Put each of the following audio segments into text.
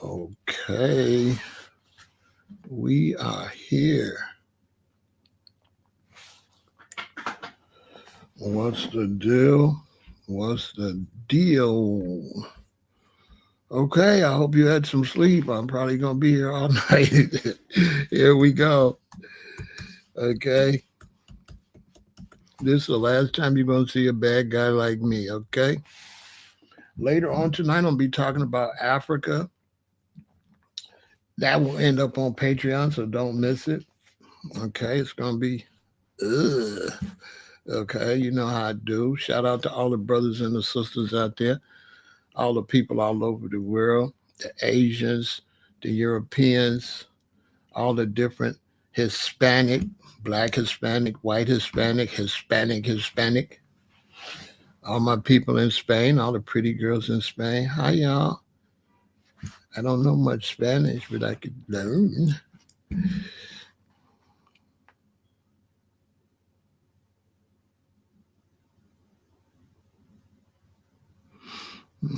Okay, we are here. What's the deal? What's the deal? Okay, I hope you had some sleep. I'm probably going to be here all night. Here we go. Okay, this is the last time you're going to see a bad guy like me. Okay, later on tonight, I'm going to be talking about Africa. That will end up on Patreon, so don't miss it. Okay, it's going to be. Ugh. Okay, you know how I do. Shout out to all the brothers and the sisters out there, all the people all over the world, the Asians, the Europeans, all the different Hispanic, black Hispanic, white Hispanic, Hispanic. All my people in Spain, all the pretty girls in Spain. Hi, y'all. I don't know much Spanish, but I could learn.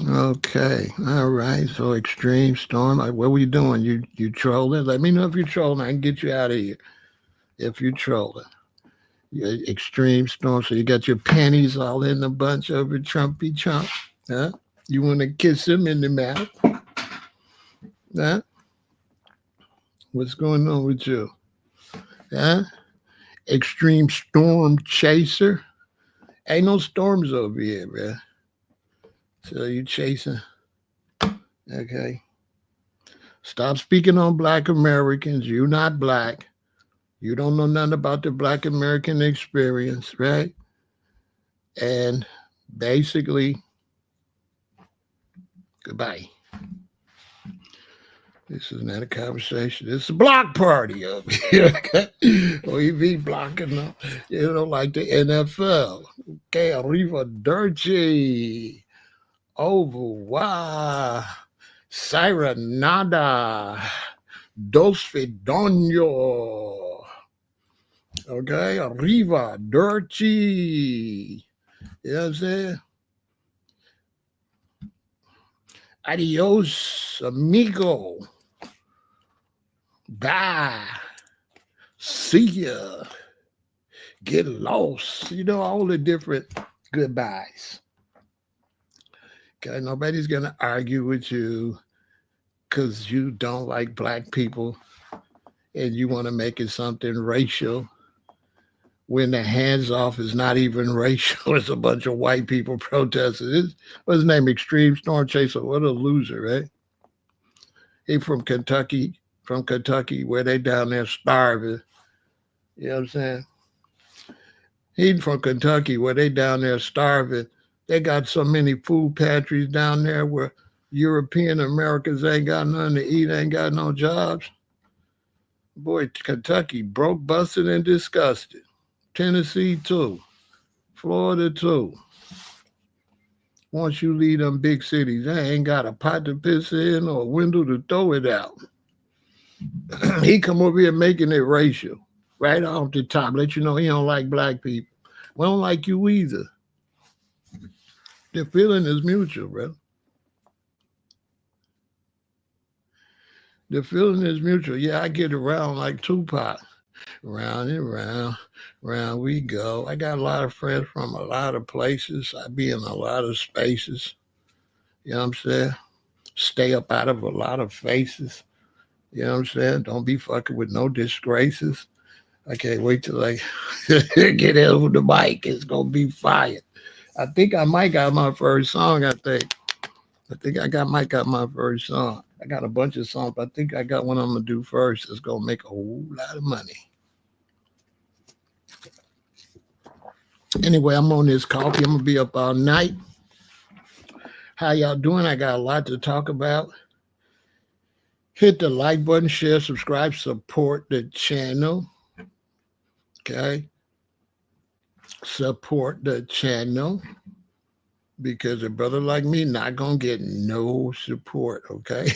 Okay, all right. So extreme storm. What were you doing? You trolling? Let me know if you're trolling. I can get you out of here. If you're trolling, extreme storm. So you got your panties all in a bunch over Trumpy Trump, huh? You want to kiss him in the mouth, huh? What's going on with you, huh? Extreme storm chaser. Ain't no storms over here, man. So you chasing? Okay. Stop speaking on Black Americans. You're not black. You don't know nothing about the Black American experience, right? And basically, goodbye. This is not a conversation. This is a block party up here. We be blocking them, like the NFL. Okay, arriva dirty. Over. Wow. Sirenada. Dos Fidonio. Okay, arriva dirty. You know what I'm saying? Adios, amigo. Bye. See ya. Get lost. All the different goodbyes. Okay, nobody's going to argue with you because you don't like black people and you want to make it something racial when the hands off is not even racial. It's a bunch of white people protesting. What's his name? Extreme Storm Chaser. What a loser, right? He from Kentucky, where they down there starving. You know what I'm saying? He from Kentucky, where they down there starving. They got so many food pantries down there where European Americans ain't got nothing to eat, ain't got no jobs. Boy, Kentucky broke, busted, and disgusted. Tennessee too. Florida too. Once you leave them big cities, they ain't got a pot to piss in or a window to throw it out. He come over here making it racial. Right off the top. Let you know he don't like black people. We don't like you either. The feeling is mutual, bro. The feeling is mutual. Yeah, I get around like Tupac. Round and round we go. I got a lot of friends from a lot of places. I be in a lot of spaces. You know what I'm saying? Stay up out of a lot of faces. You know what I'm saying? Don't be fucking with no disgraces. I can't wait till I get over the mic. It's gonna be fire. I think I might got my first song. I think I might got my first song. I got a bunch of songs, but I think I got one I'm gonna do first. It's gonna make a whole lot of money. Anyway, I'm on this coffee. I'm gonna be up all night. How y'all doing? I got a lot to talk about. Hit the like button, share, subscribe, support the channel. Okay. Support the channel. Because a brother like me not gonna get no support, okay?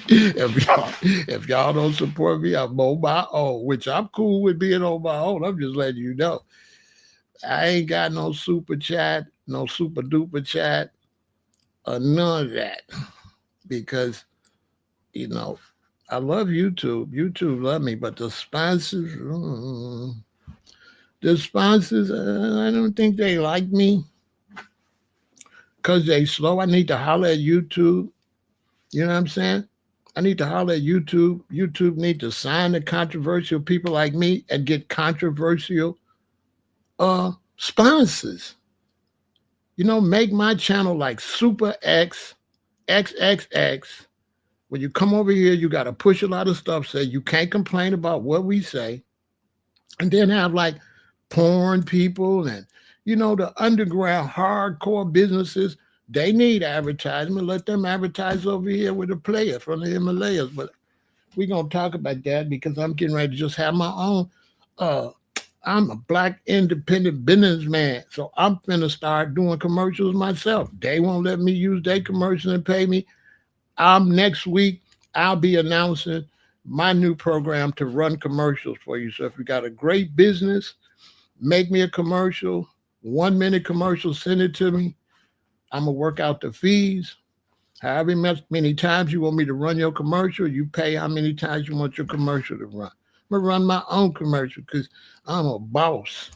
if y'all don't support me, I'm on my own, which I'm cool with being on my own. I'm just letting you know. I ain't got no super chat, no super duper chat, or none of that. Because You know, I love YouTube. YouTube love me, but the sponsors, I don't think they like me because they slow. I need to holler at YouTube. You know what I'm saying? I need to holler at YouTube. YouTube need to sign the controversial people like me and get controversial sponsors. You know, make my channel like Super X, XXX. When you come over here, you got to push a lot of stuff. Say you can't complain about what we say. And then have like porn people and, you know, the underground hardcore businesses. They need advertisement. Let them advertise over here with a player from the Himalayas. But we're going to talk about that because I'm getting ready to just have my own. Uh, I'm a black independent businessman. So I'm finna start doing commercials myself. They won't let me use their commercials and pay me. Next week, I'll be announcing my new program to run commercials for you. So if you got a great business, make me a commercial, 1 minute commercial, send it to me. I'm going to work out the fees. However many times you want me to run your commercial, you pay how many times you want your commercial to run. I'm going to run my own commercial because I'm a boss,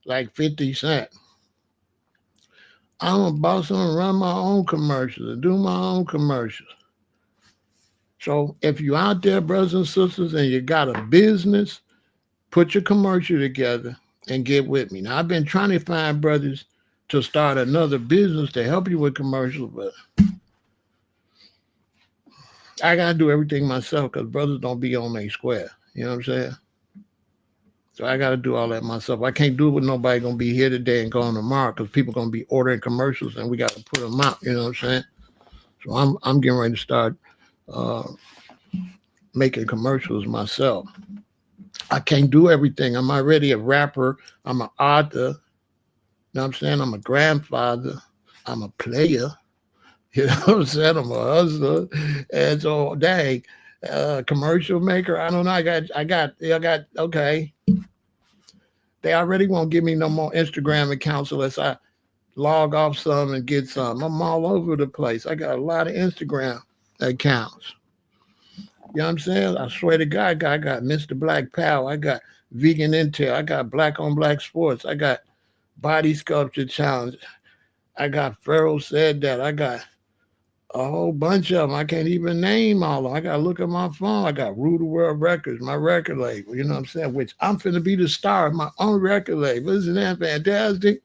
like 50 Cent. I'm a boss. I'm going to run my own commercials and do my own commercials. So if you're out there, brothers and sisters, and you got a business, put your commercial together and get with me. Now, I've been trying to find brothers to start another business to help you with commercials, but I got to do everything myself because brothers don't be on their square. You know what I'm saying? So I got to do all that myself. I can't do it with nobody going to be here today and gone tomorrow because people going to be ordering commercials and we got to put them out. You know what I'm saying? So I'm getting ready to start uh, making commercials myself. I can't do everything. I'm already a rapper. I'm an author. You know what I'm saying? I'm a grandfather. I'm a player. You know what I'm saying? I'm a hustler. And so, dang, commercial maker. I don't know. Okay. They already won't give me no more Instagram accounts unless I log off some and get some. I'm all over the place. I got a lot of Instagram accounts. You know what I'm saying? I swear to God, I got Mr. Black Power. I got Vegan Intel. I got Black on Black Sports. I got Body Sculpture Challenge. I got Pharaoh Said That. I got a whole bunch of them. I can't even name all of them. I got to look at my phone. I got Rule the World Records, my record label. You know what I'm saying? Which I'm finna be the star of my own record label. Isn't that fantastic?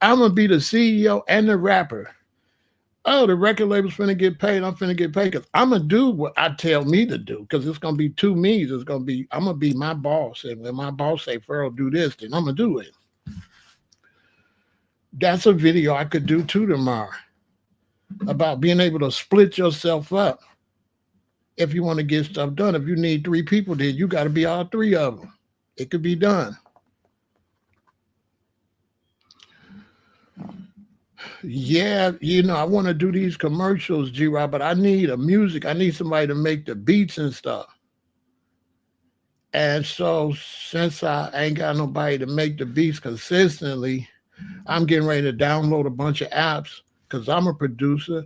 I'm going to be the CEO and the rapper. Oh, the record label's finna get paid. I'm finna get paid because I'm gonna do what I tell me to do because it's gonna be two me's. It's gonna be I'm gonna be my boss, and when my boss say Pharaoh do this, then I'm gonna do it. That's a video I could do too tomorrow about being able to split yourself up if you want to get stuff done. If you need 3 people, then you got to be all 3 of them. It could be done. Yeah, you know, I want to do these commercials, G-Rob, but I need a music. I need somebody to make the beats and stuff. And so since I ain't got nobody to make the beats consistently, I'm getting ready to download a bunch of apps because I'm a producer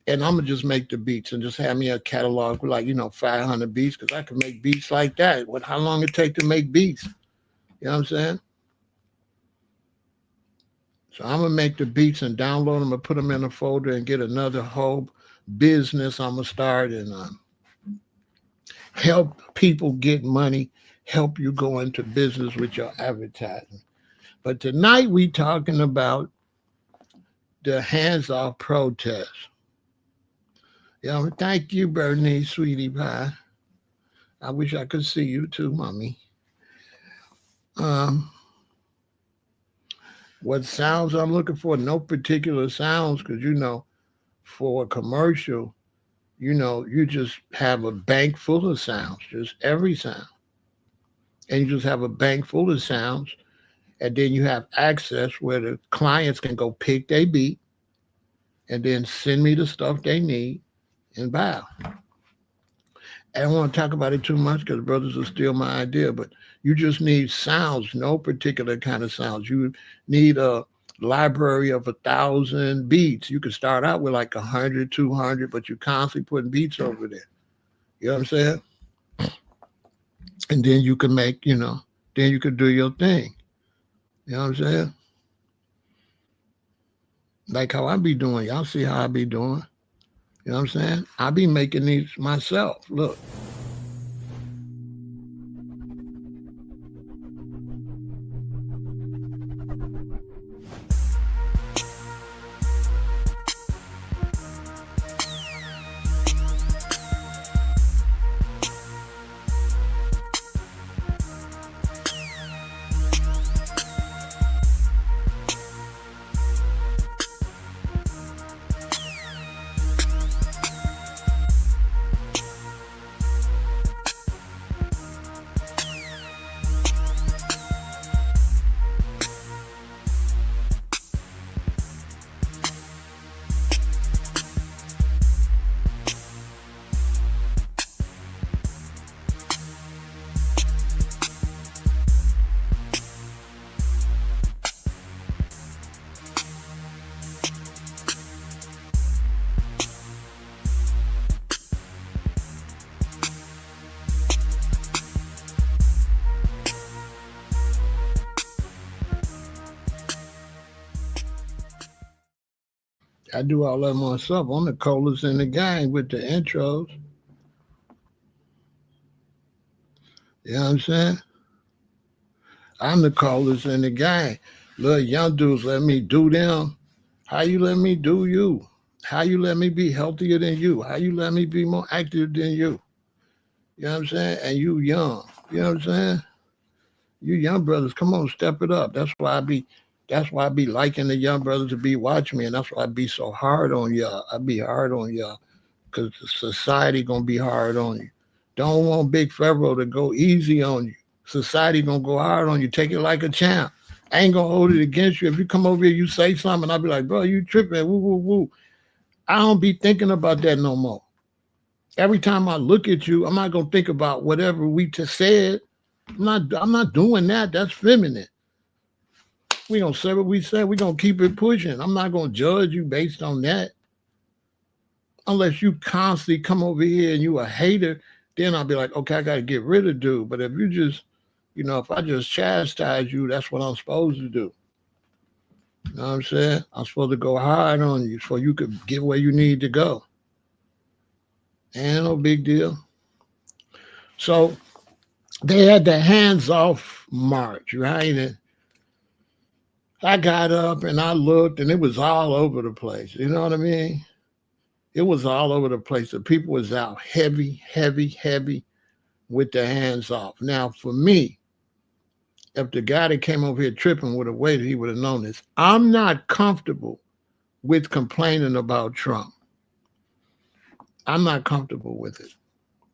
and I'm going to just make the beats and just have me a catalog with 500 beats because I can make beats like that. How long it take to make beats? You know what I'm saying? So I'm going to make the beats and download them and put them in a folder and get another whole business I'm going to start and help people get money, help you go into business with your advertising. But tonight we talking about the hands-off protest. Thank you, Bernice, sweetie pie. I wish I could see you too, mommy. What sounds I'm looking for? No particular sounds, because for a commercial, you just have a bank full of sounds, just every sound. And you just have a bank full of sounds. And then you have access where the clients can go pick their beat and then send me the stuff they need and buy. I don't want to talk about it too much because brothers will steal my idea, but you just need sounds, no particular kind of sounds. You need library of 1,000 beats. You can start out with like 100, 200, but you're constantly putting beats over there. You know what I'm saying? And then you can make, then you could do your thing. You know what I'm saying? Like how I be doing. Y'all see how I be doing. You know what I'm saying? I be making these myself. Look. I do all that myself. I'm the coolest in the gang with the intros. You know what I'm saying? I'm the coolest in the gang. Little young dudes let me do them. How you let me do you? How you let me be healthier than you? How you let me be more active than you? You know what I'm saying? And you young. You know what I'm saying? You young brothers, come on, step it up. That's why I be liking the young brothers to be watching me, and that's why I be so hard on y'all. I be hard on y'all because society gonna be hard on you. Don't want Big Pharaoh to go easy on you. Society gonna go hard on you. Take it like a champ. I ain't gonna hold it against you. If you come over here, you say something, I'll be like, bro, you tripping, woo, woo, woo. I don't be thinking about that no more. Every time I look at you, I'm not gonna think about whatever we just said. I'm not doing that. That's feminine. We gonna say what we said. We gonna keep it pushing. I'm not gonna judge you based on that. Unless you constantly come over here and you a hater, then I'll be like, okay, I gotta get rid of dude. But if you just, if I just chastise you, that's what I'm supposed to do. You know what I'm saying? I'm supposed to go hard on you so you could get where you need to go. Ain't no big deal. So they had the hands off march, right? And I got up and I looked and it was all over the place. You know what I mean? It was all over the place. The people was out heavy, heavy, heavy with their hands off. Now, for me, if the guy that came over here tripping would have waited, he would have known this. I'm not comfortable with complaining about Trump. I'm not comfortable with it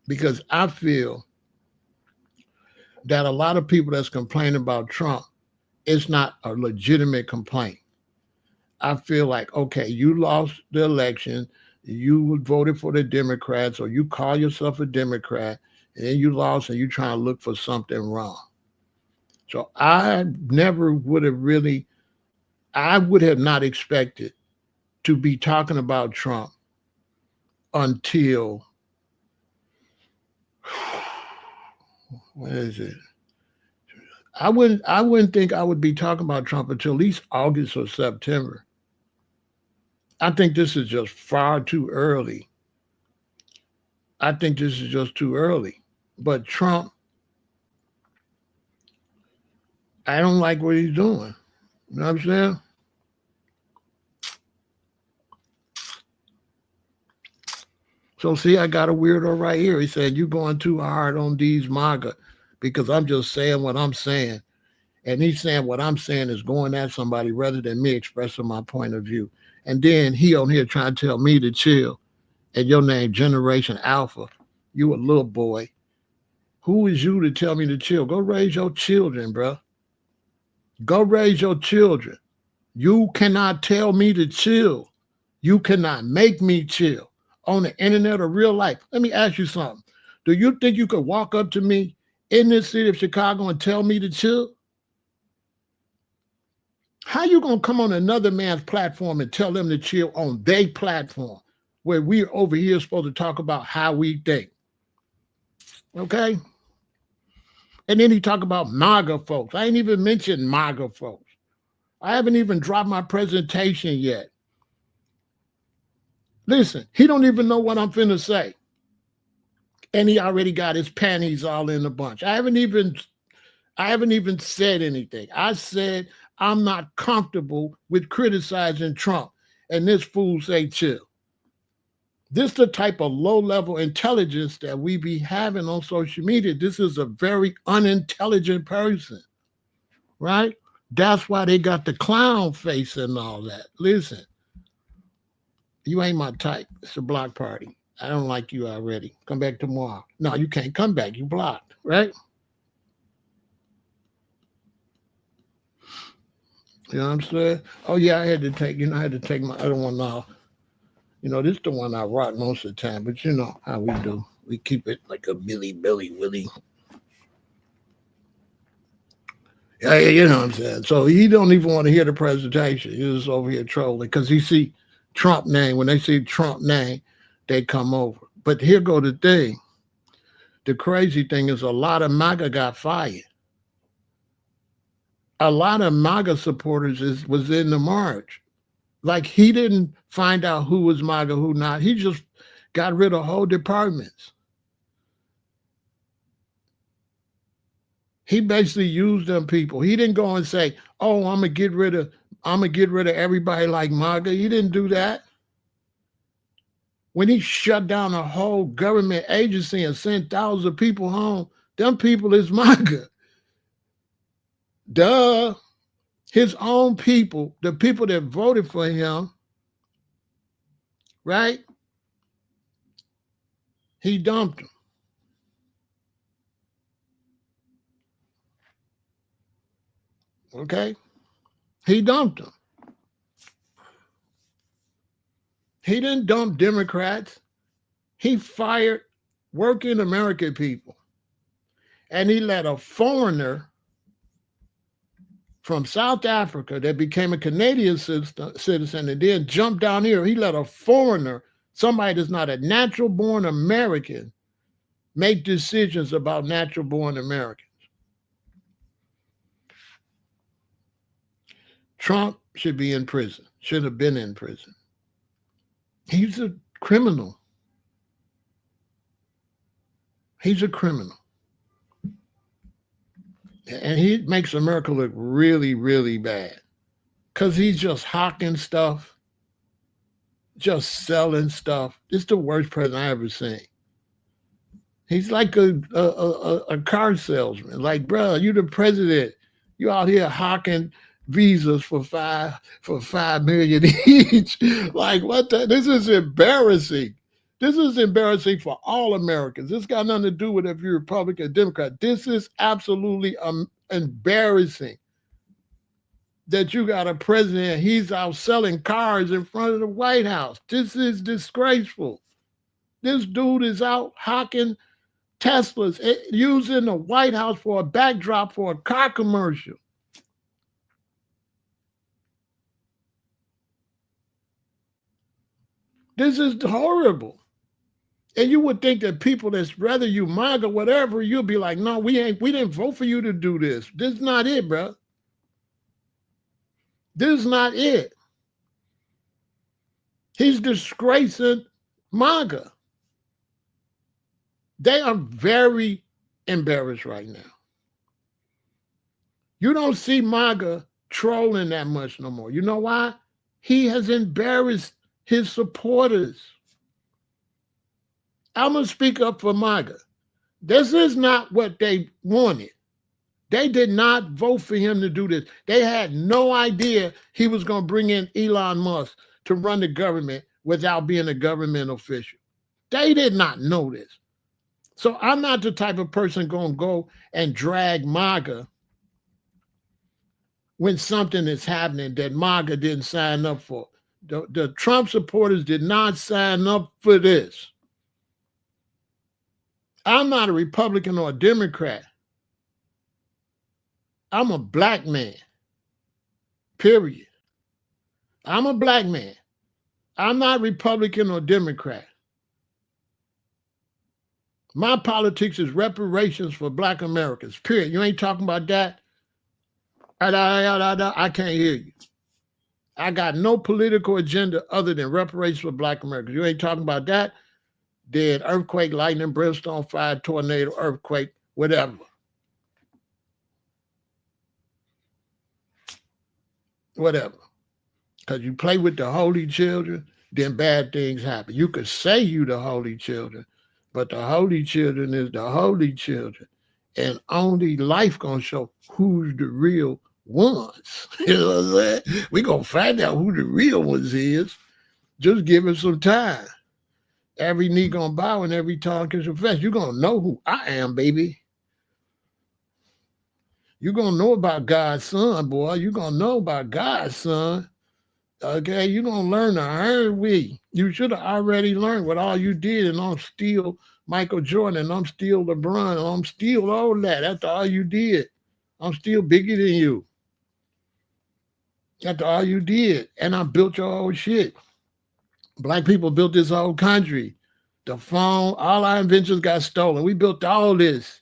because I feel that a lot of people that's complaining about Trump, it's not a legitimate complaint. I feel like, okay, you lost the election, you voted for the Democrats, or you call yourself a Democrat, and then you lost and you're trying to look for something wrong. So I never would have really, I would have not expected to be talking about Trump until, what is it? I wouldn't think I would be talking about Trump until at least August or September. I think this is just far too early. I think this is just too early. But Trump, I don't like what he's doing. You know what I'm saying? So see, I got a weirdo right here. He said, you going too hard on these MAGA because I'm just saying what I'm saying. And he's saying what I'm saying is going at somebody rather than me expressing my point of view. And then he on here trying to tell me to chill. And your name, Generation Alpha. You a little boy. Who is you to tell me to chill? Go raise your children, bro. Go raise your children. You cannot tell me to chill. You cannot make me chill on the internet or real life. Let me ask you something. Do you think you could walk up to me in this city of Chicago and tell me to chill? How you going to come on another man's platform and tell them to chill on their platform where we're over here supposed to talk about how we think? Okay? And then he talk about MAGA folks. I ain't even mentioned MAGA folks. I haven't even dropped my presentation yet. Listen, he don't even know what I'm finna say. And he already got his panties all in a bunch. I haven't even said anything. I said I'm not comfortable with criticizing Trump. And this fool say chill. This is the type of low-level intelligence that we be having on social media. This is a very unintelligent person, right? That's why they got the clown face and all that. Listen, you ain't my type. It's a block party. I don't like you already. Come back tomorrow. No, you can't come back. You blocked, right? You know what I'm saying? Oh yeah, I had to take my other one off. This is the one I rock most of the time, but you know how we do. We keep it like a Billy Willie. Yeah, you know what I'm saying? So he don't even want to hear the presentation. He was over here trolling because he see Trump name. When they see Trump name, they come over. But here go the thing. The crazy thing is a lot of MAGA got fired. A lot of MAGA supporters was in the march. Like he didn't find out who was MAGA, who not. He just got rid of whole departments. He basically used them people. He didn't go and say, "Oh, I'm gonna get rid of everybody like MAGA." He didn't do that. When he shut down a whole government agency and sent thousands of people home, them people is MAGA. Duh. His own people, the people that voted for him, right? He dumped them. Okay? He dumped them. He didn't dump Democrats. He fired working American people. And he let a foreigner from South Africa that became a Canadian citizen and then jumped down here. He let a foreigner, somebody that's not a natural born American, make decisions about natural born Americans. Trump should be in prison, should have been in prison. He's a criminal. He's a criminal. And he makes America look really, really bad because he's just hawking stuff, just selling stuff. It's the worst president I ever seen. He's like a car salesman. Like, bro, you the president. You out here hawking visas for $5 million each. Like, what the? This is embarrassing. This is embarrassing for all Americans. This got nothing to do with if you're Republican or Democrat. This is absolutely embarrassing that you got a president, he's out selling cars in front of the White House. This is disgraceful. This dude is out hawking Teslas, using the White House for a backdrop for a car commercial. This is horrible. And you would think that people that's rather you MAGA, whatever, you'll be like, no, we didn't vote for you to do this. This is not it, bro. This is not it. He's disgracing MAGA. They are very embarrassed right now. You don't see MAGA trolling that much no more. You know why? He has embarrassed his supporters. I'm going to speak up for MAGA. This is not what they wanted. They did not vote for him to do this. They had no idea he was going to bring in Elon Musk to run the government without being a government official. They did not know this. So I'm not the type of person going to go and drag MAGA when something is happening that MAGA didn't sign up for. The Trump supporters did not sign up for this. I'm not a Republican or a Democrat. I'm a black man. period. I'm a black man. I'm not Republican or Democrat. My politics is reparations for black Americans, period. You ain't talking about that? I can't hear you. I got no political agenda other than reparations for black Americans. You ain't talking about that? Then earthquake, lightning, brimstone, fire, tornado, earthquake, whatever. Whatever. Because you play with the holy children, then bad things happen. You could say you the holy children, but the holy children is the holy children. And only life gonna show who's the real ones. You know what I'm saying? We're gonna find out who the real ones is. Just give it some time. Every knee gonna bow and every tongue can confess. You're gonna know who I am, baby. You're gonna know about God's son, boy. You're gonna know about God's son. Okay, you're gonna learn the hard way. You should have already learned what all you did, and I'm still Michael Jordan, and I'm still LeBron, and I'm still all that. That's all you did. I'm still bigger than you. That's all you did. And I built your whole shit. Black people built this whole country. The phone, all our inventions got stolen. We built all this.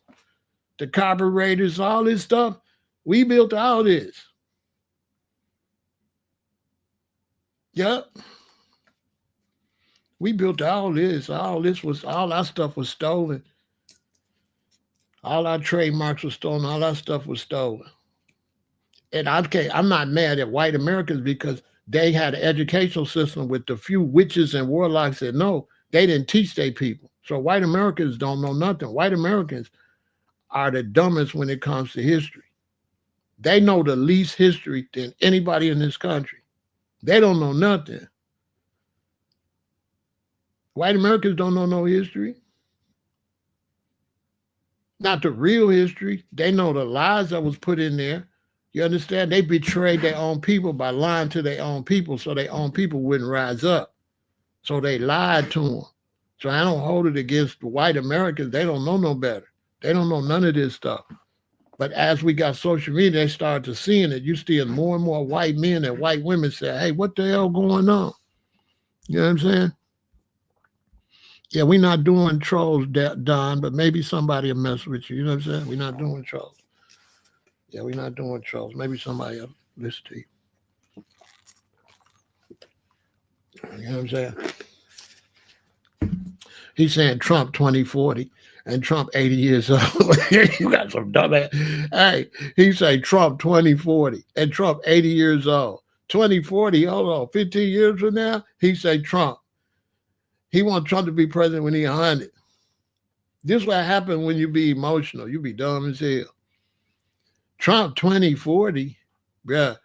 The carburetors, all this stuff. We built all this. Yep. We built all this. All our stuff was stolen. All our trademarks were stolen. All our stuff was stolen. And I'm not mad at white Americans because they had an educational system with the few witches and warlocks that know. They didn't teach their people. So white Americans don't know nothing. White Americans are the dumbest when it comes to history. They know the least history than anybody in this country. They don't know nothing. White Americans don't know no history. Not the real history. They know the lies that was put in there. You understand? They betrayed their own people by lying to their own people so their own people wouldn't rise up. So they lied to them. So I don't hold it against white Americans. They don't know no better. They don't know none of this stuff. But as we got social media, they started to seeing it. You see more and more white men and white women say, hey, what the hell going on? You know what I'm saying? Yeah, we're not doing trolls, Don, but maybe somebody will mess with you. You know what I'm saying? We're not doing trolls. Yeah, we're not doing trolls. Maybe somebody will listen to you. You know what I'm saying? He's saying Trump 2040 and Trump 80 years old. You got some dumb ass. Hey, he say Trump 2040 and Trump 80 years old. 2040, hold on, 15 years from now, he say Trump. He wants Trump to be president when he's 100. This is what happens when you be emotional. You be dumb as hell. Trump 2040, bruh,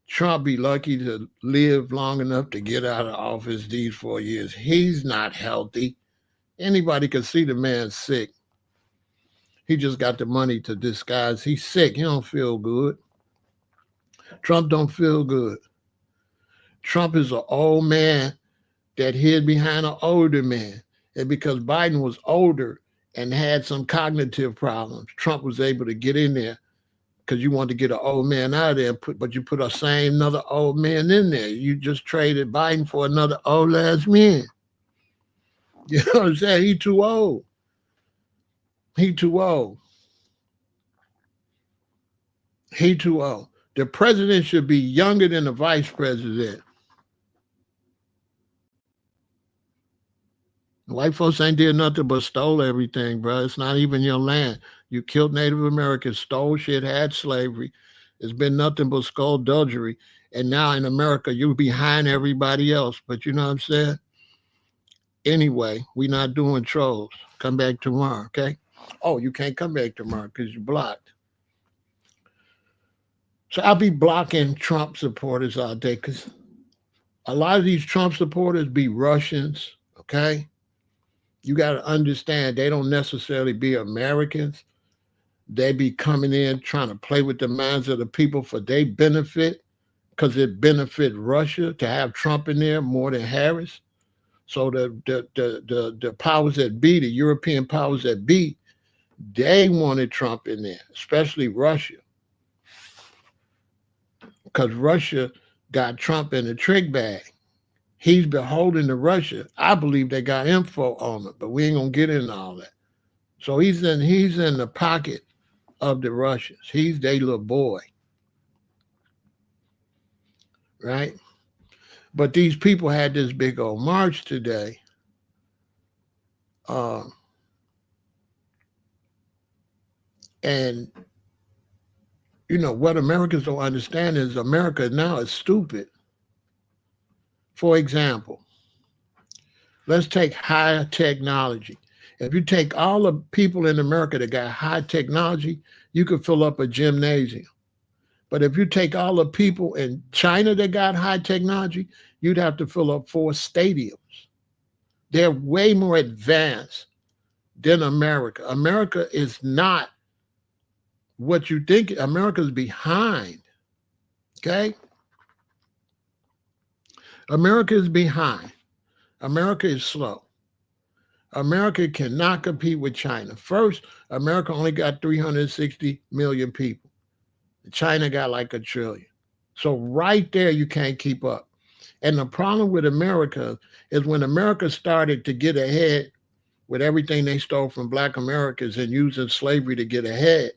Trump be lucky to live long enough to get out of office these 4 years. He's not healthy. Anybody can see the man's sick. He just got the money to disguise. He's sick. He don't feel good. Trump don't feel good. Trump is an old man that hid behind an older man. And because Biden was older and had some cognitive problems, Trump was able to get in there because you want to get an old man out of there, but you put another old man in there. You just traded Biden for another old ass man. You know what I'm saying? He too old. He too old. He too old. The president should be younger than the vice president. White folks ain't did nothing but stole everything, bro. It's not even your land. You killed Native Americans, stole shit, had slavery. It's been nothing but skullduggery. And now in America, you're behind everybody else. But you know what I'm saying? Anyway, we're not doing trolls. Come back tomorrow, okay? Oh, you can't come back tomorrow because you're blocked. So I'll be blocking Trump supporters all day because a lot of these Trump supporters be Russians, okay? You got to understand they don't necessarily be Americans. They be coming in trying to play with the minds of the people for their benefit because it benefit Russia to have Trump in there more than Harris. So the powers that be, the European powers that be, they wanted Trump in there, especially Russia. because Russia got Trump in the trick bag. He's beholden to Russia. I believe they got info on him, but we ain't gonna get into all that. So he's in the pocket of the Russians. He's their little boy, right? But these people had this big old march today. And you know what Americans don't understand is America now is stupid. For example, let's take high technology. If you take all the people in America that got high technology, you could fill up a gymnasium. But if you take all the people in China that got high technology, you'd have to fill up 4 stadiums. They're way more advanced than America. America is not what you think. America's behind. Okay? America is behind. America is slow. America cannot compete with China. First, America only got 360 million people. China got like 1 trillion. So right there, you can't keep up. And the problem with America is when America started to get ahead with everything they stole from Black Americans and using slavery to get ahead,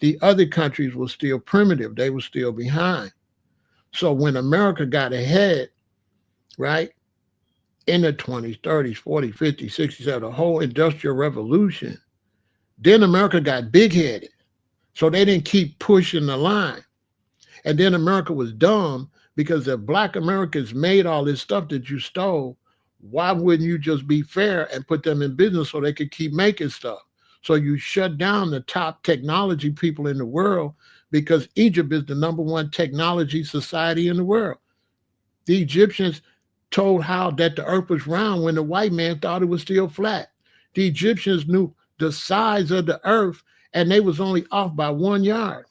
the other countries were still primitive. They were still behind. So when America got ahead, right, in the 20s, 30s, 40s, 50s, 60s, the whole industrial revolution, then America got big-headed. So they didn't keep pushing the line. And then America was dumb because if Black Americans made all this stuff that you stole, why wouldn't you just be fair and put them in business so they could keep making stuff? So you shut down the top technology people in the world because Egypt is the #1 technology society in the world. The Egyptians told how that the earth was round when the white man thought it was still flat. The Egyptians knew the size of the earth and they was only off by 1 yard.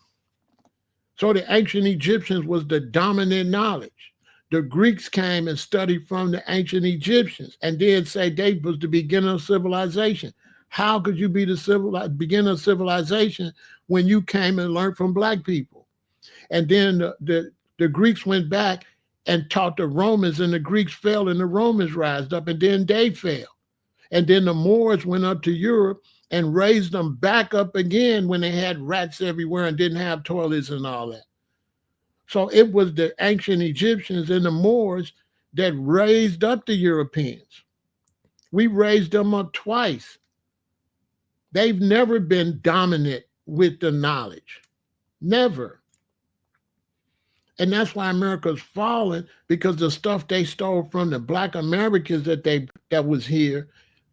So the ancient Egyptians was the dominant knowledge. The Greeks came and studied from the ancient Egyptians and then say they was the beginning of civilization. How could you be the beginning of civilization when you came and learned from Black people? And then the Greeks went back and taught the Romans, and the Greeks fell and the Romans rised up, and then they fell. And then the Moors went up to Europe and raised them back up again when they had rats everywhere and didn't have toilets and all that. So it was the ancient Egyptians and the Moors that raised up the Europeans. We raised them up twice. They've never been dominant with the knowledge. Never. And that's why America's fallen, because the stuff they stole from the Black Americans that was here,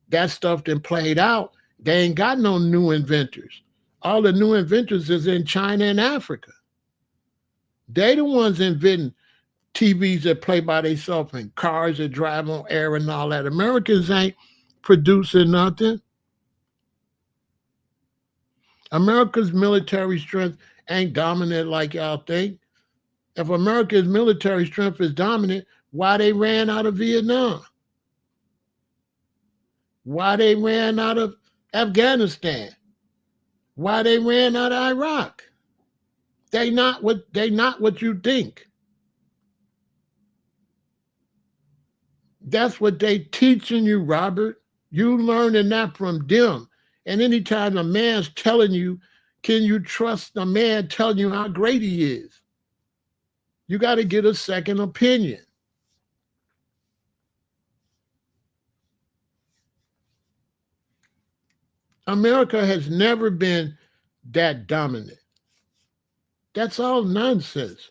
that stuff then played out. They ain't got no new inventors. All the new inventors is in China and Africa. They the ones inventing TVs that play by themselves and cars that drive on air and all that. Americans ain't producing nothing. America's military strength ain't dominant like y'all think. If America's military strength is dominant, why they ran out of Vietnam? Why they ran out of Afghanistan? Why they ran out of Iraq? They not what you think. That's what they teaching you, Robert. You learning that from them. And anytime a man's telling you, can you trust a man telling you how great he is? You got to get a second opinion. America has never been that dominant. That's all nonsense.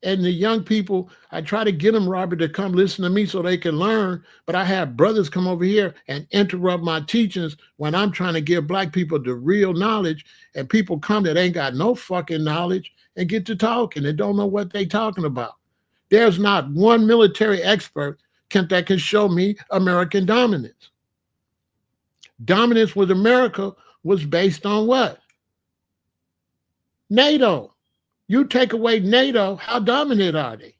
And the young people, I try to get them, Robert, to come listen to me so they can learn. But I have brothers come over here and interrupt my teachings when I'm trying to give Black people the real knowledge. And people come that ain't got no fucking knowledge and get to talking and don't know what they talking about. There's not one military expert that can show me American dominance. Dominance with America was based on what? NATO. You take away NATO, how dominant are they?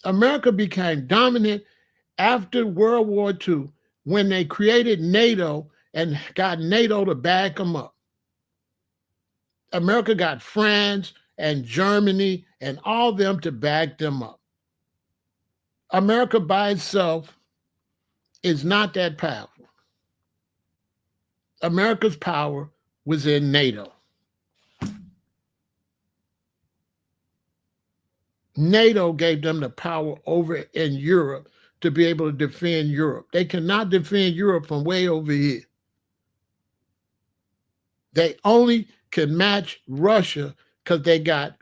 America became dominant after World War II when they created NATO and got NATO to back them up. America got France and Germany and all of them to back them up. America by itself is not that powerful. America's power was in NATO. NATO gave them the power over in Europe to be able to defend Europe. They cannot defend Europe from way over here. They only can match Russia because they got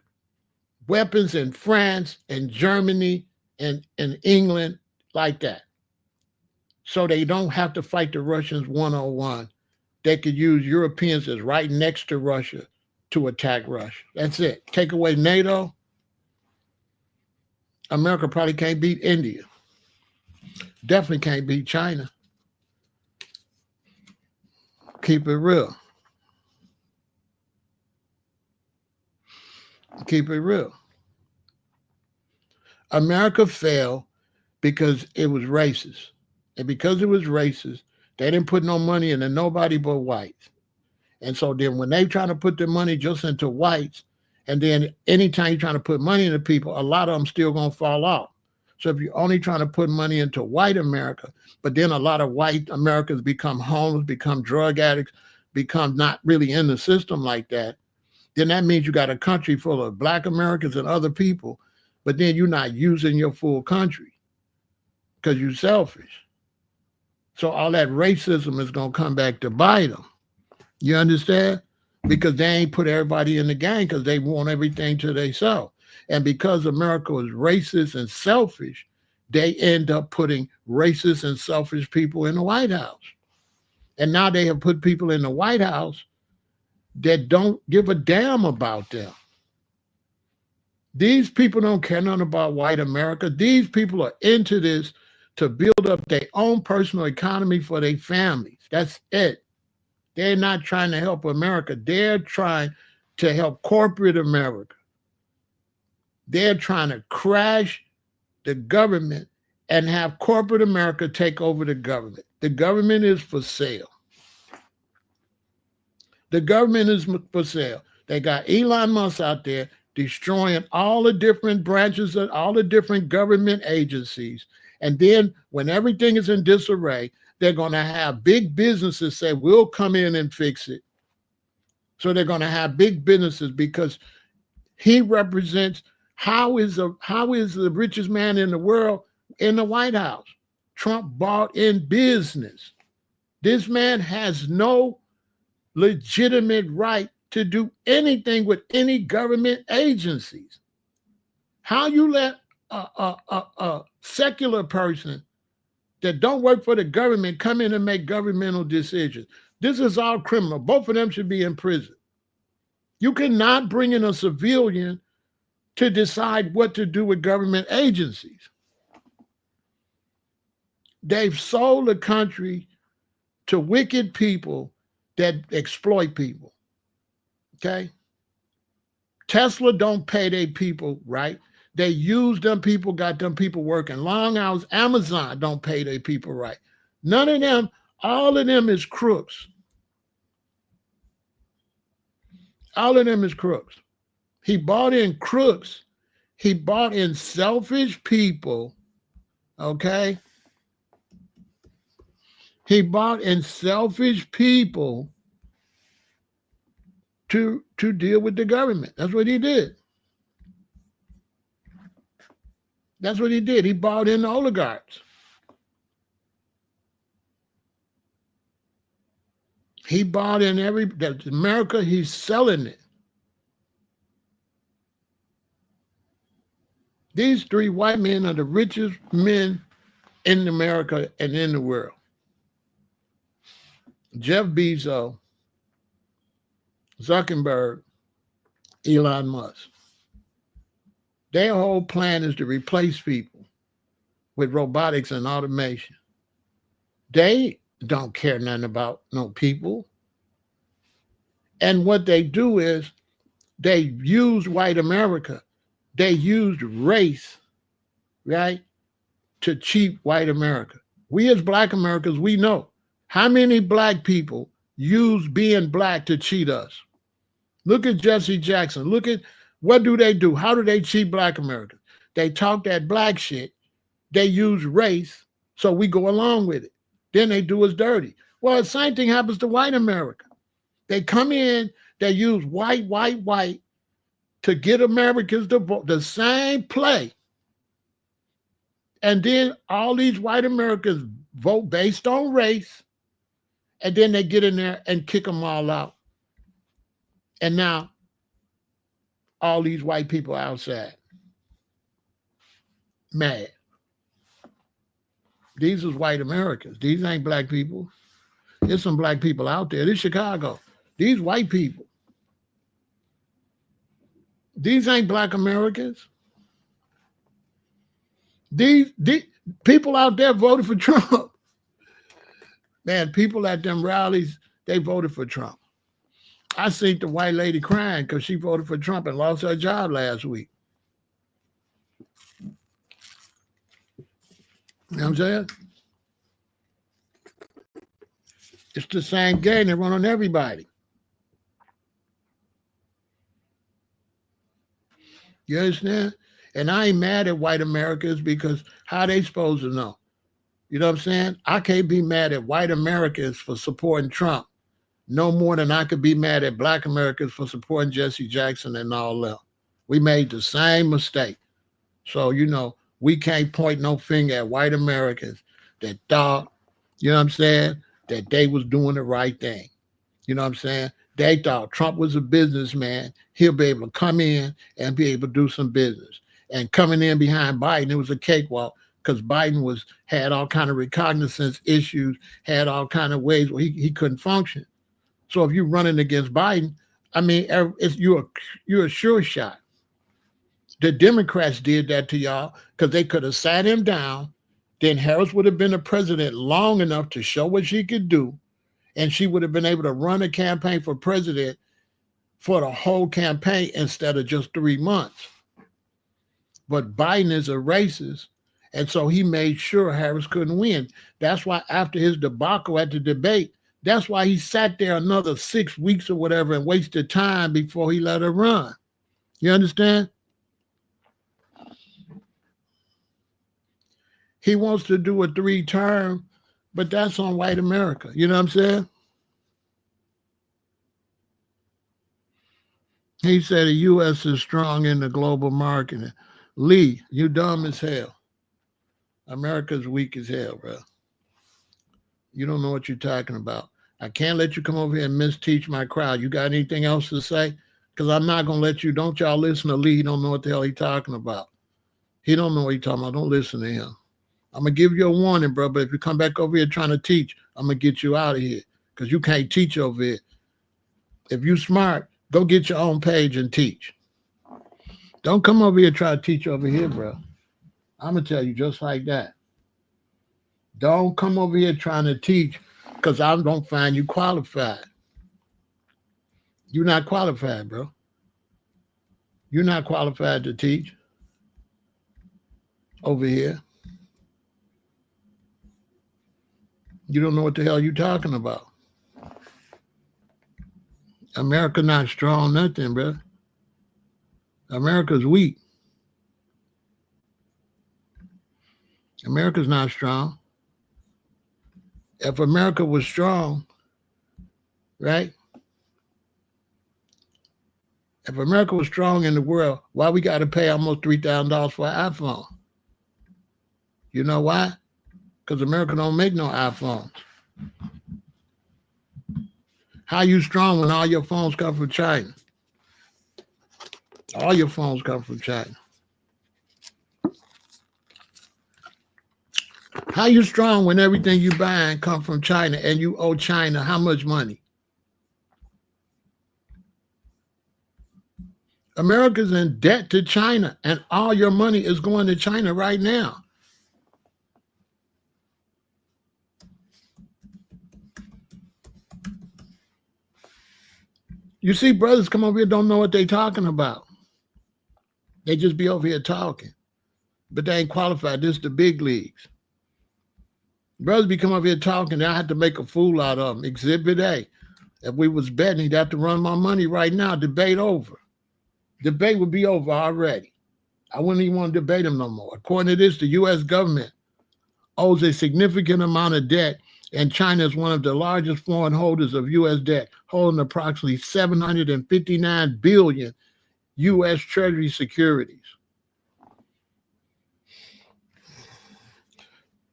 weapons in France and Germany and England like that. So they don't have to fight the Russians one-on-one. They could use Europeans as right next to Russia to attack Russia. That's it. Take away NATO, America probably can't beat India. Definitely can't beat China. Keep it real. Keep it real. America failed because it was racist. And because it was racist, they didn't put no money into nobody but whites. And so then when they try to put their money just into whites, and then anytime you're trying to put money into people, a lot of them still going to fall off. So if you're only trying to put money into white America, but then a lot of white Americans become homeless, become drug addicts, become not really in the system like that, then that means you got a country full of Black Americans and other people, but then you're not using your full country because you're selfish. So all that racism is going to come back to bite them. You understand? Because they ain't put everybody in the gang because they want everything to themselves. And because America is racist and selfish, they end up putting racist and selfish people in the White House. And now they have put people in the White House that don't give a damn about them. These people don't care nothing about white America. These people are into this to build up their own personal economy for their families. That's it. They're not trying to help America. They're trying to help corporate America. They're trying to crash the government and have corporate America take over the government. The government is for sale. The government is for sale. They got Elon Musk out there destroying all the different branches of all the different government agencies. And then when everything is in disarray, they're going to have big businesses say, we'll come in and fix it. So they're going to have big businesses because he represents how is the richest man in the world in the White House. Trump bought in business. This man has no legitimate right to do anything with any government agencies. How you let a secular person that don't work for the government come in and make governmental decisions? This is all criminal. Both of them should be in prison. You cannot bring in a civilian to decide what to do with government agencies. They've sold the country to wicked people that exploit people. Okay? Tesla don't pay their people right. They use them people, got them people working long hours. Amazon don't pay their people right. None of them, all of them is crooks. All of them is crooks. He bought in crooks. He bought in selfish people. Okay? He bought in selfish people to deal with the government. That's what he did. That's what he did. He bought in the oligarchs. He bought in America, he's selling it. These three white men are the richest men in America and in the world. Jeff Bezos, Zuckerberg, Elon Musk. Their whole plan is to replace people with robotics and automation. They don't care nothing about no people. And what they do is they use white America. They used race, right, to cheat white America. We as Black Americans, we know how many Black people use being Black to cheat us. Look at Jesse Jackson. Look at What do? How do they cheat black Americans? They talk that black shit. They use race, so we go along with it. Then they do us dirty. Well, the same thing happens to white America. They come in, they use white to get Americans to vote. The same play. And then all these white Americans vote based on race, and then they get in there and kick them all out. And now all these white people outside mad. These is white Americans. These ain't black people. There's some black people out there. This is Chicago. These white people. These ain't black Americans. These people out there voted for Trump. Man, people at them rallies, they voted for Trump. I seen the white lady crying because she voted for Trump and lost her job last week. You know what I'm saying? It's the same game. They run on everybody. You understand? And I ain't mad at white Americans because how they supposed to know? You know what I'm saying? I can't be mad at white Americans for supporting Trump no more than I could be mad at black Americans for supporting Jesse Jackson and all that. We made the same mistake. So, you know, we can't point no finger at white Americans that thought, you know what I'm saying, that they was doing the right thing. You know what I'm saying? They thought Trump was a businessman. He'll be able to come in and be able to do some business. And coming in behind Biden, it was a cakewalk because Biden had all kind of recognizance issues, had all kind of ways where he couldn't function. So if you're running against Biden, I mean, you're a sure shot. The Democrats did that to y'all because they could have sat him down. Then Harris would have been the president long enough to show what she could do. And she would have been able to run a campaign for president for the whole campaign instead of just 3 months. But Biden is a racist. And so he made sure Harris couldn't win. That's why after his debacle at the debate, that's why he sat there another 6 weeks or whatever and wasted time before he let her run. You understand? He wants to do a 3-term, but that's on white America. You know what I'm saying? He said the U.S. is strong in the global market. Lee, you dumb as hell. America's weak as hell, bro. You don't know what you're talking about. I can't let you come over here and misteach my crowd. You got anything else to say? Because I'm not going to let you. Don't y'all listen to Lee. He don't know what the hell he's talking about. He don't know what he's talking about. Don't listen to him. I'm going to give you a warning, bro, but if you come back over here trying to teach, I'm going to get you out of here because you can't teach over here. If you smart, go get your own page and teach. Don't come over here trying to teach over here, bro. I'm going to tell you just like that. Don't come over here trying to teach because I don't find you qualified. You're not qualified, bro. You're not qualified to teach over here. You don't know what the hell you're talking about. America not strong, nothing, bro. America's weak. America's not strong. If America was strong, right? If America was strong in the world, why we got to pay almost $3,000 for an iPhone? You know why? Because America don't make no iPhones. How you strong when all your phones come from China? All your phones come from China. How you strong when everything you buying come from China and you owe China how much money? America's in debt to China and all your money is going to China right now. You see brothers come over here, don't know what they talking about. They just be over here talking, but they ain't qualified. This is the big leagues. Brothers be come over here talking, I had to make a fool out of them. Exhibit A. If we was betting, he'd have to run my money right now. Debate over. debate would be over already. I wouldn't even want to debate them no more. According to this, the U.S. government owes a significant amount of debt, and China is one of the largest foreign holders of U.S. debt, holding approximately 759 billion U.S. Treasury securities.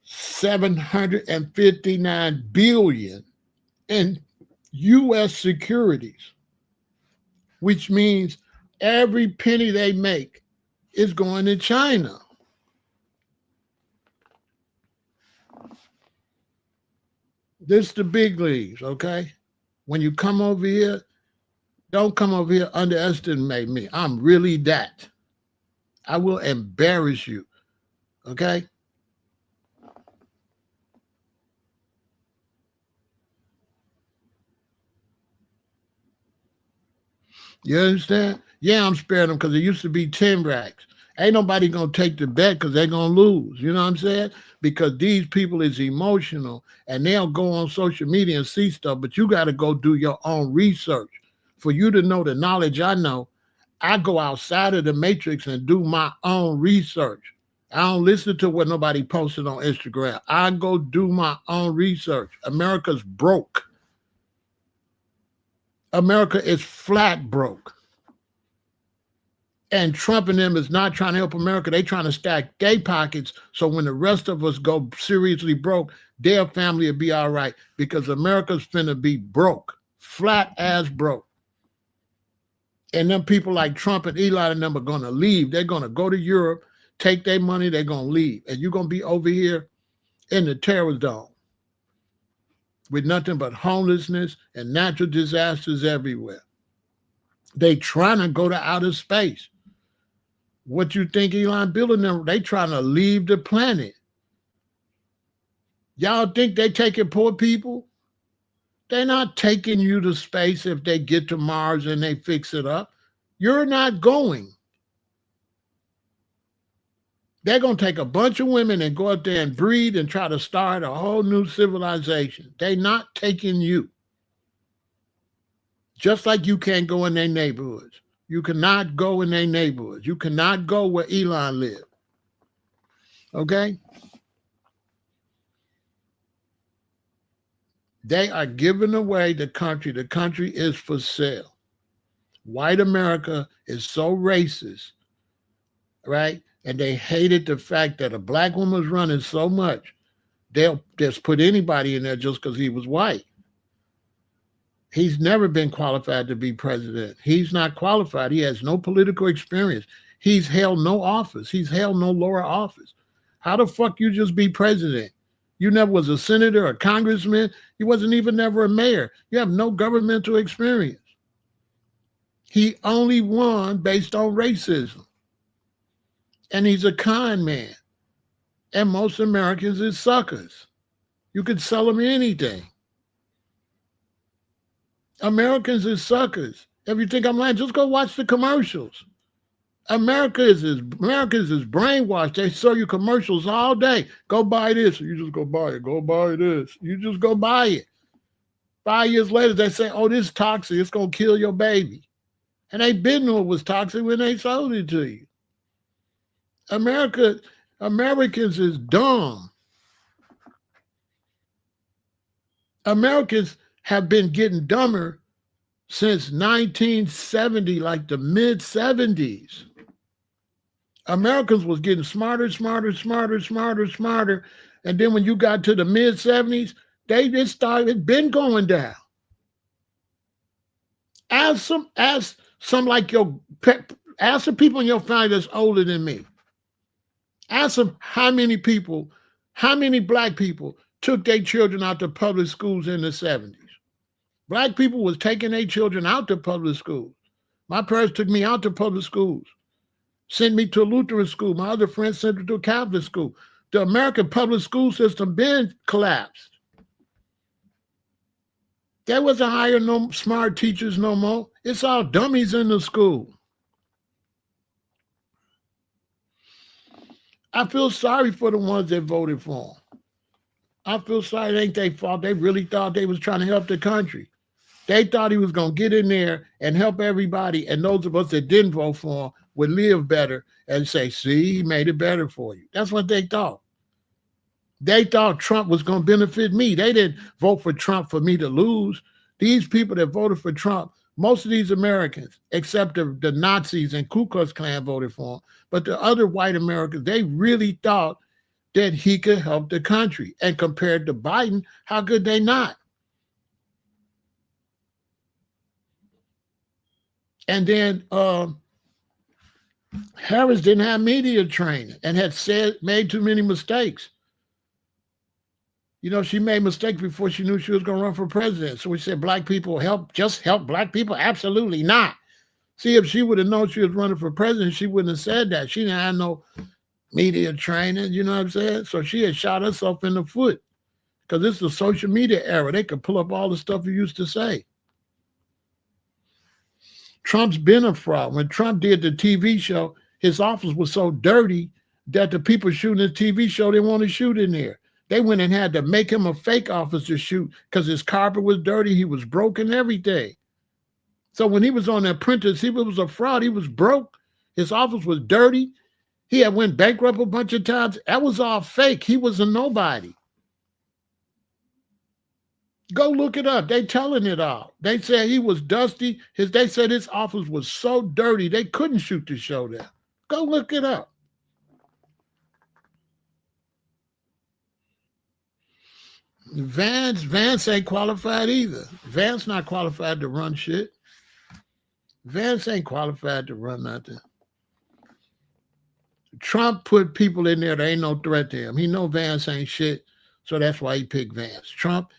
759 billion in U.S. securities, which means every penny they make is going to China. This is the big leagues, okay? When you come over here, don't come over here underestimate me. I'm really that. I will embarrass you, okay? You understand? Yeah, I'm sparing them because it used to be 10 racks. Ain't nobody going to take the bet because they're going to lose. You know what I'm saying? Because these people is emotional and they'll go on social media and see stuff, but you got to go do your own research. For you to know the knowledge I know, I go outside of the matrix and do my own research. I don't listen to what nobody posted on Instagram. I go do my own research. America's broke. America is flat broke. And Trump and them is not trying to help America. They trying to stack their pockets so when the rest of us go seriously broke, their family will be all right because America's finna be broke, flat as broke. And them people like Trump and Elon and them are going to leave. They're going to go to Europe, take their money, they're going to leave. And you're going to be over here in the terror zone with nothing but homelessness and natural disasters everywhere. They trying to go to outer space. What you think Elon building them? They trying to leave the planet. Y'all think they taking poor people? They're not taking you to space if they get to Mars and they fix it up. You're not going. They're going to take a bunch of women and go up there and breed and try to start a whole new civilization. They're not taking you. Just like you can't go in their neighborhoods. You cannot go in their neighborhoods. You cannot go where Elon lived. Okay? They are giving away the country. The country is for sale. White America is so racist, right? And they hated the fact that a black woman was running so much, they'll just put anybody in there just because he was white. He's never been qualified to be president. He's not qualified. He has no political experience. He's held no office. He's held no lower office. How the fuck you just be president? You never was a senator, a congressman. You wasn't even never a mayor. You have no governmental experience. He only won based on racism. And he's a con man. And most Americans is suckers. You could sell them anything. Americans is suckers. If you think I'm lying, just go watch the commercials. Americans is brainwashed. They sell you commercials all day. Go buy this. You just go buy it. Go buy this. You just go buy it. 5 years later, they say, oh, this is toxic. It's going to kill your baby. And they been knew it was toxic when they sold it to you. Americans is dumb. Americans have been getting dumber since 1970, like the mid-70s. Americans was getting smarter. And then when you got to the mid-70s, they just started been going down. Ask some people in your family that's older than me. Ask them how many black people took their children out to public schools in the 70s. Black people was taking their children out to public schools. My parents took me out to public schools, sent me to a Lutheran school. My other friends sent me to a Catholic school. The American public school system been collapsed. There wasn't hiring no smart teachers no more. It's all dummies in the school. I feel sorry for the ones that voted for them. I feel sorry it ain't their fault. They really thought they was trying to help the country. They thought he was going to get in there and help everybody. And those of us that didn't vote for him would live better and say, see, he made it better for you. That's what they thought. They thought Trump was going to benefit me. They didn't vote for Trump for me to lose. These people that voted for Trump, most of these Americans, except the Nazis and Ku Klux Klan voted for him, but the other white Americans, they really thought that he could help the country. And compared to Biden, how could they not? And then Harris didn't have media training and had made too many mistakes. You know, she made mistakes before she knew she was going to run for president. So we said, black people just help black people? Absolutely not. See, if she would have known she was running for president, she wouldn't have said that. She didn't have no media training, you know what I'm saying? So she had shot herself in the foot because this is the social media era. They could pull up all the stuff you used to say. Trump's been a fraud. When Trump did the TV show, his office was so dirty that the people shooting the TV show didn't want to shoot in there. They went and had to make him a fake office to shoot because his carpet was dirty. He was broken, everything. So when he was on The Apprentice, he was a fraud. He was broke. His office was dirty. He had went bankrupt a bunch of times. That was all fake. He was a nobody. Go look it up. They telling it all. They said he was dusty. They said his office was so dirty they couldn't shoot the show there. Go look it up. Vance ain't qualified either. Vance not qualified to run shit. Vance ain't qualified to run nothing. Trump put people in there that ain't no threat to him. He know Vance ain't shit, so that's why he picked Vance. Trump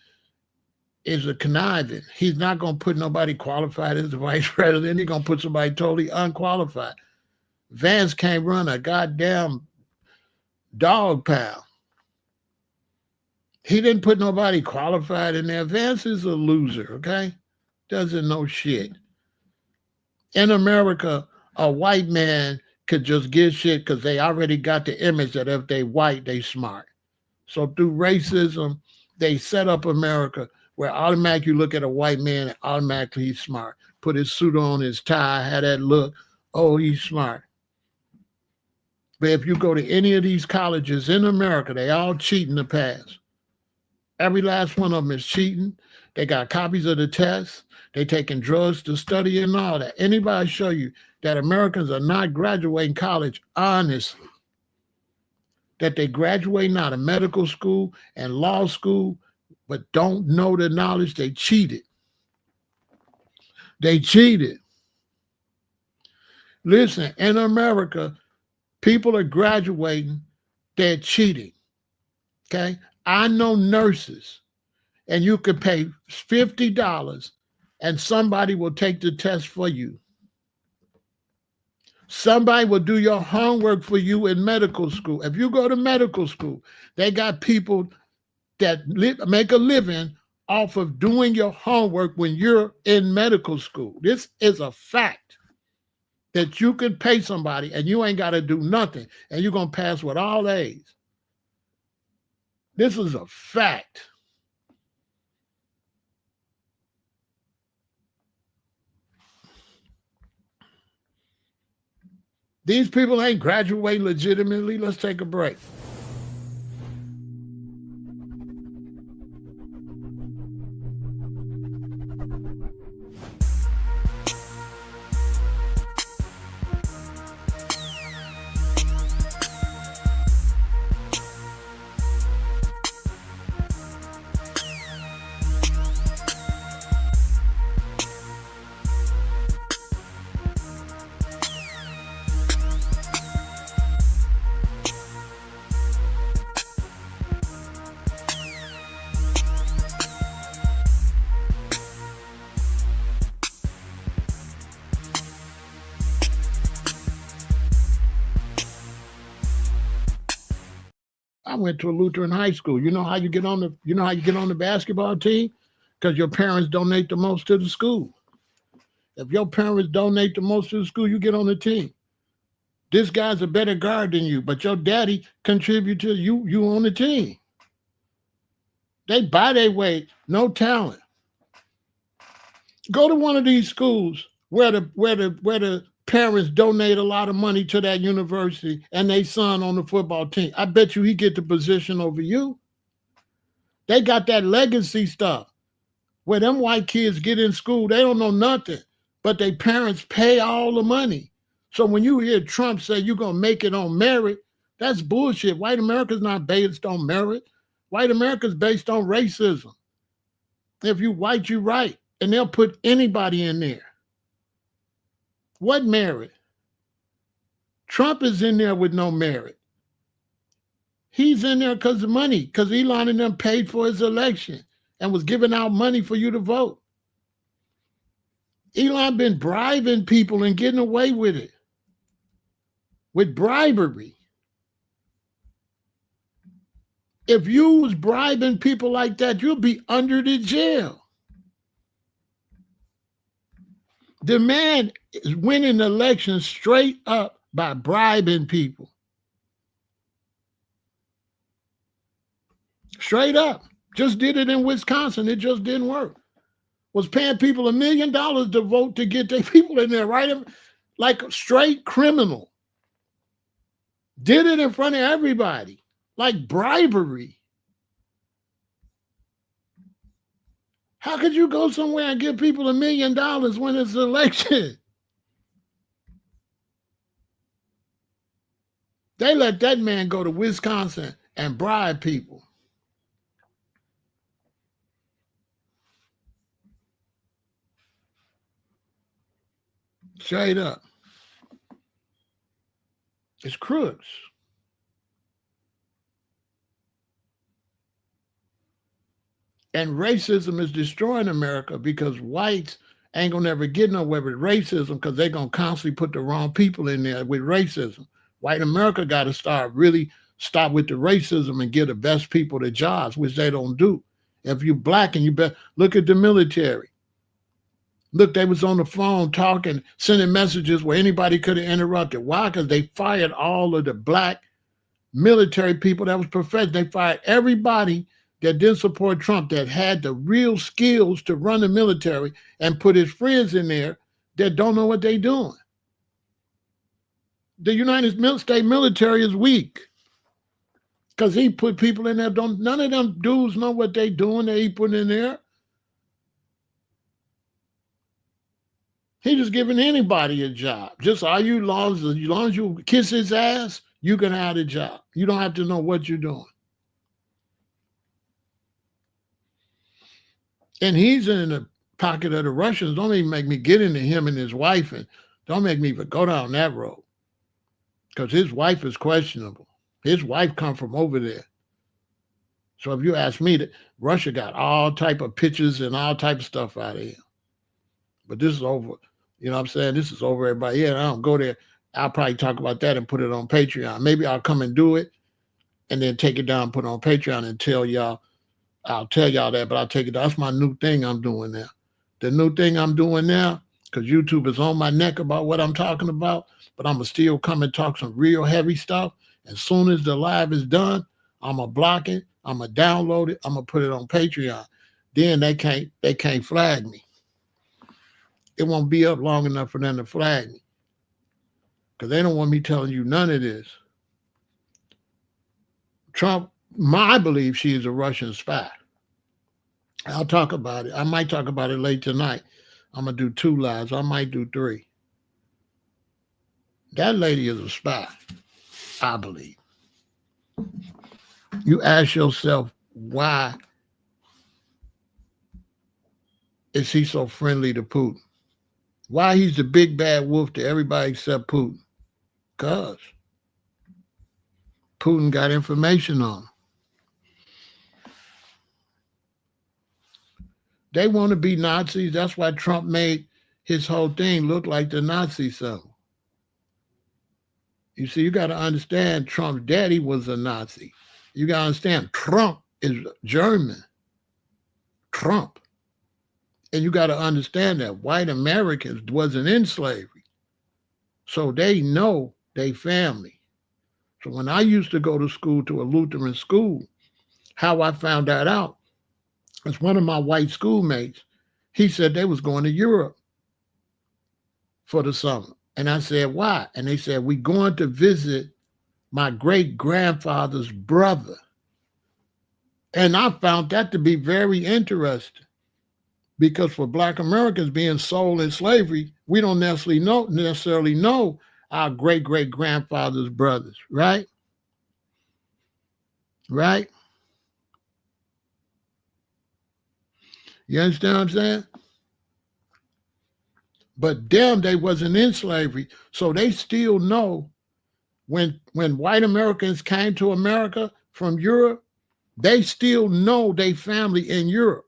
is a conniving. He's not going to put nobody qualified as the vice president. He's going to put somebody totally unqualified. Vance can't run a goddamn dog pound. He didn't put nobody qualified in there. Vance is a loser, okay? Doesn't know shit. In America, a white man could just get shit because they already got the image that if they white, they smart. So through racism, they set up America where automatically you look at a white man and automatically he's smart. Put his suit on, his tie, had that look. Oh, he's smart. But if you go to any of these colleges in America, they all cheat in the past. Every last one of them is cheating. They got copies of the tests. They taking drugs to study and all that. Anybody show you that Americans are not graduating college honestly? That they graduating out of medical school and law school, but don't know the knowledge? They cheated. They cheated. Listen, in America, people are graduating, they're cheating. Okay? I know nurses, and you could pay $50 and somebody will take the test for you. Somebody will do your homework for you in medical school. If you go to medical school, they got people that make a living off of doing your homework when you're in medical school. This is a fact that you can pay somebody and you ain't got to do nothing and you're going to pass with all A's. This is a fact. These people ain't graduating legitimately. Let's take a break. I went to a Lutheran high school. You know how you get on the basketball team? Because your parents donate the most to the school. If your parents donate the most to the school, you get on the team. This guy's a better guard than you, but your daddy contribute to you on the team. They buy their way, no talent. Go to one of these schools where the parents donate a lot of money to that university and they son on the football team. I bet you he get the position over you. They got that legacy stuff where them white kids get in school, they don't know nothing, but their parents pay all the money. So when you hear Trump say you're gonna make it on merit, that's bullshit. White America's not based on merit. White America's based on racism. If you white, you right. And they'll put anybody in there. What merit? Trump is in there with no merit. He's in there because of money, because Elon and them paid for his election and was giving out money for you to vote. Elon been bribing people and getting away with it, with bribery. If you was bribing people like that, you'll be under the jail. The man is winning elections straight up by bribing people. Straight up. Just did it in Wisconsin. It just didn't work. Was paying people $1 million to vote to get their people in there, right? Like a straight criminal. Did it in front of everybody. Like bribery. How could you go somewhere and give people $1 million when it's an election? They let that man go to Wisconsin and bribe people. Straight up. It's crooks. And racism is destroying America because whites ain't gonna never get nowhere with racism because they're gonna constantly put the wrong people in there with racism. White America got to stop with the racism and give the best people the jobs, which they don't do. If you black and you look at the military. Look, they was on the phone talking, sending messages where anybody could have interrupted. Why? Because they fired all of the black military people that was professional. They fired everybody that didn't support Trump, that had the real skills to run the military, and put his friends in there that don't know what they're doing. The United States military is weak because he put people in there. None of them dudes know what they're doing that he put in there. He just giving anybody a job. Just as long as you kiss his ass, you can have a job. You don't have to know what you're doing. And he's in the pocket of the Russians. Don't even make me get into him and his wife, and don't make me even go down that road. Because his wife is questionable. His wife come from over there. So if you ask me, Russia got all type of pictures and all type of stuff out of him. But this is over. You know what I'm saying? This is over everybody. Yeah, I don't go there. I'll probably talk about that and put it on Patreon. Maybe I'll come and do it and then take it down, put it on Patreon and tell y'all. I'll tell y'all that, but I'll take it. That's my new thing I'm doing now. The new thing I'm doing now, because YouTube is on my neck about what I'm talking about, but I'm going to still come and talk some real heavy stuff. As soon as the live is done, I'm going to block it. I'm going to download it. I'm going to put it on Patreon. Then they can't flag me. It won't be up long enough for them to flag me because they don't want me telling you none of this. Trump, I believe she is a Russian spy. I'll talk about it. I might talk about it late tonight. I'm going to do 2 lives. I might do 3. That lady is a spy, I believe. You ask yourself, why is he so friendly to Putin? Why he's the big bad wolf to everybody except Putin? Because Putin got information on him. They want to be Nazis. That's why Trump made his whole thing look like the Nazi symbol. You see, you got to understand Trump's daddy was a Nazi. You got to understand Trump is German. Trump. And you got to understand that white Americans wasn't in slavery. So they know they family. So when I used to go to school, to a Lutheran school, how I found that out is one of my white schoolmates, He said they was going to Europe for the summer. And I said, why? And they said, we going to visit my great-grandfather's brother. And I found that to be very interesting, because for Black Americans being sold in slavery, we don't necessarily know our great-great-grandfather's brothers, right? Right? You understand what I'm saying? But them, they wasn't in slavery, so they still know when white Americans came to America from Europe, they still know their family in Europe.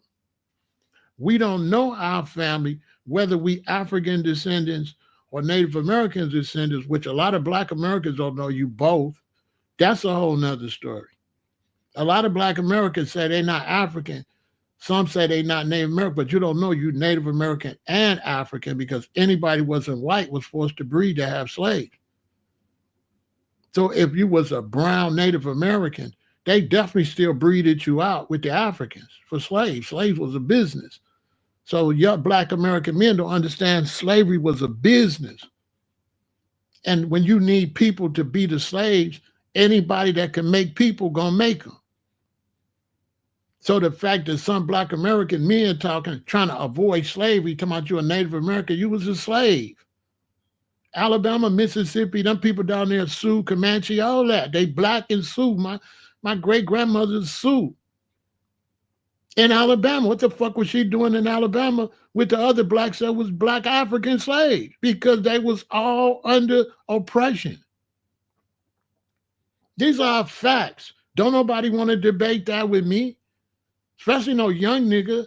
We don't know our family, whether we African descendants or Native American descendants, which a lot of Black Americans don't know you both. That's a whole nother story. A lot of Black Americans say they're not African. Some say they're not Native American, but you don't know you Native American and African, because anybody who wasn't white was forced to breed to have slaves. So if you was a brown Native American, they definitely still breeded you out with the Africans for slaves. Slaves was a business. So young Black American men don't understand slavery was a business. And when you need people to be the slaves, anybody that can make people gonna make them. So the fact that some Black American men trying to avoid slavery, talking about you a Native American, you was a slave. Alabama, Mississippi, them people down there, Sioux, Comanche, all that. They Black and Sioux. My great-grandmother's Sioux in Alabama. What the fuck was she doing in Alabama with the other Blacks that was Black African slaves? Because they was all under oppression. These are facts. Don't nobody want to debate that with me, especially no young nigga.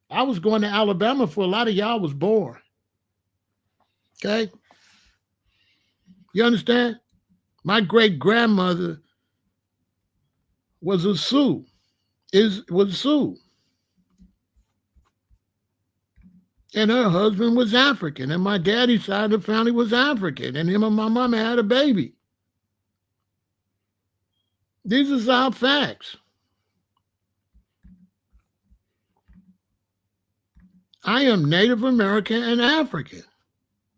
I was going to Alabama for a lot of y'all was born. Okay? You understand? My great-grandmother was a Sioux. Was Sioux. And her husband was African. And my daddy's side of the family was African. And him and my mama had a baby. These are our facts. I am Native American and African.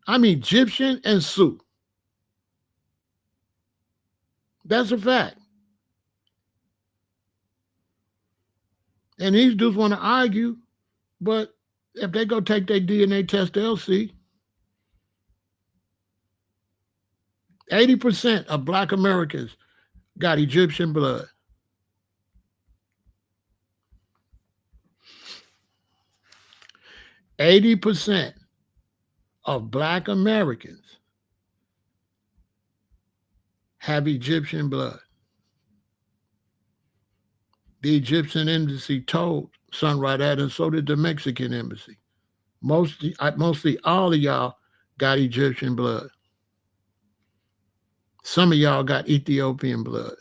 I'm Egyptian and Sioux. That's a fact. And these dudes want to argue, but if they go take their DNA test, they'll see. 80% of Black Americans got Egyptian blood. %80 of Black Americans have Egyptian blood. The Egyptian embassy told Sunrise that, and so did the Mexican embassy. Mostly all of y'all got Egyptian blood. Some of y'all got Ethiopian blood.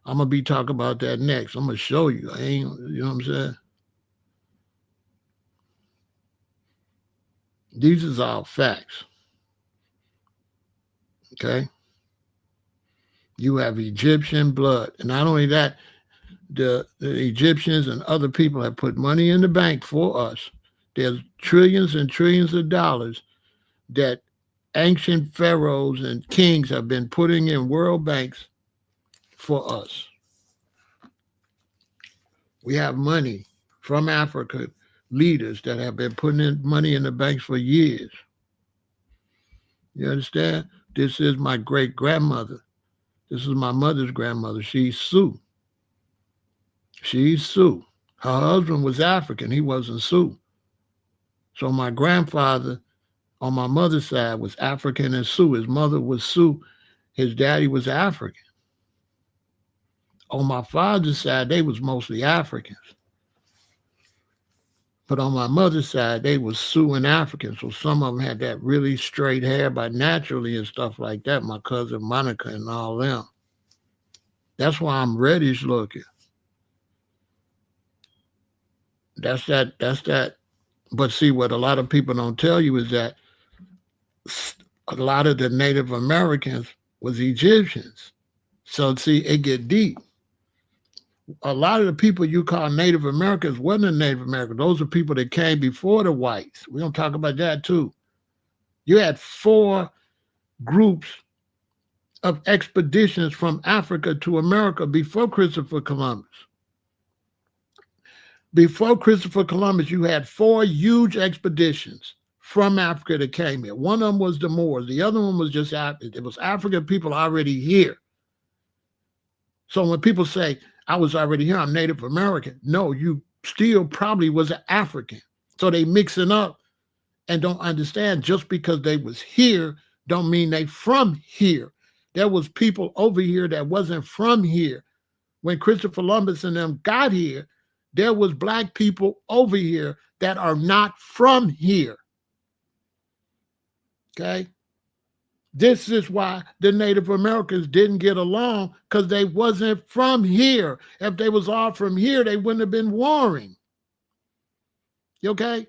I'm going to be talking about that next. I'm going to show you. You know what I'm saying? These is all facts. Okay? You have Egyptian blood. And not only that, the Egyptians and other people have put money in the bank for us. There's trillions and trillions of dollars that ancient pharaohs and kings have been putting in world banks for us. We have money from Africa, leaders that have been putting in money in the banks for years. You understand? This is my great-grandmother. This is my mother's grandmother. She's Sioux. She's Sioux. Her husband was African. He wasn't Sioux. So my grandfather on my mother's side was African and Sioux. His mother was Sioux. His daddy was African. On my father's side, they was mostly Africans. But on my mother's side, they was Sioux and African. So some of them had that really straight hair by naturally and stuff like that. My cousin Monica and all them. That's why I'm reddish looking. That's that. But see, what a lot of people don't tell you is that a lot of the Native Americans was Egyptians. So see, it get deep. A lot of the people you call Native Americans wasn't Native Americans. Those are people that came before the whites. We're going to talk about that too. You had 4 groups of expeditions from Africa to America before Christopher Columbus. Before Christopher Columbus, you had 4 huge expeditions from Africa that came here. One of them was the Moors. The other one was just, it was African people already here. So when people say, I was already here, I'm Native American. No, you still probably was an African. So they mixing up and don't understand just because they was here don't mean they from here. There was people over here that wasn't from here. When Christopher Columbus and them got here, there was black people over here that are not from here. Okay? This is why the Native Americans didn't get along, because they wasn't from here. If they was all from here, they wouldn't have been warring. Okay?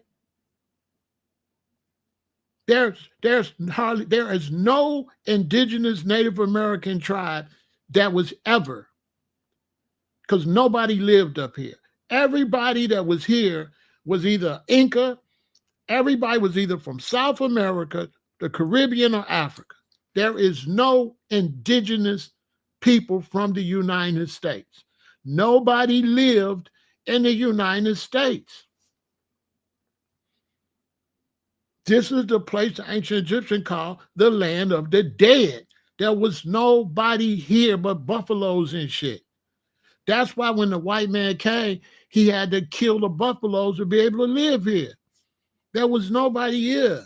There is no indigenous Native American tribe that was ever, because nobody lived up here. Everybody that was here was either Inca, everybody was either from South America, the Caribbean, or Africa. There is no indigenous people from the United States. Nobody lived in the United States. This is the place the ancient Egyptians called the land of the dead. There was nobody here but buffaloes and shit. That's why when the white man came, he had to kill the buffaloes to be able to live here. There was nobody here.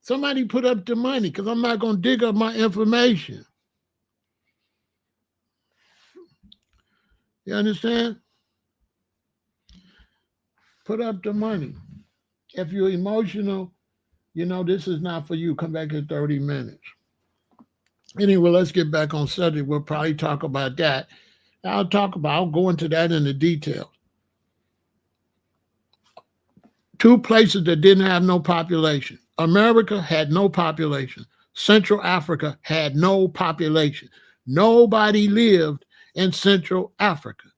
Somebody put up the money, because I'm not going to dig up my information. You understand? Put up the money. If you're emotional, you know this is not for you. Come back in 30 minutes. Anyway, let's get back on subject. We'll probably talk about that. I'll go into that in the details. 2 places that didn't have no population. America had no population. Central Africa had no population. Nobody lived in Central Africa.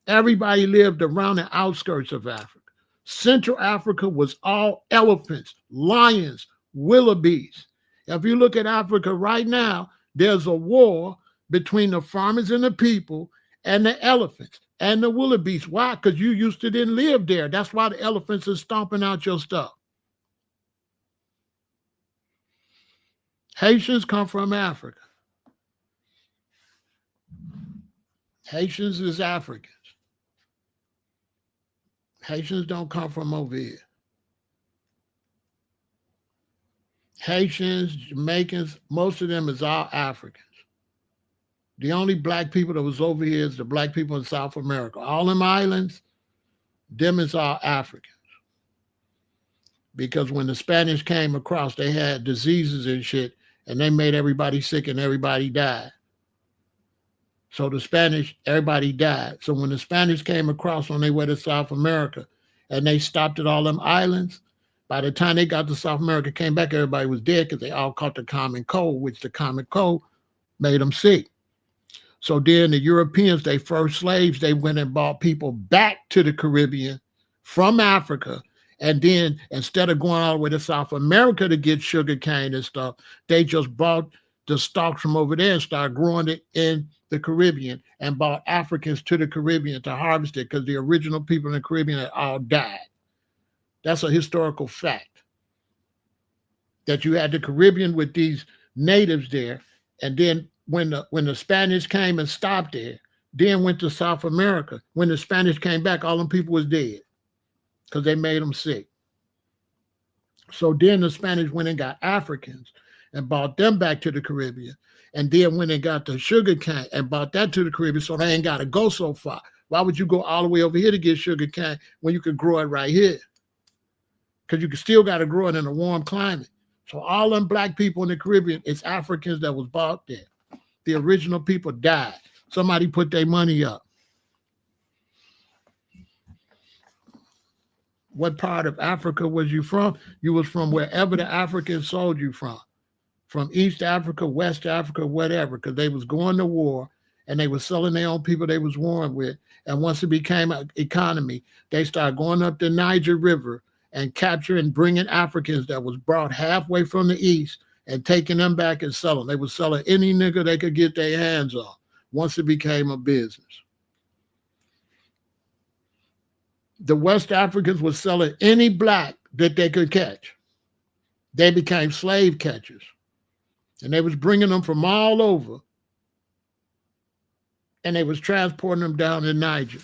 Everybody lived around the outskirts of Africa. Central Africa was all elephants, lions, wildebeest. If you look at Africa right now, there's a war between the farmers and the people and the elephants and the wildebeest. Why? Because you used to didn't live there. That's why the elephants are stomping out your stuff. Haitians come from Africa. Haitians is Africans. Haitians don't come from over here. Haitians, Jamaicans, most of them is all Africans. The only black people that was over here is the black people in South America. All them islands, them is all Africans. Because when the Spanish came across, they had diseases and shit, and they made everybody sick and everybody died. So the Spanish, everybody died. So when the Spanish came across on their way to South America and they stopped at all them islands, by the time they got to South America, came back, everybody was dead because they all caught the common cold, which the common cold made them sick. So then the Europeans, they first slaves, they went and brought people back to the Caribbean from Africa. And then instead of going all the way to South America to get sugar cane and stuff, they just bought the stalks from over there and started growing it in the Caribbean and brought Africans to the Caribbean to harvest it, because the original people in the Caribbean had all died. That's a historical fact. That you had the Caribbean with these natives there, and then when the Spanish came and stopped there, then went to South America. When the Spanish came back, all them people was dead because they made them sick. So then the Spanish went and got Africans and brought them back to the Caribbean. And then when they got the sugar cane and brought that to the Caribbean, so they ain't got to go so far. Why would you go all the way over here to get sugar cane when you could grow it right here? Because you still got to grow it in a warm climate. So all them black people in the Caribbean, it's Africans that was bought there. The original people died. Somebody put their money up. What part of Africa was you from? You was from wherever the Africans sold you from East Africa, West Africa, whatever, because they was going to war and they were selling their own people they was warring with. And once it became an economy, they started going up the Niger River and capturing, bringing Africans that was brought halfway from the east and taking them back and selling. They were selling any nigga they could get their hands on once it became a business. The West Africans were selling any black that they could catch. They became slave catchers. And they was bringing them from all over. And they was transporting them down in Niger.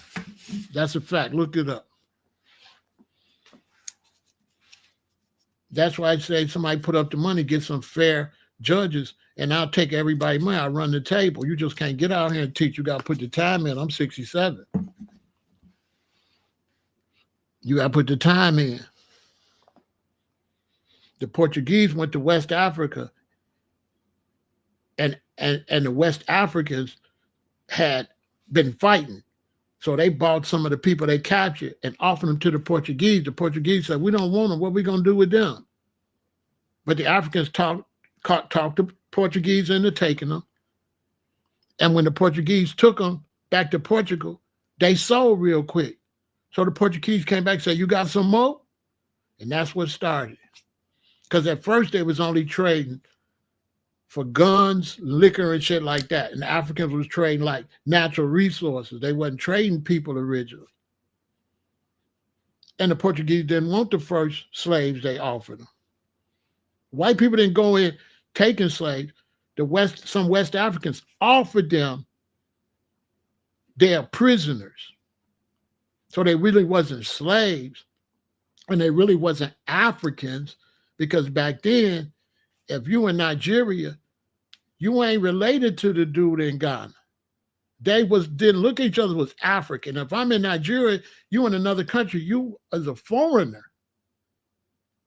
That's a fact. Look it up. That's why I say somebody put up the money, get some fair judges, and I'll take everybody's money. I'll run the table. You just can't get out here and teach. You got to put the time in. I'm 67. You got to put the time in. The Portuguese went to West Africa, and the West Africans had been fighting. So they bought some of the people they captured and offered them to the Portuguese. The Portuguese said, we don't want them. What are we going to do with them? But the Africans talked the Portuguese into taking them. And when the Portuguese took them back to Portugal, they sold real quick. So the Portuguese came back and said, you got some more? And that's what started. Because at first they was only trading for guns, liquor, and shit like that. And the Africans was trading like natural resources. They wasn't trading people originally. And the Portuguese didn't want the first slaves they offered them. White people didn't go in taking slaves. Some West Africans offered them their prisoners. So they really wasn't slaves, and they really wasn't Africans, because back then, if you in Nigeria, you ain't related to the dude in Ghana. They didn't look at each other as African. If I'm in Nigeria, you in another country, you as a foreigner.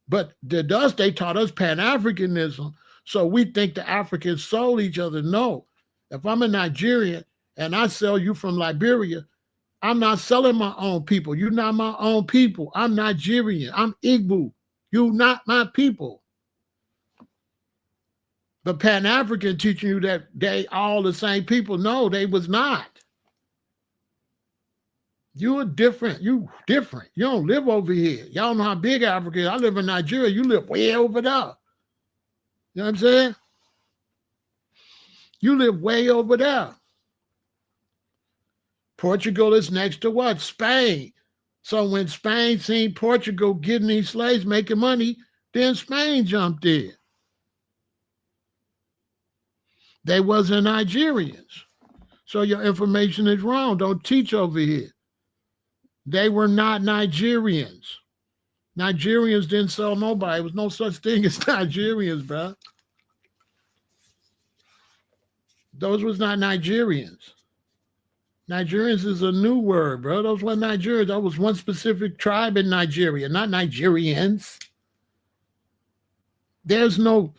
But they taught us Pan-Africanism, so we think the Africans sold each other. No. If I'm a Nigerian and I sell you from Liberia, I'm not selling my own people. You're not my own people. I'm Nigerian. I'm Igbo. You're not my people. But Pan-African teaching you that they all the same people. No, they was not. You are different. You different. You don't live over here. Y'all know how big Africa is. I live in Nigeria. You live way over there. You know what I'm saying? You live way over there. Portugal is next to what? Spain. So when Spain seen Portugal getting these slaves, making money, then Spain jumped in. They wasn't Nigerians. So your information is wrong. Don't teach over here. They were not Nigerians. Nigerians didn't sell nobody. There was no such thing as Nigerians, bro. Those was not Nigerians. Nigerians is a new word, bro. Those weren't Nigerians. That was one specific tribe in Nigeria, not Nigerians. There's no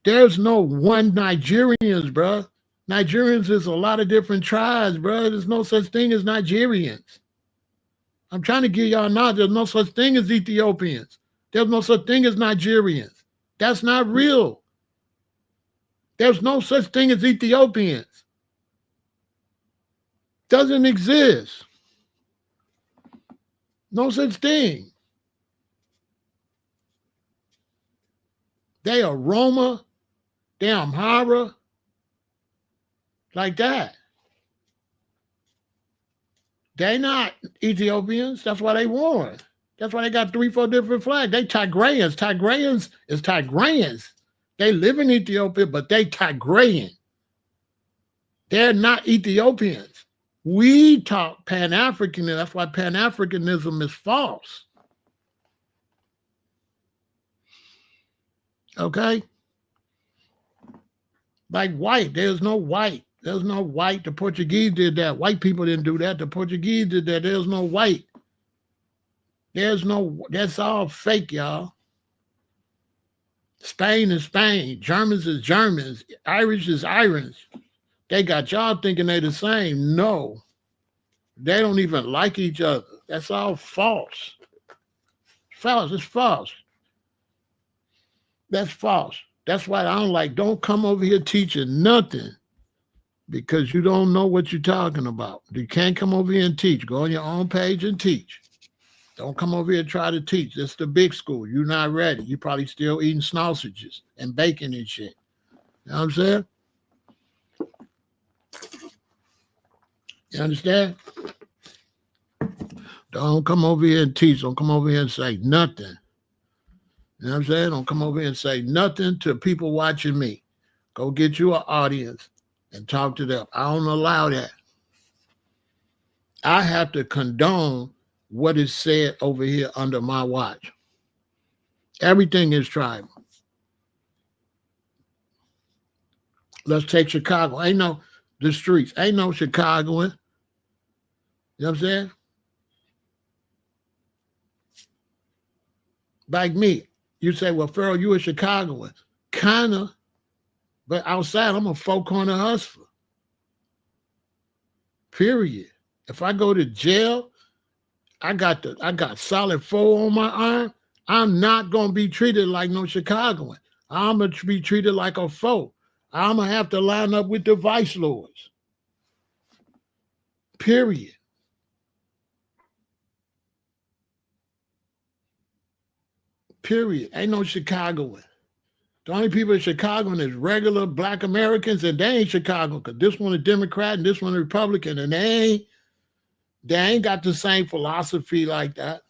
one Nigerians, bro. Nigerians is a lot of different tribes, bro. There's no such thing as Nigerians. I'm trying to give y'all knowledge. There's no such thing as Ethiopians. There's no such thing as Nigerians. That's not real. There's no such thing as Ethiopians. Doesn't exist. No such thing. They are Roma, they Amhara, like that. They not Ethiopians. That's why they won. That's why they got 3-4 different flags. They Tigrayans. Tigrayans is Tigrayans. They live in Ethiopia, but they Tigrayan. They're not Ethiopians. We talk Pan-Africanism. That's why Pan-Africanism is false. Okay? Like white. There's no white. There's no white. The Portuguese did that. White people didn't do that. The Portuguese did that. There's no white. That's all fake, y'all. Spain is Spain. Germans is Germans. Irish is Irish. They got y'all thinking they the same. No. They don't even like each other. That's all false. False. It's false. That's false. That's why I don't come over here teaching nothing. because you don't know what you're talking about. You can't come over here and teach. Go on your own page and teach. Don't come over here and try to teach. This is the big school. You're not ready. You're probably still eating sausages and bacon and shit. You know what I'm saying? You understand? Don't come over here and teach. Don't come over here and say nothing. You know what I'm saying? Don't come over here and say nothing to people watching me. Go get you an audience and talk to them. I don't allow that. I have to condone what is said over here under my watch. Everything is tribal. Let's take Chicago. Ain't no the streets. Ain't no Chicagoan. You know what I'm saying? Like me. You say, well, Pharaoh, you a Chicagoan. Kinda. But outside, I'm a four-corner hustler. Period. If I go to jail, I got solid 4 on my arm. I'm not gonna be treated like no Chicagoan. I'm gonna be treated like a foe. I'm gonna have to line up with the vice lords. Period. Period. Ain't no Chicagoan. The only people in Chicago is regular Black Americans, and they ain't Chicago because this one a Democrat and this one a Republican, and they ain't got the same philosophy like that.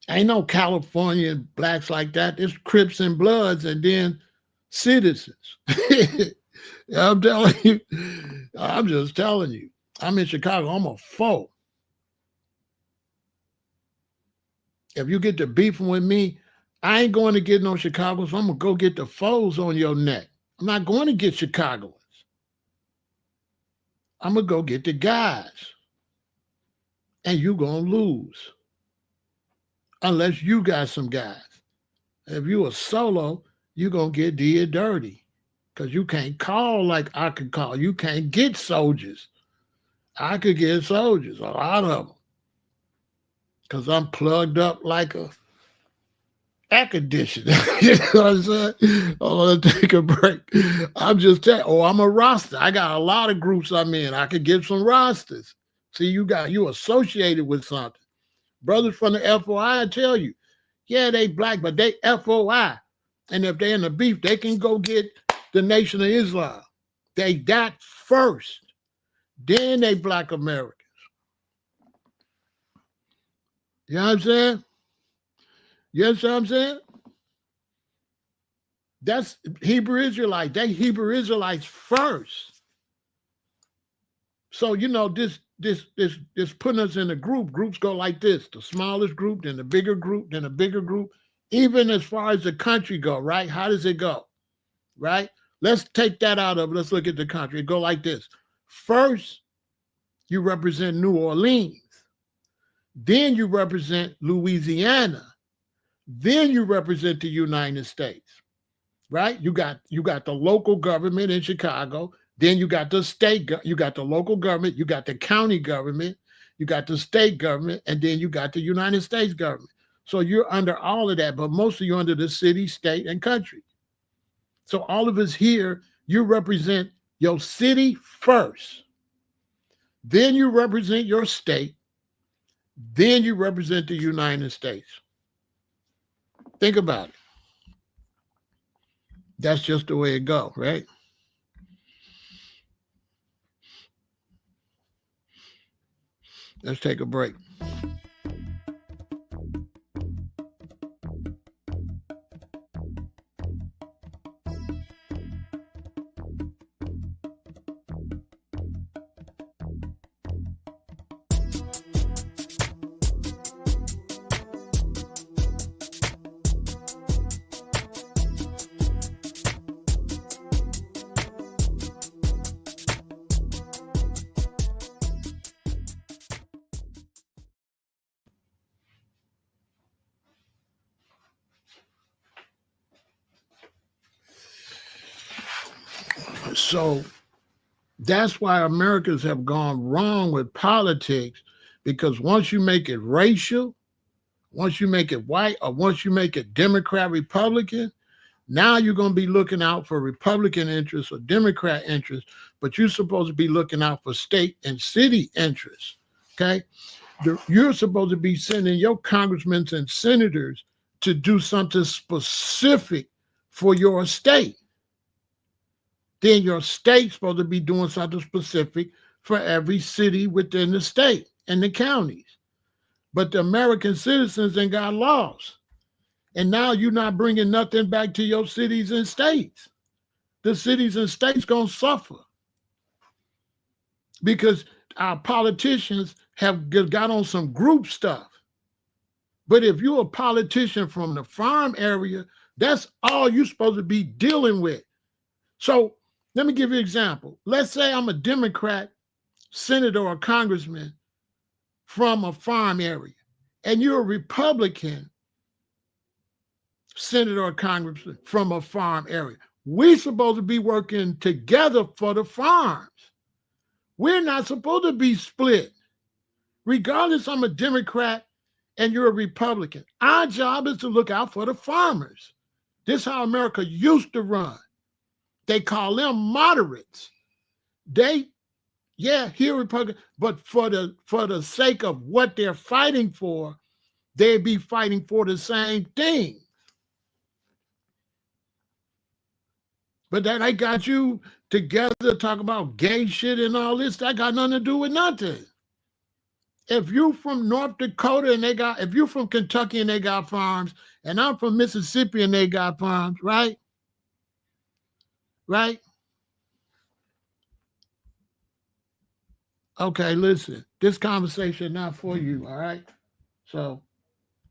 Ain't no California blacks like that. There's Crips and Bloods and then citizens. I'm telling you, I'm just telling you. I'm in Chicago. I'm a foe. If you get to beefing with me, I ain't going to get no Chicagoans. So I'm going to go get the foes on your neck. I'm not going to get Chicagoans. I'm going to go get the guys. And you going to lose. Unless you got some guys. If you a solo, you going to get did dirty. Because you can't call like I can call. You can't get soldiers. I could get soldiers, a lot of them. Because I'm plugged up like a air conditioner. You know what I'm saying? I want to take a break. I'm just telling you, I'm a roster. I got a lot of groups I'm in. I could give some rosters. See, you associated with something. Brothers from the FOI, I tell you, yeah, they black, but they FOI. And if they're in the beef, they can go get the Nation of Islam. They that first. Then they Black Americans. You know what I'm saying? You understand what I'm saying? That's Hebrew Israelites. They Hebrew Israelites first. So, you know, this putting us in a group. Groups go like this. The smallest group, then the bigger group, then a bigger group. Even as far as the country go, right? How does it go? Right? Let's take that out of it. Let's look at the country. It go like this. First, you represent New Orleans. Then you represent Louisiana. Then you represent the United States, right? You got the local government in Chicago. Then you got the state, you got the local government, you got the county government, you got the state government, and then you got the United States government. So you're under all of that, but mostly you're under the city, state, and country. So all of us here, you represent your city first. Then you represent your state. Then you represent the United States. Think about it. That's just the way it goes, right? Let's take a break. So that's why Americans have gone wrong with politics, because once you make it racial, once you make it white, or once you make it Democrat, Republican, Now you're going to be looking out for Republican interests or Democrat interests, but you're supposed to be looking out for state and city interests. Okay. You're supposed to be sending your congressmen and senators to do something specific for your state. Then your state's supposed to be doing something specific for every city within the state and the counties. But the American citizens ain't got laws. And now you're not bringing nothing back to your cities and states. The cities and states going to suffer because our politicians have got on some group stuff. But if you're a politician from the farm area, that's all you're supposed to be dealing with. So let me give you an example. Let's say I'm a Democrat, senator, or congressman from a farm area, and you're a Republican, senator or congressman from a farm area. We're supposed to be working together for the farms. We're not supposed to be split. Regardless, I'm a Democrat and you're a Republican. Our job is to look out for the farmers. This is how America used to run. They call them moderates. Here Republican, but for the sake of what they're fighting for, they'd be fighting for the same thing. But that I got you together talk about gay shit and all this, that got nothing to do with nothing. If you from North Dakota and if you from Kentucky and they got farms, and I'm from Mississippi and they got farms, right? Right? Okay, listen, this conversation not for you, all right? So,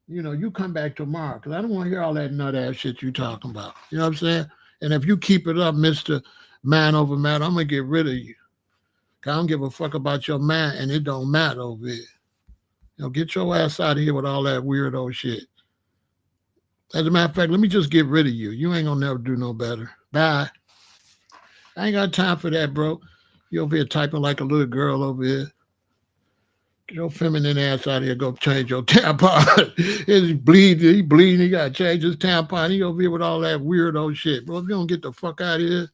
you come back tomorrow because I don't want to hear all that nut ass shit you talking about. You know what I'm saying? And if you keep it up, Mr. Man Over Matter, I'm going to get rid of you. I don't give a fuck about your man, and it don't matter over here. Get your ass out of here with all that weirdo shit. As a matter of fact, let me just get rid of you. You ain't going to never do no better. Bye. I ain't got time for that, bro. You over here typing like a little girl over here. Get your feminine ass out of here. Go change your tampon. He's bleeding. He bleeding. He got to change his tampon. He over here with all that weirdo shit. Bro, if you don't get the fuck out of here,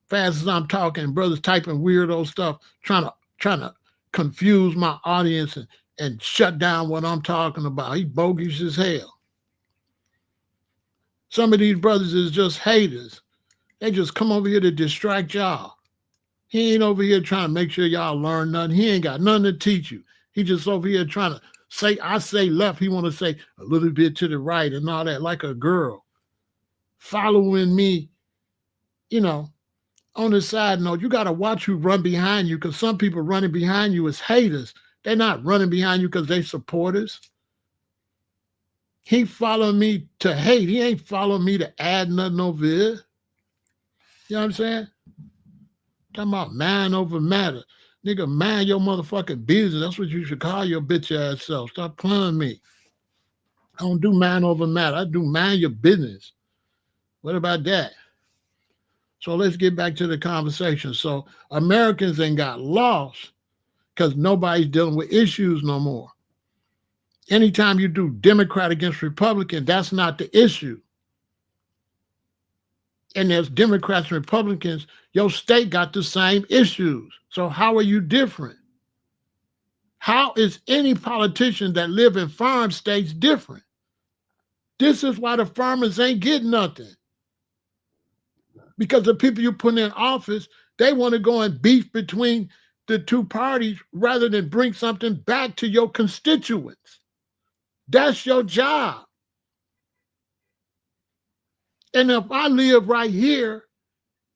fast as I'm talking, brothers typing weirdo stuff, trying to confuse my audience and shut down what I'm talking about. He bogus as hell. Some of these brothers is just haters. They just come over here to distract y'all. He ain't over here trying to make sure y'all learn nothing. He ain't got nothing to teach you. He just over here trying to say, I say left. He want to say a little bit to the right and all that, like a girl. Following me, on the side note, you got to watch who run behind you because some people running behind you is haters. They're not running behind you because they supporters. He following me to hate. He ain't following me to add nothing over here. You know what I'm saying? Talking about mind over matter. Nigga, mind your motherfucking business. That's what you should call your bitch ass self. Stop playing me. I don't do mind over matter. I do mind your business. What about that? So let's get back to the conversation. So Americans ain't got lost because nobody's dealing with issues no more. Anytime you do Democrat against Republican, that's not the issue. And there's Democrats and Republicans, your state got the same issues. So how are you different? How is any politician that live in farm states different? This is why the farmers ain't getting nothing. Because the people you put in office, they want to go and beef between the two parties rather than bring something back to your constituents. That's your job. And if I live right here,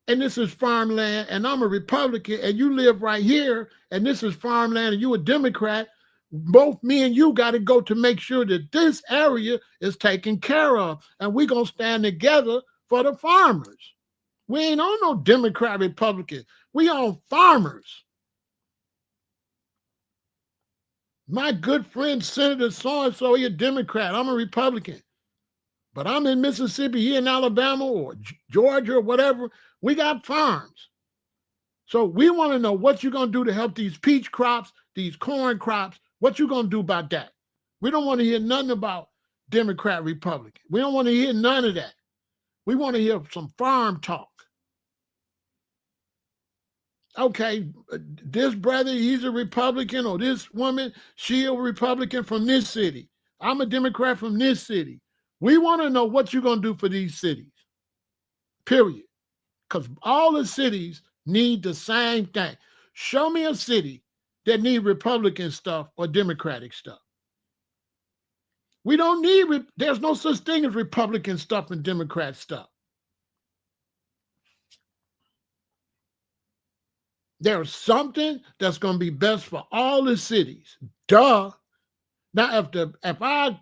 and this is farmland, and I'm a Republican, and you live right here, and this is farmland, and you a Democrat, both me and you got to go to make sure that this area is taken care of, and we're going to stand together for the farmers. We ain't on no Democrat, Republican. We on farmers. My good friend, Senator so-and-so, he a Democrat. I'm a Republican. But I'm in Mississippi, he in Alabama or Georgia or whatever. We got farms. So we want to know what you're going to do to help these peach crops, these corn crops. What you going to do about that? We don't want to hear nothing about Democrat, Republican. We don't want to hear none of that. We want to hear some farm talk. Okay, this brother, he's a Republican, or this woman, she a Republican from this city. I'm a Democrat from this city. We want to know what you're going to do for these cities, period. Because all the cities need the same thing. Show me a city that need Republican stuff or Democratic stuff. We don't need, there's no such thing as Republican stuff and Democrat stuff. There's something that's going to be best for all the cities. Duh. Now, if our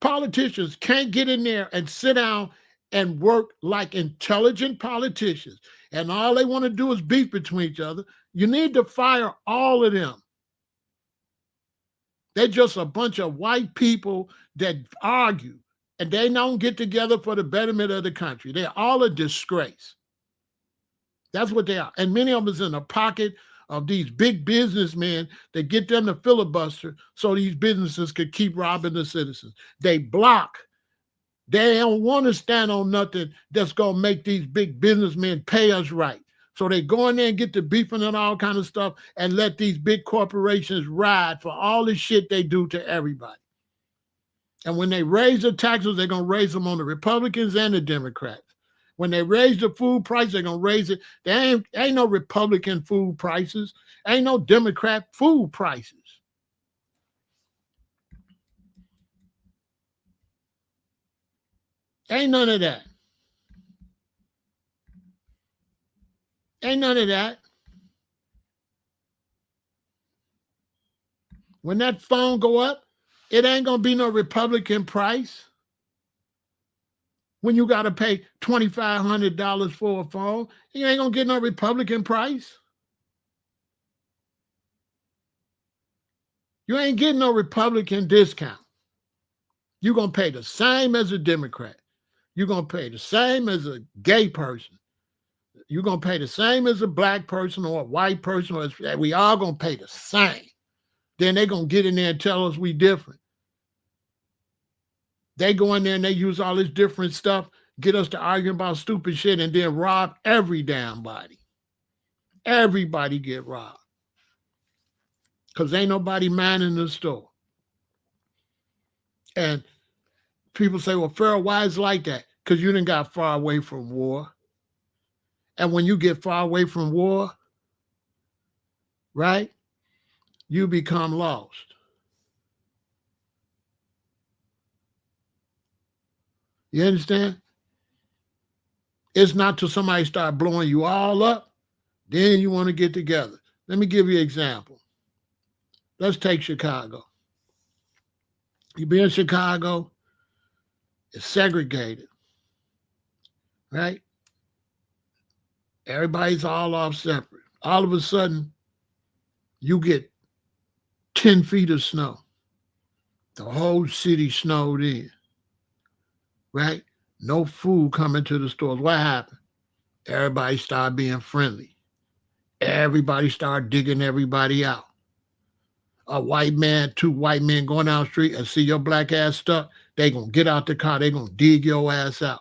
politicians can't get in there and sit down and work like intelligent politicians, and all they want to do is beef between each other, you need to fire all of them. They're just a bunch of white people that argue, and they don't get together for the betterment of the country. They're all a disgrace. That's what they are. And many of us in the pocket of these big businessmen that get them to filibuster so these businesses could keep robbing the citizens. They block. They don't want to stand on nothing that's going to make these big businessmen pay us right. So they go in there and get to beefing and all kind of stuff and let these big corporations ride for all the shit they do to everybody. And when they raise the taxes, they're going to raise them on the Republicans and the Democrats. When they raise the food price, they're going to raise it. There ain't no Republican food prices. Ain't no Democrat food prices. Ain't none of that. Ain't none of that. When that phone go up, it ain't going to be no Republican price. When you got to pay $2,500 for a phone, you ain't going to get no Republican price. You ain't getting no Republican discount. You're going to pay the same as a Democrat. You're going to pay the same as a gay person. You're going to pay the same as a black person or a white person. Or we all going to pay the same. Then they're going to get in there and tell us we different. They go in there and they use all this different stuff, get us to argue about stupid shit, and then rob every damn body. Everybody get robbed. Because ain't nobody minding the store. And people say, well, Pharaoh, why is it like that? Because you done got far away from war. And when you get far away from war, right, you become lost. You understand? It's not till somebody start blowing you all up, then you want to get together. Let me give you an example. Let's take Chicago. You be in Chicago, it's segregated, right? Everybody's all off separate. All of a sudden, you get 10 feet of snow. The whole city snowed in. Right? No food coming to the stores. What happened? Everybody started being friendly. Everybody started digging everybody out. A white man, two white men going down the street and see your black ass stuck, they going to get out the car. They going to dig your ass out.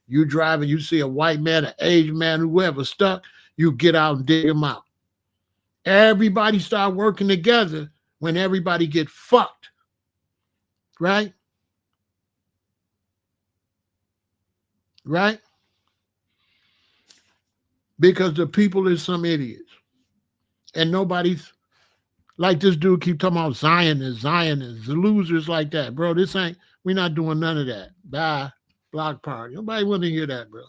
You driving, you see a white man, an Asian man, whoever stuck, you get out and dig them out. Everybody start working together when everybody get fucked. Right? Right? Because the people is some idiots. And nobody's, like this dude keep talking about Zionists, the losers like that. Bro, we're not doing none of that. Bye. Block party. Nobody want to hear that, bro.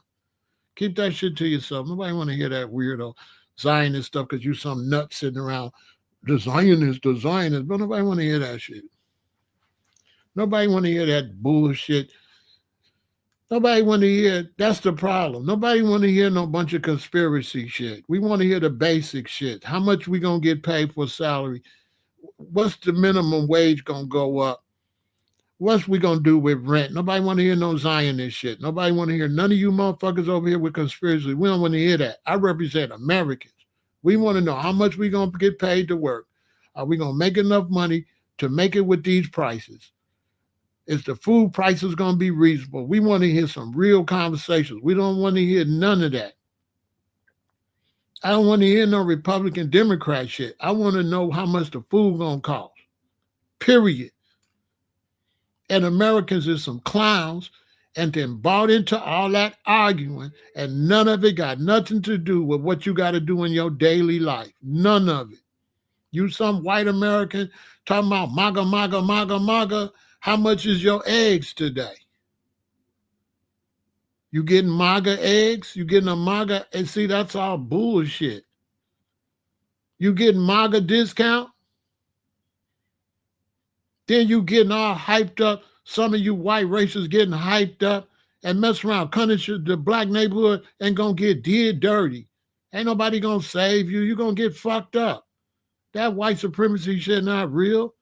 Keep that shit to yourself. Nobody want to hear that weirdo Zionist stuff because you some nut sitting around. The Zionists. But nobody want to hear that shit. Nobody want to hear that bullshit. Nobody want to hear, that's the problem. Nobody want to hear no bunch of conspiracy shit. We want to hear the basic shit. How much we going to get paid for salary? What's the minimum wage going to go up? What's we going to do with rent? Nobody want to hear no Zionist shit. Nobody want to hear none of you motherfuckers over here with conspiracy. We don't want to hear that. I represent Americans. We want to know how much we going to get paid to work. Are we going to make enough money to make it with these prices? Is the food prices going to be reasonable? We want to hear some real conversations. We don't want to hear none of that. I don't want to hear no Republican Democrat shit. I want to know how much the food going to cost. Period. And Americans is some clowns and then bought into all that arguing, and none of it got nothing to do with what you got to do in your daily life. None of it. You some white American talking about MAGA, MAGA, MAGA, MAGA. How much is your eggs today? You getting MAGA eggs? You getting a MAGA? And see, that's all bullshit. You getting MAGA discount? Then you getting all hyped up. Some of you white racists getting hyped up and mess around. Country, the black neighborhood ain't gonna get did dirty. Ain't nobody gonna save you. You're gonna get fucked up. That white supremacy shit not real.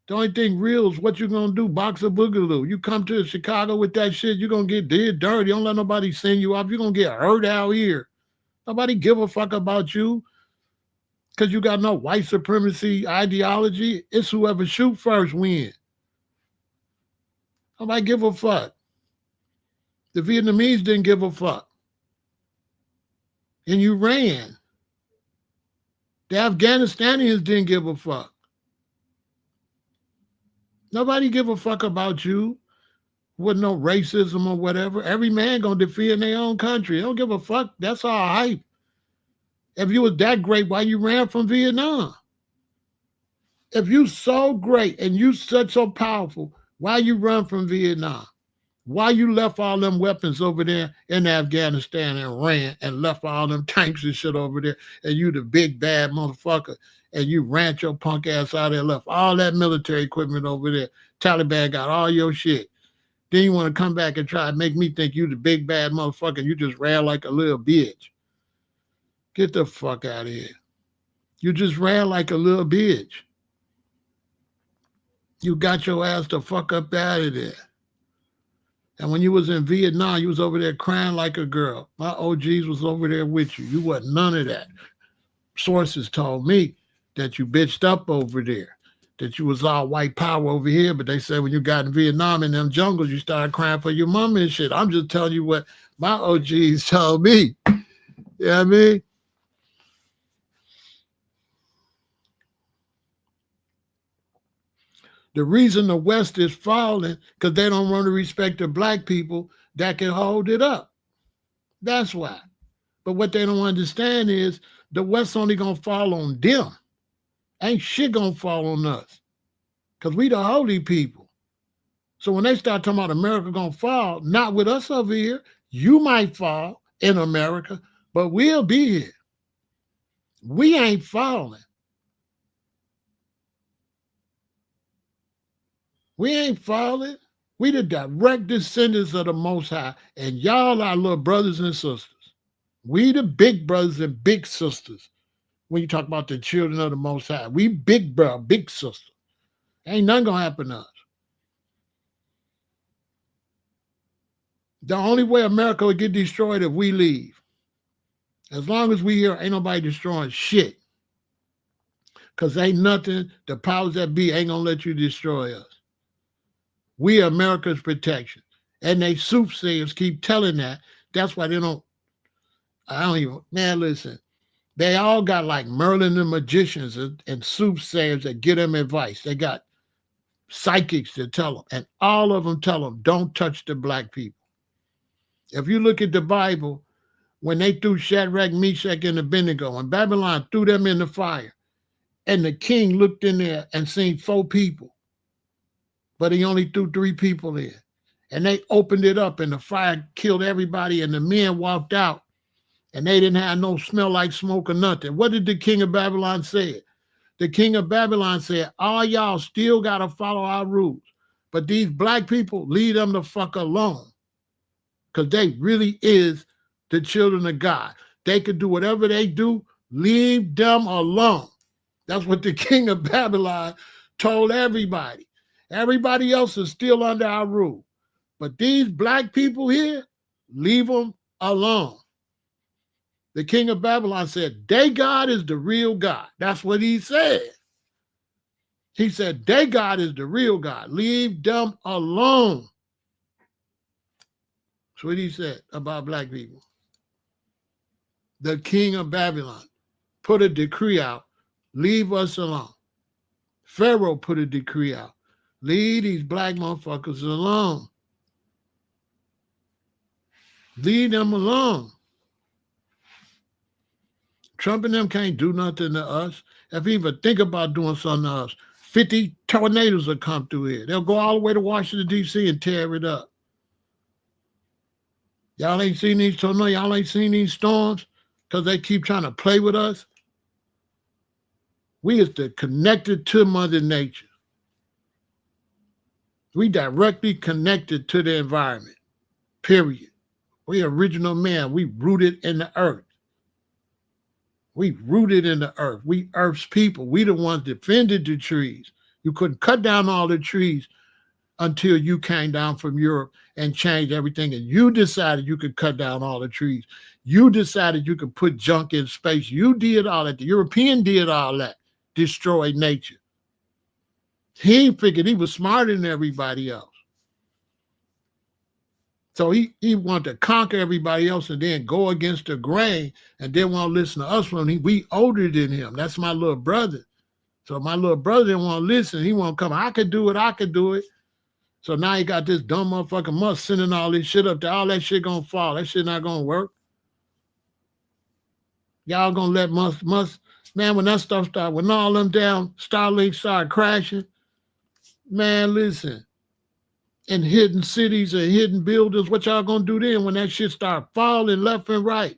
The only thing real is what you gonna do, box a boogaloo. You come to Chicago with that shit, you're gonna get did dirty. Don't let nobody send you off. You're gonna get hurt out here. Nobody give a fuck about you because you got no white supremacy ideology. It's whoever shoot first win. Nobody give a fuck. The Vietnamese didn't give a fuck. And you ran. The Afghanistanians didn't give a fuck. Nobody give a fuck about you with no racism or whatever. Every man gonna defend their own country. They don't give a fuck. That's all hype. If you was that great, why you ran from Vietnam? If you so great and you such so powerful, why you run from Vietnam? Why you left all them weapons over there in Afghanistan and ran and left all them tanks and shit over there, and you the big bad motherfucker, and you ran your punk ass out there, left all that military equipment over there. Taliban got all your shit. Then you want to come back and try to make me think you the big bad motherfucker. You just ran like a little bitch. Get the fuck out of here. You just ran like a little bitch. You got your ass the fuck up out of there. And when you was in Vietnam, you was over there crying like a girl. My OGs was over there with you. You wasn't none of that. Sources told me that you bitched up over there, that you was all white power over here, but they said when you got in Vietnam in them jungles, you started crying for your mama and shit. I'm just telling you what my OGs told me. You know what I mean? The reason the West is falling because they don't want to respect the black people that can hold it up. That's why. But what they don't understand is the West only going to fall on them. Ain't shit going to fall on us because we the holy people. So when they start talking about America going to fall, not with us over here, you might fall in America, but we'll be here. We ain't falling. We ain't falling. We the direct descendants of the Most High, and y'all are little brothers and sisters. We the big brothers and big sisters. When you talk about the children of the Most High, we big bro, big sister. Ain't nothing gonna happen to us. The only way America will get destroyed if we leave. As long as we here, ain't nobody destroying shit. Because ain't nothing, the powers that be ain't gonna let you destroy us. We are America's protection. And they soothsayers keep telling that. That's why they don't, man, listen. They all got like Merlin the magicians and soothsayers that give them advice. They got psychics that tell them. And all of them tell them, don't touch the black people. If you look at the Bible, when they threw Shadrach, Meshach, and Abednego, and Babylon threw them in the fire, and the king looked in there and seen 4 people. But he only threw 3 people in. And they opened it up and the fire killed everybody and the men walked out and they didn't have no smell like smoke or nothing. What did the king of Babylon say? The king of Babylon said, all y'all still got to follow our rules. But these black people, leave them the fuck alone. Because they really is the children of God. They could do whatever they do. Leave them alone. That's what the king of Babylon told everybody. Everybody else is still under our rule. But these black people here, leave them alone. The king of Babylon said, their God is the real God. That's what he said. He said, their God is the real God. Leave them alone. That's what he said about black people. The king of Babylon put a decree out, leave us alone. Pharaoh put a decree out, leave these black motherfuckers alone. Leave them alone. Trump and them can't do nothing to us. If he even think about doing something to us, 50 tornadoes will come through here. They'll go all the way to Washington, D.C. and tear it up. Y'all ain't seen these tornadoes. Y'all ain't seen these storms because they keep trying to play with us. We is connected to Mother Nature. We directly connected to the environment, period. We original man. We rooted in the earth. We rooted in the earth. We Earth's people. We the ones defended the trees. You couldn't cut down all the trees until you came down from Europe and changed everything. And you decided you could cut down all the trees. You decided you could put junk in space. You did all that. The European did all that. Destroyed nature. He figured he was smarter than everybody else. So he wanted to conquer everybody else and then go against the grain and then won't listen to us when we older than him. That's my little brother. So my little brother didn't want to listen. He won't come. I could do it. I could do it. So now he got this dumb motherfucking Musk sending all this shit up there. All that shit gonna fall. That shit not gonna work. Y'all gonna let Musk, man, when that stuff started, when all them damn Starlink started crashing, man, listen. In hidden cities and hidden buildings, what y'all gonna do then when that shit start falling left and right?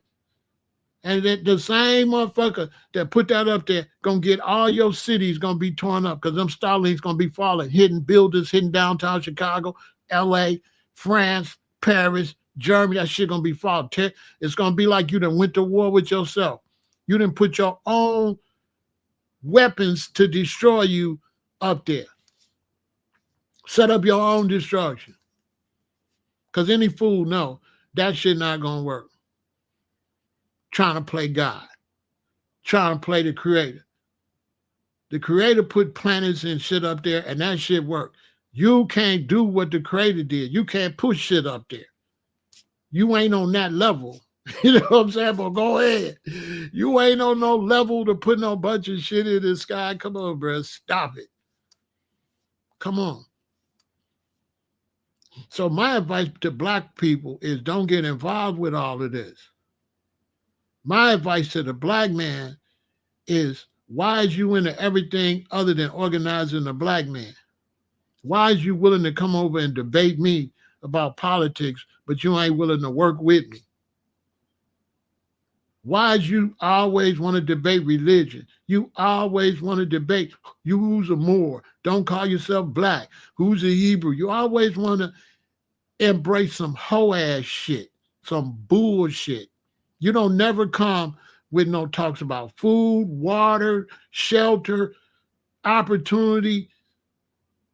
And that the same motherfucker that put that up there gonna get all your cities gonna be torn up because them Starlinks gonna be falling. Hidden buildings, hidden downtown Chicago, LA, France, Paris, Germany, that shit gonna be falling. It's gonna be like you done went to war with yourself. You done put your own weapons to destroy you up there. Set up your own destruction. Because any fool know that shit not going to work. Trying to play God. Trying to play the creator. The creator put planets and shit up there and that shit worked. You can't do what the creator did. You can't push shit up there. You ain't on that level. You know what I'm saying? But go ahead. You ain't on no level to put no bunch of shit in the sky. Come on, bro. Stop it. Come on. So my advice to black people is don't get involved with all of this. My advice to the black man is, why is you into everything other than organizing the black man? Why is you willing to come over and debate me about politics, but you ain't willing to work with me? Why is you always want to debate religion? You always want to debate who's a Moor. Don't call yourself black. Who's a Hebrew? You always want to embrace some hoe-ass shit, some bullshit. You don't never come with no talks about food, water, shelter, opportunity,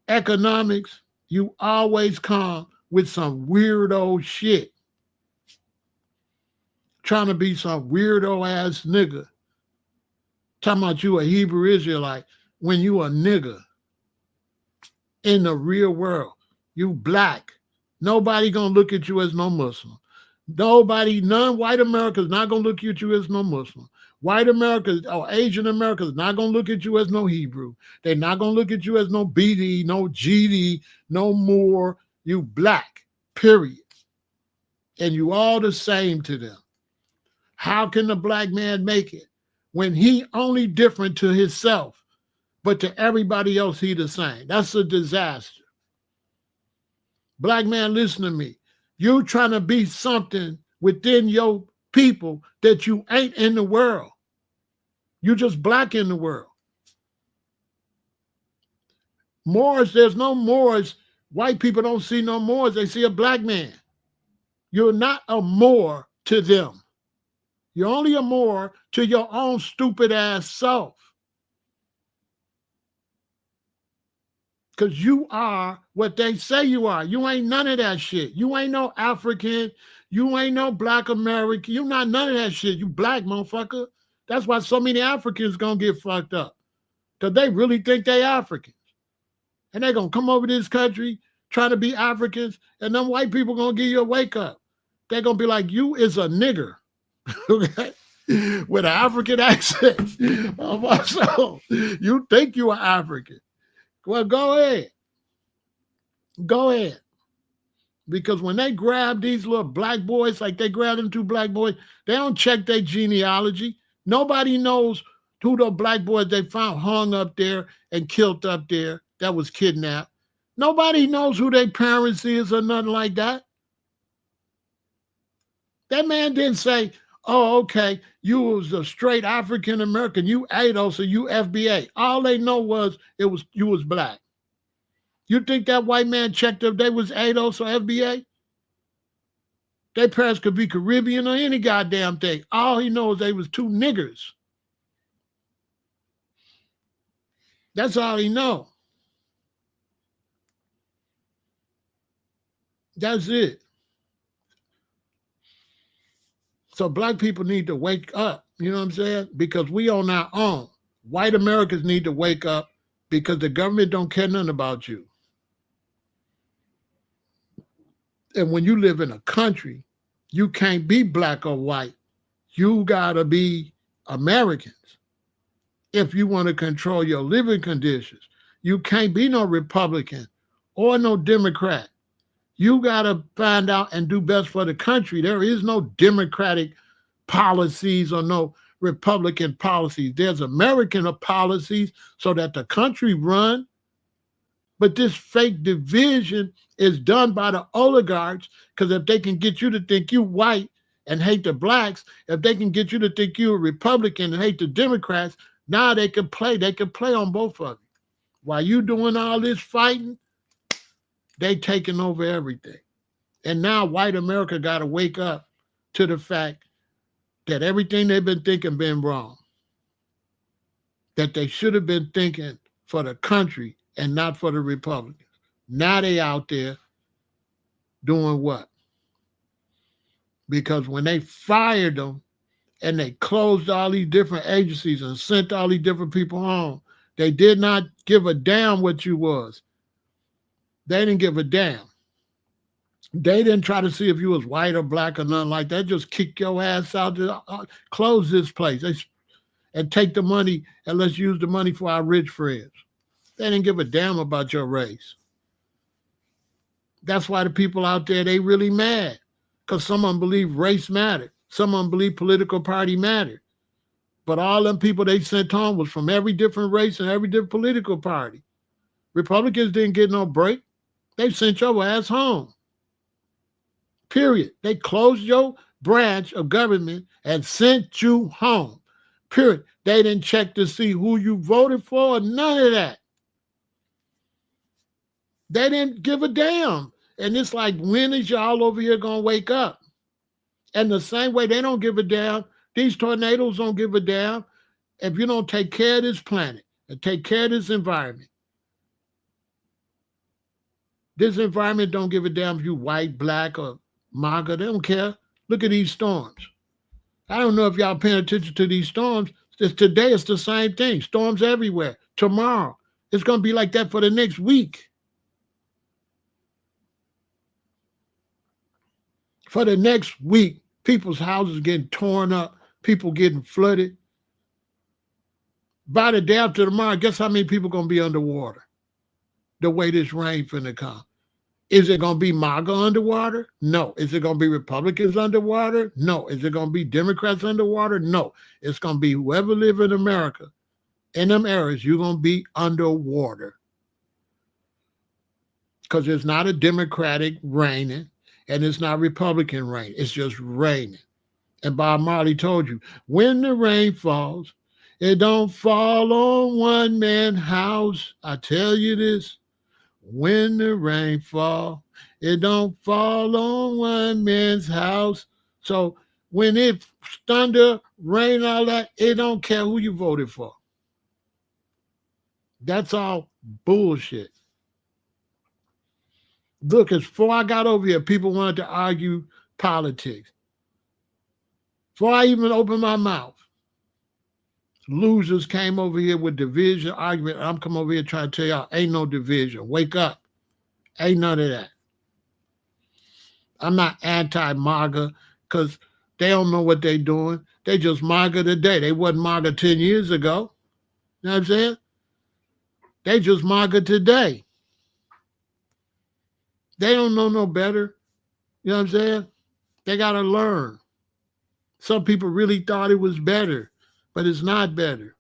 economics. You always come with some weirdo shit. Trying to be some weirdo ass nigga. Talking about you a Hebrew Israelite when you a nigga. In the real world, you black. Nobody gonna look at you as no Muslim. Non-white America is not gonna look at you as no Muslim. White America or Asian America is not gonna look at you as no Hebrew. They're not gonna look at you as no BD, no GD, no Moor. You black, period. And you all the same to them. How can the black man make it when he only different to himself, but to everybody else he the same? That's a disaster. Black man, listen to me. You trying to be something within your people that you ain't in the world. You just black in the world. Moors, there's no Moors. White people don't see no Moors. They see a black man. You're not a Moor to them. You're only a Moor to your own stupid ass self. Because you are what they say you are. You ain't none of that shit. You ain't no African. You ain't no black American. You not none of that shit. You black, motherfucker. That's why so many Africans gonna get fucked up. because they really think they Africans. And they're going to come over to this country trying to be Africans, and them white people going to give you a wake up. They're going to be like, you is a nigger, okay, with an African accent. So you think you are African. Well, go ahead. Go ahead. Because when they grab these little black boys, like they grab them two black boys, they don't check their genealogy. Nobody knows who the black boys they found hung up there and killed up there that was kidnapped. Nobody knows who their parents is or nothing like that. That man didn't say, oh, okay, you was a straight African American, you ADOS or you FBA. All they know was you was black. You think that white man checked if they was ADOS or FBA? Their parents could be Caribbean or any goddamn thing. All he knows they was two niggers. That's all he know. That's it. So black people need to wake up, you know what I'm saying? Because we on our own. White Americans need to wake up because the government don't care nothing about you. And when you live in a country, you can't be black or white. You gotta be Americans if you want to control your living conditions. You can't be no Republican or no Democrat. You gotta find out and do best for the country. There is no Democratic policies or no Republican policies. There's American policies so that the country run. But this fake division is done by the oligarchs, because if they can get you to think you white and hate the blacks, if they can get you to think you a Republican and hate the Democrats, now they can play. They can play on both of you. While you doing all this fighting, they taking over everything. And now white America got to wake up to the fact that everything they've been thinking been wrong. That they should have been thinking for the country and not for the Republicans. Now they out there doing what? Because when they fired them and they closed all these different agencies and sent all these different people home, they did not give a damn what you was. They didn't give a damn. They didn't try to see if you was white or black or nothing like that. Just kick your ass out, close this place and take the money and let's use the money for our rich friends. They didn't give a damn about your race. That's why the people out there, they really mad. Because some of them believe race mattered. Some of them believe political party mattered. But all them people they sent home was from every different race and every different political party. Republicans didn't get no break. They sent your ass home. Period. They closed your branch of government and sent you home. Period. They didn't check to see who you voted for or none of that. They didn't give a damn. And it's like, when is y'all over here going to wake up? And the same way they don't give a damn, these tornadoes don't give a damn if you don't take care of this planet and take care of this environment. This environment don't give a damn if you white, black, or MAGA. They don't care. Look at these storms. I don't know if y'all paying attention to these storms. Today it's the same thing. Storms everywhere. Tomorrow, it's going to be like that for the next week. For the next week, people's houses getting torn up, people getting flooded. By the day after tomorrow, guess how many people going to be underwater? The way this rain finna come. Is it going to be MAGA underwater? No. Is it going to be Republicans underwater? No. Is it going to be Democrats underwater? No. It's going to be whoever live in America. In them areas, you're going to be underwater. Because it's not a Democratic raining. And it's not Republican rain. It's just raining. And Bob Marley told you, when the rain falls, it don't fall on one man's house. I tell you this, when the rain falls, it don't fall on one man's house. So when it thunder, rain, all that, it don't care who you voted for. That's all bullshit. Look, before I got over here, people wanted to argue politics. Before I even opened my mouth, Losers came over here with division argument. I'm come over here trying to tell y'all, ain't no division. Wake up. Ain't none of that. I'm not anti-MAGA because they don't know what they're doing. They just MAGA today. They wasn't MAGA 10 years ago. You know what I'm saying? They just MAGA today. They don't know no better. You know what I'm saying? They got to learn. Some people really thought it was better, but it's not better.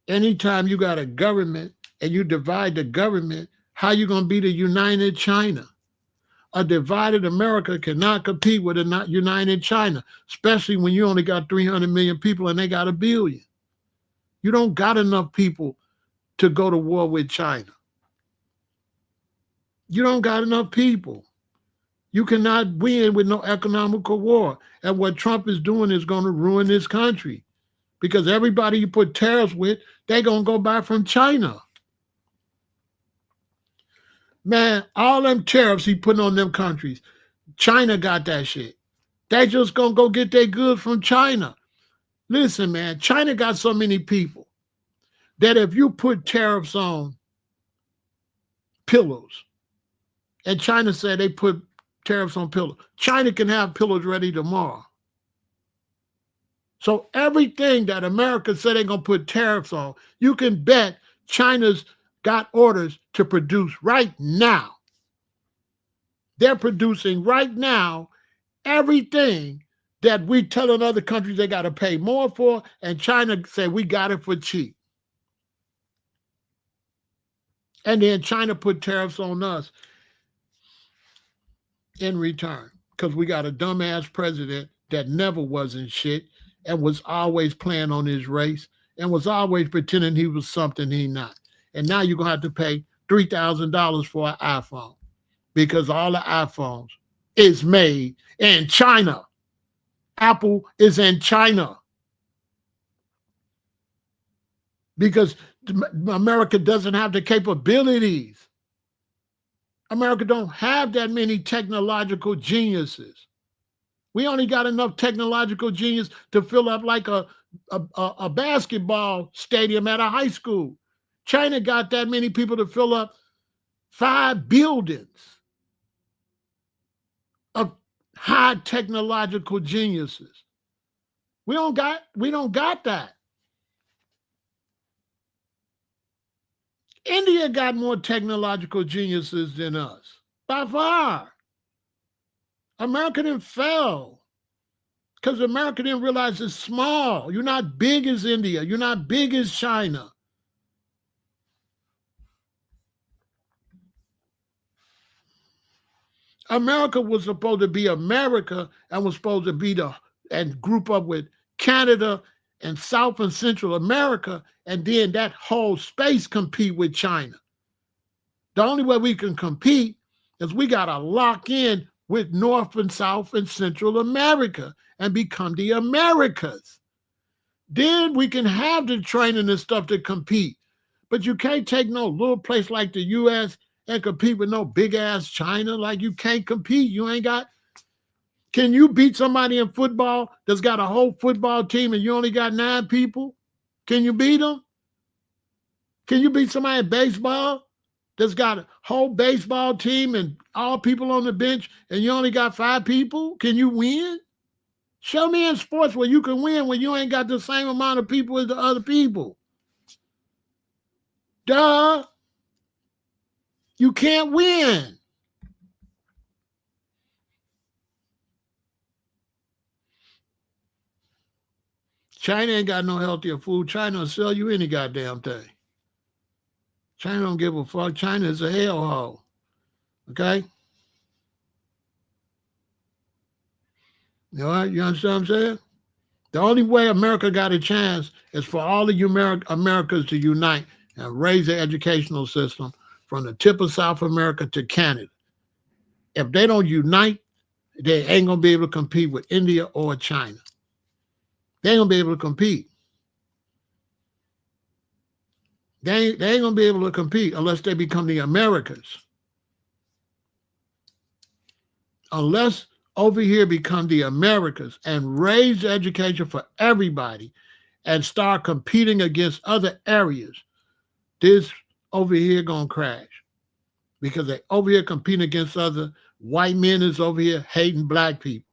Anytime you got a government and you divide the government, how you going to be the united China? A divided America cannot compete with a not united China, especially when you only got 300 million people and they got 1 billion. You don't got enough people to go to war with China. You don't got enough people. You cannot win with no economical war. And what Trump is doing is going to ruin this country because everybody you put tariffs with, they're going to go buy from China. Man, all them tariffs he putting on them countries, China got that shit. They just going to go get their goods from China. Listen, man, China got so many people that if you put tariffs on pillows, and China said they put tariffs on pillows, China can have pillows ready tomorrow. So everything that America said they're going to put tariffs on, you can bet China's got orders to produce right now. They're producing right now everything that we telling other countries they got to pay more for, and China said we got it for cheap. And then China put tariffs on us in return because we got a dumbass president that never was in shit and was always playing on his race and was always pretending he was something he not. And now you're going to have to pay $3,000 for an iPhone because all the iPhones is made in China. Apple is in China because America doesn't have the capabilities. America don't have that many technological geniuses. We only got enough technological genius to fill up like a basketball stadium at a high school. China got that many people to fill up 5 buildings of high technological geniuses. We don't got that. India got more technological geniuses than us, by far. America didn't fail because America didn't realize it's small. You're not big as India. You're not big as China. America was supposed to be America and was supposed to be and group up with Canada and South and Central America, and then that whole space compete with China. The only way we can compete is we got to lock in with North and South and Central America and become the Americas. Then we can have the training and stuff to compete. But you can't take no little place like the U.S. and compete with no big-ass China. Like, you can't compete. You ain't got... Can you beat somebody in football that's got a whole football team and you only got 9 people? Can you beat them? Can you beat somebody in baseball that's got a whole baseball team and all people on the bench and you only got 5 people? Can you win? Show me in sports where you can win when you ain't got the same amount of people as the other people. Duh. You can't win. China ain't got no healthier food. China will sell you any goddamn thing. China don't give a fuck. China is a hellhole. Okay? You understand what I'm saying? The only way America got a chance is for all of you Americans to unite and raise the educational system from the tip of South America to Canada. If they don't unite, they ain't going to be able to compete with India or China. They ain't going to be able to compete. They ain't going to be able to compete unless they become the Americas. Unless over here become the Americas and raise education for everybody and start competing against other areas, this over here gonna crash. Because they over here competing against other white men is over here hating black people.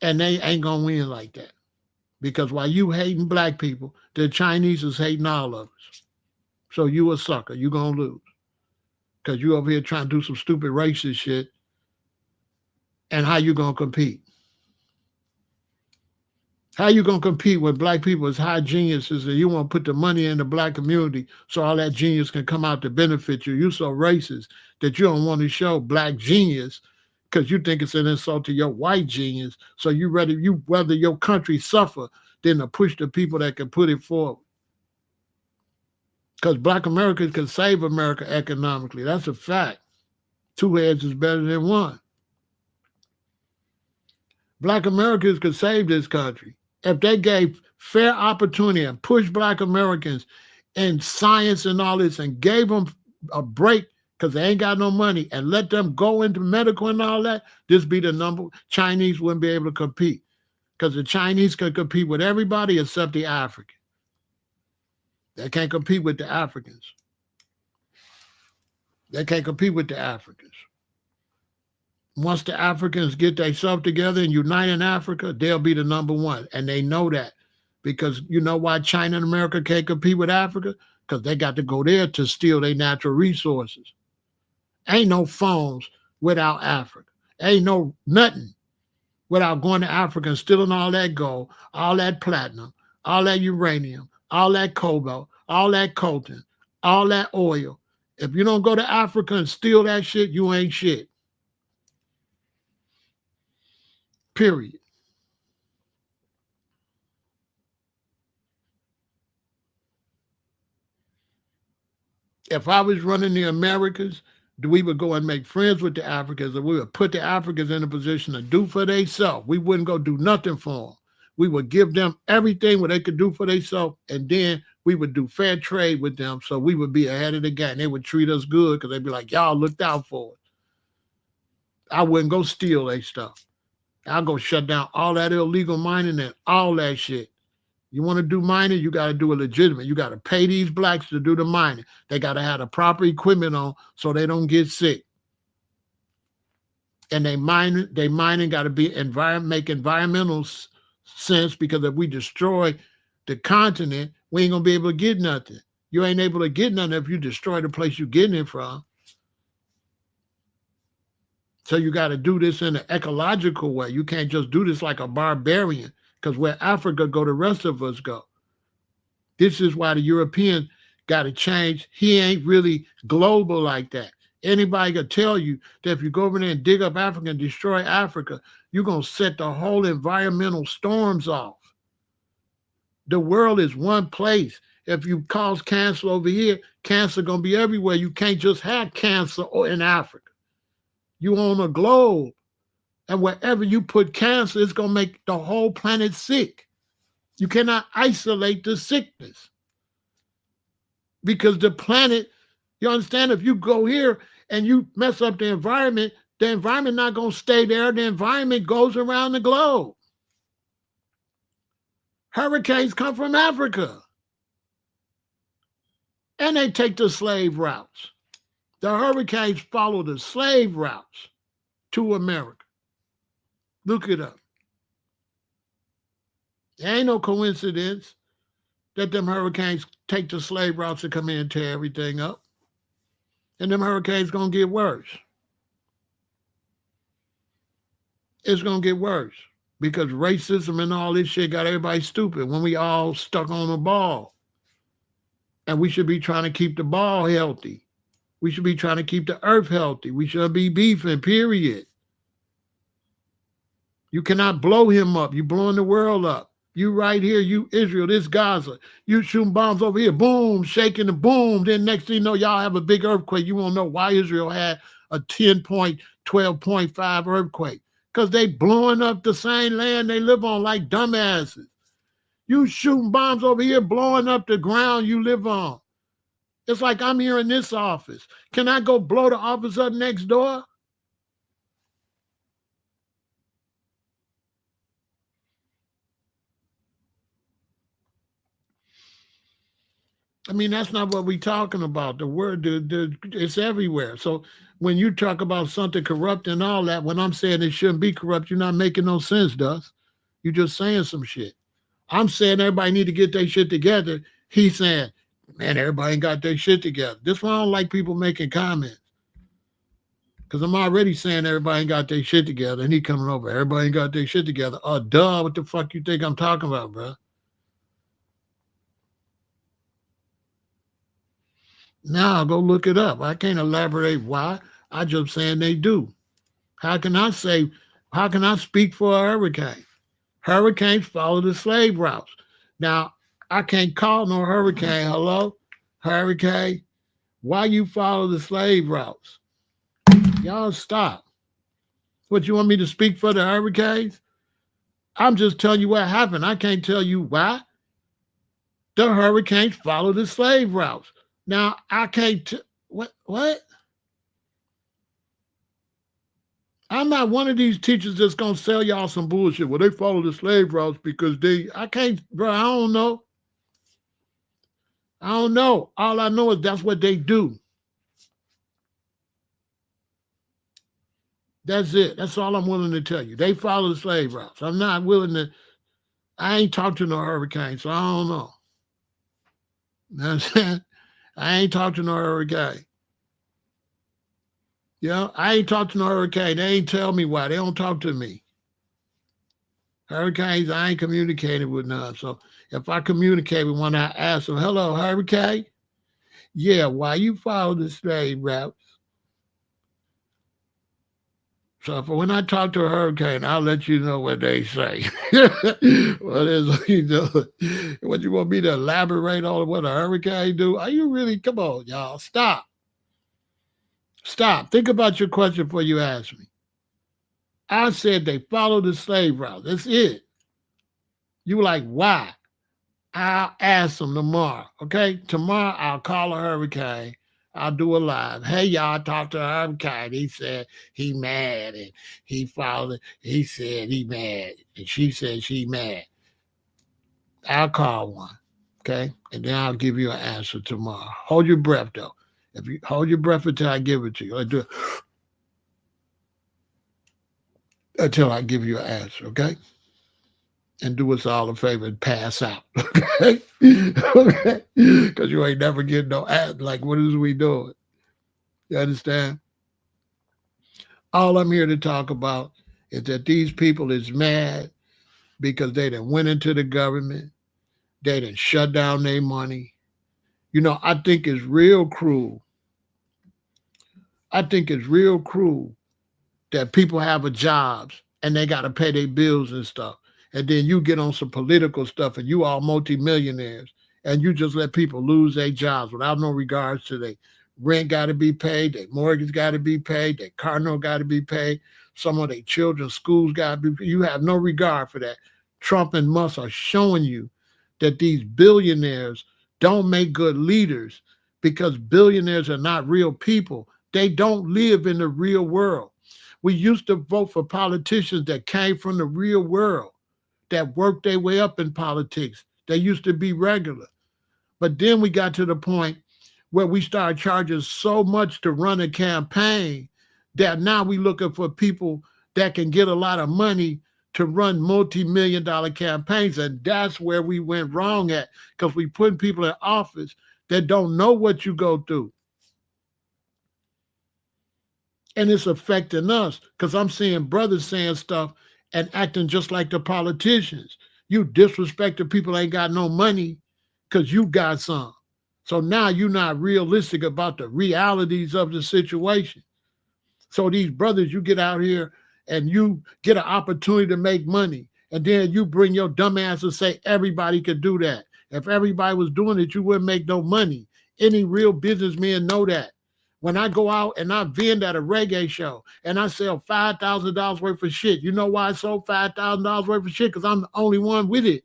And they ain't gonna win like that. Because while you hating black people, the Chinese is hating all of us. So you a sucker. You gonna lose. Because you over here trying to do some stupid racist shit. And how you gonna compete? How you gonna compete with black people as high geniuses and you want to put the money in the black community so all that genius can come out to benefit you? You so racist that you don't want to show black genius because you think it's an insult to your white genius. So you whether your country suffer than to push the people that can put it forward. Because black Americans can save America economically. That's a fact. Two heads is better than one. Black Americans could save this country if they gave fair opportunity and pushed black Americans in science and all this and gave them a break because they ain't got no money and let them go into medical and all that, this be the number. Chinese wouldn't be able to compete because the Chinese could compete with everybody except the African. They can't compete with the Africans. They can't compete with the Africans. Once the Africans get themselves together and unite in Africa, they'll be the number one. And they know that because you know why China and America can't compete with Africa? Because they got to go there to steal their natural resources. Ain't no phones without Africa. Ain't no nothing without going to Africa and stealing all that gold, all that platinum, all that uranium, all that cobalt, all that coltan, all that oil. If you don't go to Africa and steal that shit, you ain't shit. Period. If I was running the Americas, we would go and make friends with the Africans and we would put the Africans in a position to do for themselves. We wouldn't go do nothing for them. We would give them everything what they could do for themselves, and then we would do fair trade with them so we would be ahead of the game. They would treat us good because they'd be like, y'all looked out for it. I wouldn't go steal their stuff. I'll go shut down all that illegal mining and all that shit. You want to do mining, you got to do it legitimate. You got to pay these blacks to do the mining. They got to have the proper equipment on so they don't get sick. And they mining got to be make environmental sense, because if we destroy the continent, we ain't going to be able to get nothing. You ain't able to get nothing if you destroy the place you're getting it from. So you got to do this in an ecological way. You can't just do this like a barbarian, because where Africa go, the rest of us go. This is why the European got to change. He ain't really global like that. Anybody could tell you that if you go over there and dig up Africa and destroy Africa, you're going to set the whole environmental storms off. The world is one place. If you cause cancer over here, cancer going to be everywhere. You can't just have cancer in Africa. You on a globe. And wherever you put cancer, it's going to make the whole planet sick. You cannot isolate the sickness. Because the planet, you understand, if you go here and you mess up the environment not going to stay there. The environment goes around the globe. Hurricanes come from Africa. And they take the slave routes. The hurricanes follow the slave routes to America. Look it up. There ain't no coincidence that them hurricanes take the slave routes to come in and tear everything up. And them hurricanes going to get worse. It's going to get worse because racism and all this shit got everybody stupid when we all stuck on a ball. And we should be trying to keep the ball healthy. We should be trying to keep the earth healthy. We should be beefing, period. You cannot blow him up. You blowing the world up. You right here, you Israel, this Gaza. You shooting bombs over here, boom, shaking the boom. Then next thing you know, y'all have a big earthquake. You won't know why Israel had a 10.12.5 earthquake. Because they blowing up the same land they live on like dumbasses. You shooting bombs over here, blowing up the ground you live on. It's like I'm here in this office. Can I go blow the office up next door? I mean, that's not what we're talking about. The word, it's everywhere. So when you talk about something corrupt and all that, when I'm saying it shouldn't be corrupt, you're not making no sense, Dust. You're just saying some shit. I'm saying everybody need to get their shit together. He's saying, man, everybody ain't got their shit together. This why I don't like people making comments. Because I'm already saying everybody ain't got their shit together. And he coming over, everybody ain't got their shit together. Oh, duh, what the fuck you think I'm talking about, bro? Now go look it up. I can't elaborate why. I just saying they do. How can I say, how can I speak for a hurricane? Hurricanes follow the slave routes. Now, I can't call no hurricane, hello? Hurricane, why you follow the slave routes? Y'all stop. What, you want me to speak for the hurricanes? I'm just telling you what happened. I can't tell you why. The hurricanes follow the slave routes. Now, I can't, what? I'm not one of these teachers that's gonna sell y'all some bullshit. Well, they follow the slave routes because I can't, bro. I don't know. I don't know. All I know is that's what they do. That's it. That's all I'm willing to tell you. They follow the slave routes. I'm not willing to. I ain't talked to no hurricane, so I don't know. You know what I'm saying? I ain't talked to no hurricane. You know, I ain't talked to no hurricane. They ain't tell me why. They don't talk to me. Hurricanes, I ain't communicating with none. So if I communicate with one, I ask them, hello, hurricane? Yeah, why you follow the slave route? So when I talk to a hurricane, I'll let you know what they say. What is you know? What you want me to elaborate on what a hurricane do? Are you really? Come on, y'all. Stop. Stop. Think about your question before you ask me. I said they follow the slave route. That's it. You were like, why? I'll ask them tomorrow. Okay? Tomorrow I'll call a hurricane. I'll do a live. Hey y'all, I talked to a hurricane. He said he mad and he followed. He said he mad and she said she mad. I'll call one. Okay? And then I'll give you an answer tomorrow. Hold your breath though. If you hold your breath until I give it to you, I do it until I give you an answer, okay? And do us all a favor and pass out, okay? Okay? Because you ain't never getting no ad. Like, what is we doing? You understand? All I'm here to talk about is that these people is mad because they done went into the government. They done shut down their money. You know, I think it's real cruel. I think it's real cruel that people have a jobs and they got to pay their bills and stuff. And then you get on some political stuff and you all multimillionaires and you just let people lose their jobs without no regards to their rent got to be paid, their mortgage got to be paid, their car note got to be paid, some of their children's schools got to be. You have no regard for that. Trump and Musk are showing you that these billionaires don't make good leaders because billionaires are not real people. They don't live in the real world. We used to vote for politicians that came from the real world, that worked their way up in politics. They used to be regular. But then we got to the point where we started charging so much to run a campaign that now we looking for people that can get a lot of money to run multi-million-dollar campaigns. And that's where we went wrong at, because we put people in office that don't know what you go through. And it's affecting us because I'm seeing brothers saying stuff and acting just like the politicians. You disrespect the people that ain't got no money because you got some. So now you're not realistic about the realities of the situation. So these brothers, you get out here and you get an opportunity to make money. And then you bring your dumb ass and say everybody could do that. If everybody was doing it, you wouldn't make no money. Any real businessmen know that. When I go out and I vend at a reggae show and I sell $5,000 worth of shit, you know why I sold $5,000 worth of shit? Because I'm the only one with it.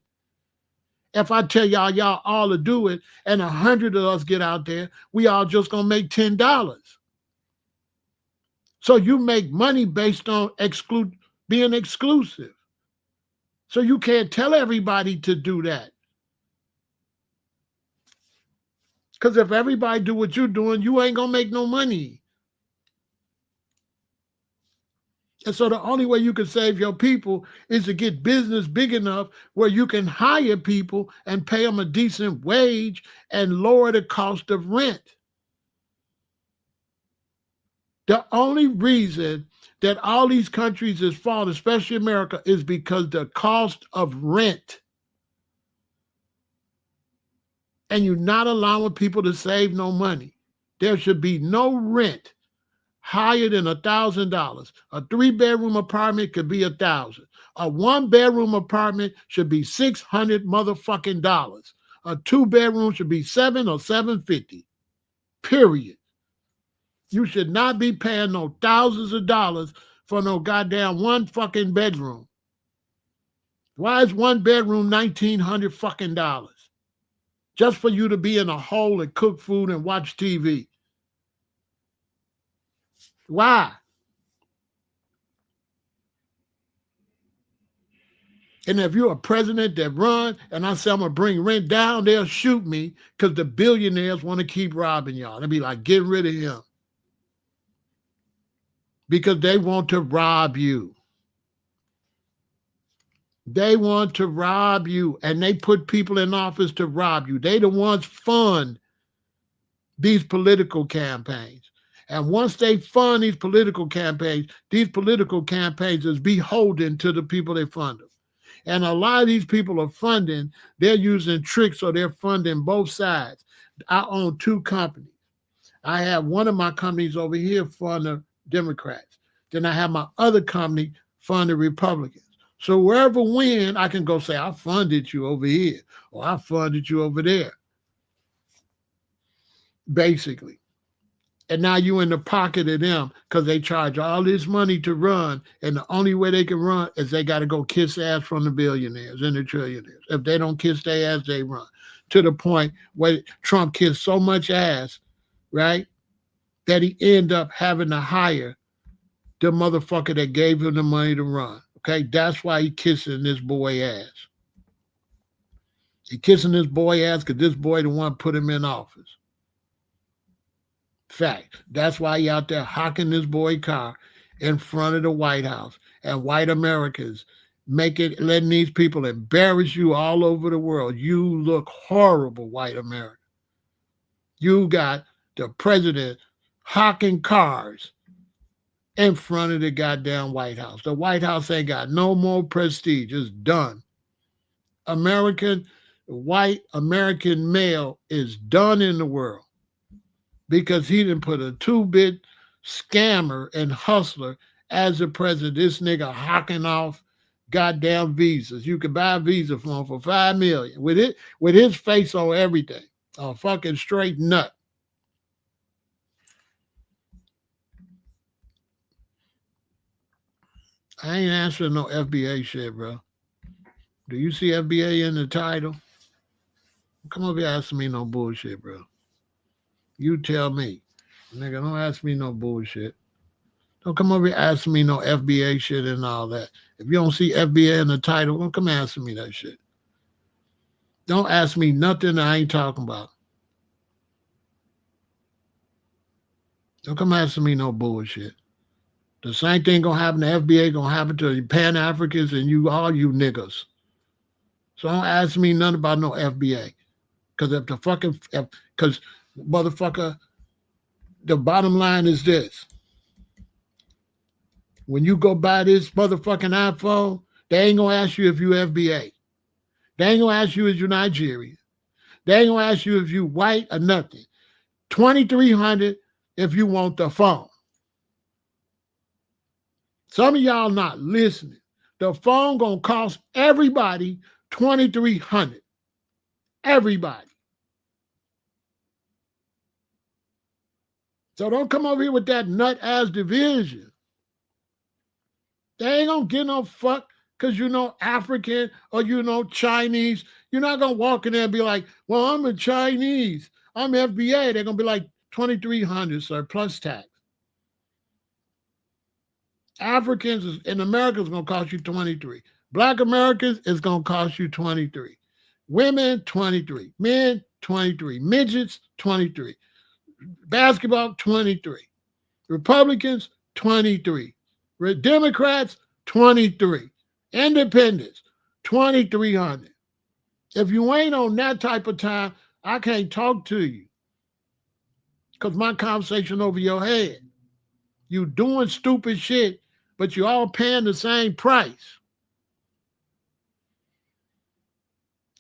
If I tell y'all all to do it and 100 of us get out there, we all just gonna make $10. So you make money based on being exclusive. So you can't tell everybody to do that. Because if everybody do what you're doing, you ain't going to make no money. And so the only way you can save your people is to get business big enough where you can hire people and pay them a decent wage and lower the cost of rent. The only reason that all these countries is falling, especially America, is because the cost of rent. And you're not allowing people to save no money. There should be no rent higher than $1,000. A 3-bedroom apartment could be $1,000. A 1-bedroom apartment should be $600 motherfucking dollars. A 2-bedroom should be $700 or $750. Period. You should not be paying no thousands of dollars for no goddamn one fucking bedroom. Why is 1 bedroom $1,900 fucking dollars? Just for you to be in a hole and cook food and watch TV. Why? And if you're a president that run and I say I'm going to bring rent down, they'll shoot me because the billionaires want to keep robbing y'all. They'll be like, get rid of him. Because they want to rob you. They want to rob you, and they put people in office to rob you. They the ones fund these political campaigns. And once they fund these political campaigns is beholden to the people they fund them. And a lot of these people are funding, they're using tricks, so they're funding both sides. I own 2 companies. I have one of my companies over here fund the Democrats. Then I have my other company fund the Republicans. So wherever win, I can go say, I funded you over here, or I funded you over there. Basically. And now you in the pocket of them because they charge all this money to run, and the only way they can run is they got to go kiss ass from the billionaires and the trillionaires. If they don't kiss their ass, they run. To the point where Trump kissed so much ass, right, that he ended up having to hire the motherfucker that gave him the money to run. Okay, that's why he kissing this boy ass. He kissing this boy ass because this boy the one put him in office. Fact. That's why he out there hocking this boy car in front of the White House. And white Americans letting these people embarrass you all over the world. You look horrible, white America. You got the president hocking cars in front of the goddamn White House. The White House ain't got no more prestige. It's done. White American male is done in the world because he didn't put a 2-bit scammer and hustler as the president. This nigga hocking off goddamn visas. You can buy a visa for him for $5 million with his face on everything. A fucking straight nut. I ain't answering no FBA shit, bro. Do you see FBA in the title? Come over here asking me no bullshit, bro. You tell me. Nigga, don't ask me no bullshit. Don't come over here asking me no FBA shit and all that. If you don't see FBA in the title, don't come asking me that shit. Don't ask me nothing I ain't talking about. Don't come asking me no bullshit. The same thing gonna happen to FBA gonna happen to the Pan-Africans and all you niggas. So don't ask me nothing about no FBA. Because motherfucker, the bottom line is this. When you go buy this motherfucking iPhone, they ain't gonna ask you if you FBA. They ain't gonna ask you if you're Nigerian. They ain't gonna ask you if you white or nothing. $2,300 if you want the phone. Some of y'all not listening. The phone gonna cost everybody $2,300. Everybody. So don't come over here with that nut ass division. They ain't gonna get no fuck because you know African or you know Chinese. You're not gonna walk in there and be like, well, I'm a Chinese. I'm FBA. They're gonna be like $2,300, sir, plus tax. Africans in America is going to cost you $23. Black Americans is going to cost you $23. Women, $23. Men, 23. Midgets, 23. Basketball, 23. Republicans, 23. Democrats, 23. Independents, 2,300. If you ain't on that type of time, I can't talk to you because my conversation over your head. You doing stupid shit, but you all paying the same price.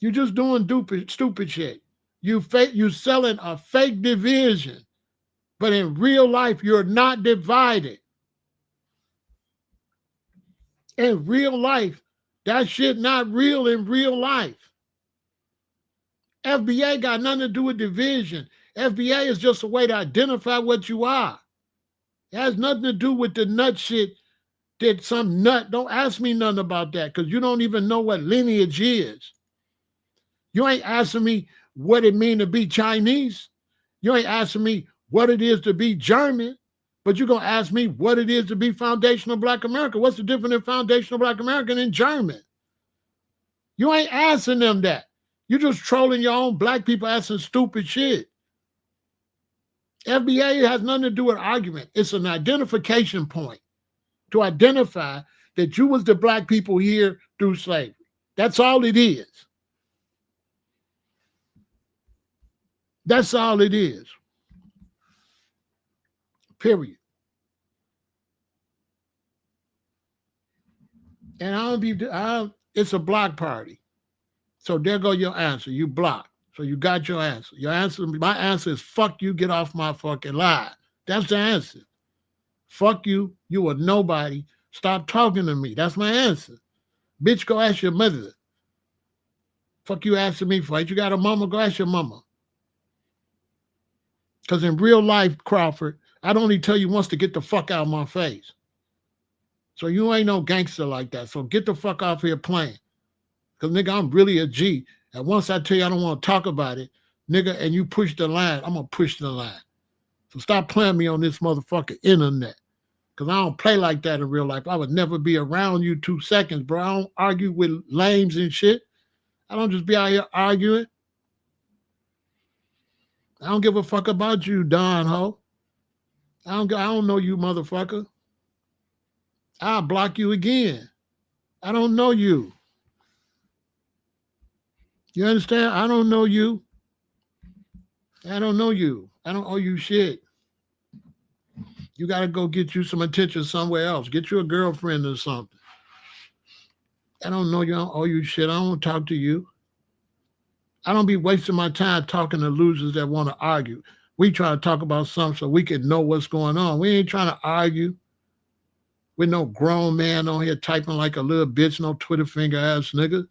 You just doing stupid shit. You selling a fake division, but in real life, you're not divided. In real life, that shit not real in real life. FBA got nothing to do with division. FBA is just a way to identify what you are. It has nothing to do with the nut shit that some nut. Don't ask me nothing about that because you don't even know what lineage is. You ain't asking me what it means to be Chinese. You ain't asking me what it is to be German, but you're going to ask me what it is to be foundational Black American. What's the difference in foundational Black American and German? You ain't asking them that. You're just trolling your own Black people asking stupid shit. FBA has nothing to do with argument. It's an identification point to identify that you was the Black people here through slavery. That's all it is. That's all it is. Period. And it's a block party. So there go your answer. You blocked. So you got your answer. My answer is fuck you, get off my fucking line. That's the answer. Fuck you, you a nobody. Stop talking to me. That's my answer. Bitch, go ask your mother. Fuck you asking me for it. You got a mama, go ask your mama. Because in real life, Crawford, I'd only tell you once to get the fuck out of my face. So you ain't no gangster like that. So get the fuck off here playing. Because, nigga, I'm really a G. And once I tell you I don't want to talk about it, nigga, and you push the line, I'm going to push the line. So stop playing me on this motherfucking internet. Because I don't play like that in real life. I would never be around you 2 seconds, bro. I don't argue with lames and shit. I don't just be out here arguing. I don't give a fuck about you, Don Ho. I don't know you, motherfucker. I'll block you again. I don't know you. You understand? I don't know you. I don't know you. I don't owe you shit. You got to go get you some attention somewhere else. Get you a girlfriend or something. I don't know you. I don't owe you shit. I don't want to talk to you. I don't be wasting my time talking to losers that want to argue. We try to talk about something so we can know what's going on. We ain't trying to argue with no grown man on here typing like a little bitch, no Twitter finger ass nigga.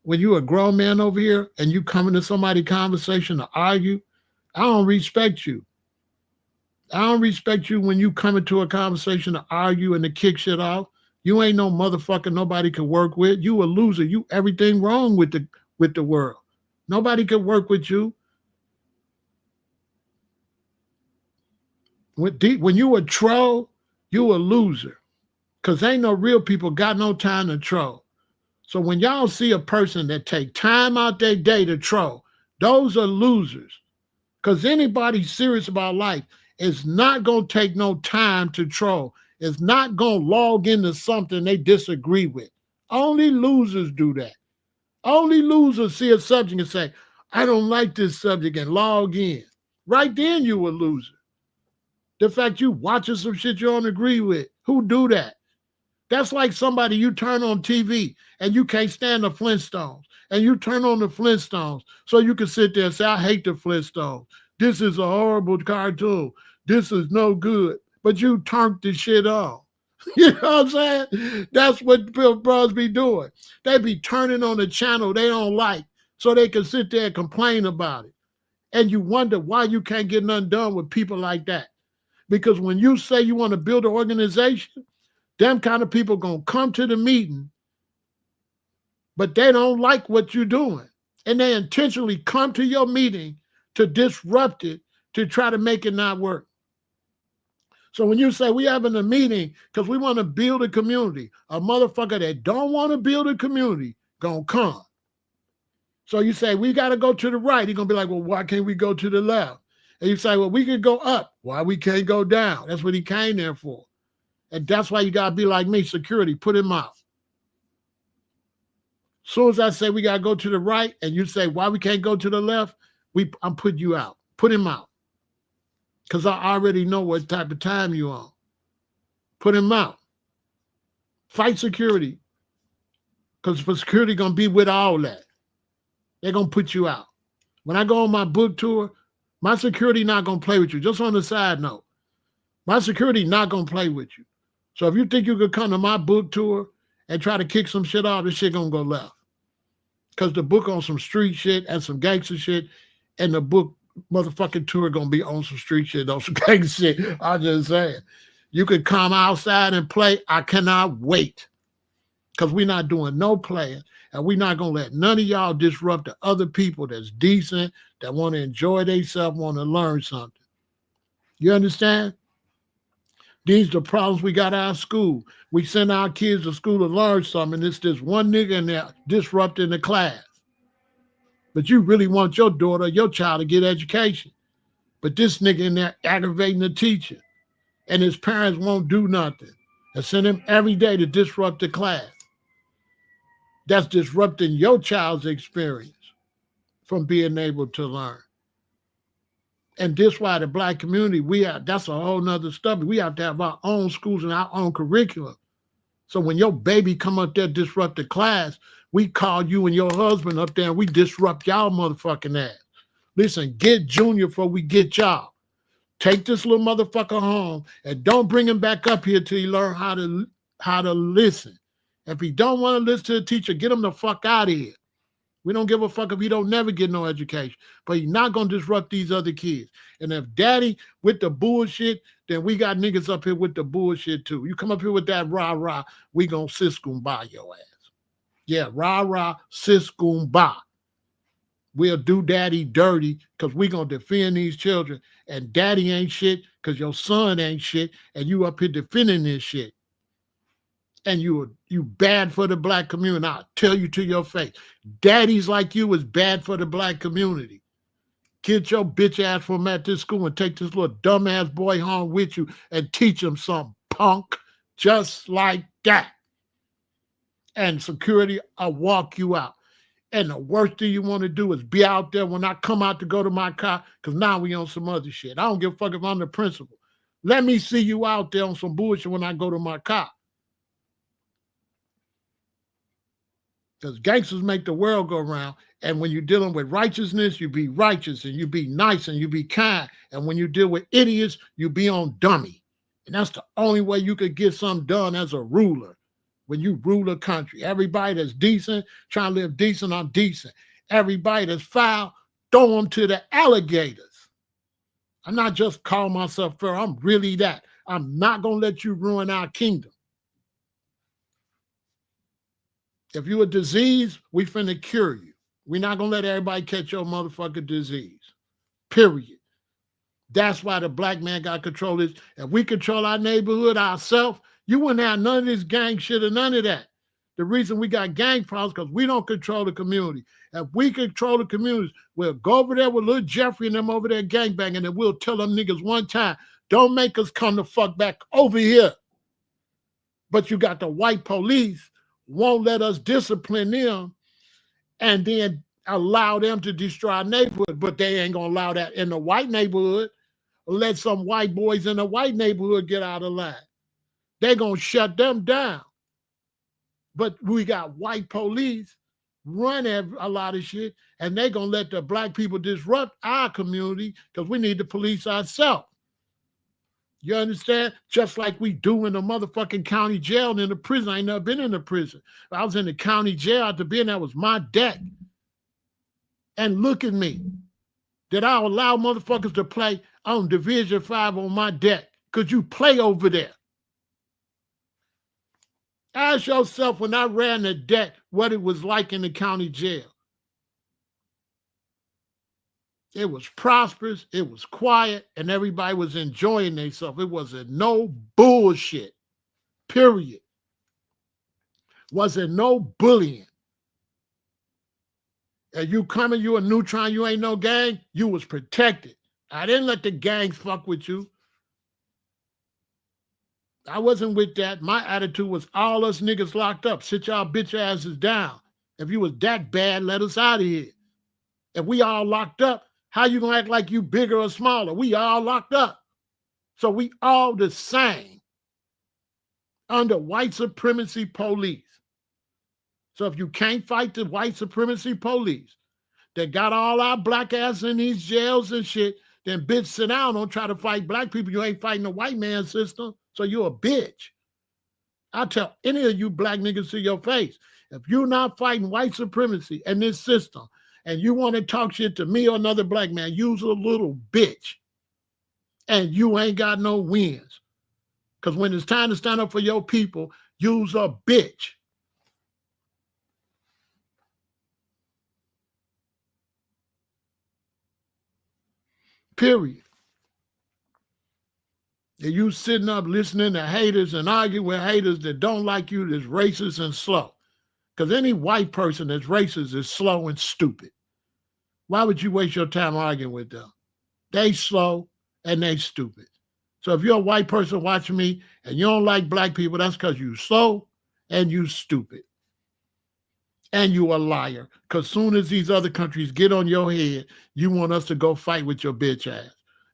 When you a grown man over here and you come into somebody's conversation to argue, I don't respect you. I don't respect you when you come into a conversation to argue and to kick shit off. You ain't no motherfucker nobody can work with. You a loser. You everything wrong with the world. Nobody can work with you. When you a troll, you a loser. Because ain't no real people got no time to troll. So when y'all see a person that take time out their day to troll, those are losers. Because anybody serious about life is not going to take no time to troll. Is not going to log into something they disagree with. Only losers do that. Only losers see a subject and say, I don't like this subject and log in. Right then you a loser. The fact you watching some shit you don't agree with. Who do that? That's like somebody you turn on TV and you can't stand the Flintstones. And you turn on the Flintstones so you can sit there and say, I hate the Flintstones. This is a horrible cartoon. This is no good. But you turned the shit on. You know what I'm saying? That's what bros be doing. They be turning on the channel they don't like so they can sit there and complain about it. And you wonder why you can't get nothing done with people like that. Because when you say you want to build an organization, them kind of people going to come to the meeting, but they don't like what you're doing. And they intentionally come to your meeting to disrupt it, to try to make it not work. So when you say we having a meeting because we want to build a community, a motherfucker that don't want to build a community going to come. So you say, we got to go to the right. He's going to be like, well, why can't we go to the left? And you say, well, we could go up. Why we can't go down? That's what he came there for. And that's why you got to be like me, security, put him out. As soon as I say we got to go to the right and you say, why we can't go to the left, I'm putting you out. Put him out. Because I already know what type of time you on. Put him out. Fight security. Because for security going to be with all that. They're going to put you out. When I go on my book tour, my security not going to play with you. Just on the side note, my security not going to play with you. So if you think you could come to my book tour and try to kick some shit off, this shit going to go left. Because the book on some street shit and some gangster shit, and the book motherfucking tour going to be on some street shit, on some gangster shit. I'm just saying. You could come outside and play. I cannot wait. Because we're not doing no playing. And we're not going to let none of y'all disrupt the other people that's decent, that want to enjoy themselves, want to learn something. You understand? These are the problems we got out of school. We send our kids to school to learn something, and it's this one nigga in there disrupting the class. But you really want your daughter, your child to get education. But this nigga in there aggravating the teacher. And his parents won't do nothing. And send him every day to disrupt the class. That's disrupting your child's experience from being able to learn. And this why the Black community, that's a whole nother stuff. We have to have our own schools and our own curriculum. So when your baby come up there disrupt the class, we call you and your husband up there and we disrupt y'all motherfucking ass. Listen, get Junior before we get y'all. Take this little motherfucker home and don't bring him back up here till he learn how to listen. If he don't want to listen to the teacher, get him the fuck out of here. We don't give a fuck if he don't never get no education. But he's not going to disrupt these other kids. And if daddy with the bullshit, then we got niggas up here with the bullshit too. You come up here with that rah-rah, we going to siskumba your ass. Yeah, rah-rah, siskumba. We'll do daddy dirty because we going to defend these children. And daddy ain't shit because your son ain't shit. And you up here defending this shit. And you bad for the Black community. I'll tell you to your face. Daddies like you is bad for the Black community. Get your bitch ass from at this school and take this little dumbass boy home with you and teach him some punk just like that. And security, I'll walk you out. And the worst thing you want to do is be out there when I come out to go to my car, because now we on some other shit. I don't give a fuck if I'm the principal. Let me see you out there on some bullshit when I go to my car. Because gangsters make the world go round. And when you're dealing with righteousness, you be righteous and you be nice and you be kind. And when you deal with idiots, you be on dummy. And that's the only way you could get something done as a ruler. When you rule a country, everybody that's decent, trying to live decent, I'm decent. Everybody that's foul, throw them to the alligators. I'm not just calling myself Pharaoh. I'm really that. I'm not going to let you ruin our kingdom. If you're a disease, we finna cure you. We're not going to let everybody catch your motherfucking disease. Period. That's why the Black man got control of this. If we control our neighborhood ourselves, you wouldn't have none of this gang shit or none of that. The reason we got gang problems because we don't control the community. If we control the communities, we'll go over there with little Jeffrey and them over there gangbanging and we'll tell them niggas one time, don't make us come the fuck back over here. But you got the white police won't let us discipline them and then allow them to destroy our neighborhood, but they ain't gonna allow that in the white neighborhood. Let some white boys in the white neighborhood get out of line. They're gonna shut them down. But we got white police run a lot of shit, and they're gonna let the Black people disrupt our community because we need to police ourselves. You understand? Just like we do in the motherfucking county jail and in the prison. I ain't never been in the prison. I was in the county jail after being that was my deck. And look at me. Did I allow motherfuckers to play on Division 5 on my deck? Could you play over there? Ask yourself when I ran the deck what it was like in the county jail. It was prosperous, it was quiet, and everybody was enjoying themselves. It wasn't no bullshit, period. Wasn't no bullying. And you coming, you a neutron, you ain't no gang, you was protected. I didn't let the gangs fuck with you. I wasn't with that. My attitude was all us niggas locked up. Sit y'all bitch asses down. If you was that bad, let us out of here. If we all locked up, how you gonna act like you bigger or smaller? We all locked up. So we all the same under white supremacy police. So if you can't fight the white supremacy police that got all our black ass in these jails and shit, then bitch sit down, don't try to fight black people. You ain't fighting the white man system, so you're a bitch. I tell any of you black niggas to your face, if you're not fighting white supremacy and this system, and you want to talk shit to me or another black man, you's a little bitch. And you ain't got no wins. Because when it's time to stand up for your people, you's a bitch. Period. And you sitting up listening to haters and arguing with haters that don't like you, that's racist and slow. Because any white person that's racist is slow and stupid. Why would you waste your time arguing with them? They slow and they stupid. So if you're a white person watching me and you don't like black people, that's because you slow and you stupid. And you a liar. Because soon as these other countries get on your head, you want us to go fight with your bitch ass.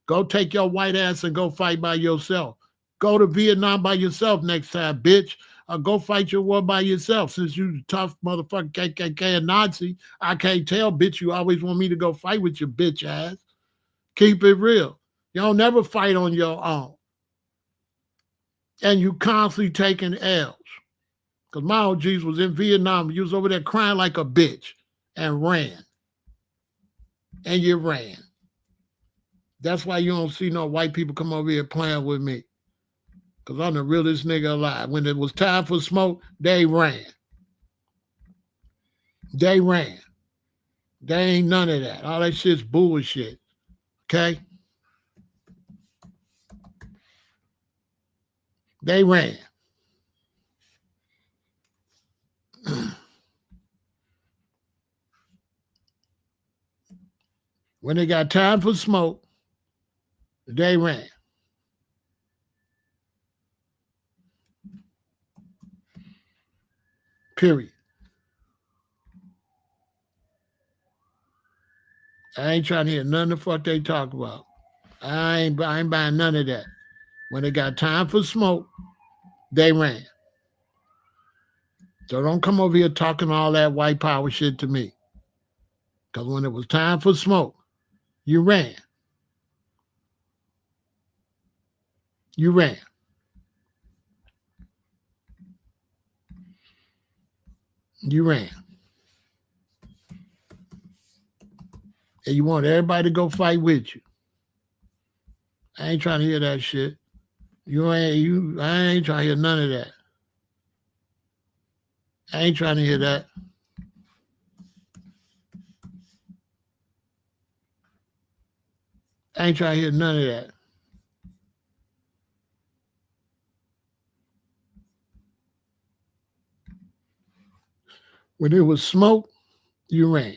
Go take your white ass and go fight by yourself. Go to Vietnam by yourself next time, bitch. Or go fight your war by yourself. Since you tough motherfucker KKK and Nazi, I can't tell, bitch, you always want me to go fight with your bitch ass. Keep it real. You don't never fight on your own. And you constantly taking L's. Because my OGs was in Vietnam. You was over there crying like a bitch and ran. And you ran. That's why you don't see no white people come over here playing with me. Because I'm the realest nigga alive. When it was time for smoke, they ran. They ran. They ain't none of that. All that shit's bullshit. Okay? They ran. When they got time for smoke, they ran. Period. I ain't trying to hear none of the fuck they talk about. I ain't buying none of that. When they got time for smoke, they ran. So don't come over here talking all that white power shit to me. Because when it was time for smoke, you ran. You ran. You ran. And you want everybody to go fight with you. I ain't trying to hear that shit. I ain't trying to hear none of that. I ain't trying to hear that. I ain't trying to hear none of that. When it was smoke, you ran.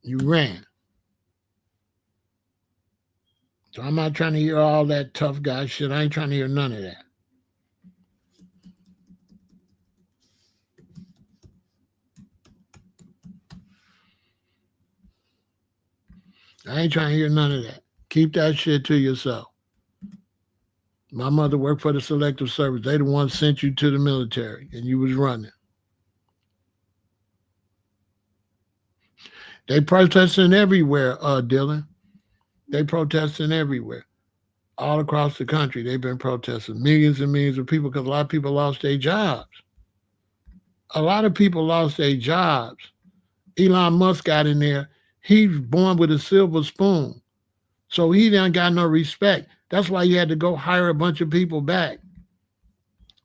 You ran. So I'm not trying to hear all that tough guy shit. I ain't trying to hear none of that. I ain't trying to hear none of that. Keep that shit to yourself. My mother worked for the Selective Service. They the ones sent you to the military and you was running. They protesting everywhere, Dylan. They protesting everywhere. All across the country, they've been protesting. Millions and millions of people, because a lot of people lost their jobs. A lot of people lost their jobs. Elon Musk got in there. He's born with a silver spoon. So he done got no respect. That's why he had to go hire a bunch of people back.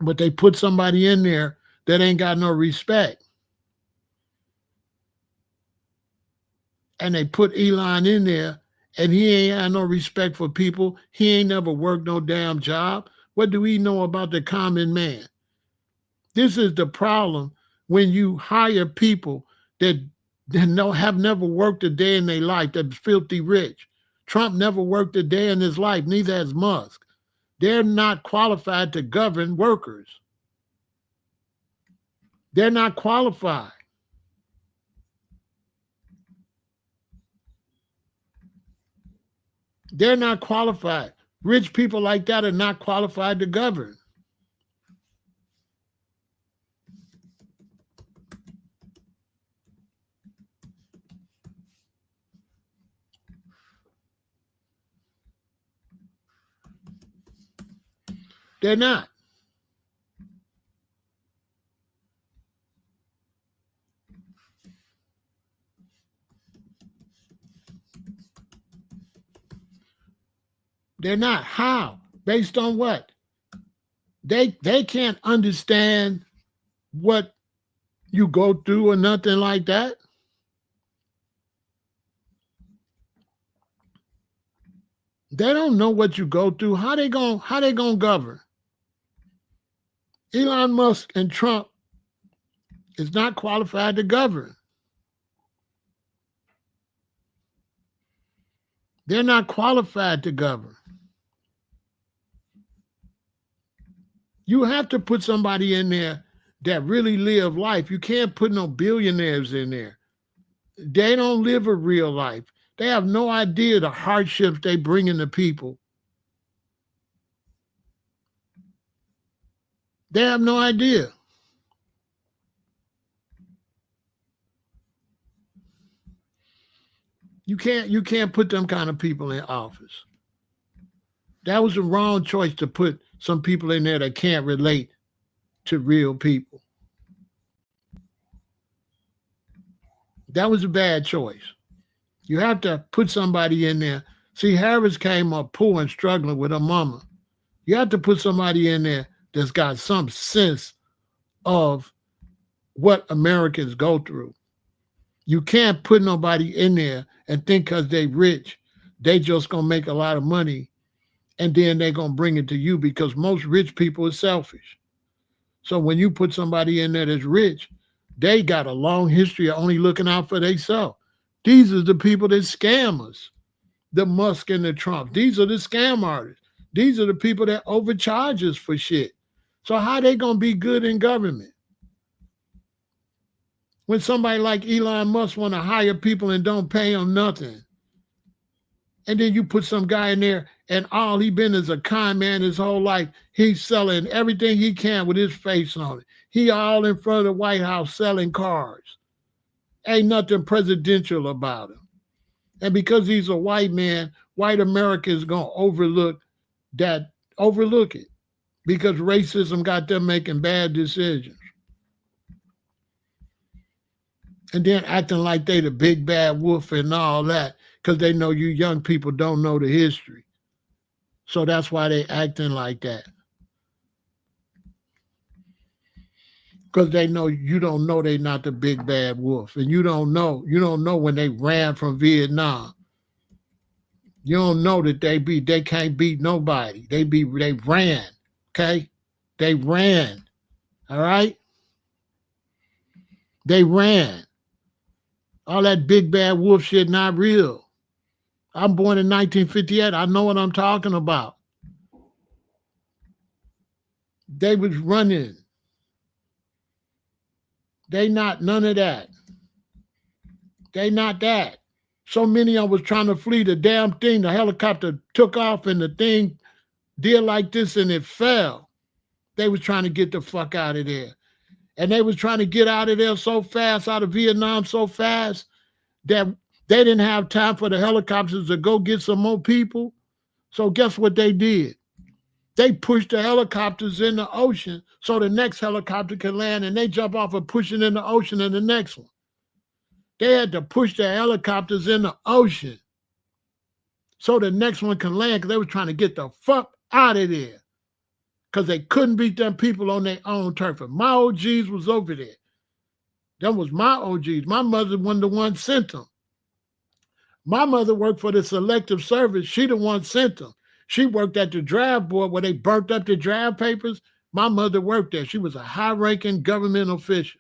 But they put somebody in there that ain't got no respect. And they put Elon in there, and he ain't had no respect for people. He ain't never worked no damn job. What do we know about the common man? This is the problem when you hire people that have never worked a day in their life, that's filthy rich. Trump never worked a day in his life, neither has Musk. They're not qualified to govern workers. They're not qualified. They're not qualified. Rich people like that are not qualified to govern. They're not. They're not. How? Based on what? They can't understand what you go through or nothing like that. They don't know what you go through. How they gonna govern? Elon Musk and Trump is not qualified to govern. They're not qualified to govern. You have to put somebody in there that really live life. You can't put no billionaires in there. They don't live a real life. They have no idea the hardships they bring into people. They have no idea. You can't put them kind of people in office. That was the wrong choice to put some people in there that can't relate to real people. That was a bad choice. You have to put somebody in there. See, Harris came up poor and struggling with her mama. You have to put somebody in there that's got some sense of what Americans go through. You can't put nobody in there and think because they rich, they just going to make a lot of money and then they're going to bring it to you, because most rich people are selfish. So when you put somebody in there that's rich, they got a long history of only looking out for themselves. These are the people that scam us, the Musk and the Trump. These are the scam artists. These are the people that overcharge us for shit. So how they going to be good in government? When somebody like Elon Musk want to hire people and don't pay them nothing. And then you put some guy in there and all he been is a con man his whole life. He's selling everything he can with his face on it. He all in front of the White House selling cars. Ain't nothing presidential about him. And because he's a white man, white America is going to overlook it, because racism got them making bad decisions. And then acting like they the big bad wolf and all that, because they know you young people don't know the history. So that's why they acting like that. Because they know you don't know they not the big bad wolf. And you don't know when they ran from Vietnam. You don't know that they can't beat nobody. They ran. Okay? They ran. All right? They ran. All that big bad wolf shit not real. I'm born in 1958. I know what I'm talking about. They was running. They not none of that. They not that. So many of them was trying to flee the damn thing. The helicopter took off and the thing did like this and it fell. They was trying to get the fuck out of there. And they was trying to get out of there so fast, out of Vietnam so fast, that they didn't have time for the helicopters to go get some more people. So guess what they did? They pushed the helicopters in the ocean so the next helicopter can land, and they jump off and push it in the ocean in the next one. They had to push the helicopters in the ocean so the next one can land, because they were trying to get the fuck out of there, because they couldn't beat them people on their own turf. And my OGs was over there. That was my OGs. My mother wasn't the one sent them. My mother worked for the Selective Service. She the one sent them. She worked at the draft board where they burnt up the draft papers. My mother worked there. She was a high-ranking government official.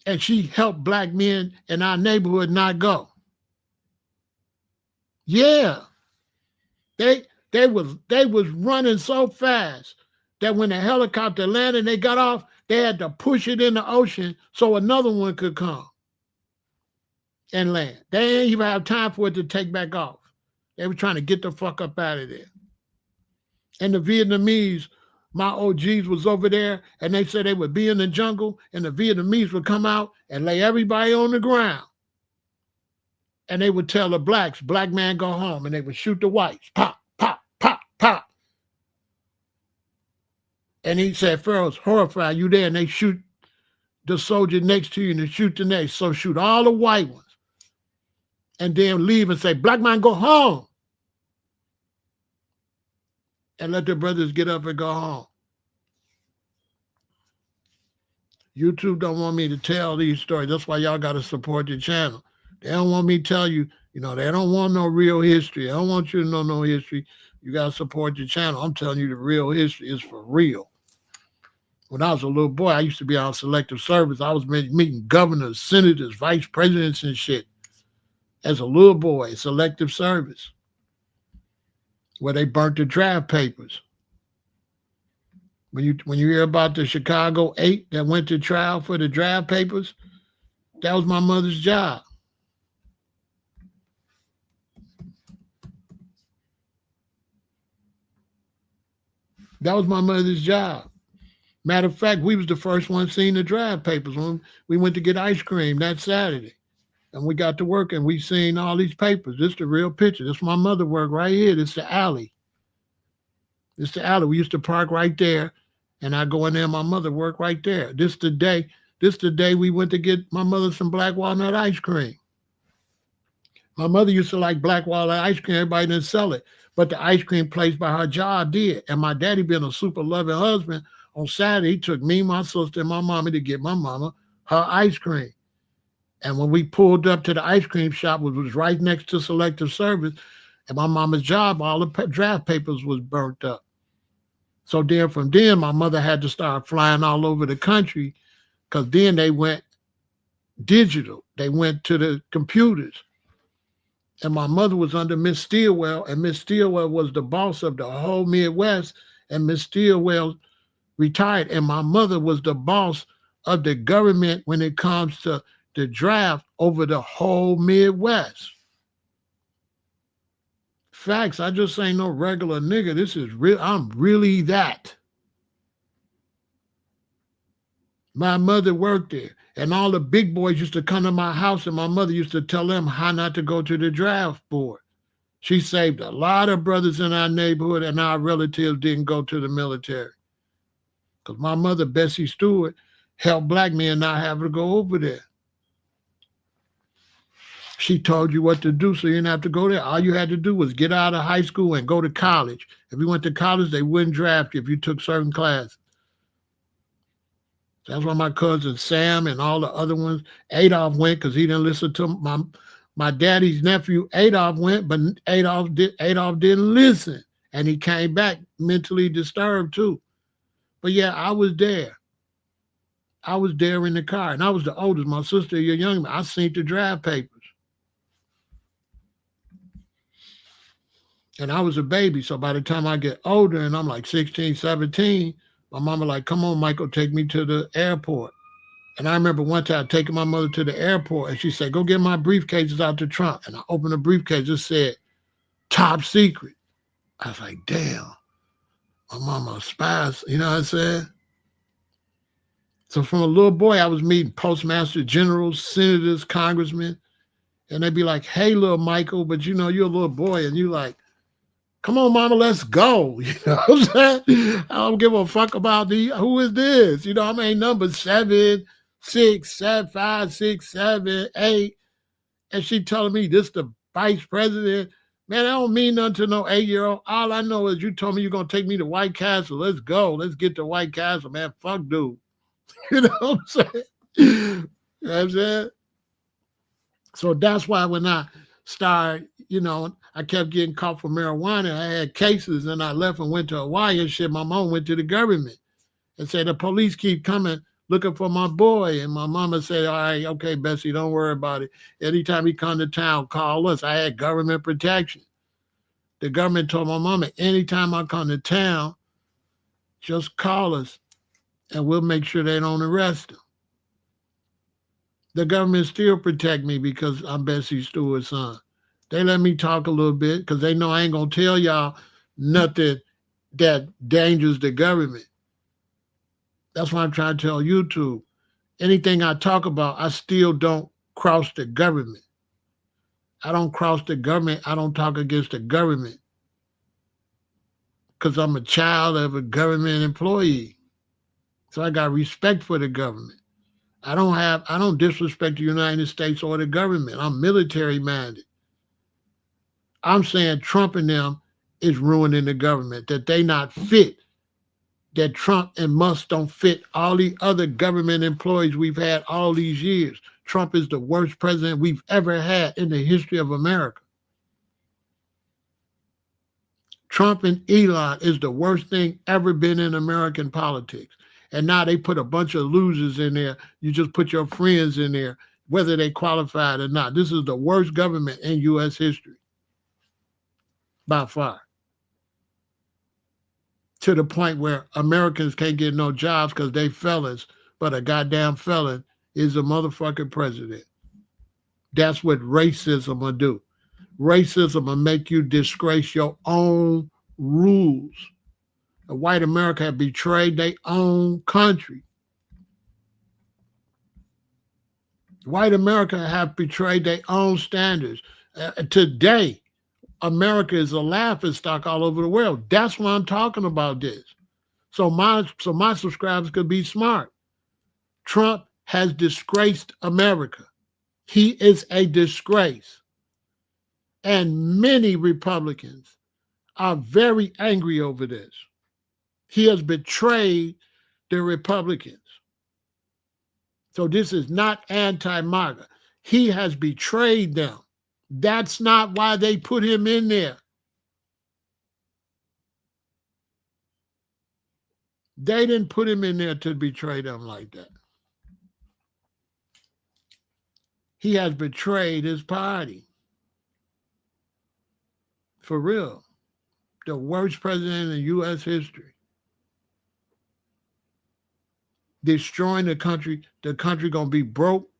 And she helped black men in our neighborhood not go. Yeah. They was running so fast that when the helicopter landed and they got off, they had to push it in the ocean so another one could come and land. They didn't even have time for it to take back off. They were trying to get the fuck up out of there. And the Vietnamese, my OGs was over there, and they said they would be in the jungle, and the Vietnamese would come out and lay everybody on the ground. And they would tell the blacks, black man, go home, and they would shoot the whites. Pop, pop, pop, pop. And he said, Pharaoh's horrified. You there? And they shoot the soldier next to you, and they shoot the next. So shoot all the white ones. And then leave and say, black man, go home. And let the brothers get up and go home. YouTube don't want me to tell these stories. That's why y'all got to support the channel. They don't want me to tell you, they don't want no real history. I don't want you to know no history. You got to support the channel. I'm telling you the real history is for real. When I was a little boy, I used to be on Selective Service. I was meeting governors, senators, vice presidents and shit. As a little boy, Selective Service, where they burnt the draft papers. When you hear about the Chicago 8 that went to trial for the draft papers, that was my mother's job. That was my mother's job. Matter of fact, we was the first one seeing the draft papers when we went to get ice cream that Saturday. And we got to work and we seen all these papers. This is the real picture. This is my mother work right here. This is the alley. This is the alley. We used to park right there. And I go in there and my mother work right there. This the day we went to get my mother some black walnut ice cream. My mother used to like black walnut ice cream. Everybody didn't sell it. But the ice cream place by her job did. And my daddy, being a super loving husband, on Saturday, he took me, my sister, and my mommy to get my mama her ice cream. And when we pulled up to the ice cream shop, which was right next to Selective Service, and my mama's job, all the draft papers was burnt up. So then from then, my mother had to start flying all over the country because then they went digital. They went to the computers. And my mother was under Miss Stilwell, and Miss Stilwell was the boss of the whole Midwest, and Miss Stilwell retired, and my mother was the boss of the government when it comes to the draft over the whole Midwest. Facts, I just ain't no regular nigga. This is real. I'm really that. My mother worked there, and all the big boys used to come to my house, and my mother used to tell them how not to go to the draft board. She saved a lot of brothers in our neighborhood, and our relatives didn't go to the military. Because my mother, Bessie Stewart, helped black men not have to go over there. She told you what to do, so you didn't have to go there. All you had to do was get out of high school and go to college. If you went to college, they wouldn't draft you if you took certain classes. That's why my cousin Sam and all the other ones, Adolph went because he didn't listen to my daddy's nephew. Adolph went, but Adolph didn't listen, and he came back mentally disturbed too. But yeah, I was there. I was there in the car, and I was the oldest. My sister, your young man, I seen the draft papers. And I was a baby, so by the time I get older and I'm like 16, 17, my mama like, come on, Michael, take me to the airport. And I remember one time taking my mother to the airport, and she said, go get my briefcases out the trunk. And I opened the briefcase, it said, top secret. I was like, damn, my mama a spy, you know what I'm saying? So from a little boy, I was meeting postmaster generals, senators, congressmen, and they'd be like, hey, little Michael, but you're a little boy, and you like, come on, mama, let's go. You know what I'm saying? I don't give a fuck about who is this? I'm a number 7, 6, 7, 5, 6, 7, 8. And she telling me this the vice president. Man, I don't mean nothing to no 8-year-old. All I know is you told me you're going to take me to White Castle. Let's go. Let's get to White Castle, man. Fuck dude. You know what I'm saying? You know what I'm saying? So that's why when I started, I kept getting caught for marijuana. I had cases and I left and went to Hawaii and shit. My mom went to the government and said, the police keep coming looking for my boy. And my mama said, all right, okay, Bessie, don't worry about it. Anytime he come to town, call us. I had government protection. The government told my mama, anytime I come to town, just call us and we'll make sure they don't arrest him. The government still protect me because I'm Bessie Stewart's son. They let me talk a little bit because they know I ain't going to tell y'all nothing that dangers the government. That's why I'm trying to tell YouTube. Anything I talk about, I still don't cross the government. I don't cross the government. I don't talk against the government because I'm a child of a government employee. So I got respect for the government. I don't disrespect the United States or the government. I'm military minded. I'm saying Trump and them is ruining the government, that they not fit, that Trump and Musk don't fit all the other government employees we've had all these years. Trump is the worst president we've ever had in the history of America. Trump and Elon is the worst thing ever been in American politics. And now they put a bunch of losers in there. You just put your friends in there, whether they qualified or not. This is the worst government in U.S. history, by far. To the point where Americans can't get no jobs because they felons, but a goddamn felon is a motherfucking president. That's what racism will do. Racism will make you disgrace your own rules. White America have betrayed their own country. White America have betrayed their own standards. Today, America is a laughingstock all over the world. That's why I'm talking about this. So my subscribers could be smart. Trump has disgraced America. He is a disgrace. And many Republicans are very angry over this. He has betrayed the Republicans. So this is not anti-MAGA. He has betrayed them. That's not why they put him in there. They didn't put him in there to betray them like that. He has betrayed his party. For real. The worst president in U.S. history. Destroying the country gonna be broke.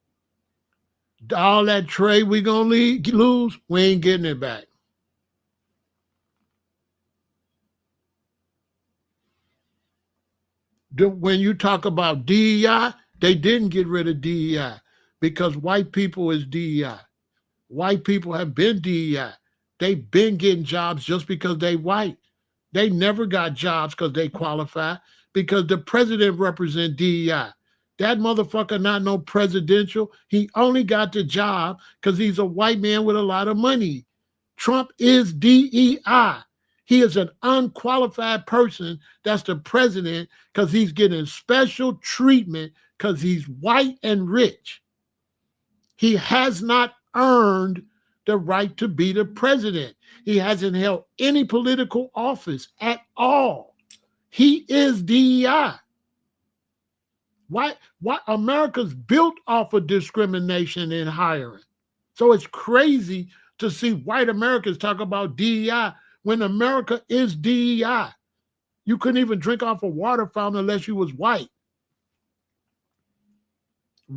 All that trade we gonna lose, we ain't getting it back. When you talk about DEI, they didn't get rid of DEI because white people is DEI. White people have been DEI. They've been getting jobs just because they white. They never got jobs because they qualify, because the president represent DEI. That motherfucker not no presidential. He only got the job because he's a white man with a lot of money. Trump is DEI. He is an unqualified person that's the president because he's getting special treatment because he's white and rich. He has not earned the right to be the president. He hasn't held any political office at all. He is DEI. Why America's built off of discrimination in hiring. So it's crazy to see white Americans talk about DEI when America is DEI. You couldn't even drink off a water fountain unless you was white.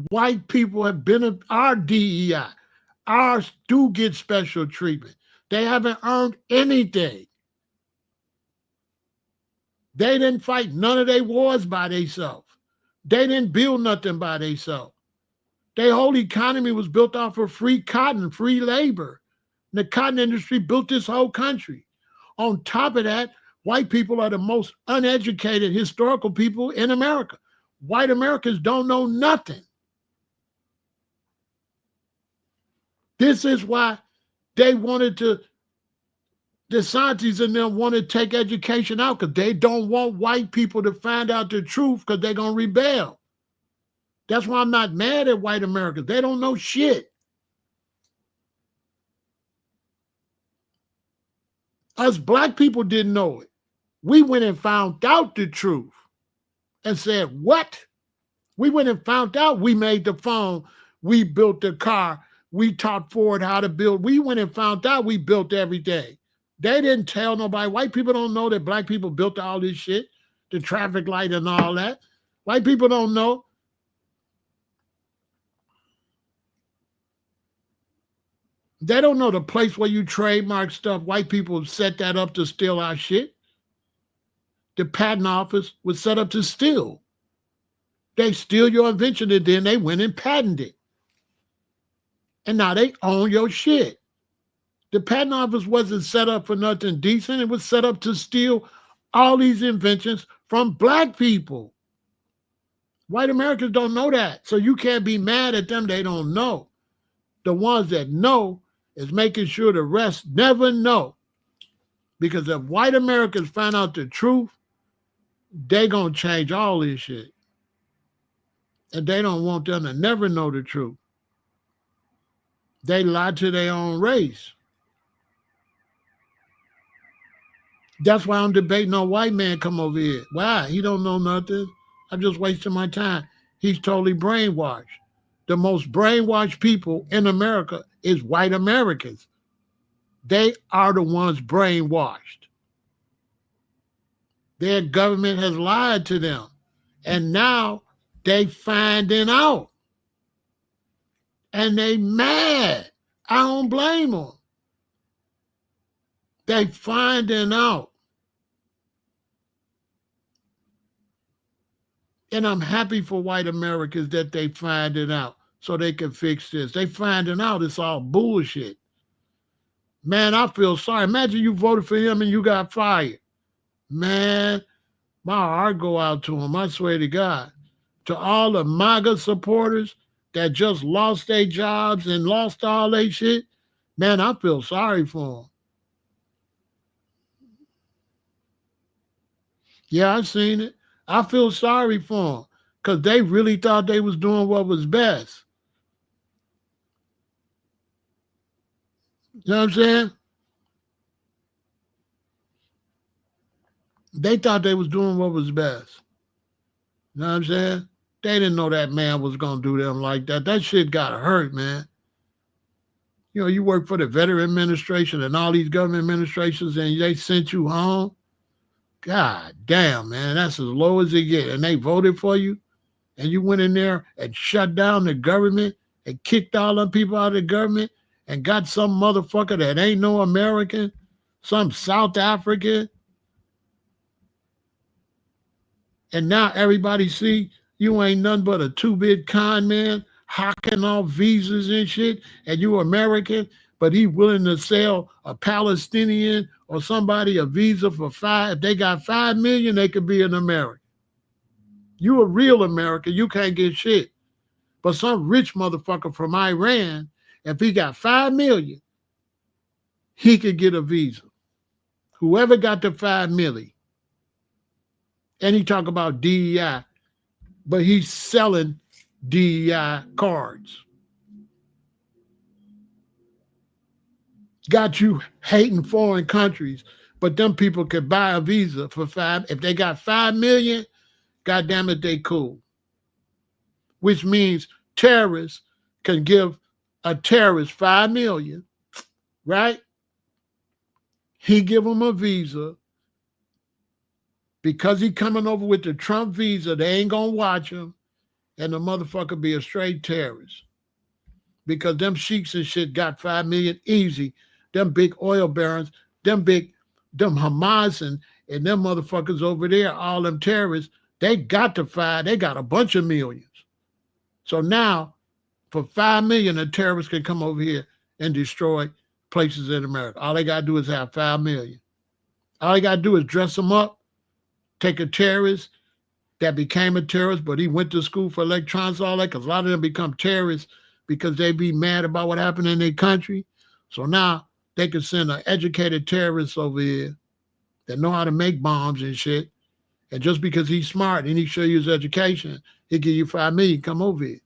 White people have been our DEI. Ours do get special treatment. They haven't earned anything. They didn't fight none of their wars by themselves. They didn't build nothing by themselves. Their whole economy was built off of free cotton, free labor. The cotton industry built this whole country. On top of that, white people are the most uneducated historical people in America. White Americans don't know nothing. This is why they wanted to, DeSantis and them want to take education out, because they don't want white people to find out the truth because they're going to rebel. That's why I'm not mad at white Americans. They don't know shit. Us black people didn't know it. We went and found out the truth and said, what? We went and found out. We made the phone. We built the car. We taught Ford how to build. We went and found out we built everything. They didn't tell nobody. White people don't know that black people built all this shit, the traffic light and all that. White people don't know. They don't know the place where you trademark stuff. White people set that up to steal our shit. The patent office was set up to steal. They steal your invention and then they went and patented it. And now they own your shit. The patent office wasn't set up for nothing decent. It was set up to steal all these inventions from black people. White Americans don't know that. So you can't be mad at them. They don't know. The ones that know is making sure the rest never know. Because if white Americans find out the truth, they going to change all this shit. And they don't want them to never know the truth. They lie to their own race. That's why I'm debating no white man come over here. Why? He don't know nothing. I'm just wasting my time. He's totally brainwashed. The most brainwashed people in America is white Americans. They are the ones brainwashed. Their government has lied to them. And now they finding out. And they mad. I don't blame them. They finding out. And I'm happy for white Americans that they find it out so they can fix this. They finding out it's all bullshit. Man, I feel sorry. Imagine you voted for him and you got fired. Man, my heart go out to him. I swear to God. To all the MAGA supporters that just lost their jobs and lost all their shit, man, I feel sorry for them. Yeah, I seen it. I feel sorry for them because they really thought they was doing what was best. You know what I'm saying? They thought they was doing what was best. You know what I'm saying? They didn't know that man was going to do them like that. That shit got hurt, man. You know, you work for the Veteran Administration and all these government administrations and they sent you home. God damn, man, that's as low as it gets. And they voted for you, and you went in there and shut down the government and kicked all them people out of the government and got some motherfucker that ain't no American, some South African. And now everybody see you ain't nothing but a two-bit con man, hawking off visas and shit, and you American, but he willing to sell a Palestinian or somebody a visa for $5. If they got 5 million, they could be an American. You a real American, you can't get shit. But some rich motherfucker from Iran, if he got 5 million, he could get a visa. Whoever got the 5 million. And he talk about DEI, but he's selling DEI cards. Got you hating foreign countries, but them people could buy a visa for 5. If they got 5 million, goddamn it, they cool. Which means terrorists can give a terrorist 5 million, right? He give them a visa. Because he coming over with the Trump visa, they ain't gonna watch him, and the motherfucker be a straight terrorist. Because them sheiks and shit got 5 million easy. Them big oil barons, them Hamas and them motherfuckers over there, all them terrorists, they got the 5, they got a bunch of millions. So now, for 5 million, a terrorist can come over here and destroy places in America. All they gotta do is have 5 million. All they gotta do is dress them up, take a terrorist that became a terrorist, but he went to school for electronics, all that, because a lot of them become terrorists because they be mad about what happened in their country. So now they can send an educated terrorist over here that know how to make bombs and shit. And just because he's smart and he show you his education, he'll give you 5 million, come over here.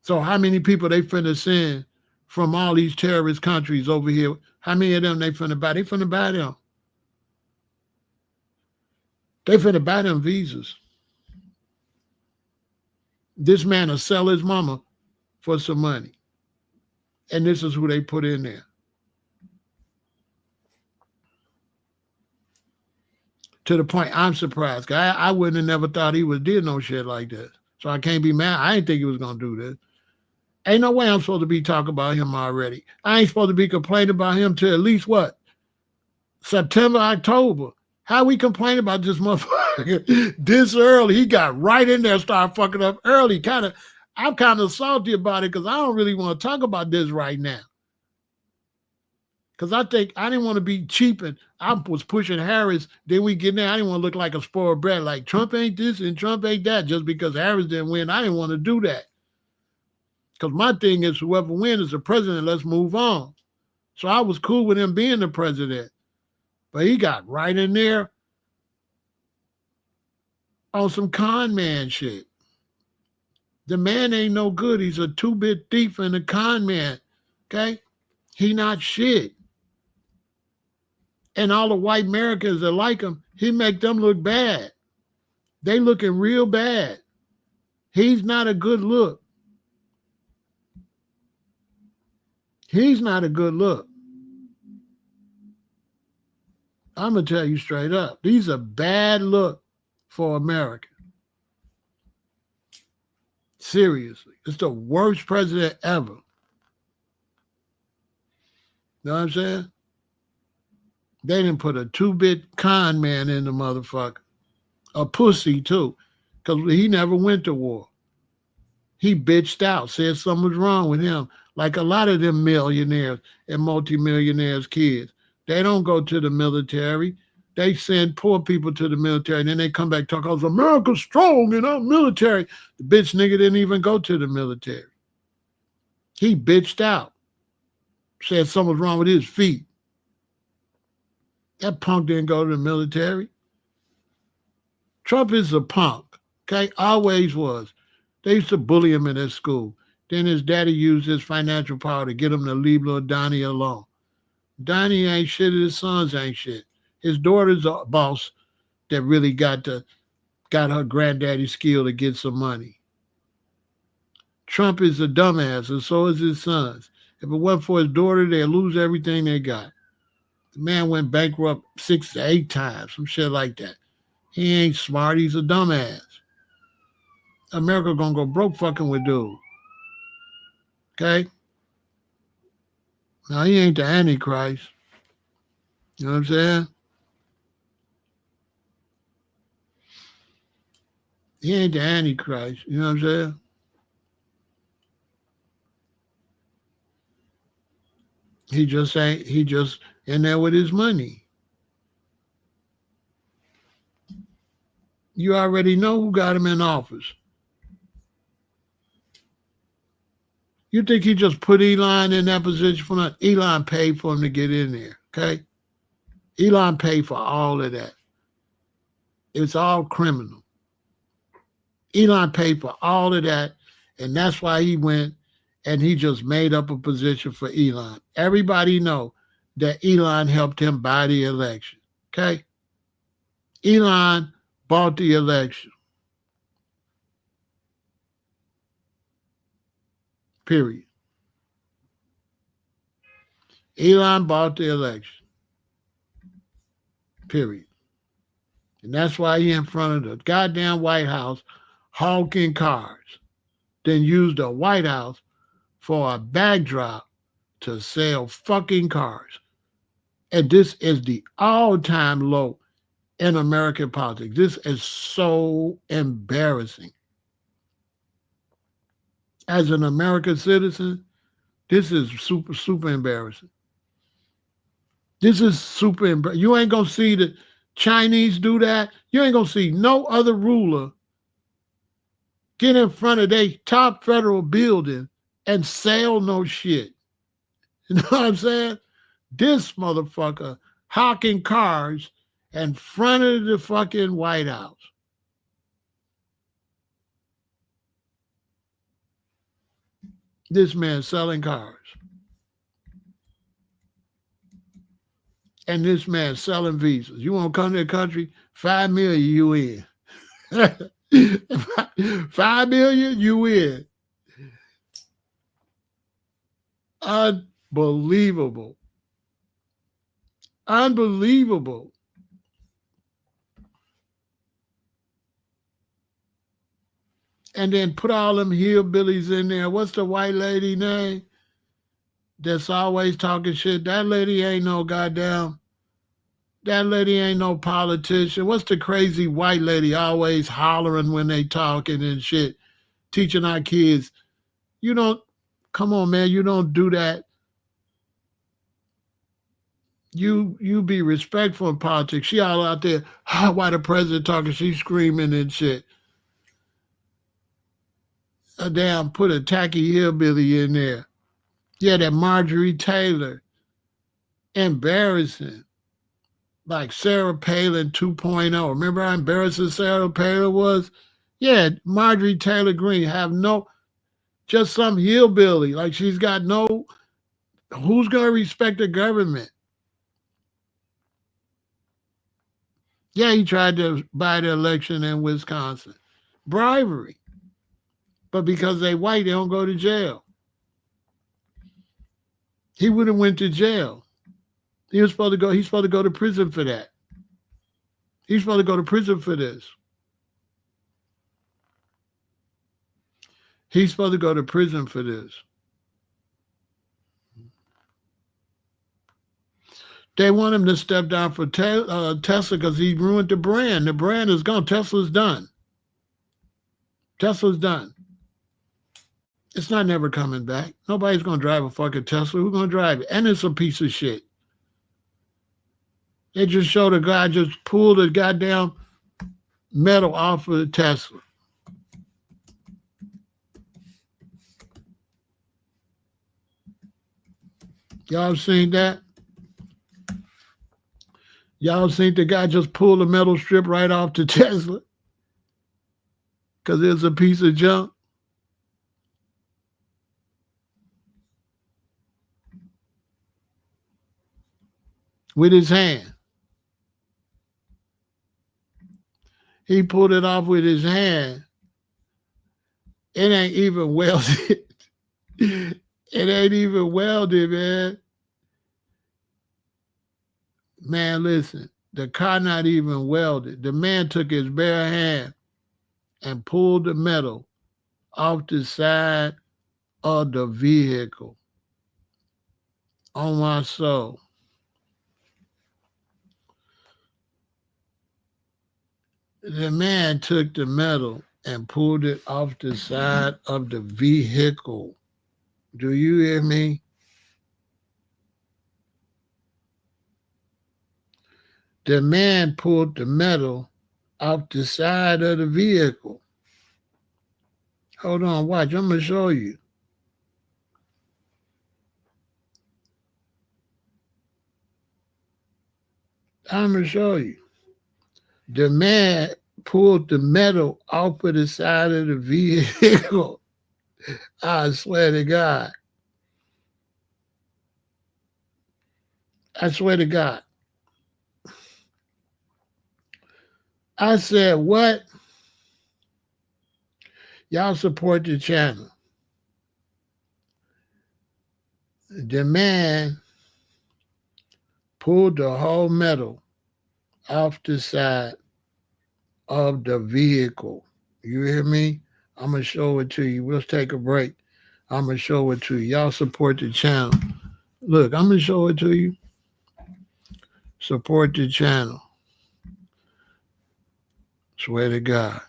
So how many people they finna send from all these terrorist countries over here? How many of them they finna buy? They finna buy them. They finna buy them visas. This man will sell his mama for some money. And this is who they put in there. To the point I'm surprised. I wouldn't have never thought he would did no shit like this. So I can't be mad. I didn't think he was gonna do this. Ain't no way I'm supposed to be talking about him already. I ain't supposed to be complaining about him till at least what? September, October. How we complain about this motherfucker this early? He got right in there and started fucking up early. I'm kind of salty about it because I don't really want to talk about this right now. Because I think I didn't want to be cheap and I was pushing Harris. Then we get there. I didn't want to look like a spoiled brat, like Trump ain't this and Trump ain't that just because Harris didn't win. I didn't want to do that. Because my thing is whoever wins is the president, let's move on. So I was cool with him being the president. But he got right in there on some con man shit. The man ain't no good. He's a two-bit thief and a con man. Okay? He not shit. And all the white Americans that like him, he make them look bad. They looking real bad. He's not a good look. He's not a good look. I'm going to tell you straight up. These are bad look for America. Seriously. It's the worst president ever. You know what I'm saying? They didn't put a two-bit con man in the motherfucker. A pussy, too. Because he never went to war. He bitched out, said something was wrong with him. Like a lot of them millionaires and multimillionaires' kids. They don't go to the military. They send poor people to the military, and then they come back talk, "Oh, America's strong in our military." The bitch nigga didn't even go to the military. He bitched out. Said something was wrong with his feet. That punk didn't go to the military. Trump is a punk, okay? Always was. They used to bully him in his school. Then his daddy used his financial power to get him to leave little Donnie alone. Donnie ain't shit, his sons ain't shit. His daughter's a boss that really got her granddaddy's skill to get some money. Trump is a dumbass, and so is his sons. If it wasn't for his daughter, they'd lose everything they got. The man went bankrupt 6 to 8 times, some shit like that. He ain't smart, he's a dumbass. America gonna go broke fucking with dude. Okay? Now, he ain't the Antichrist. You know what I'm saying? He ain't the Antichrist. You know what I'm saying? He just in there with his money. You already know who got him in office. You think he just put Elon in that position for nothing? Elon paid for him to get in there, okay? Elon paid for all of that. It's all criminal. Elon paid for all of that, and that's why he went and he just made up a position for Elon. Everybody know that Elon helped him buy the election, okay? Elon bought the election. Period. Elon bought the election. Period. And that's why he in front of the goddamn White House hawking cars. Then used the White House for a backdrop to sell fucking cars. And this is the all-time low in American politics. This is so embarrassing. As an American citizen, this is super, super embarrassing. This is super embarrassing. You ain't going to see the Chinese do that. You ain't going to see no other ruler get in front of their top federal building and sell no shit. You know what I'm saying? This motherfucker hawking cars in front of the fucking White House. This man selling cars. And this man selling visas. You want to come to the country? 5 million, you in. 5 million, you in. Unbelievable. Unbelievable. And then put all them hillbillies in there. What's the white lady name that's always talking shit? That lady ain't no goddamn, that lady ain't no politician. What's the crazy white lady always hollering when they talking and shit, teaching our kids? You don't, come on, man, you don't do that. You be respectful in politics. She all out there, why the president talking, she's screaming and shit. A damn put a tacky hillbilly in there. Yeah, that Marjorie Taylor. Embarrassing. Like Sarah Palin 2.0. Remember how embarrassing Sarah Palin was? Yeah, Marjorie Taylor Greene have no, just some hillbilly. Like she's got no, who's going to respect the government? Yeah, he tried to buy the election in Wisconsin. Bribery. But because they white, they don't go to jail. He would have went to jail. He's supposed to go to prison for that. He's supposed to go to prison for this. He's supposed to go to prison for this. They want him to step down for Tesla because he ruined the brand. The brand is gone. Tesla's done. Tesla's done. It's not never coming back. Nobody's going to drive a fucking Tesla. Who's going to drive it? And it's a piece of shit. They just showed a guy just pulled the goddamn metal off of the Tesla. Y'all seen that? Y'all seen the guy just pull the metal strip right off the Tesla? Because it's a piece of junk. With his hand. He pulled it off with his hand. It ain't even welded. It ain't even welded, man. Man, listen. The car not even welded. The man took his bare hand and pulled the metal off the side of the vehicle. On my soul. The man took the metal and pulled it off the side of the vehicle. Do you hear me? The man pulled the metal off the side of the vehicle. Hold on, watch. I'm going to show you. I'm going to show you. The man pulled the metal off of the side of the vehicle. I swear to God. I swear to God. I said, what? Y'all support the channel. The man pulled the whole metal off the side of the vehicle. You hear me? I'm going to show it to you. We'll take a break. I'm going to show it to you. Y'all support the channel. Look, I'm going to show it to you. Support the channel. Swear to God.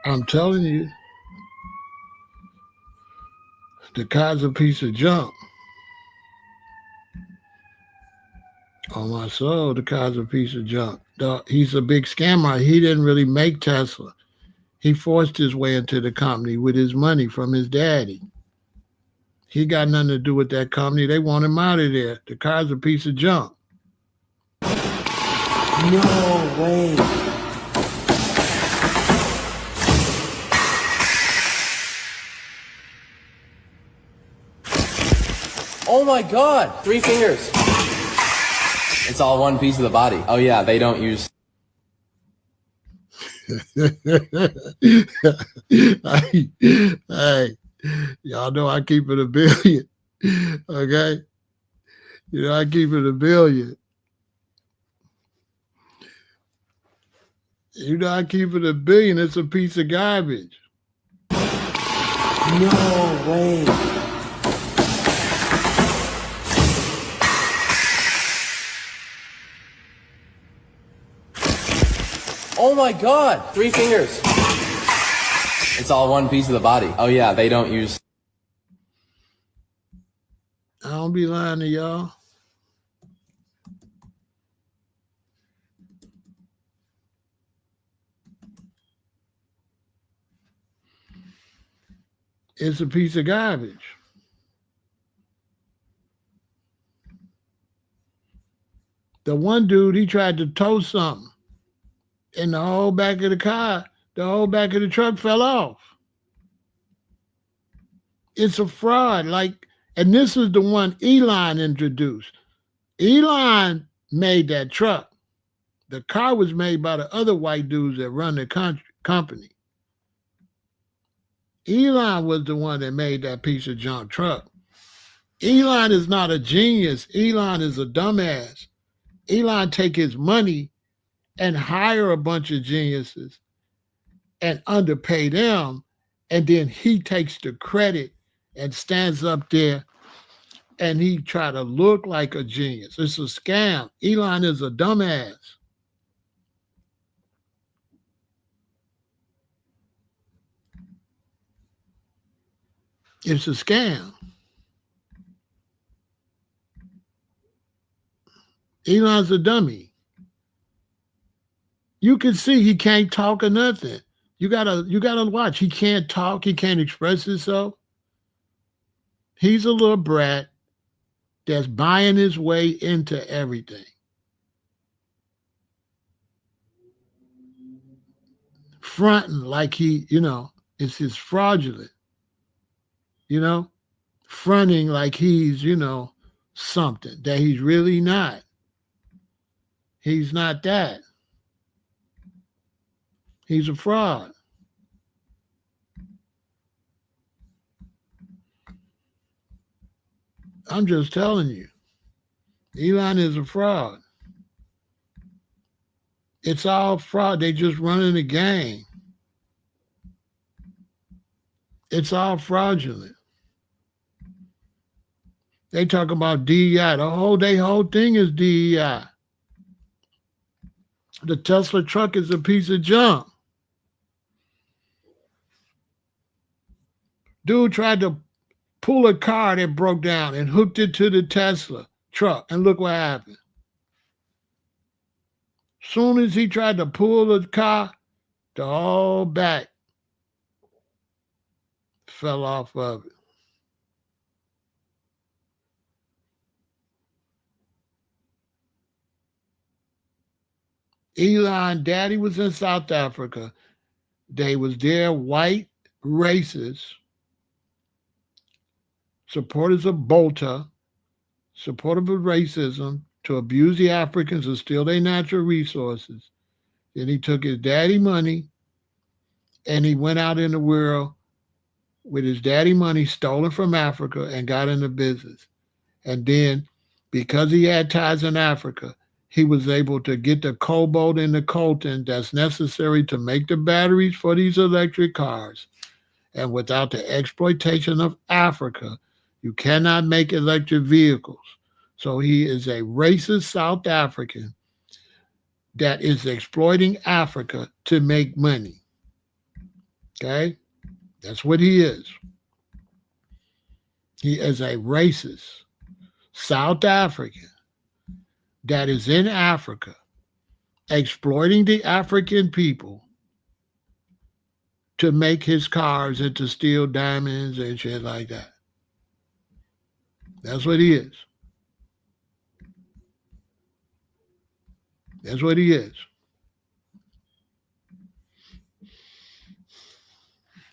I'm telling you, the car's a piece of junk. On my soul, the car's a piece of junk. He's a big scammer. He didn't really make Tesla. He forced his way into the company with his money from his daddy. He got nothing to do with that company. They want him out of there. The car's a piece of junk. No way. Oh my God, 3 fingers. It's all one piece of the body. Oh yeah, they don't use. Hey, y'all know I keep it $1 billion. Okay? You know, I keep it $1 billion. You know, I keep it $1 billion. It's a piece of garbage. No way. Oh my God, 3 fingers. It's all one piece of the body. Oh yeah, they don't use. I don't be lying to y'all. It's a piece of garbage. The one dude, he tried to tow something, and the whole back of the car, the whole back of the truck fell off. It's a fraud. And this is the one Elon introduced. Elon made that truck. The car was made by the other white dudes that run the company. Elon was the one that made that piece of junk truck. Elon is not a genius. Elon is a dumbass. Elon take his money and hire a bunch of geniuses and underpay them, and then he takes the credit and stands up there and he try to look like a genius. It's a scam. Elon is a dumbass. It's a scam. Elon's a dummy. You can see he can't talk or nothing. You gotta watch. He can't talk. He can't express himself. He's a little brat that's buying his way into everything. Fronting like he, it's his fraudulent. Fronting like he's, something that he's really not. He's not that. He's a fraud. I'm just telling you. Elon is a fraud. It's all fraud. They just running a game. It's all fraudulent. They talk about DEI. Their whole thing is DEI. The Tesla truck is a piece of junk. Dude tried to pull a car that broke down and hooked it to the Tesla truck, and look what happened. Soon as he tried to pull the car, the whole back fell off of it. Elon, daddy was in South Africa. They was there, white racists, supporters of Bolta, supporters of racism, to abuse the Africans and steal their natural resources. Then he took his daddy money and he went out in the world with his daddy money stolen from Africa and got into business. And then, because he had ties in Africa, he was able to get the cobalt and the coltan that's necessary to make the batteries for these electric cars. And without the exploitation of Africa, you cannot make electric vehicles. So he is a racist South African that is exploiting Africa to make money. Okay? That's what he is. He is a racist South African that is in Africa exploiting the African people to make his cars and to steal diamonds and shit like that. That's what he is. That's what he is.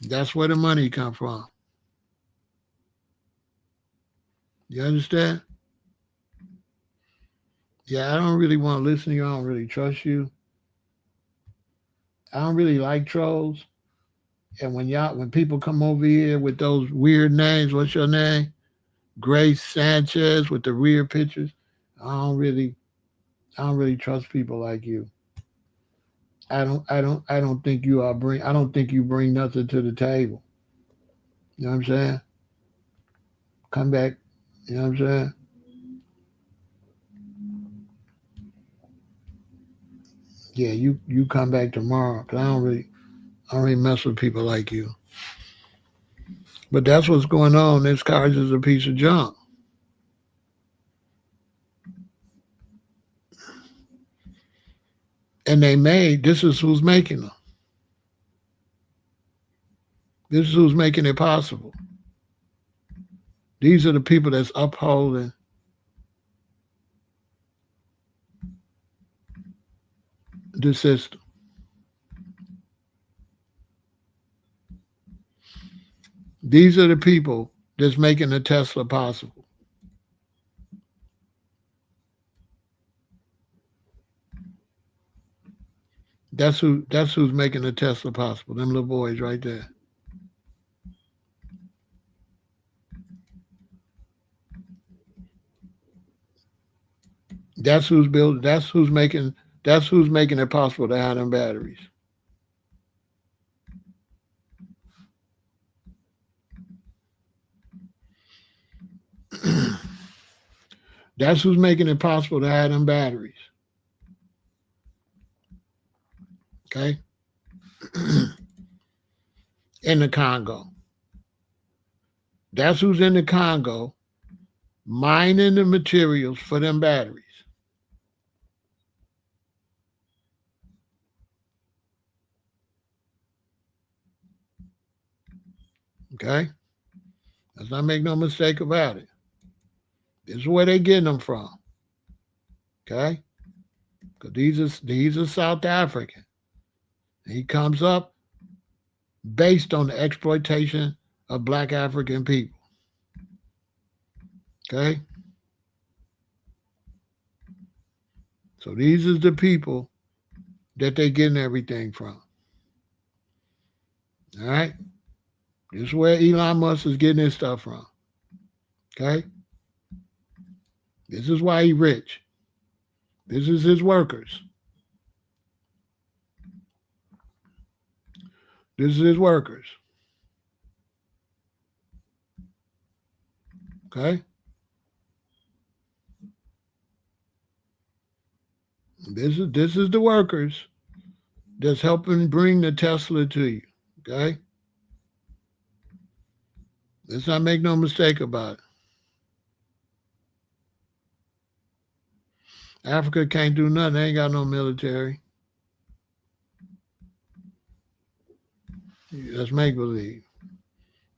That's where the money come from. You understand? Yeah, I don't really want to listen to you. I don't really trust you. I don't really like trolls. And when people come over here with those weird names, what's your name? Grace Sanchez with the weird pictures. I don't really trust people like you. I don't think you bring nothing to the table. You know what I'm saying? Come back. You know what I'm saying? Yeah, you come back tomorrow. Cause I don't really mess with people like you. But that's what's going on. This cars is a piece of junk. And this is who's making them. This is who's making it possible. These are the people that's upholding the system. These are the people that's making the Tesla possible. That's who's making the Tesla possible. Them little boys right there. That's who's making it possible to have them batteries. That's who's making it possible to have them batteries. Okay? In the Congo. That's who's in the Congo mining the materials for them batteries. Okay? Let's not make no mistake about it. This is where they're getting them from. Okay? Because these are South African. He comes up based on the exploitation of black African people. Okay? So these are the people that they're getting everything from. All right? This is where Elon Musk is getting his stuff from. Okay? This is why he's rich. This is his workers. This is his workers. Okay? This is the workers that's helping bring the Tesla to you. Okay? Let's not make no mistake about it. Africa can't do nothing. They ain't got no military. That's make believe.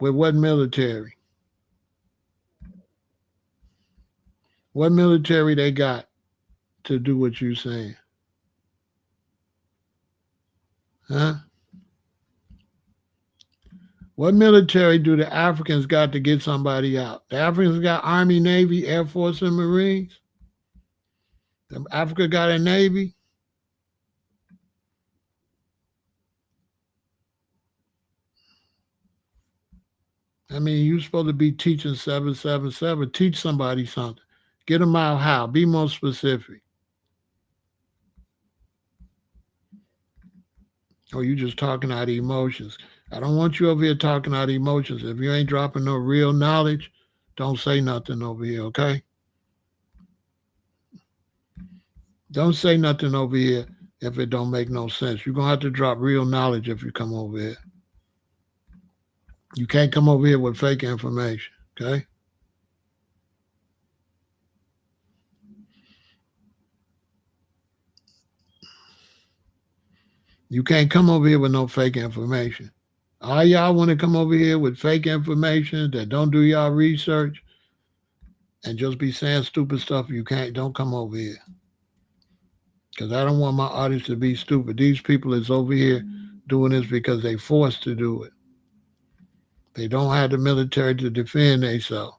With what military? What military they got to do what you're saying? Huh? What military do the Africans got to get somebody out? The Africans got Army, Navy, Air Force, and Marines. Africa got a Navy. I mean, you're supposed to be teaching 777. Teach somebody something. Get them out how. Be more specific. Or you just talking out of emotions. I don't want you over here talking out of emotions. If you ain't dropping no real knowledge, don't say nothing over here, okay? Don't say nothing over here if it don't make no sense. You're going to have to drop real knowledge if you come over here. You can't come over here with fake information, okay? You can't come over here with no fake information. All y'all want to come over here with fake information that don't do y'all research and just be saying stupid stuff. Don't come over here. Because I don't want my audience to be stupid. These people is over here doing this because they forced to do it. They don't have the military to defend themselves.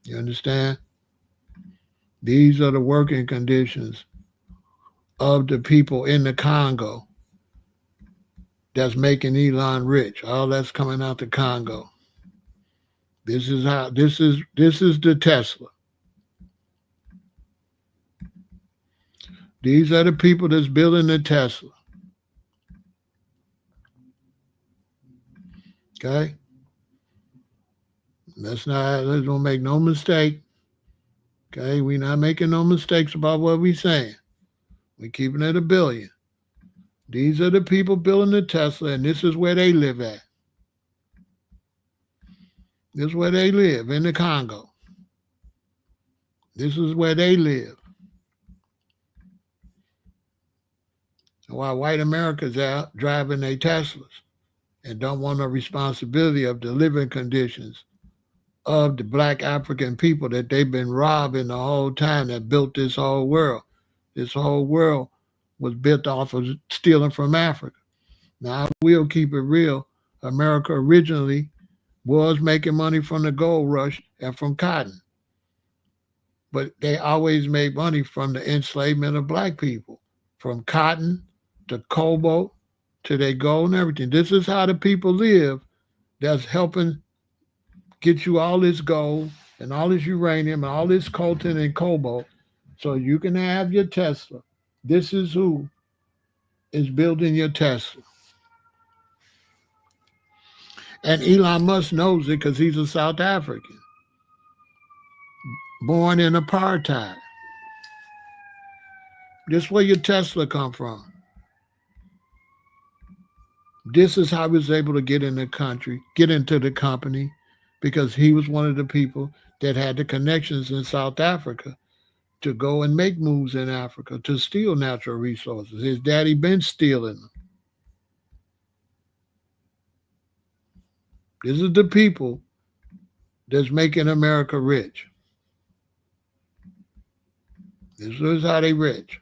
You understand? These are the working conditions of the people in the Congo that's making Elon rich. All that's coming out the Congo. This is the Tesla. These are the people that's building the Tesla. Okay? Let's don't make no mistake. Okay, we're not making no mistakes about what we're saying. We're keeping it a billion. These are the people building the Tesla, and this is where they live at. This is where they live, in the Congo. This is where they live. So while white America's out driving their Teslas and don't want no responsibility of the living conditions of the black African people that they've been robbing the whole time that built this whole world. This whole world was built off of stealing from Africa. Now, I will keep it real. America originally was making money from the gold rush and from cotton. But they always made money from the enslavement of black people, from cotton to cobalt to their gold and everything. This is how the people live that's helping get you all this gold and all this uranium and all this coltan and cobalt so you can have your Tesla. This is who is building your Tesla. And Elon Musk knows it because he's a South African, born in apartheid. This is where your Tesla come from. This is how he was able to get in the country, get into the company, because he was one of the people that had the connections in South Africa to go and make moves in Africa to steal natural resources. His daddy been stealing them. This is the people that's making America rich. This is how they rich.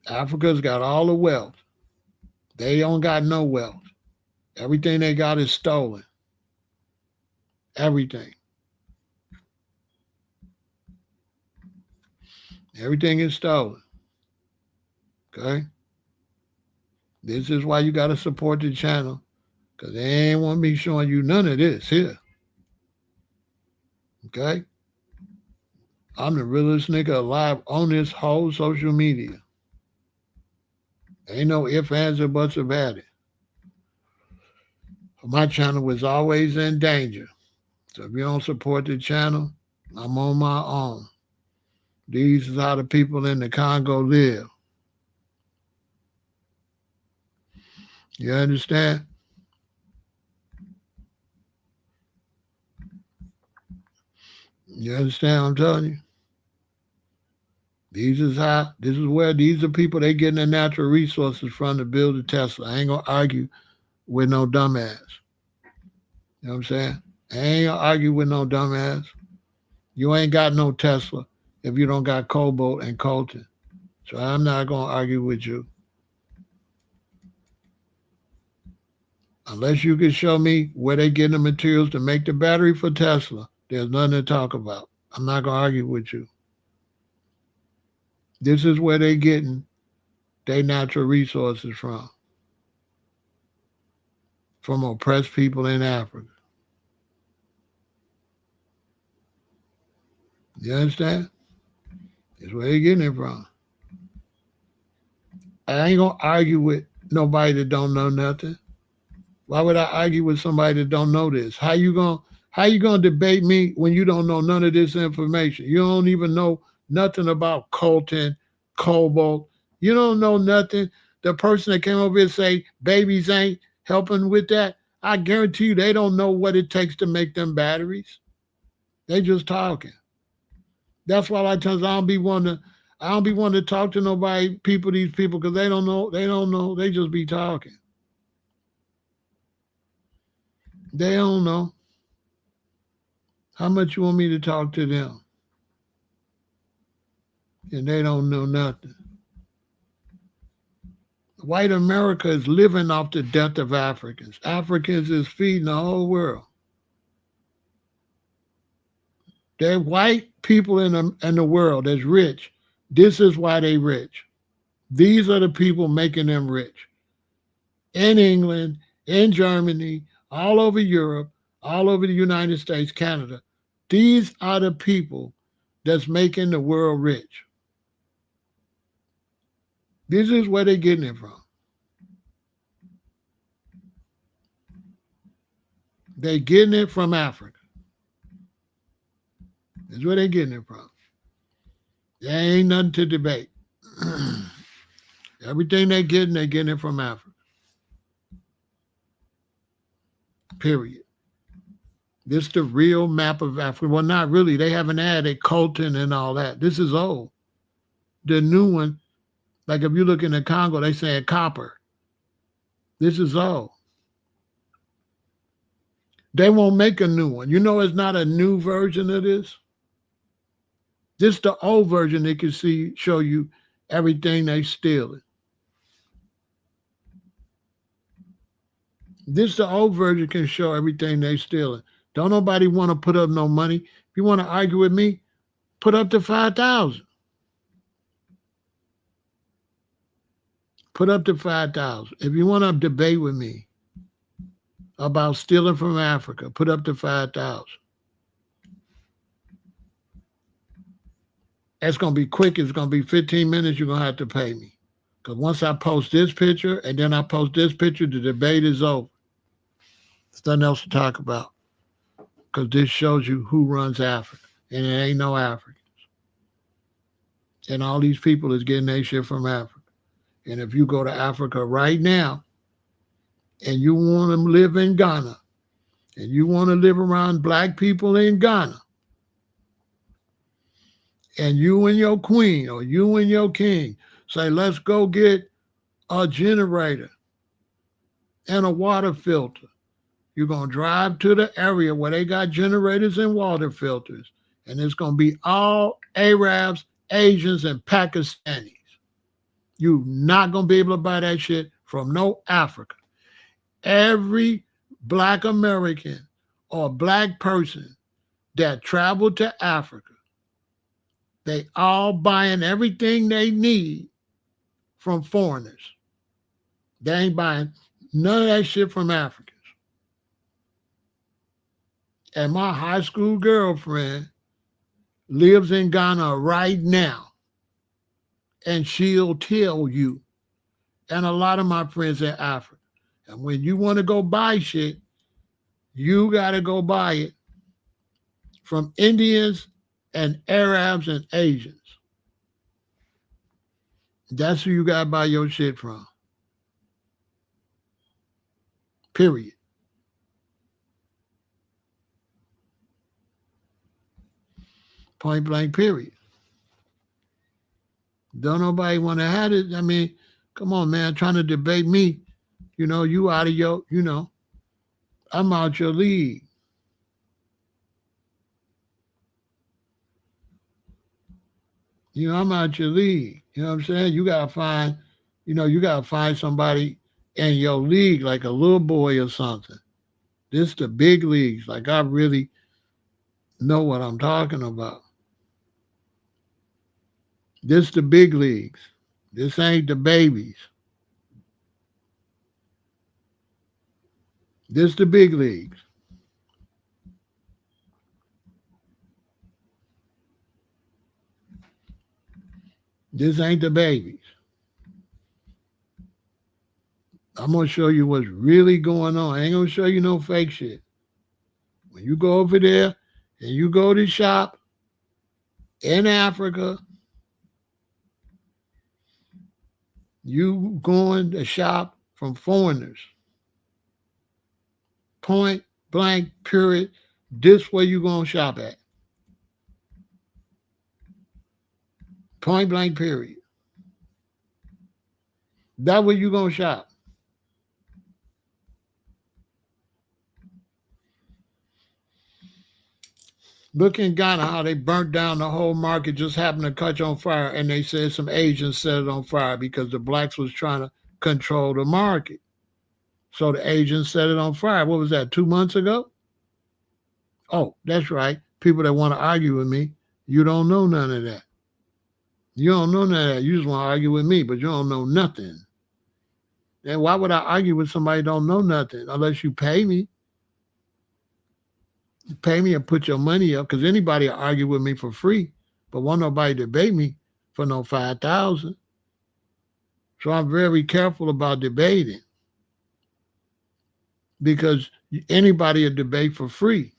Africa's got all the wealth. They don't got no wealth. Everything they got is stolen. Everything. Everything is stolen. Okay? This is why you got to support the channel, because they ain't want me showing you none of this here. Okay? I'm the realest nigga alive on this whole social media. Ain't no ifs, ands, or buts about it. My channel was always in danger. So if you don't support the channel, I'm on my own. These is how the people in the Congo live. You understand? You understand what I'm telling you? This is where these are people, they getting their natural resources from to build a Tesla. I ain't gonna argue with no dumbass. You know what I'm saying? I ain't gonna argue with no dumbass. You ain't got no Tesla if you don't got cobalt and coltan. So I'm not gonna argue with you. Unless you can show me where they getting the materials to make the battery for Tesla, there's nothing to talk about. I'm not gonna argue with you. This is where they getting their natural resources from oppressed people in Africa. You understand? That's where they getting it from. I ain't gonna argue with nobody that don't know nothing. Why would I argue with somebody that don't know this? How you gonna debate me when you don't know none of this information? You don't even know nothing about coltan, cobalt. You don't know nothing. the person that came over here and say babies ain't helping with that, I guarantee you they don't know what it takes to make them batteries. They just talking. That's why a lot of times I don't be wanting to talk to nobody, these people, because they don't know. They don't know. They just be talking. They don't know. How much you want me to talk to them? And they don't know nothing. White America is living off the death of Africans. Africans is feeding the whole world. They're white people in the world that's rich. This is why they rich. These are the people making them rich. In England, in Germany, all over Europe, all over the United States, Canada. These are the people that's making the world rich. This is where they're getting it from. They're getting it from Africa. That's where they're getting it from. There ain't nothing to debate. Everything they're getting it from Africa. Period. This is the real map of Africa. Well, not really. They haven't added Colton and all that. This is old. The new one, like if you look in the Congo, they say copper. This is old. They won't make a new one. You know it's not a new version of this. This is the old version. They can show you everything they stealing. This the old version can show everything they stealing. Don't nobody want to put up no money. If you want to argue with me, put up to 5,000. Put up to 5,000. If you want to debate with me about stealing from Africa, put up to 5,000. It's going to be quick. It's going to be 15 minutes. You're going to have to pay me. Because once I post this picture and then I post this picture, the debate is over. There's nothing else to talk about. Because this shows you who runs Africa. And it ain't no Africans. And all these people is getting their shit from Africa. And if you go to Africa right now and you want to live in Ghana and you want to live around black people in Ghana, and you and your queen or you and your king say, let's go get a generator and a water filter. You're going to drive to the area where they got generators and water filters, and it's going to be all Arabs, Asians, and Pakistanis. You're not going to be able to buy that shit from no Africa. Every black American or black person that traveled to Africa, they all buying everything they need from foreigners. They ain't buying none of that shit from Africans. And my high school girlfriend lives in Ghana right now. And she'll tell you. And a lot of my friends in Africa. And when you want to go buy shit, you got to go buy it from Indians and Arabs and Asians. That's who you got to buy your shit from. Period. Point blank, period. Don't nobody want to have it. I mean, come on, man, trying to debate me. You know, you out of your, I'm out your league. I'm out your league. You know what I'm saying? You got to find somebody in your league, like a little boy or something. This the big leagues. Like, I really know what I'm talking about. This the big leagues. This ain't the babies. This the big leagues. This ain't the babies. I'm going to show you what's really going on. I ain't going to show you no fake shit. When you go over there and you go to shop in Africa, You going to shop from foreigners. Point blank, period. This where you going to shop at. Point blank, period. That where you going to shop. Look in Ghana how they burnt down the whole market, just happened to catch on fire, and they said some Asians set it on fire because the blacks was trying to control the market. So the Asians set it on fire. What was that, 2 months ago? Oh, that's right. People that want to argue with me, you don't know none of that. You don't know none of that. You just want to argue with me, but you don't know nothing. And why would I argue with somebody who don't know nothing unless you pay me? Pay me and put your money up, because anybody will argue with me for free, but won't nobody debate me for no 5,000. So I'm very careful about debating, because anybody will debate for free.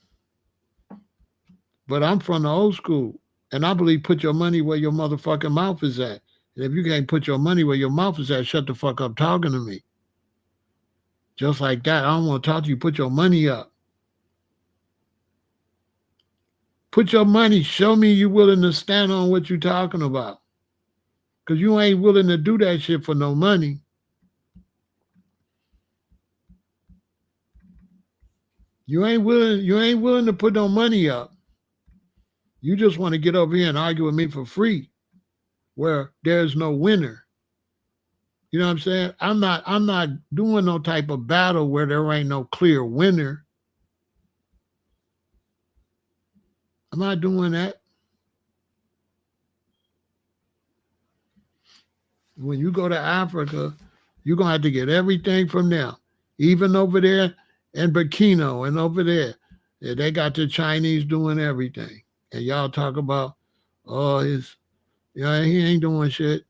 But I'm from the old school, and I believe put your money where your motherfucking mouth is at. And if you can't put your money where your mouth is at, shut the fuck up talking to me. Just like that. I don't want to talk to you. Put your money up. Put your money. Show me you willing to stand on what you're talking about. Because you ain't willing to do that shit for no money. You ain't willing to put no money up. You just want to get over here and argue with me for free, where there's no winner. You know what I'm saying? I'm not doing no type of battle where there ain't no clear winner. I'm not doing that. When you go to Africa, you're going to have to get everything from them. Even over there in Burkina and over there, they got the Chinese doing everything. And y'all talk about, oh, he ain't doing shit.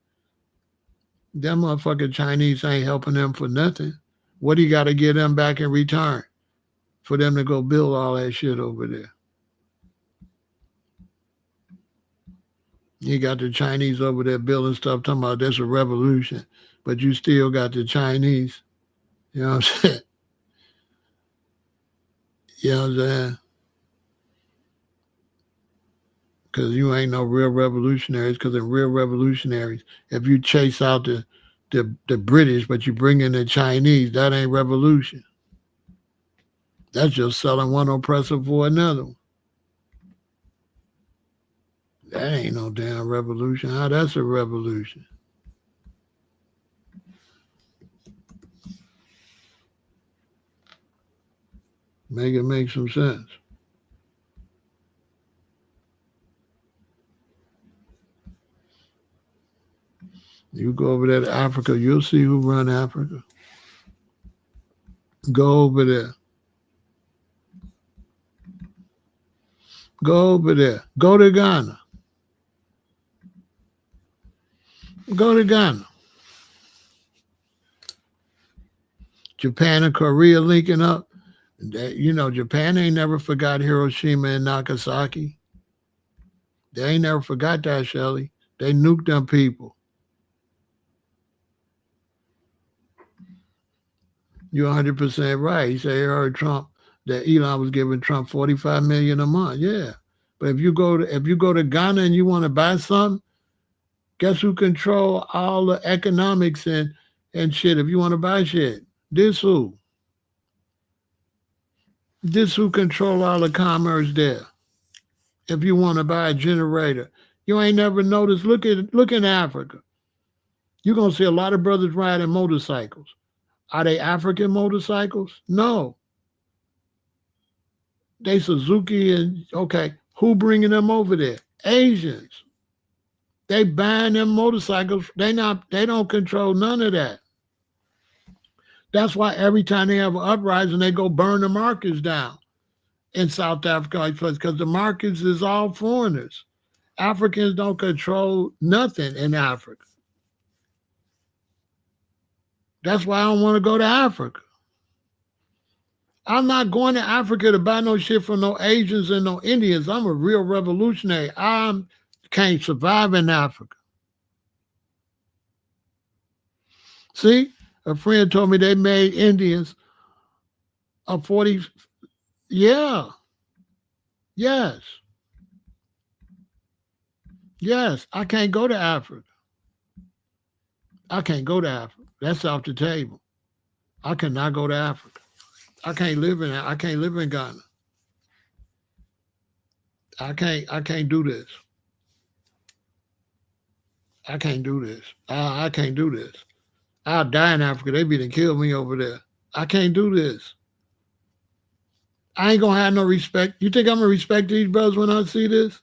Them motherfucking Chinese ain't helping them for nothing. What do you got to give them back in return for them to go build all that shit over there? You got the Chinese over there building stuff, talking about there's a revolution, but you still got the Chinese. You know what I'm saying? You know what I'm saying? Because you ain't no real revolutionaries, because in real revolutionaries, if you chase out the British, but you bring in the Chinese, that ain't revolution. That's just selling one oppressor for another one. That ain't no damn revolution. How that's a revolution? Make it make some sense. You go over there to Africa, you'll see who run Africa. Go over there. Go over there. Go to Ghana. Go to Ghana. Japan and Korea linking up. Japan ain't never forgot Hiroshima and Nagasaki. They ain't never forgot that, Shelley. They nuked them people. You're 100% right. He said he heard Trump that Elon was giving Trump $45 million a month. Yeah, but if you go to Ghana and you want to buy something, guess who control all the economics and shit? If you want to buy shit, this who control all the commerce there. If you want to buy a generator, you ain't never noticed. Look in Africa. You're gonna see a lot of brothers riding motorcycles. Are they African motorcycles? No. They Suzuki and okay. Who bringing them over there? Asians. They buying them motorcycles. They don't control none of that. That's why every time they have an uprising, they go burn the markets down in South Africa, because the markets is all foreigners. Africans don't control nothing in Africa. That's why I don't want to go to Africa. I'm not going to Africa to buy no shit from no Asians and no Indians. I'm a real revolutionary. I can't survive in Africa. See, a friend told me they made Indians a 40. Yeah. Yes. Yes. I can't go to Africa. I can't go to Africa. That's off the table. I cannot go to Africa. I can't live in Ghana. I can't do this. I can't do this. I can't do this. I'll die in Africa. They be to kill me over there. I can't do this. I ain't gonna have no respect. You think I'm gonna respect these brothers when I see this?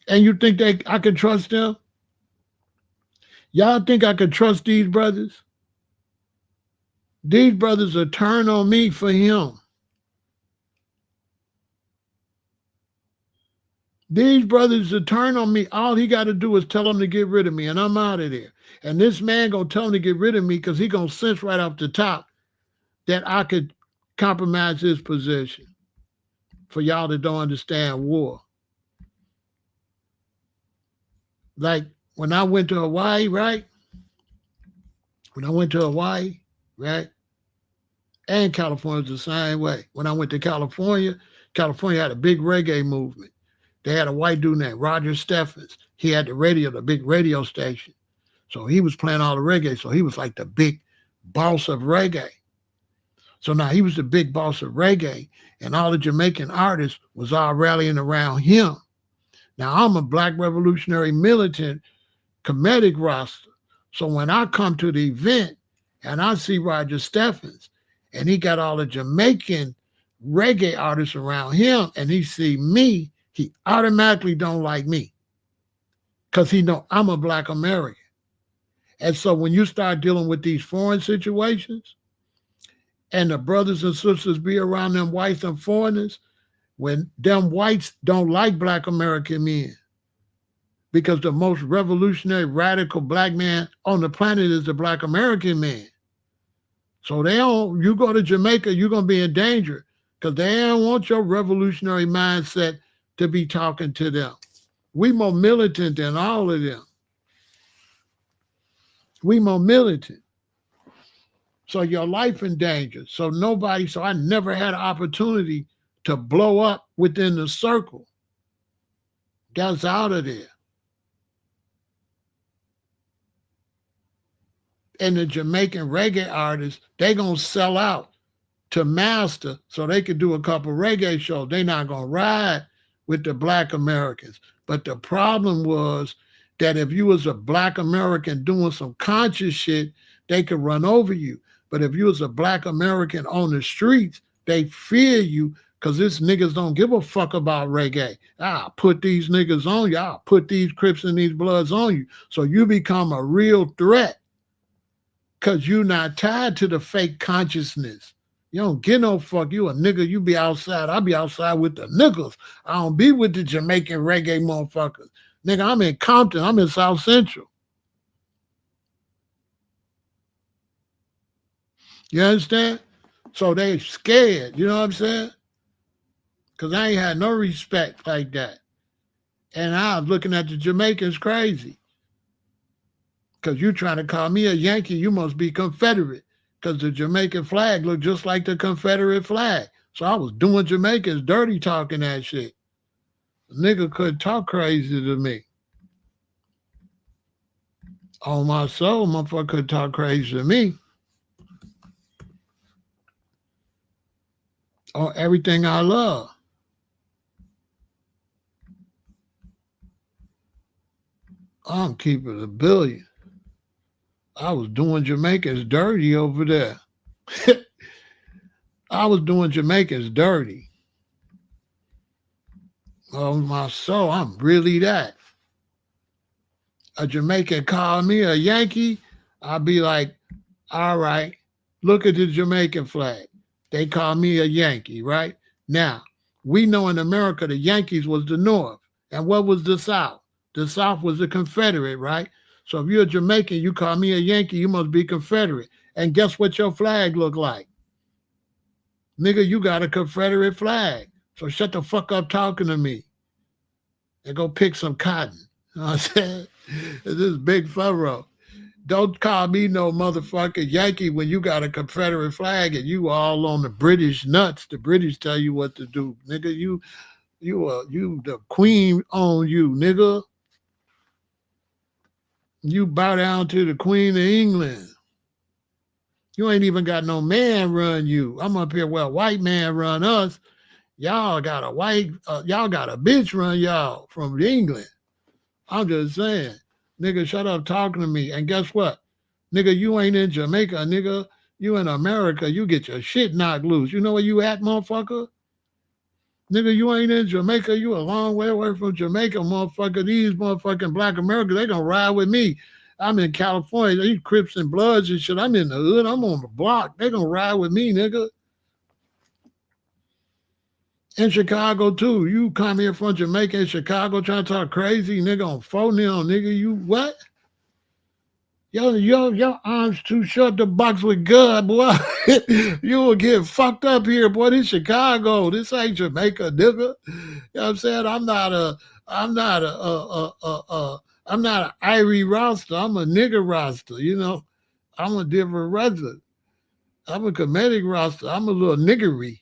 And you think I can trust them? Y'all think I can trust these brothers? These brothers will turn on me for him. These brothers will turn on me. All he got to do is tell them to get rid of me, and I'm out of there. And this man gonna tell him to get rid of me because he gonna sense right off the top that I could compromise his position. For y'all that don't understand war. Like when I went to Hawaii, right? When I went to Hawaii, right? And California was the same way. When I went to California, California had a big reggae movement. They had a white dude named Roger Steffens. He had the radio, the big radio station. So he was playing all the reggae. So he was like the big boss of reggae. So now he was the big boss of reggae, and all the Jamaican artists was all rallying around him. Now I'm a Black revolutionary militant comedic roster. So when I come to the event and I see Roger Steffens and he got all the Jamaican reggae artists around him and he see me, he automatically don't like me because he know I'm a Black American. And so when you start dealing with these foreign situations and the brothers and sisters be around them whites and foreigners, when them whites don't like Black American men, because the most revolutionary, radical Black man on the planet is the Black American man. So they don't, you go to Jamaica, you're going to be in danger because they don't want your revolutionary mindset to be talking to them. We more militant than all of them. We more militant. So your life in danger. So I never had an opportunity to blow up within the circle. That's out of there. And the Jamaican reggae artists, they gonna sell out to master so they could do a couple reggae shows. They not gonna ride with the Black Americans. But the problem was that if you was a Black American doing some conscious shit, they could run over you. But if you was a Black American on the streets, they fear you because these niggas don't give a fuck about reggae. I'll put these niggas on you. I'll put these Crips and these Bloods on you. So you become a real threat because you're not tied to the fake consciousness. You don't get no fuck. You a nigga, you be outside. I be outside with the niggas. I don't be with the Jamaican reggae motherfuckers. Nigga, I'm in Compton. I'm in South Central. You understand? So they scared. You know what I'm saying? Because I ain't had no respect like that. And I was looking at the Jamaicans crazy. Because you trying to call me a Yankee, you must be Confederate. Because the Jamaican flag looked just like the Confederate flag. So I was doing Jamaicans dirty talking that shit. The nigga couldn't talk crazy to me. On my soul, motherfucker could talk crazy to me. On everything I love. I'm keeping $1 billion. I was doing Jamaicans dirty over there. I was doing Jamaicans dirty. On my soul, I'm really that. A Jamaican call me a Yankee, I'll be like, all right, look at the Jamaican flag. They call me a Yankee, right? Now, we know in America the Yankees was the North. And what was the South? The South was the Confederate, right? So if you're a Jamaican, you call me a Yankee, you must be Confederate. And guess what your flag look like? Nigga, you got a Confederate flag. So shut the fuck up talking to me. And go pick some cotton. You know what I'm saying? This is Big Pharaoh. Don't call me no motherfucking Yankee when you got a Confederate flag and you all on the British nuts. The British tell you what to do, nigga. You the queen on you, nigga. You bow down to the Queen of England. You ain't even got no man run you. I'm up here where a white man run us. Y'all got a bitch run y'all from England. I'm just saying, nigga, shut up talking to me. And guess what? Nigga, you ain't in Jamaica, nigga. You in America, you get your shit knocked loose. You know where you at, motherfucker? Nigga, you ain't in Jamaica. You a long way away from Jamaica, motherfucker. These motherfucking black Americans, they gonna ride with me. I'm in California. These Crips and Bloods and shit. I'm in the hood. I'm on the block. They gonna ride with me, nigga. In Chicago, too. You come here from Jamaica in Chicago trying to talk crazy, nigga, on phone now, nigga. You what? Your arms too short to box with God, boy. You will get fucked up here, boy. This Chicago. This ain't Jamaica, nigga. You know what I'm saying? I'm not an Irie roster. I'm a nigga roster, you know. I'm a different roster. I'm a comedic roster. I'm a little niggery,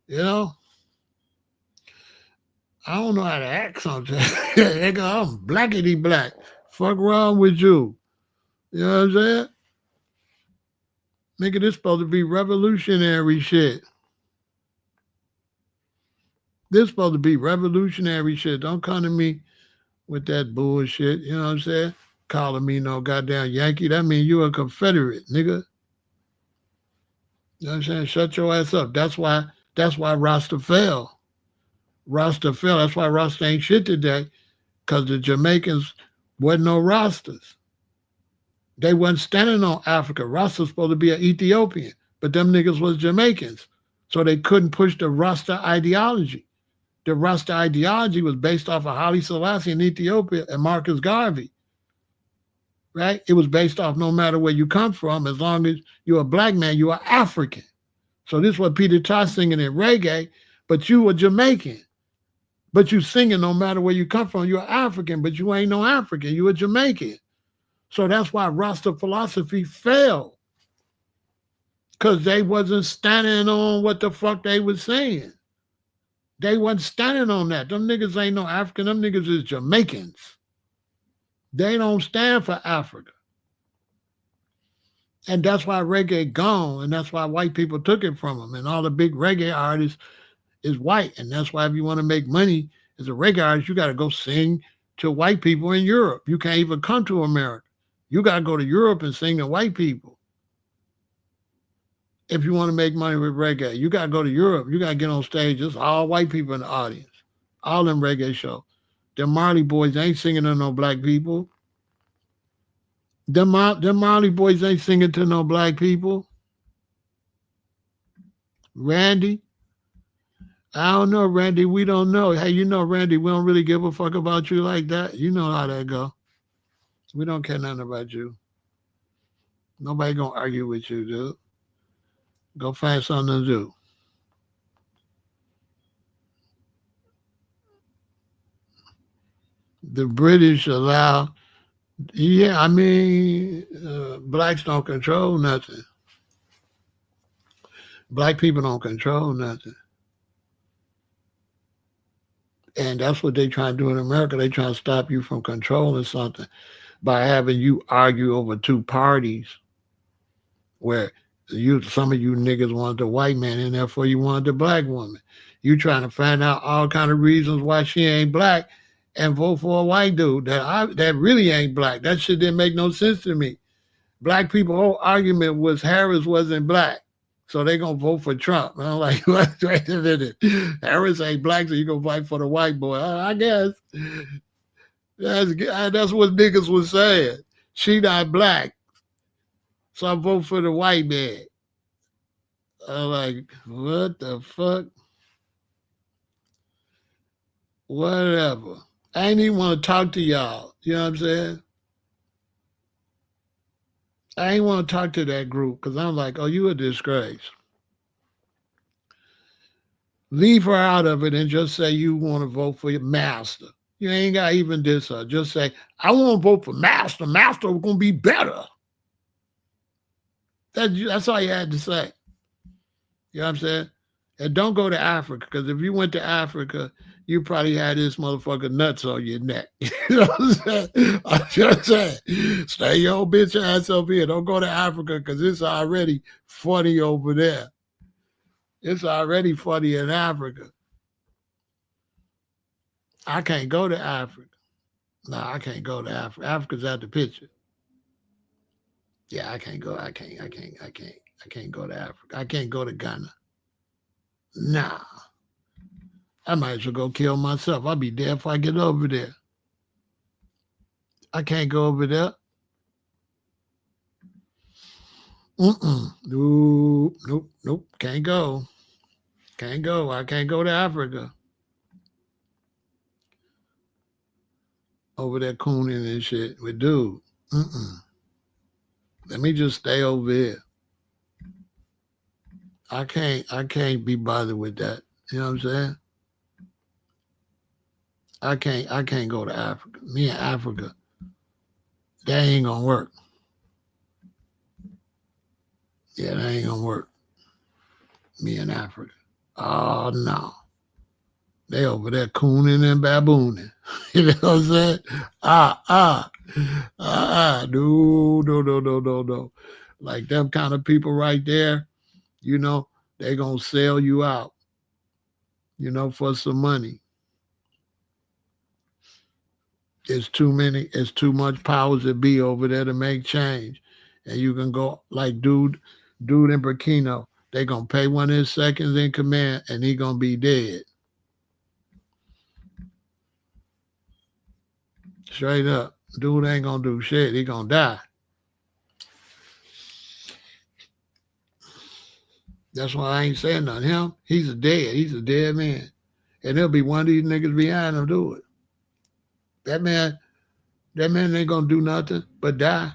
you know. I don't know how to act sometimes. Nigga, I'm blackity black. Fuck wrong with you? You know what I'm saying? Nigga, this supposed to be revolutionary shit. This supposed to be revolutionary shit. Don't come to me with that bullshit. You know what I'm saying? Calling me no goddamn Yankee. That means you a Confederate, nigga. You know what I'm saying? Shut your ass up. That's why Rasta fell. Rasta fell. That's why Rasta ain't shit today. Because the Jamaicans wasn't no Rastas. They wasn't standing on Africa. Rasta was supposed to be an Ethiopian, but them niggas was Jamaicans. So they couldn't push the Rasta ideology. The Rasta ideology was based off of Haile Selassie in Ethiopia and Marcus Garvey. Right? It was based off no matter where you come from, as long as you're a black man, you are African. So this is what Peter Tosh singing in reggae, but you were Jamaican. But you singing no matter where you come from, you're African, but you ain't no African, you a Jamaican. So that's why Rasta philosophy failed. Because they wasn't standing on what the fuck they was saying. They wasn't standing on that. Them niggas ain't no African. Them niggas is Jamaicans. They don't stand for Africa. And that's why reggae gone. And that's why white people took it from them. And all the big reggae artists is white. And that's why if you want to make money as a reggae artist, you got to go sing to white people in Europe. You can't even come to America. You got to go to Europe and sing to white people. If you want to make money with reggae, you got to go to Europe. You got to get on stage. It's all white people in the audience. All them reggae shows. Them Marley boys ain't singing to no black people. Them Marley boys ain't singing to no black people. Randy? I don't know, Randy. We don't know. Hey, you know, Randy, we don't really give a fuck about you like that. You know how that go. We don't care nothing about you. Nobody gonna argue with you, dude. Go find something to do. The British allow, yeah, I mean, blacks don't control nothing. Black people don't control nothing. And that's what they try to do in America. They try to stop you from controlling something by having you argue over two parties where some of you niggas wanted the white man and therefore you wanted the black woman. You trying to find out all kind of reasons why she ain't black and vote for a white dude that really ain't black. That shit didn't make no sense to me. Black people's whole argument was Harris wasn't black. So they gonna vote for Trump. And I'm like, wait a minute. Harris ain't black, so you gonna fight for the white boy. I guess. That's what niggas was saying. She not black. So I vote for the white man. I'm like, what the fuck? Whatever. I ain't even want to talk to y'all. You know what I'm saying? I ain't want to talk to that group because I'm like, oh, you a disgrace. Leave her out of it and just say you want to vote for your master. You ain't got to even diss her. Just say, I want to vote for master. Master going to be better. That's all you had to say. You know what I'm saying? And don't go to Africa, because if you went to Africa, you probably had this motherfucker nuts on your neck. You know what I'm saying? I'm just saying, stay your old bitch ass over here. Don't go to Africa, because it's already funny over there. It's already funny in Africa. I can't go to Africa. No, I can't go to Africa. Africa's out the picture. Yeah, I can't go. I can't go to Africa. I can't go to Ghana. Nah. I might as well go kill myself. I'll be dead if I get over there. I can't go over there. Nope, nope, nope. Can't go. Can't go. I can't go to Africa. Over there cooning and shit with dude. Let me just stay over here. I can't be bothered with that. You know what I'm saying? I can't go to Africa. Me and Africa, that ain't gonna work. Yeah, that ain't gonna work. Me and Africa. Oh no. They over there cooning and babooning. You know what I'm saying? No. Like them kind of people right there, you know, they gonna sell you out, you know, for some money. It's too much powers that be over there to make change. And you can go like dude in Burkina, they gonna pay one of his seconds in command and he gonna be dead. Straight up. Dude ain't gonna do shit. He gonna die. That's why I ain't saying nothing. Him, he's a dead man. And there'll be one of these niggas behind him do it. That man ain't gonna do nothing but die.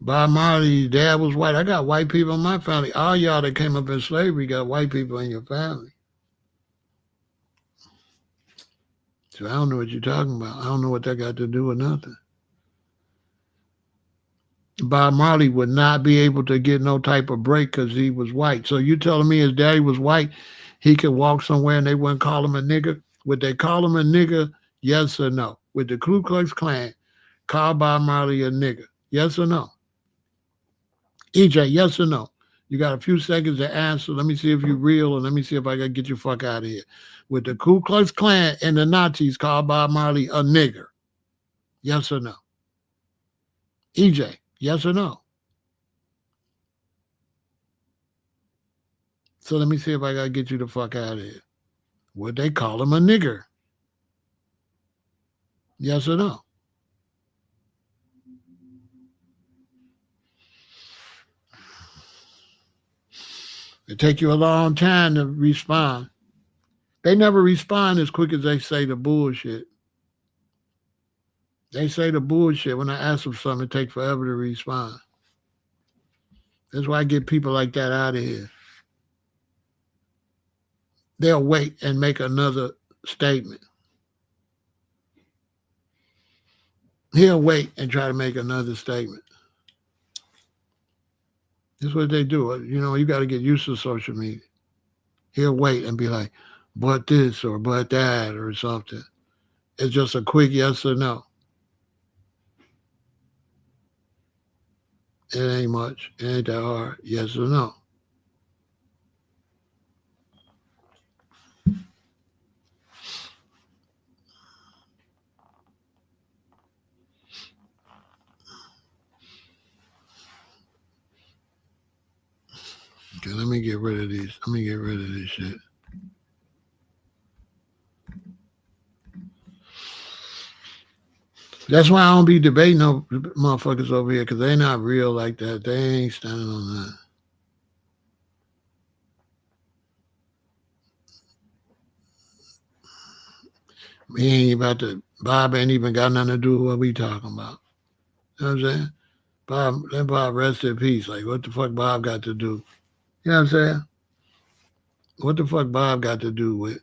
Bob Marley's dad was white. I got white people in my family. All y'all that came up in slavery got white people in your family. So I don't know what you're talking about. I don't know what that got to do with nothing. Bob Marley would not be able to get no type of break because he was white. So you telling me his daddy was white, he could walk somewhere and they wouldn't call him a nigger? Would they call him a nigger? Yes or no? Would the Ku Klux Klan call Bob Marley a nigger? Yes or no? EJ, yes or no? You got a few seconds to answer. Let me see if you're real, and let me see if I can get you fuck out of here. Would the Ku Klux Klan and the Nazis call Bob Marley a nigger? Yes or no? EJ, yes or no? So let me see if I got to get you the fuck out of here. Would they call him a nigger? Yes or no? It take you a long time to respond. They never respond as quick as they say the bullshit. They say the bullshit. When I ask them something, it takes forever to respond. That's why I get people like that out of here. They'll wait and make another statement. He'll wait and try to make another statement. That's what they do. You know, you got to get used to social media. He'll wait and be like, but this or but that or something. It's just a quick yes or no. It ain't much. It ain't that hard. Yes or no. Okay, let me get rid of these. Let me get rid of this shit. That's why I don't be debating no motherfuckers over here, because they not real like that. They ain't standing on that. We ain't about to, Bob ain't even got nothing to do with what we talking about. You know what I'm saying? Bob, let Bob rest in peace. Like, what the fuck Bob got to do? You know what I'm saying? What the fuck Bob got to do with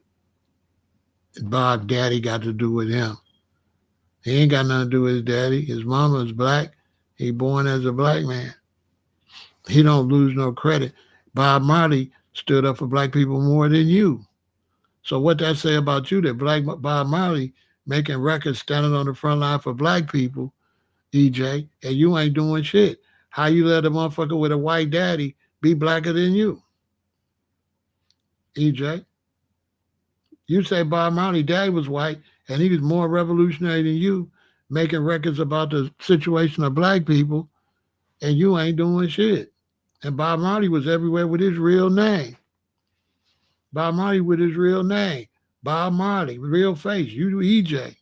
Bob daddy got to do with him. He ain't got nothing to do with his daddy. His mama is black. He born as a black man. He don't lose no credit. Bob Marley stood up for black people more than you. So what that say about you that black Bob Marley making records standing on the front line for black people, EJ, and you ain't doing shit? How you let a motherfucker with a white daddy be blacker than you, EJ? You say Bob Marley daddy was white and he was more revolutionary than you, making records about the situation of black people, and you ain't doing shit. And Bob Marley was everywhere with his real name. Bob Marley with his real name. Bob Marley, real face. You EJ.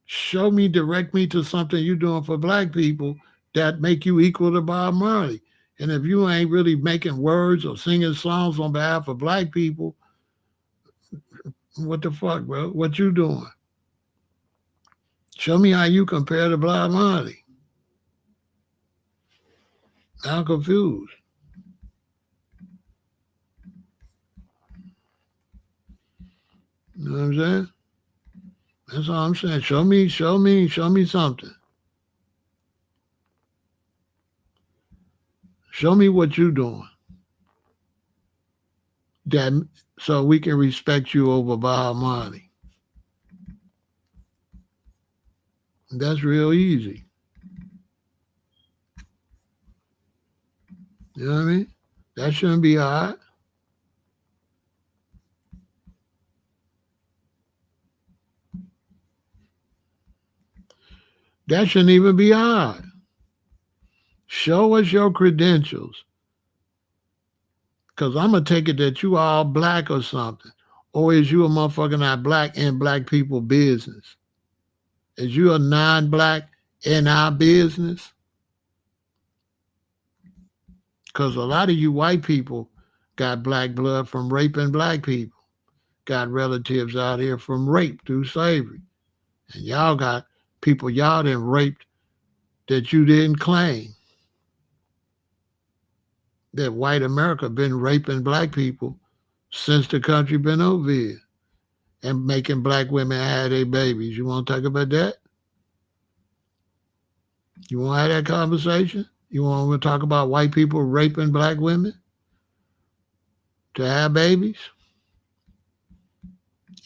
Show me, direct me to something you doing for black people that make you equal to Bob Marley. And if you ain't really making words or singing songs on behalf of black people, what the fuck, bro? What you doing? Show me how you compare to Bob Marley. I'm confused. You know what I'm saying? That's all I'm saying. Show me something. Show me what you doing. That so we can respect you over Bob Marley. That's real easy. You know what I mean? That shouldn't be hard. That shouldn't even be hard. Show us your credentials. Because I'm going to take it that you all black or something. Or is you a motherfucker not black in black people business? Is you a non-black in our business? Because a lot of you white people got black blood from raping black people. Got relatives out here from rape through slavery. And y'all got people y'all done raped that you didn't claim. That white America been raping black people since the country been over here and making black women have their babies. You want to talk about that? You want to have that conversation? You want to talk about white people raping black women to have babies?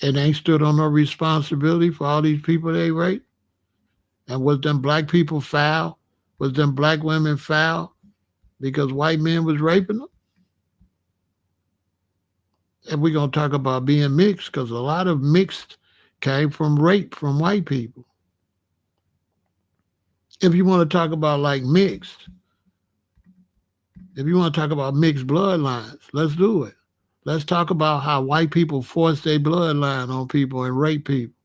And they stood on no responsibility for all these people they raped? And was them black people foul? Was them black women foul because white men was raping them? And we're going to talk about being mixed because a lot of mixed came from rape from white people. If you want to talk about like mixed, if you want to talk about mixed bloodlines, let's do it. Let's talk about how white people force their bloodline on people and rape people.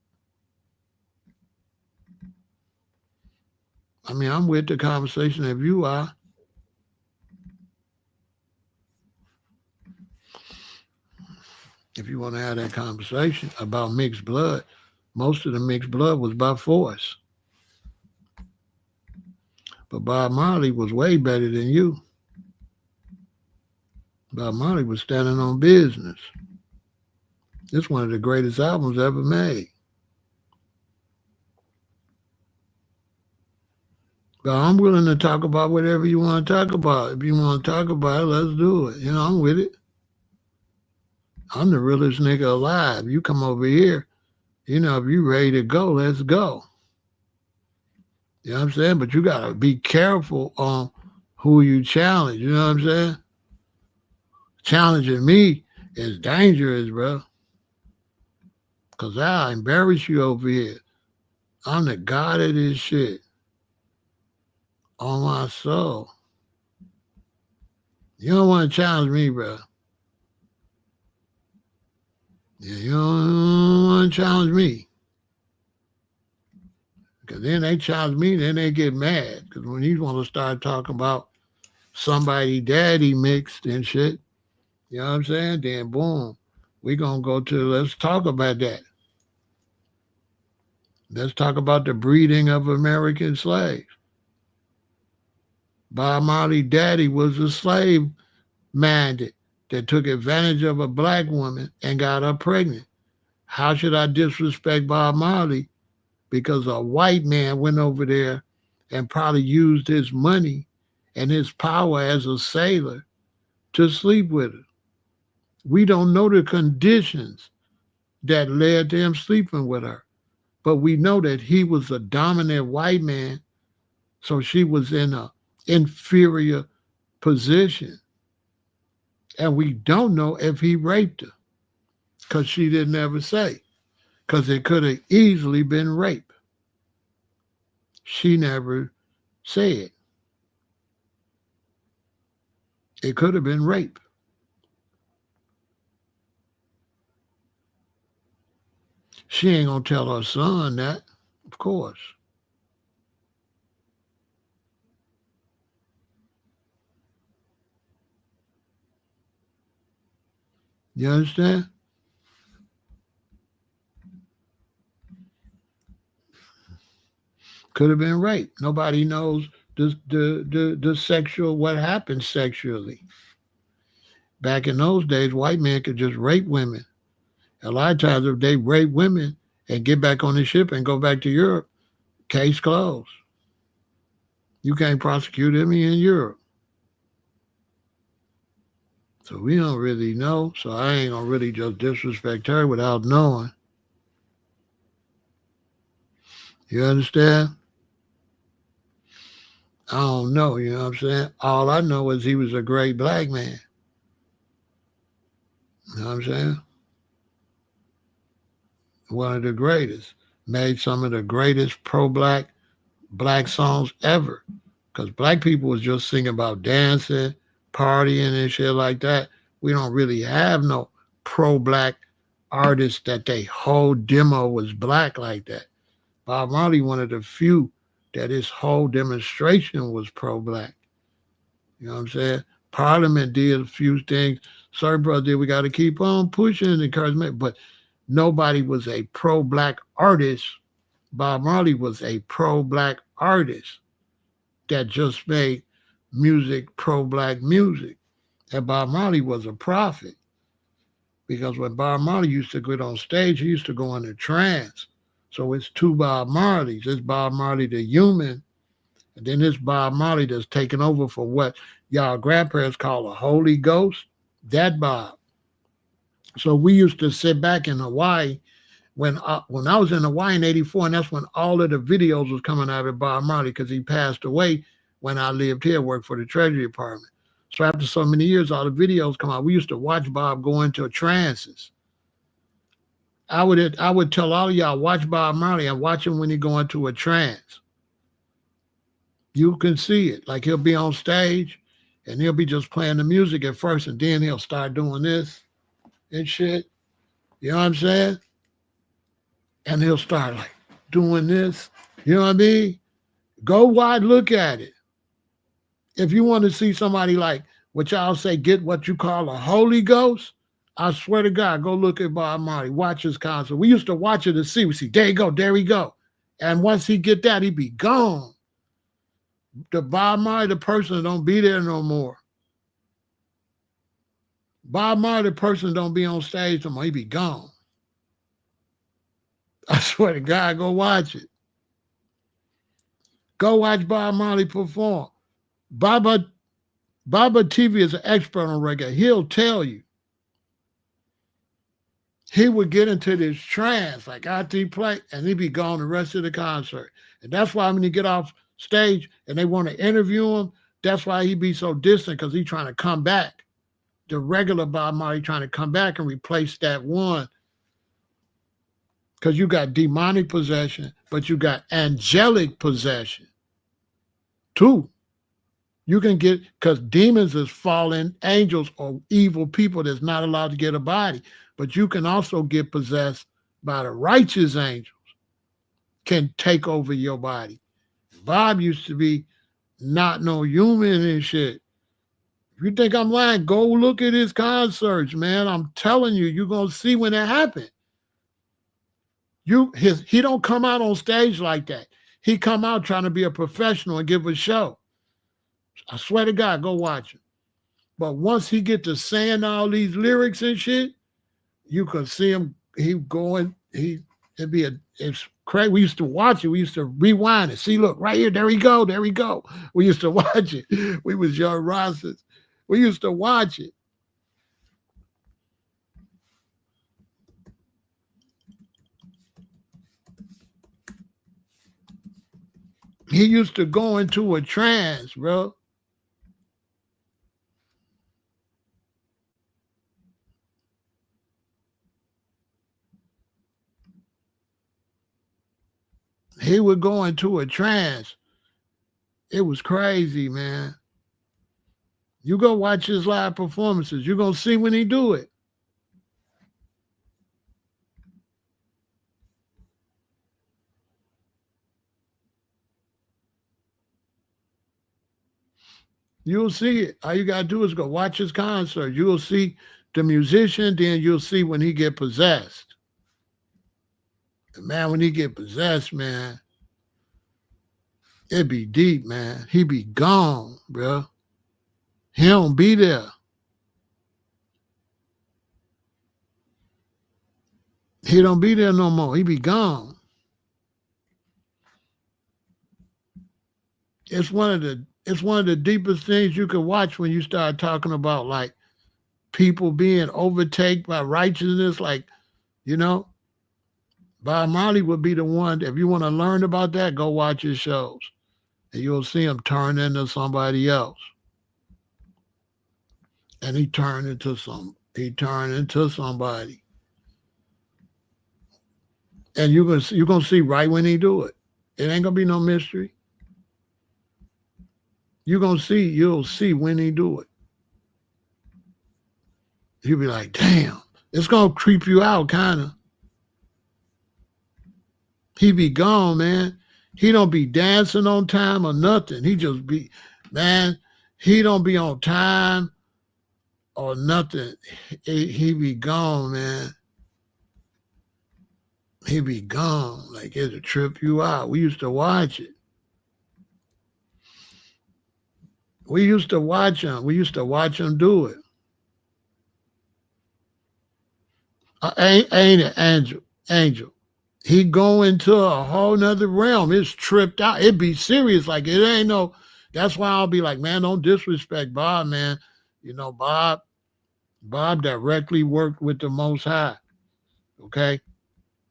I mean, I'm with the conversation if you are. If you want to have that conversation about mixed blood, most of the mixed blood was by force. But Bob Marley was way better than you. Bob Marley was standing on business. It's one of the greatest albums ever made. But I'm willing to talk about whatever you want to talk about. If you want to talk about it, let's do it. You know, I'm with it. I'm the realest nigga alive. You come over here, you know, if you ready to go, let's go. You know what I'm saying? But you got to be careful on who you challenge. You know what I'm saying? Challenging me is dangerous, bro. Because I'll embarrass you over here. I'm the god of this shit. On my soul. You don't want to challenge me, bro. Yeah, you don't want to challenge me. Because then they challenge me, then they get mad. Because when you want to start talking about somebody daddy mixed and shit, you know what I'm saying? Then boom, we going to go to, let's talk about that. Let's talk about the breeding of American slaves. Bob Marley daddy was a slave minded that took advantage of a black woman and got her pregnant. How should I disrespect Bob Marley? Because a white man went over there and probably used his money and his power as a sailor to sleep with her. We don't know the conditions that led to him sleeping with her, but we know that he was a dominant white man, so she was in a inferior position. And we don't know if he raped her because she didn't ever say, because it could have easily been rape. She never said. It could have been rape. She ain't gonna tell her son that, of course. You understand? Could have been rape. Nobody knows the sexual, what happened sexually. Back in those days, white men could just rape women. A lot of times, if they rape women and get back on the ship and go back to Europe, case closed. You can't prosecute them in Europe. So we don't really know. So I ain't gonna really just disrespect her without knowing. You understand? I don't know, you know what I'm saying? All I know is he was a great black man. You know what I'm saying? One of the greatest. Made some of the greatest pro-black black songs ever. Because black people was just singing about dancing, partying and shit like that. We don't really have no pro-black artists that they whole demo was black like that. Bob Marley, one of the few that his whole demonstration was pro-black. You know what I'm saying? Parliament did a few things. Sorry, brother, we got to keep on pushing the encouragement. But nobody was a pro-black artist. Bob Marley was a pro-black artist that just made music, pro-black music. And Bob Marley was a prophet. Because when Bob Marley used to get on stage, he used to go into trance. So it's two Bob Marleys. It's Bob Marley the human, and then it's Bob Marley that's taken over for what y'all grandparents call a Holy Ghost. That Bob. So we used to sit back in Hawaii when I was in Hawaii in '84, and that's when all of the videos was coming out of Bob Marley because he passed away when I lived here, worked for the Treasury Department. So after so many years, all the videos come out. We used to watch Bob go into trances. I would tell all of y'all, watch Bob Marley and watch him when he go into a trance. You can see it. Like he'll be on stage and he'll be just playing the music at first, and then he'll start doing this and shit. You know what I'm saying? And he'll start like doing this. You know what I mean? Go wide, look at it. If you want to see somebody like what y'all say, get what you call a Holy Ghost, I swear to God, go look at Bob Marley. Watch his concert. We used to watch it and see. We see, there you go, there we go. And once he get that, he be gone. The Bob Marley, the person, don't be there no more. Bob Marley, the person, don't be on stage no more. He be gone. I swear to God, go watch it. Go watch Bob Marley perform. Baba TV is an expert on reggae. He'll tell you. He would get into this trance, like after he played, and he'd be gone the rest of the concert. And that's why when he get off stage and they want to interview him, that's why he be so distant, because he's trying to come back. The regular Bob Marley trying to come back and replace that one. Because you got demonic possession, but you got angelic possession too. You can get, because demons is fallen angels or evil people that's not allowed to get a body. But you can also get possessed by the righteous angels, can take over your body. Bob used to be not no human and shit. If you think I'm lying, go look at his concerts, man. I'm telling you, you're going to see when it happened. He don't come out on stage like that. He come out trying to be a professional and give a show. I swear to God, go watch it. But once he get to saying all these lyrics and shit, you could see him it'd be it's crazy. We used to watch it. We used to rewind it. See, look, right here, there he go, there he go. We used to watch it. We was young Rosses. We used to watch it. He used to go into a trance, bro. He would go into a trance. It was crazy, man. You go watch his live performances. You're going to see when he do it. You'll see it. All you got to do is go watch his concert. You'll see the musician, then you'll see when he get possessed. And man, when he get possessed, man, it be deep, man. He be gone, bro. He don't be there. He don't be there no more. He be gone. It's one of the deepest things you can watch when you start talking about like people being overtaken by righteousness. Like, Bob Marley would be the one. If you want to learn about that, go watch his shows. And you'll see him turn into somebody else. And he turned into somebody. And you're gonna see right when he do it. It ain't gonna be no mystery. You'll see when he do it. You'll be like, damn, it's gonna creep you out kinda. He be gone, man. He don't be dancing on time or nothing. He just be, man, he don't be on time or nothing. He be gone, man. He be gone. Like it'll trip you out. We used to watch it. We used to watch him. We used to watch him do it. Ain't it, Angel? Angel. He go into a whole nother realm. It's tripped out. It be serious. Like it ain't no. That's why I'll be like, man, don't disrespect Bob, man. Bob directly worked with the Most High. Okay.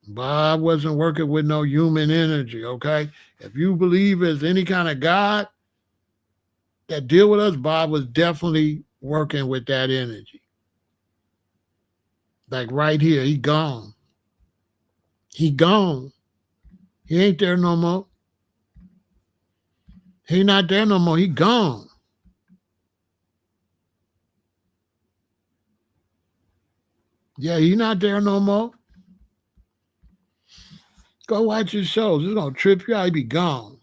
Bob wasn't working with no human energy. Okay. If you believe there's any kind of God that deal with us, Bob was definitely working with that energy. Like right here, he gone. He gone. He ain't there no more. He not there no more. He gone. Yeah, he not there no more. Go watch his shows. It's gonna trip you out. He be gone.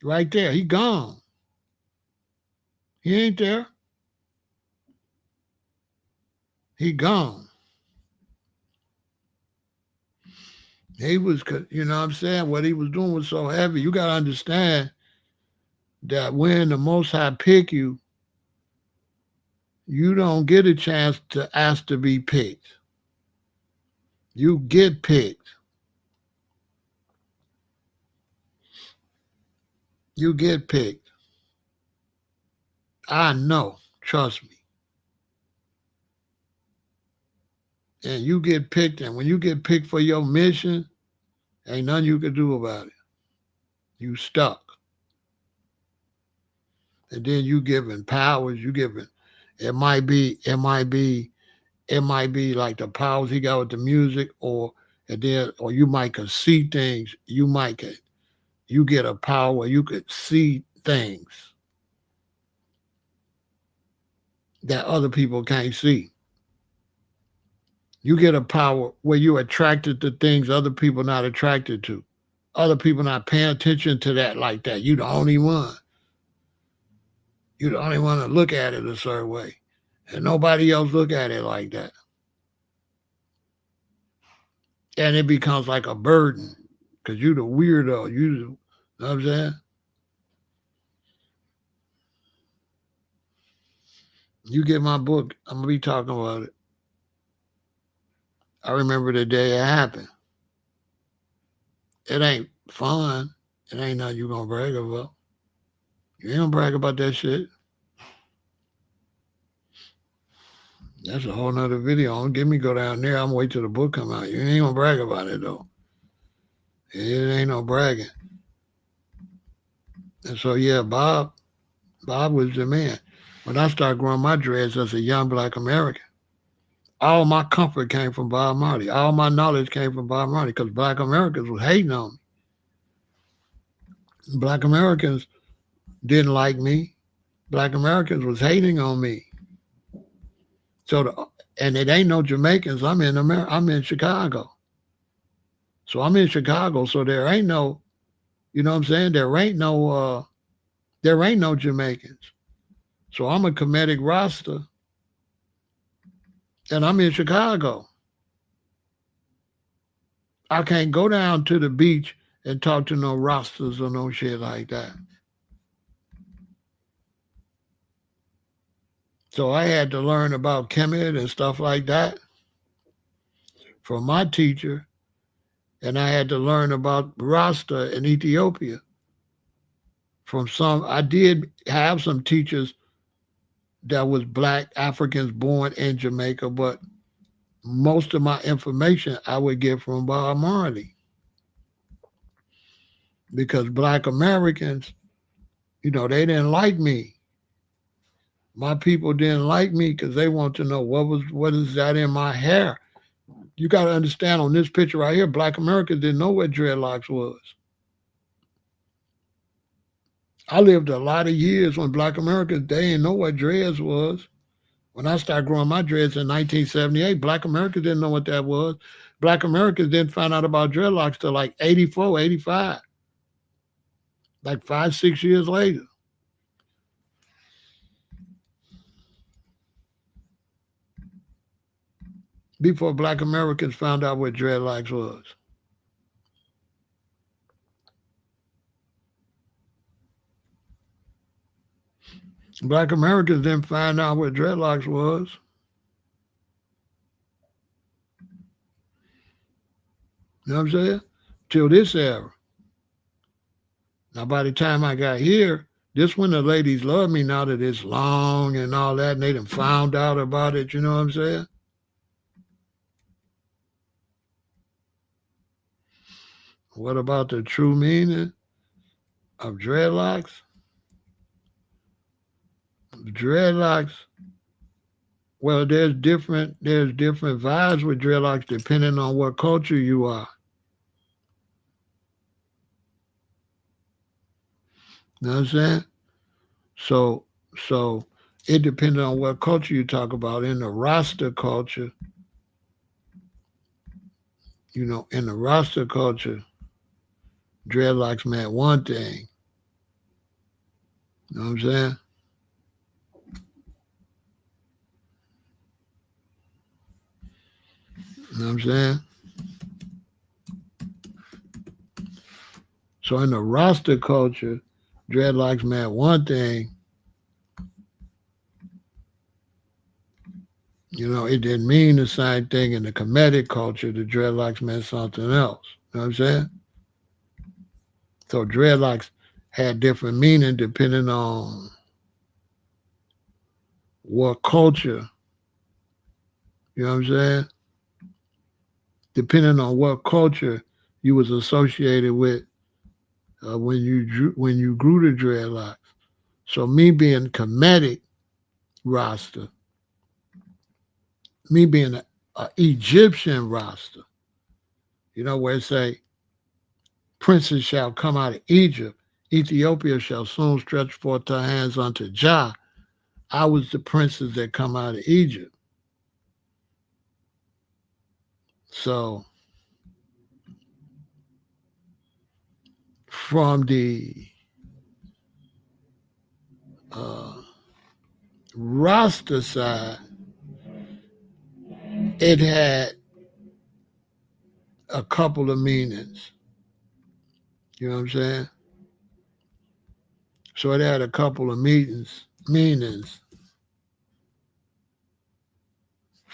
Right there. He gone. He ain't there. He gone. He was, you know what I'm saying? What he was doing was so heavy. You got to understand that when the Most High pick you, you don't get a chance to ask to be picked. You get picked. You get picked. I know. Trust me. And you get picked. And when you get picked for your mission, ain't nothing you can do about it. You stuck. And then you giving powers. You giving. It might be like the powers he got with the music, or you might could see things. You get a power where you could see things that other people can't see. You get a power where you're attracted to things other people not attracted to. Other people not paying attention to that like that. You the only one. You the only one to look at it a certain way. And nobody else look at it like that. And it becomes like a burden. Because you the weirdo. You know what I'm saying? You get my book, I'm gonna be talking about it. I remember the day it happened. It ain't fun. It ain't nothing you gonna brag about. You ain't gonna brag about that shit. That's a whole nother video. Don't get me go down there. I'm gonna wait till the book come out. You ain't gonna brag about it though. It ain't no bragging. And so yeah, Bob was the man. When I started growing my dreads as a young black American, all my comfort came from Bob Marley. All my knowledge came from Bob Marley because black Americans was hating on me. Black Americans didn't like me. Black Americans was hating on me. So and it ain't no Jamaicans. I'm in America. I'm in Chicago. So I'm in Chicago. So there ain't no, you know what I'm saying? There ain't no Jamaicans. So I'm a comedic roster and I'm in Chicago. I can't go down to the beach and talk to no rosters or no shit like that. So I had to learn about Kemet and stuff like that from my teacher. And I had to learn about Rasta in Ethiopia from some. I did have some teachers that was black Africans born in Jamaica, but most of my information I would get from Bob Marley because black Americans, they didn't like me. My people didn't like me because they want to know what is that in my hair. You got to understand on this picture right here, black Americans didn't know what dreadlocks was. I lived a lot of years when black Americans, they didn't know what dreads was. When I started growing my dreads in 1978, black Americans didn't know what that was. Black Americans didn't find out about dreadlocks till like 84, 85, like 5, 6 years later. Before black Americans found out what dreadlocks was. Black Americans didn't find out what dreadlocks was. You know what I'm saying? Till this era. Now, by the time I got here, this when the ladies love me now that it's long and all that, and they done found out about it. You know what I'm saying? What about the true meaning of dreadlocks? Dreadlocks. Well, there's different vibes with dreadlocks depending on what culture you are. You know what I'm saying? So so it depends on what culture you talk about. In the Rasta culture, in the Rasta culture, dreadlocks meant one thing. You know what I'm saying? You know what I'm saying? So in the Rasta culture, dreadlocks meant one thing. It didn't mean the same thing in the Kemetic culture. The dreadlocks meant something else. You know what I'm saying? So dreadlocks had different meaning depending on what culture. You know what I'm saying? Depending on what culture you was associated with when you grew the dreadlocks. So me being Kemetic Rasta, me being a Egyptian Rasta, where it say, princes shall come out of Egypt, Ethiopia shall soon stretch forth her hands unto Jah. I was the princes that come out of Egypt. So from the uh, Rasta side, it had a couple of meanings. You know what I'm saying? So it had a couple of meanings.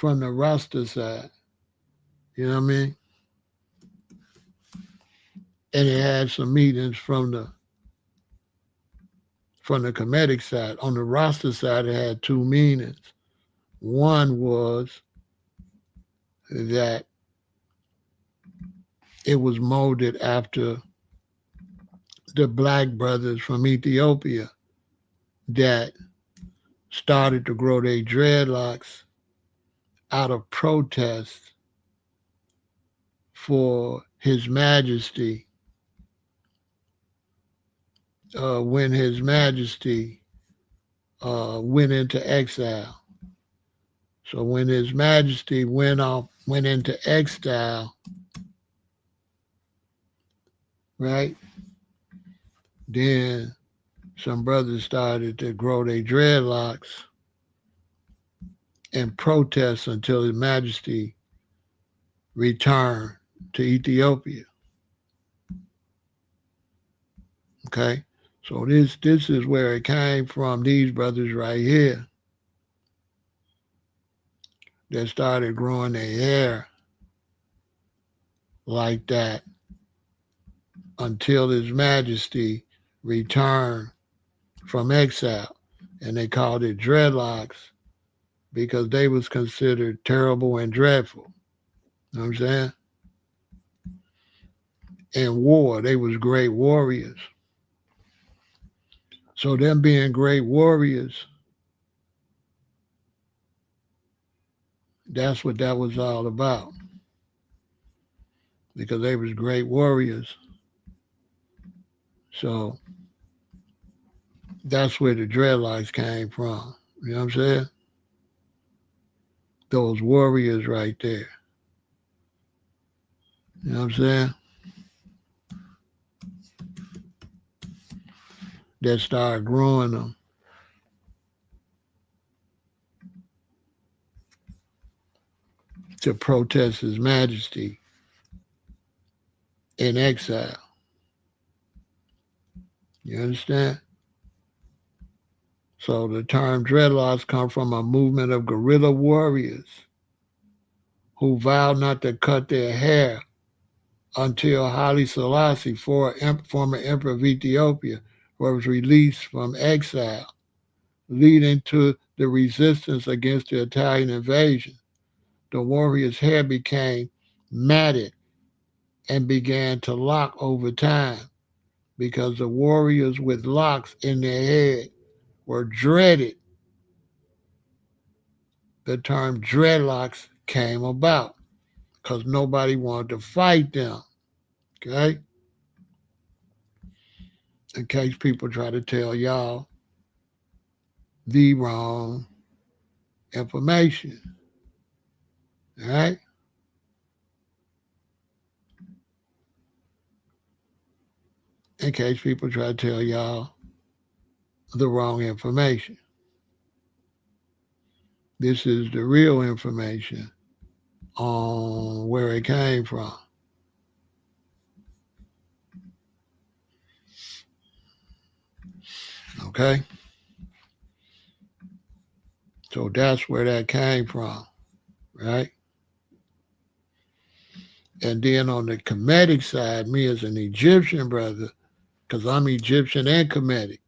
from the Rasta side. You know what I mean? And it had some meetings from the Kemetic side. On the Rasta side, it had two meanings. One was that it was molded after the black brothers from Ethiopia that started to grow their dreadlocks out of protest for His Majesty when His Majesty went into exile. So when His Majesty went into exile, right, then some brothers started to grow their dreadlocks and protest until His Majesty returned to Ethiopia. Okay, so this is where it came from. These brothers right here that started growing their hair like that until His Majesty returned from exile, and they called it dreadlocks because they was considered terrible and dreadful. You know what I'm saying? In war, they was great warriors. So them being great warriors, that's what that was all about. Because they was great warriors. So that's where the dreadlocks came from. You know what I'm saying? Those warriors right there. You know what I'm saying? That started growing them. To protest His Majesty in exile. You understand? So the term dreadlocks come from a movement of guerrilla warriors who vowed not to cut their hair until Haile Selassie, former emperor of Ethiopia, was released from exile, leading to the resistance against the Italian invasion. The warriors' hair became matted and began to lock over time because the warriors with locks in their head were dreaded. The term dreadlocks came about because nobody wanted to fight them, okay? In case people try to tell y'all the wrong information, all right? In case people try to tell y'all the wrong information. This is the real information on where it came from. Okay? So that's where that came from, right? And then on the Kemetic side, me as an Egyptian brother, because I'm Egyptian and Kemetic.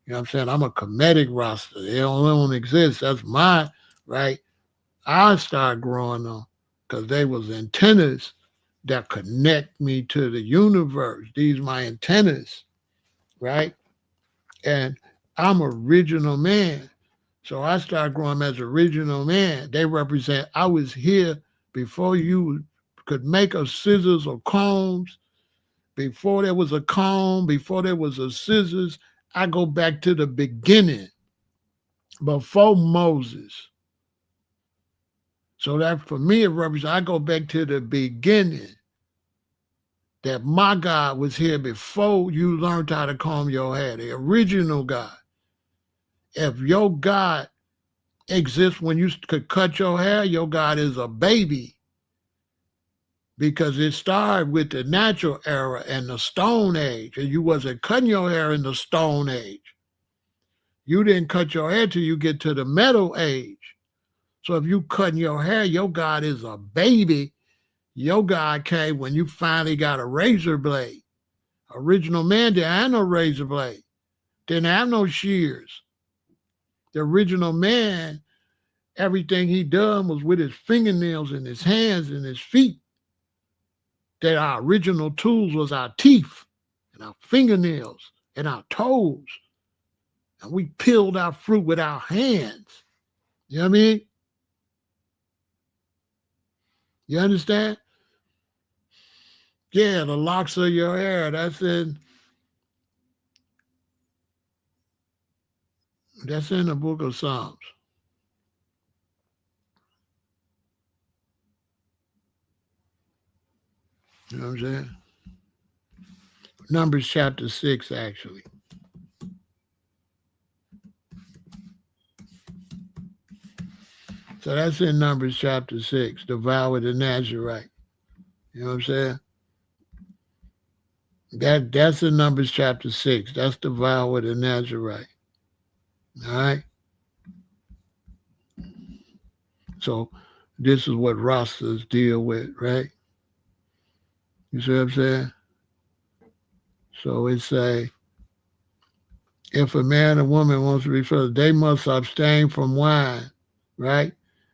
You know what I'm saying? I'm a Kemetic Rasta. They don't exist. That's my, right? I started growing them because they was antennas that connect me to the universe. These my antennas, right? And I'm original man. So I started growing as original man. They represent, I was here before you could make a scissors or combs. Before there was a comb, before there was a scissors, I go back to the beginning, before Moses. So that for me, it represents, I go back to the beginning. That my God was here before you learned how to comb your hair, the original God. If your God exists when you could cut your hair, your God is a baby. Because it started with the natural era and the Stone Age, and you wasn't cutting your hair in the Stone Age. You didn't cut your hair till you get to the Metal Age. So if you cutting your hair, your God is a baby. Your God came when you finally got a razor blade. Original man didn't have no razor blade. Didn't have no shears. The original man, everything he done was with his fingernails and his hands and his feet. That our original tools was our teeth and our fingernails and our toes. And we peeled our fruit with our hands. You know what I mean? You understand? Yeah, the locks of your hair, that's in the book of Psalms. You know what I'm saying? Numbers chapter 6, actually. So that's in Numbers chapter 6, the vow of the Nazarite. You know what I'm saying? That's in Numbers chapter 6. That's the vow of the Nazarite. All right? So this is what Rastas deal with, right? You see what I'm saying? So it say, if a man or woman wants to be filled, they must abstain from wine, right?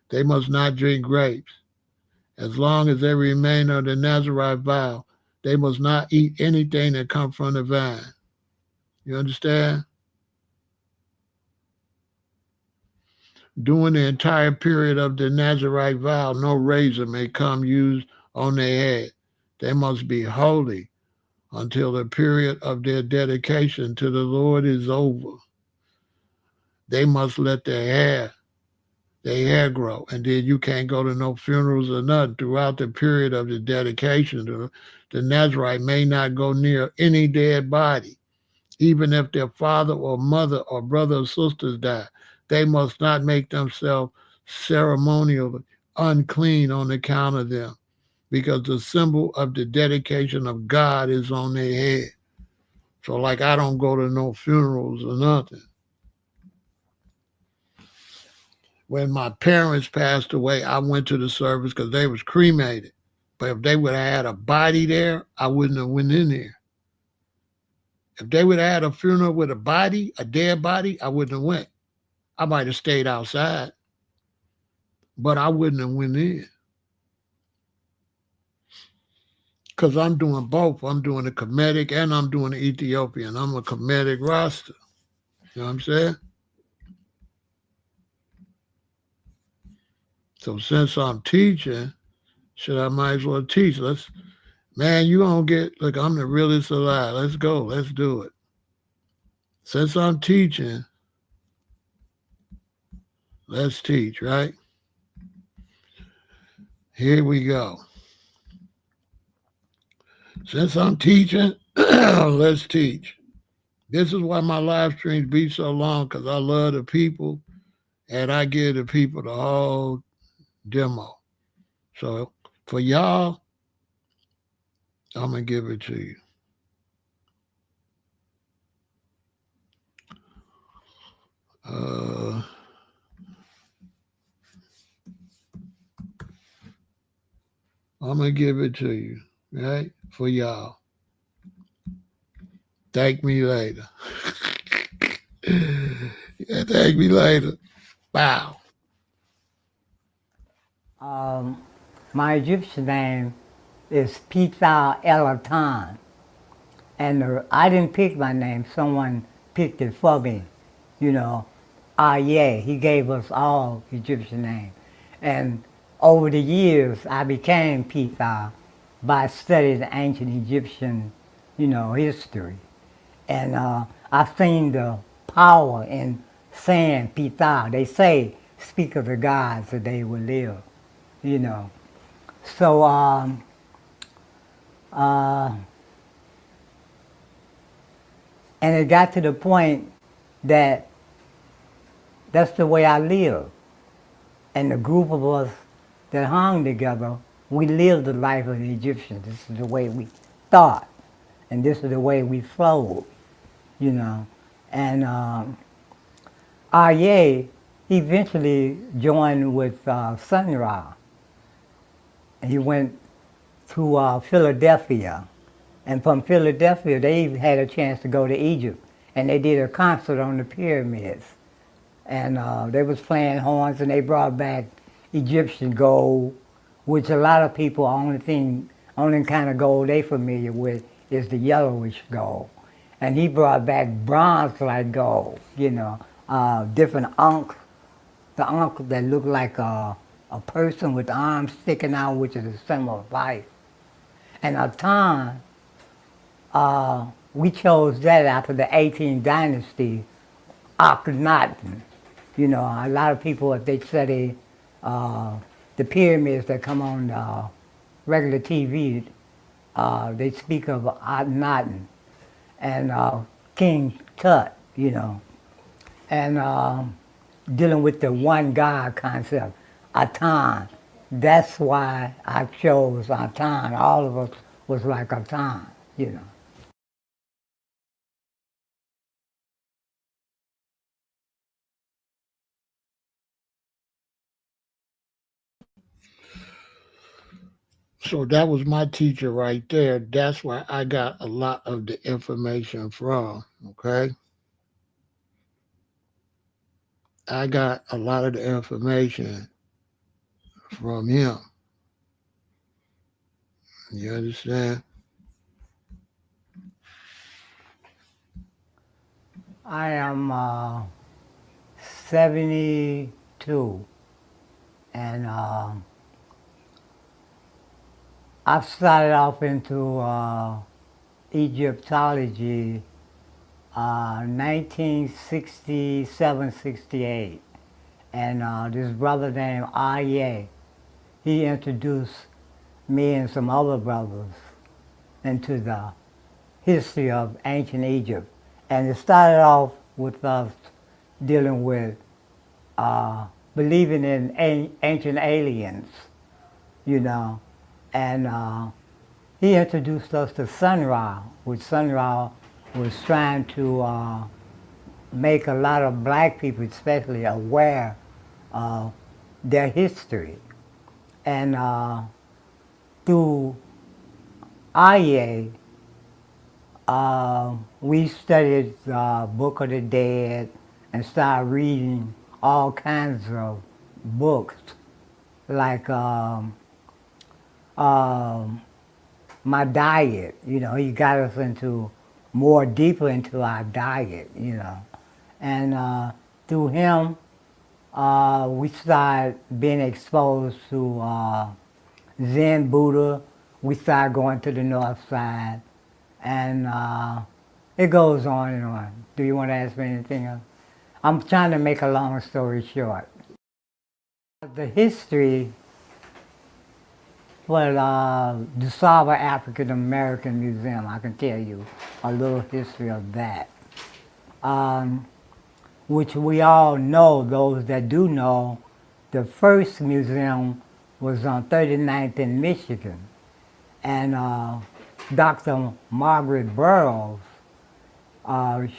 They must not drink grapes. As long as they remain under the Nazarite vow, they must not eat anything that comes from the vine. You understand? During the entire period of the Nazarite vow, no razor may come used on their head. They must be holy until the period of their dedication to the Lord is over. They must let their hair grow, and then you can't go to no funerals or nothing throughout the period of the dedication. The Nazarite may not go near any dead body, even if their father or mother or brother or sisters die. They must not make themselves ceremonially unclean on account of them, because the symbol of the dedication of God is on their head. So, like, I don't go to no funerals or nothing. When my parents passed away, I went to the service because they was cremated. But if they would have had a body there, I wouldn't have went in there. If they would have had a funeral with a body, a dead body, I wouldn't have went. I might have stayed outside, but I wouldn't have went in. Because I'm doing both. I'm doing the Kemetic and I'm doing the Ethiopian. I'm a Kemetic Rasta. You know what I'm saying? So since I'm teaching, I might as well teach. Man, you don't look, I'm the realest alive. Let's go. Let's do it. Since I'm teaching, let's teach, right? Here we go. Since I'm teaching, let's teach. This is why my live streams be so long, because I love the people and I give the people the whole demo. So for y'all, I'm going to give it to you. I'm going to give it to you, right? For y'all. Thank me later. Yeah, thank me later. Wow. My Egyptian name is Pharaoh El-Aton. And I didn't pick my name. Someone picked it for me. You know, he gave us all Egyptian names. And over the years, I became Pharaoh by studying the ancient Egyptian, history. And I've seen the power in saying Pharaoh. They say, speak of the gods that they will live, you know. So, and it got to the point that that's the way I live. And the group of us that hung together, we lived the life of the Egyptians. This is the way we thought. And this is the way we flowed, you know. And Aryeh, he eventually joined with Sun Ra. He went to Philadelphia. And from Philadelphia, they had a chance to go to Egypt. And they did a concert on the pyramids. And they was playing horns, and they brought back Egyptian gold, which a lot of people, only kind of gold they familiar with is the yellowish gold. And he brought back bronze-like gold, different unks, the ankh that looked like a person with arms sticking out, which is a symbol of life. And Aton, we chose that after the 18th dynasty, Akhenaten. A lot of people, if they study the pyramids that come on regular TV, they speak of Akhenaten and King Tut, and dealing with the one God concept, Aton. That's why I chose Aton. All of us was like Aton. So that was my teacher right there. That's where I got a lot of the information from. Okay. I got a lot of the information from him. You understand? I am 72, and I've started off into Egyptology 1967, 68. And this brother named Aye, he introduced me and some other brothers into the history of ancient Egypt. And it started off with us dealing with believing in ancient aliens, and he introduced us to Sun Ra, which Sun Ra was trying to make a lot of black people especially aware of their history. And through Aye, we studied the Book of the Dead and started reading all kinds of books, like my diet. He got us more deeper into our diet, and through him, we started being exposed to Zen Buddha. We started going to the north side, and it goes on and on. Do you want to ask me anything else? I'm trying to make a long story short. The history, well, the Saba African American Museum, I can tell you a little history of that, which we all know, those that do know, the first museum was on 39th in Michigan. And Dr. Margaret Burroughs,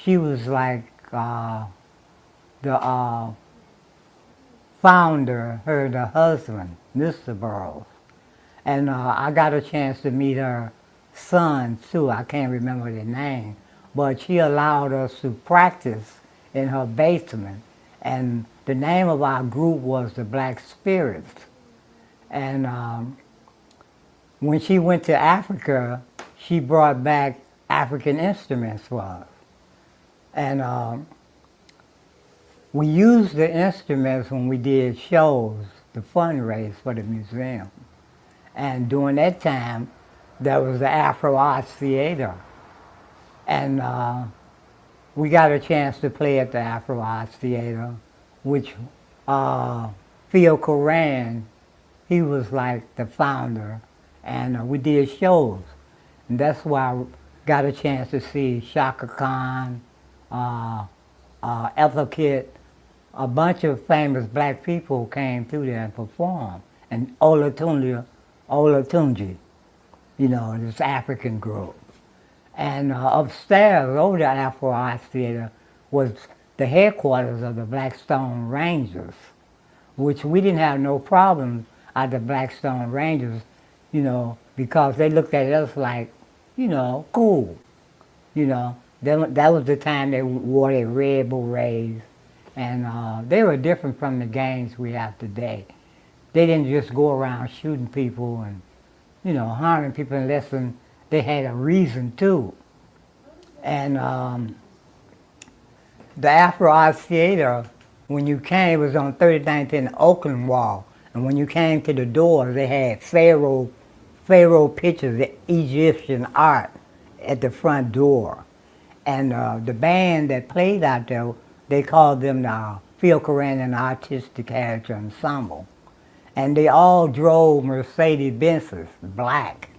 she was like the founder, the husband, Mr. Burroughs. And I got a chance to meet her son too. I can't remember the name, but she allowed us to practice in her basement. And the name of our group was the Black Spirits. And when she went to Africa, she brought back African instruments for us. And we used the instruments when we did shows to fundraise for the museum. And during that time, there was the Afro Arts Theater. And we got a chance to play at the Afro Arts Theater, which Phil Koran, he was like the founder. And we did shows. And that's why I got a chance to see Shaka Khan, Ethel Kitt, a bunch of famous black people came through there and performed. And Olatunji, this African group. And upstairs, over the Afro Arts Theater, was the headquarters of the Blackstone Rangers, which we didn't have no problems at the Blackstone Rangers, because they looked at us like, cool. You know, that was the time they wore their red berets, and they were different from the gangs we have today. They didn't just go around shooting people and, harming people unless they had a reason to. And the Afro Art Theater, when you came, it was on 39th and Oakland Wall. And when you came to the door, they had Pharaoh pictures, the Egyptian art at the front door. And the band that played out there, they called them the Phil Koran Artistic Heritage Ensemble. And they all drove Mercedes Benzes, black.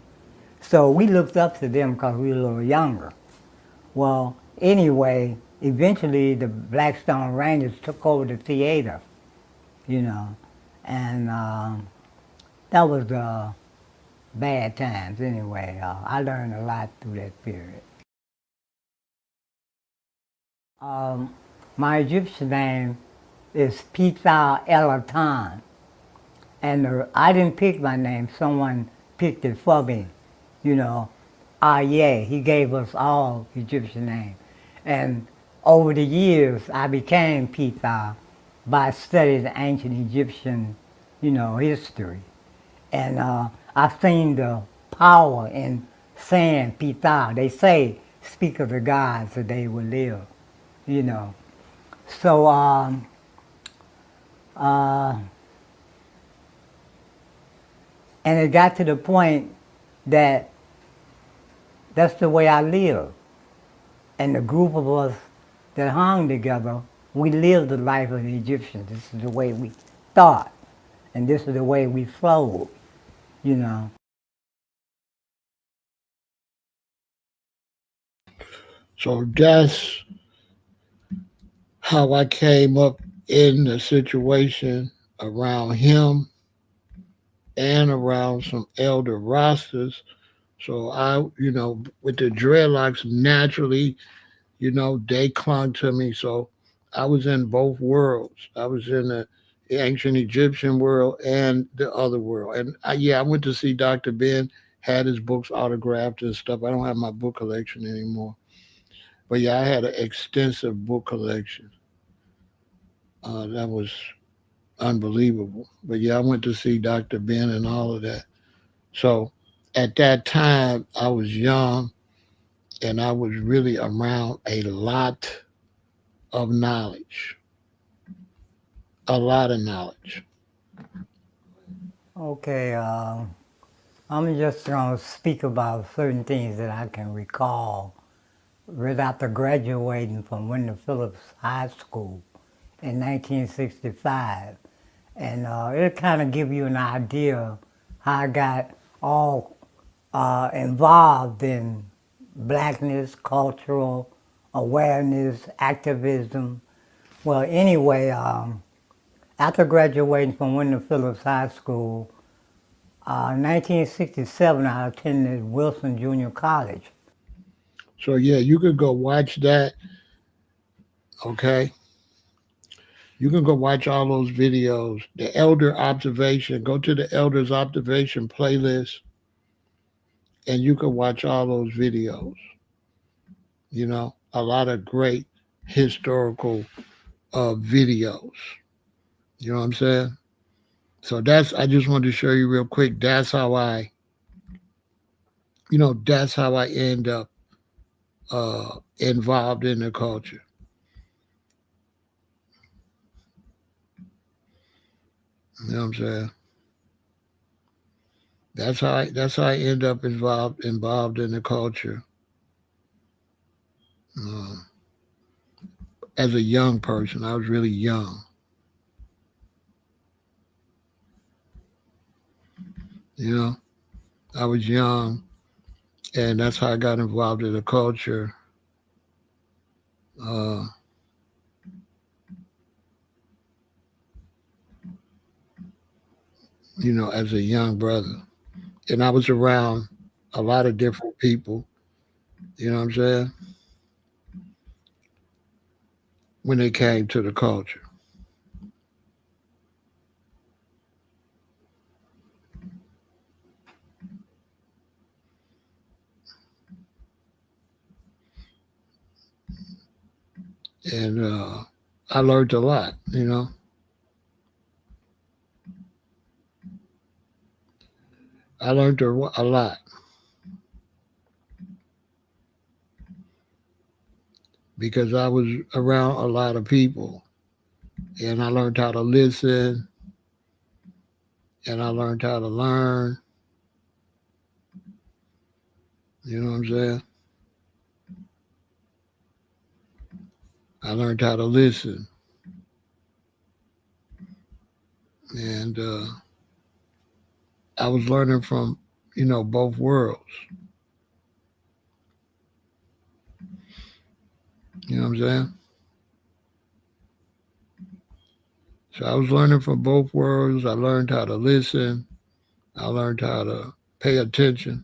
So we looked up to them because we were a little younger. Well, anyway, eventually the Blackstone Rangers took over the theater, and that was bad times anyway. I learned a lot through that period. My Egyptian name is Pharaoh El-Aton, and I didn't pick my name. Someone picked it for me, yeah, he gave us all Egyptian names. And over the years, I became Pharaoh by studying ancient Egyptian, history. And I've seen the power in saying Pharaoh. They say, speak of the gods that they will live, So, and it got to the point that that's the way I live. And the group of us that hung together, we lived the life of the Egyptians. This is the way we thought. And this is the way we flowed, So that's how I came up in the situation around him and around some elder rosters. So with the dreadlocks naturally, they clung to me. So I was in both worlds. I was in the ancient Egyptian world and the other world. And I went to see Dr. Ben, had his books autographed and stuff. I don't have my book collection anymore. But yeah, I had an extensive book collection. That was unbelievable. But yeah, I went to see Dr. Ben and all of that. So at that time, I was young and I was really around a lot of knowledge, a lot of knowledge. Okay, I'm just going to speak about certain things that I can recall right after graduating from Wendell Phillips High School in 1965. And it'll kind of give you an idea how I got all involved in blackness, cultural awareness, activism. Well, anyway, after graduating from Wendell Phillips High School, 1967, I attended Wilson Junior College. So yeah, you could go watch that. Okay, you can go watch all those videos. The elder observation. Go to the elders observation playlist, and you can watch all those videos. A lot of great historical videos. You know what I'm saying? So I just wanted to show you real quick. That's how I end up involved in the culture. You know what I'm saying? That's how I end up involved in the culture uh, as a young person. I was really young. You know, I was young, and that's how I got involved in the culture. Uh, as a young brother, and I was around a lot of different people. You know what I'm saying? when it came to the culture. And I learned a lot, you know. I learned a lot because I was around a lot of people, and I learned how to listen, and I learned how to learn. You know what I'm saying? I learned how to listen, and I was learning from, you know, both worlds. You know what I'm saying? So I was learning from both worlds. I learned how to listen. I learned how to pay attention.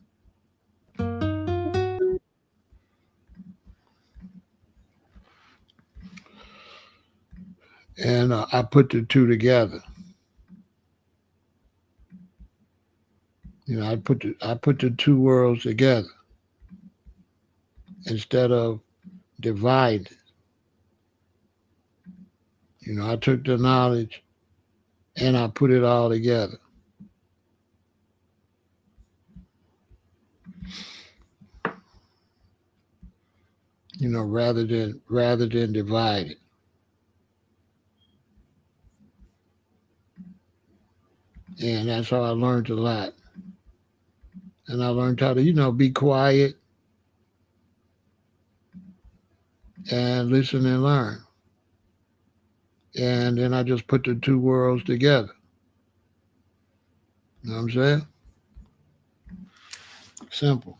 And I put the two together. You know, I put the two worlds together instead of divided. You know, I took the knowledge and I put it all together. You know, rather than divided. And that's how I learned a lot. And I learned how to, you know, be quiet and listen and learn. And then I just put the two worlds together. You know what I'm saying? Simple.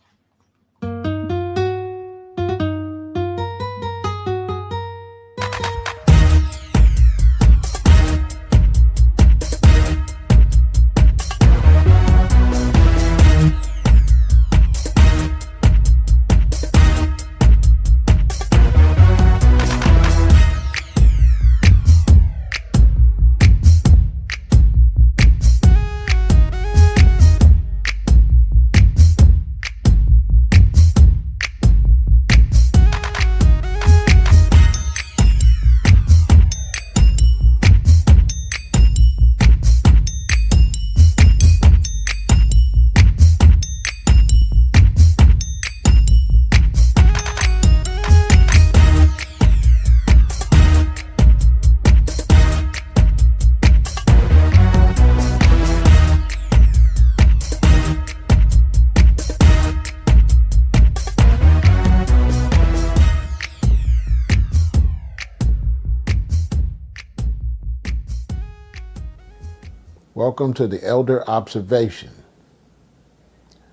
Welcome to the Elder Observation.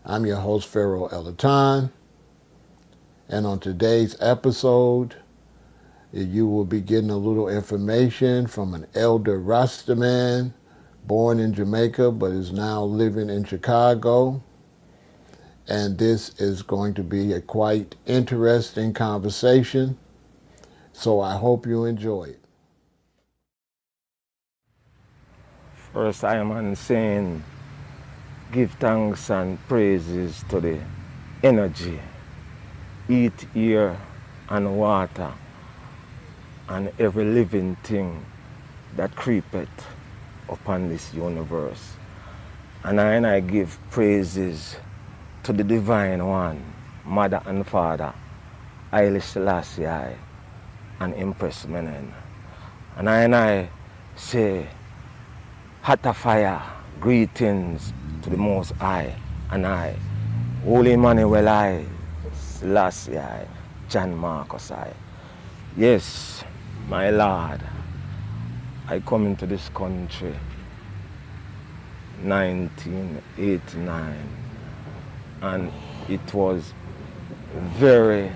I'm your host, Pharaoh El-Aton, and on today's episode, you will be getting a little information from an elder Rastaman, born in Jamaica but is now living in Chicago. And this is going to be a quite interesting conversation, so I hope you enjoy it. First, I am saying, give thanks and praises to the energy, eat, air, and water, and every living thing that creepeth upon this universe. And I give praises to the Divine One, Mother and Father, Haile Selassie and Empress Menen. And I say, Hata fire, greetings to the Most High, and I, Holy Emmanuel I, Selassie I, John Marcus I. Yes, my Lord, I come into this country 1989, and it was very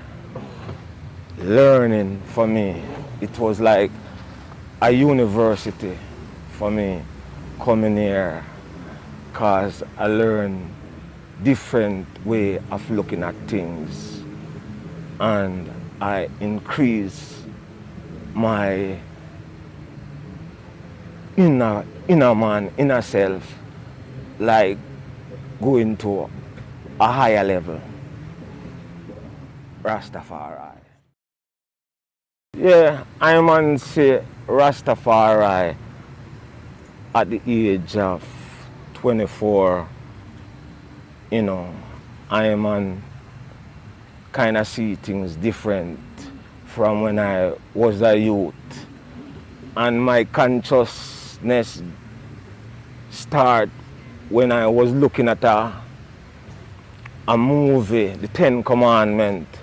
learning for me. It was like a university for me coming here, because I learned different way of looking at things, and I increase my inner man, inner self, like going to a higher level. Rastafari. Yeah, I man say Rastafari at the age of 24, you know, I man kind of see things different from when I was a youth. And my consciousness start when I was looking at a movie, The Ten Commandments.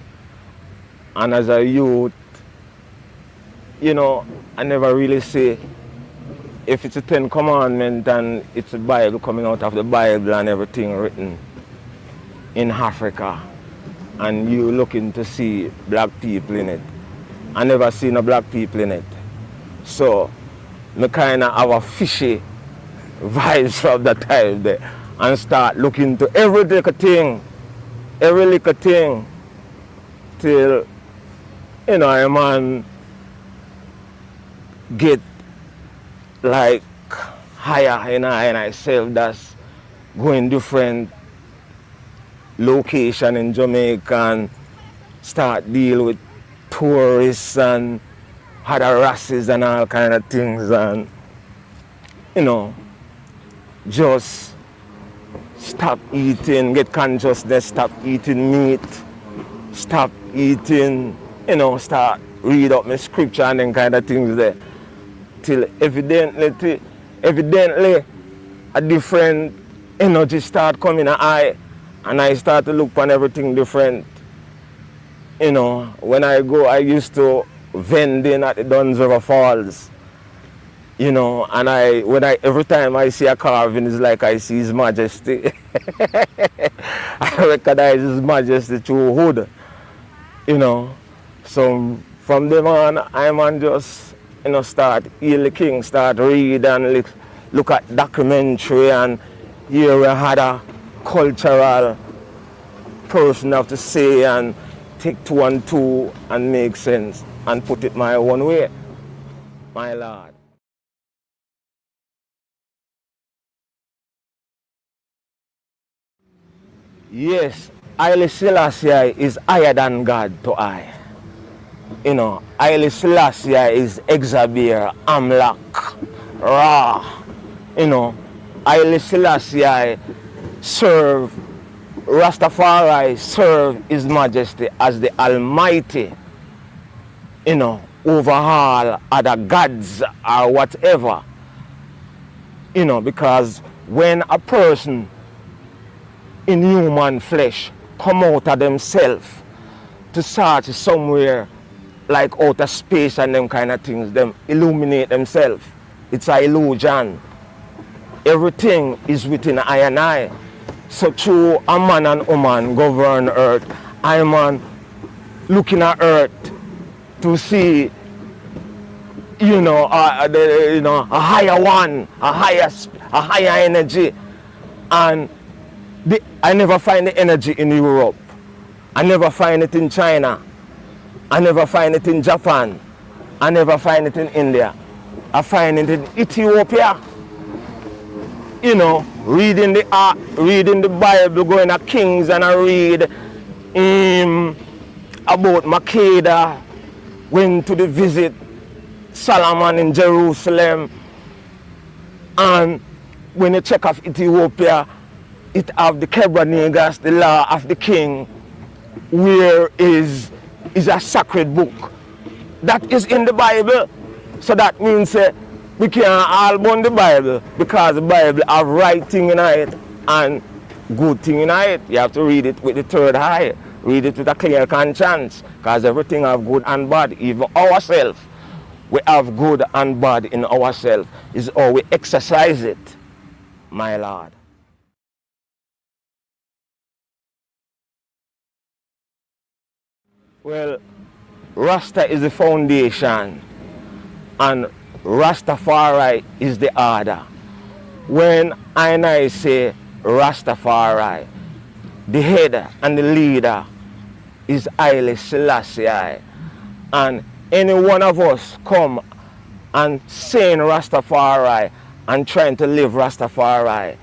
And as a youth, you know, I never really say if it's a Ten Commandments and it's a Bible coming out of the Bible and everything written in Africa, and you looking to see black people in it. I never seen no black people in it. So, I kind of have a fishy vibes from that time there and start looking to every little thing, till, you know, a man get like higher in myself, that's going different location in Jamaica and start deal with tourists and other races and all kind of things, and you know, just stop eating, get consciousness, stop eating meat, stop eating, you know, start read up my scripture and then kind of things there, till evidently a different energy start coming and I start to look on everything different. You know, when I go, I used to vending at the Duns River Falls. You know, and every time I see a carving, it's like I see His Majesty. I recognize His Majesty through hood. You know, so from then on, I'm just, you know, start heal the king, start read and look at documentary, and here we had a cultural person have to say and take 2 and 2 and make sense and put it my own way, my lord. Yes, Haile Selassie is higher than God to I. You know, Haile Selassie is Exabir, Amlak, Ra. You know, Haile Selassie serve, Rastafari serve His Majesty as the Almighty, you know, over all other gods or whatever. You know, because when a person in human flesh come out of themselves to search somewhere like outer space and them kind of things, them illuminate themselves, it's an illusion. Everything is within I and I. So through a man and woman govern earth, I man looking at earth to see, you know, a higher one, a higher energy. And I never find the energy in Europe. I never find it in China. I never find it in Japan. I never find it in India. I find it in Ethiopia. You know, reading the Bible, going to Kings, and I read about Makeda, went to the visit Solomon in Jerusalem, and when you check off Ethiopia, it have the Kebranegas, the law of the king, where is a sacred book that is in the Bible. So that means we can't all burn the Bible, because the Bible have right thing in it and good thing in it. You have to read it with the third eye, read it with a clear conscience, because everything have good and bad. Even ourselves, we have good and bad in ourselves. Is how we exercise it, my Lord. Well, Rasta is the foundation and Rastafari is the order. When I say Rastafari, the head and the leader is Haile Selassie, and any one of us come and saying Rastafari and trying to live Rastafari,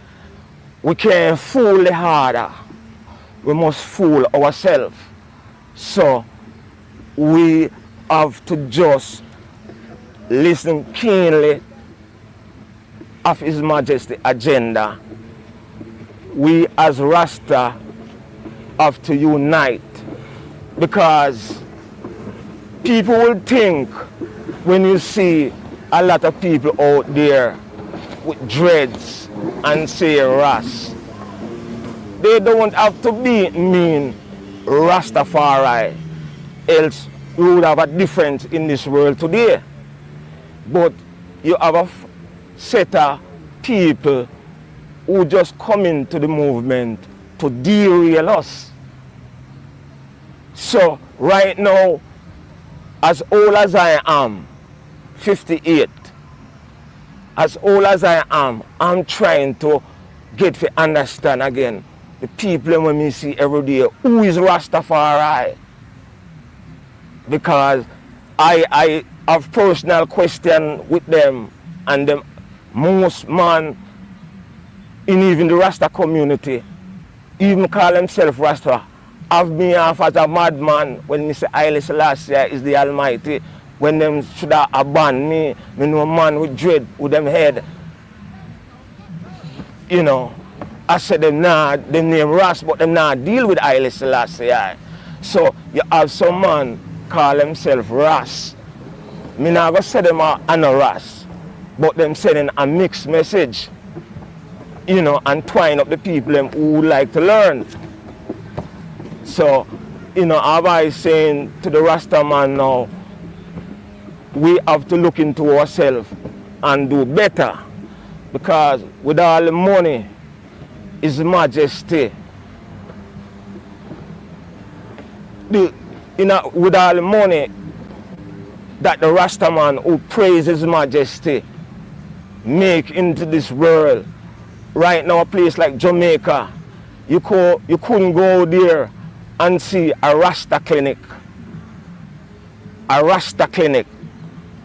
we can't fool the harder. We must fool ourselves. So we have to just listen keenly of His Majesty agenda. We as Rasta have to unite, because people will think when you see a lot of people out there with dreads and say Ras, they don't have to be mean Rastafari, else we would have a difference in this world today. But you have a set of people who just come into the movement to derail us. So right now, as old as I am, 58, as old as I am, I'm trying to get to understand again the people when we see every day who is Rastafari. Because I have personal question with them, and them most man in even the Rasta community even call themselves Rasta, have me off as a madman when me say Haile Selassie is the Almighty, when them should have abandoned me. Me know a man with dread with them head. You know, I said them name Ras, but them not deal with Haile Selassie. So you have some man call themselves Ras. Me not go say them are no Ras, but them sending a mixed message, you know, and twine up the people them who would like to learn. So, you know, I saying to the Rasta man now, we have to look into ourselves and do better, because with all the money, His Majesty, with all the money that the Rasta man who praise His Majesty make into this world, right now a place like Jamaica, you couldn't go there and see a Rasta clinic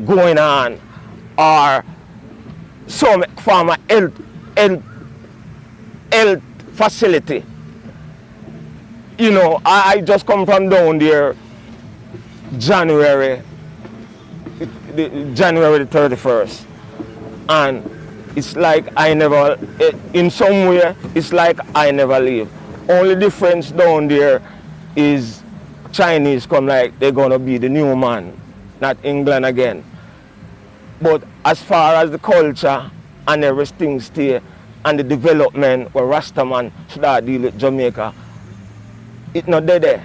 going on, or some form of health facility. You know, I just come from down there January the 31st, and it's like I never, in some way, it's like I never leave. Only difference down there is Chinese come like they're gonna be the new man, not England again. But as far as the culture and everything stay, and the development where Rastaman should have deal with Jamaica, it's not there.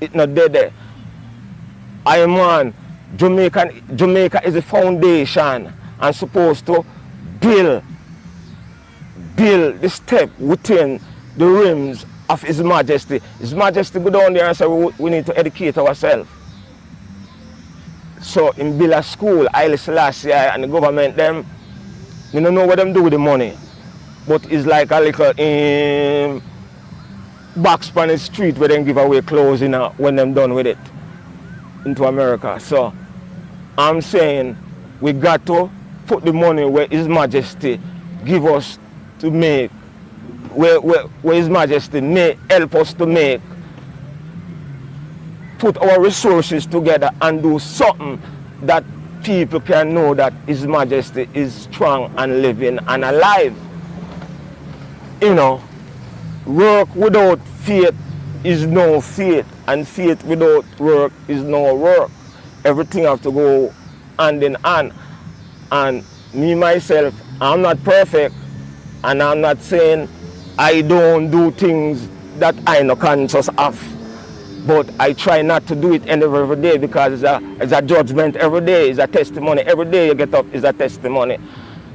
It's not there. I man, Jamaica is a foundation and supposed to build the step within the rims of His Majesty. His Majesty go down there and say we need to educate ourselves. So in build a school, Haile Selassie and the government them, you don't know what them do with the money. But it's like a little box on the street where they give away clothes when them done with it into America. So I'm saying we got to put the money where His Majesty give us to make, where His Majesty may help us to make, put our resources together and do something that people can know that His Majesty is strong and living and alive. You know, work without faith is no faith, and faith without work is no work. Everything have to go hand in hand. And me myself, I'm not perfect, and I'm not saying I don't do things that I no conscious of, but I try not to do it every day, because it's a judgment every day, it's a testimony. Every day you get up is a testimony.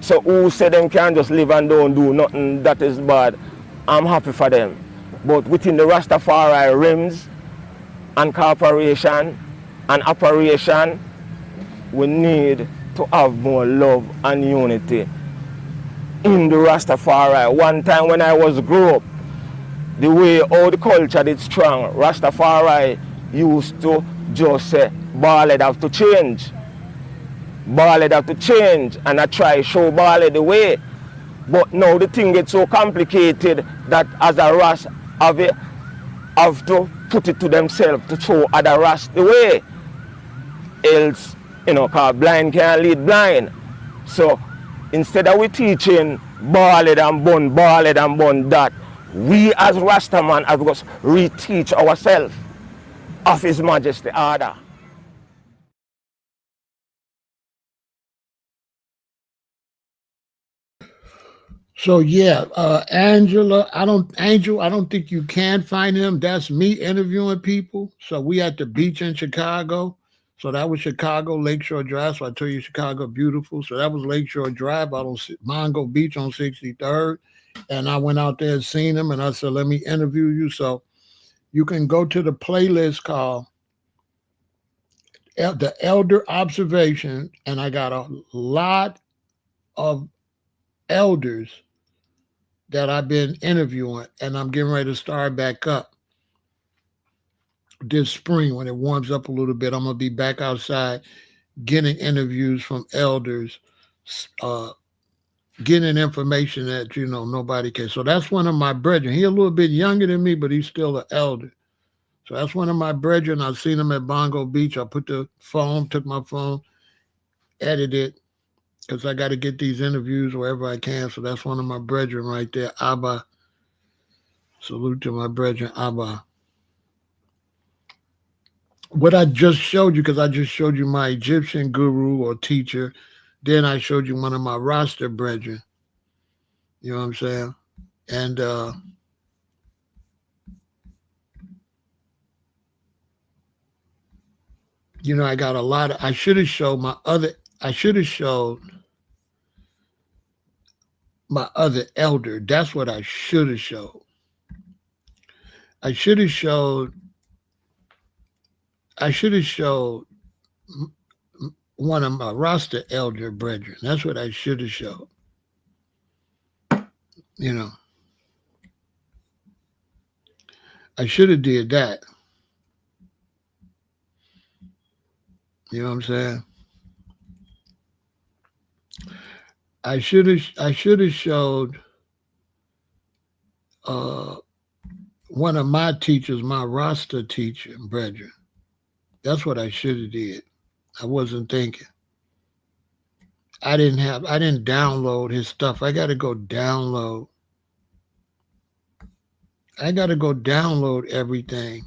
So who say them can just live and don't do nothing that is bad, I'm happy for them. But within the Rastafari rims and corporation and operation, we need to have more love and unity in the Rastafari. One time when I was grew up, the way all the culture did strong, Rastafari used to just say, Ballhead have to change. Ballhead have to change, and I try show Ballhead the way. But now the thing gets so complicated that as a Ras have to put it to themselves to show other Ras the way. Else, cause blind can't lead blind. So instead of we teaching ballhead and bun that, we as Rastaman have got to reteach ourselves of His Majesty order. So yeah, Angel, I don't think you can find him. That's me interviewing people. So we at the beach in Chicago. So that was Chicago Lakeshore Drive. So I told you Chicago beautiful. So that was Lakeshore Drive out on Mongo Beach on 63rd. And I went out there and seen him, and I said, let me interview you. So you can go to the playlist called The Elder Observation, and I got a lot of elders that I've been interviewing, and I'm getting ready to start back up this spring when it warms up a little bit. I'm going to be back outside getting interviews from elders, getting information that, nobody can. So that's one of my brethren. He's a little bit younger than me, but he's still an elder. So that's one of my brethren. I've seen him at Bongo Beach. I took my phone, edited, because I got to get these interviews wherever I can. So that's one of my brethren right there, Abba. Salute to my brethren, Abba. What I just showed you, because I just showed you my Egyptian guru or teacher. Then I showed you one of my roster brethren. You know what I'm saying? And I got a lot of, I should have showed my other elder. That's what I should have showed. I should have showed one of my roster elder brethren. That's what I should have showed. I should have did that. You know what I'm saying? I should have showed one of my teachers, my roster teacher, brethren. That's what I should have did. I wasn't thinking. I didn't download his stuff. I got to go download. Everything.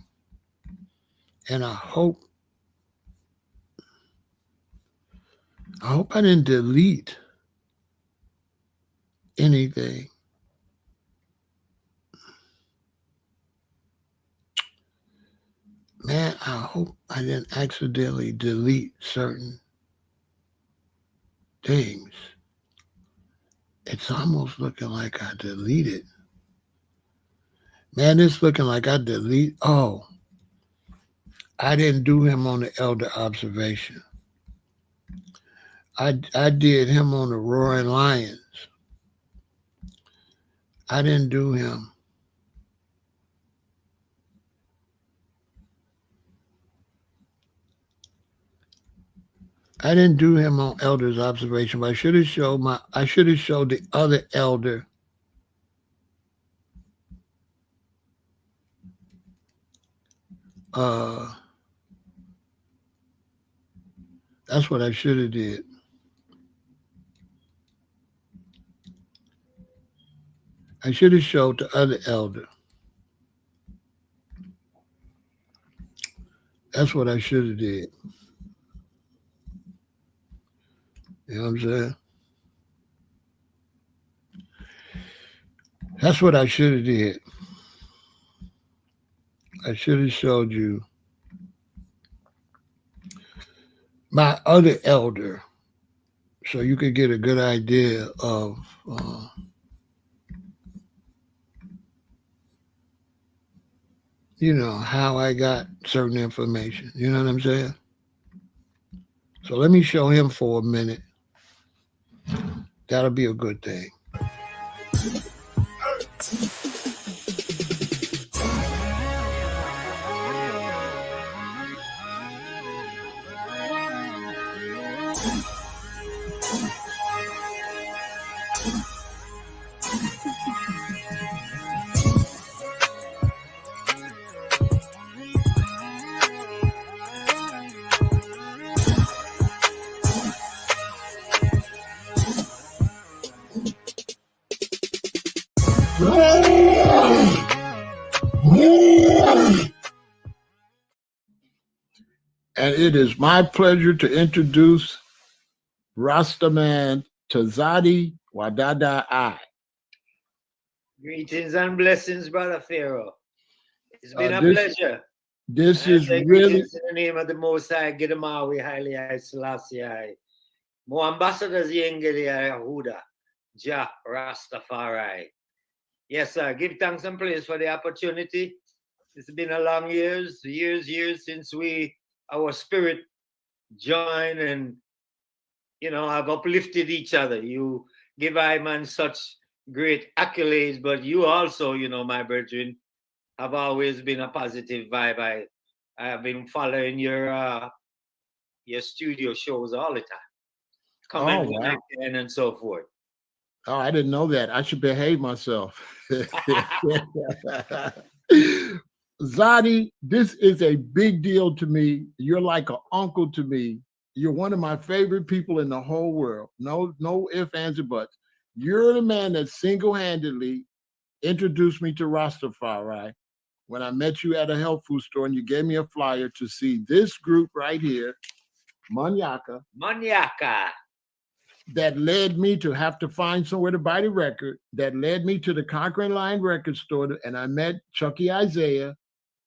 And I hope I didn't delete anything. Man, I hope I didn't accidentally delete certain things. It's almost looking like I deleted. Man, it's looking like I delete. Oh, I didn't do him on the elder observation. I did him on the Roaring Lions. I didn't do him. I didn't do him on elder's observation, but I should have showed the other elder. That's what I should have did. I should have showed the other elder. That's what I should have did. You know what I'm saying? That's what I should have did. I should have showed you my other elder so you could get a good idea of how I got certain information. You know what I'm saying? So let me show him for a minute. That'll be a good thing. And it is my pleasure to introduce Rastaman Tazadi Wadada I. Greetings and blessings, Brother Pharaoh. It's been a pleasure. This is really greetings in the name of the Most High, Gidamawi, Haile Selassie. Mo ambassadors Yengeli Yahuda, Jah Rastafari. Yes, sir. Give thanks and praise for the opportunity. It's been a long years since our spirit joined and, have uplifted each other. You give I man such great accolades, but you also, my brethren, have always been a positive vibe. I have been following your studio shows all the time. Comment and so forth. Oh, I didn't know that. I should behave myself. Zadi, this is a big deal to me. You're like an uncle to me. You're one of my favorite people in the whole world. No ifs, ands, or buts. You're the man that single-handedly introduced me to Rastafari when I met you at a health food store and you gave me a flyer to see this group right here, Manyaka. That led me to have to find somewhere to buy the record, that led me to the Conquering Lion record store, and I met Chucky Isaiah.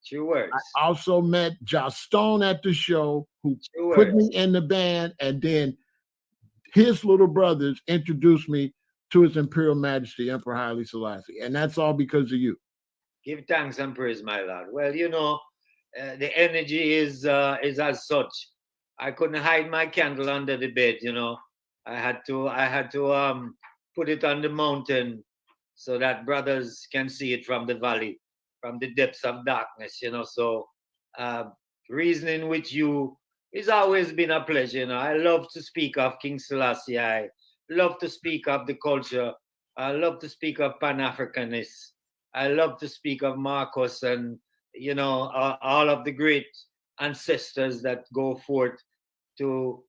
True words. I also met Josh Stone at the show, who put me in the band, and then his little brothers introduced me to His Imperial Majesty, Emperor Haile Selassie, and that's all because of you. Give thanks and praise, my Lord. Well, the energy is as such. I couldn't hide my candle under the bed, I had to put it on the mountain so that brothers can see it from the valley, from the depths of darkness, So reasoning with you has always been a pleasure, I love to speak of King Selassie. I love to speak of the culture. I love to speak of Pan-Africanists. I love to speak of Marcus and, all of the great ancestors that go forth to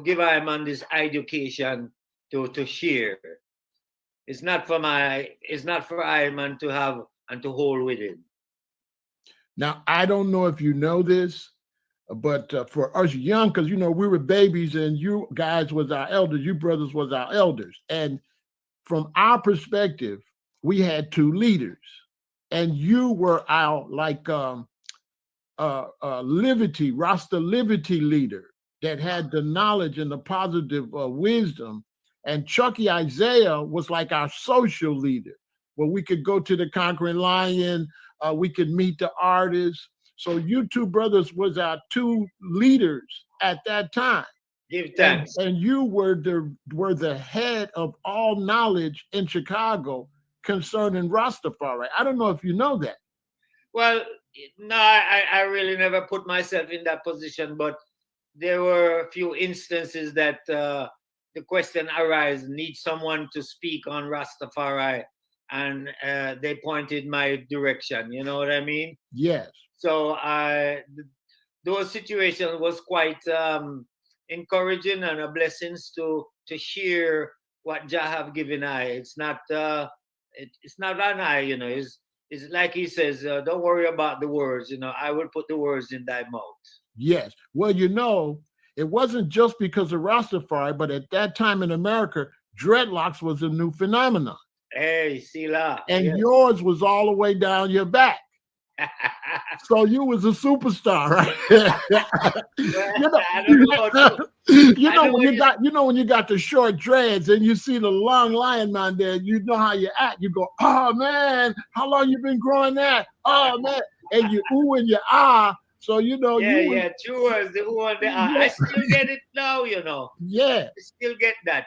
give a man this education to share. It's not for I man to have and to hold with him. Now, I don't know if you know this, but for us young, because, we were babies and you guys was our elders, you brothers was our elders. And from our perspective, we had two leaders. And you were our liberty, Rasta liberty leader that had the knowledge and the positive wisdom. And Chucky Isaiah was like our social leader, where we could go to the Conquering Lion, we could meet the artists. So you two brothers was our two leaders at that time. Give thanks. And you were the head of all knowledge in Chicago concerning Rastafari. I don't know if you know that. Well, no, I really never put myself in that position, but there were a few instances that the question arose, need someone to speak on Rastafari, and they pointed my direction, you know what I mean? Yes. So those situations was quite encouraging and a blessings to share what Jah have given I. It's not an I, it's like he says, don't worry about the words, I will put the words in thy mouth. Yes. Well, it wasn't just because of Rastafari, but at that time in America, dreadlocks was a new phenomenon. Hey, Sila. And yours was all the way down your back. So you was a superstar, right? When you got the short dreads and you see the long lion man there, you know how you act. You go, oh man, how long you been growing that? Oh man, and you ooh and you ah. So true words, the ooh and the ah. I still get it now, Yeah. I still get that,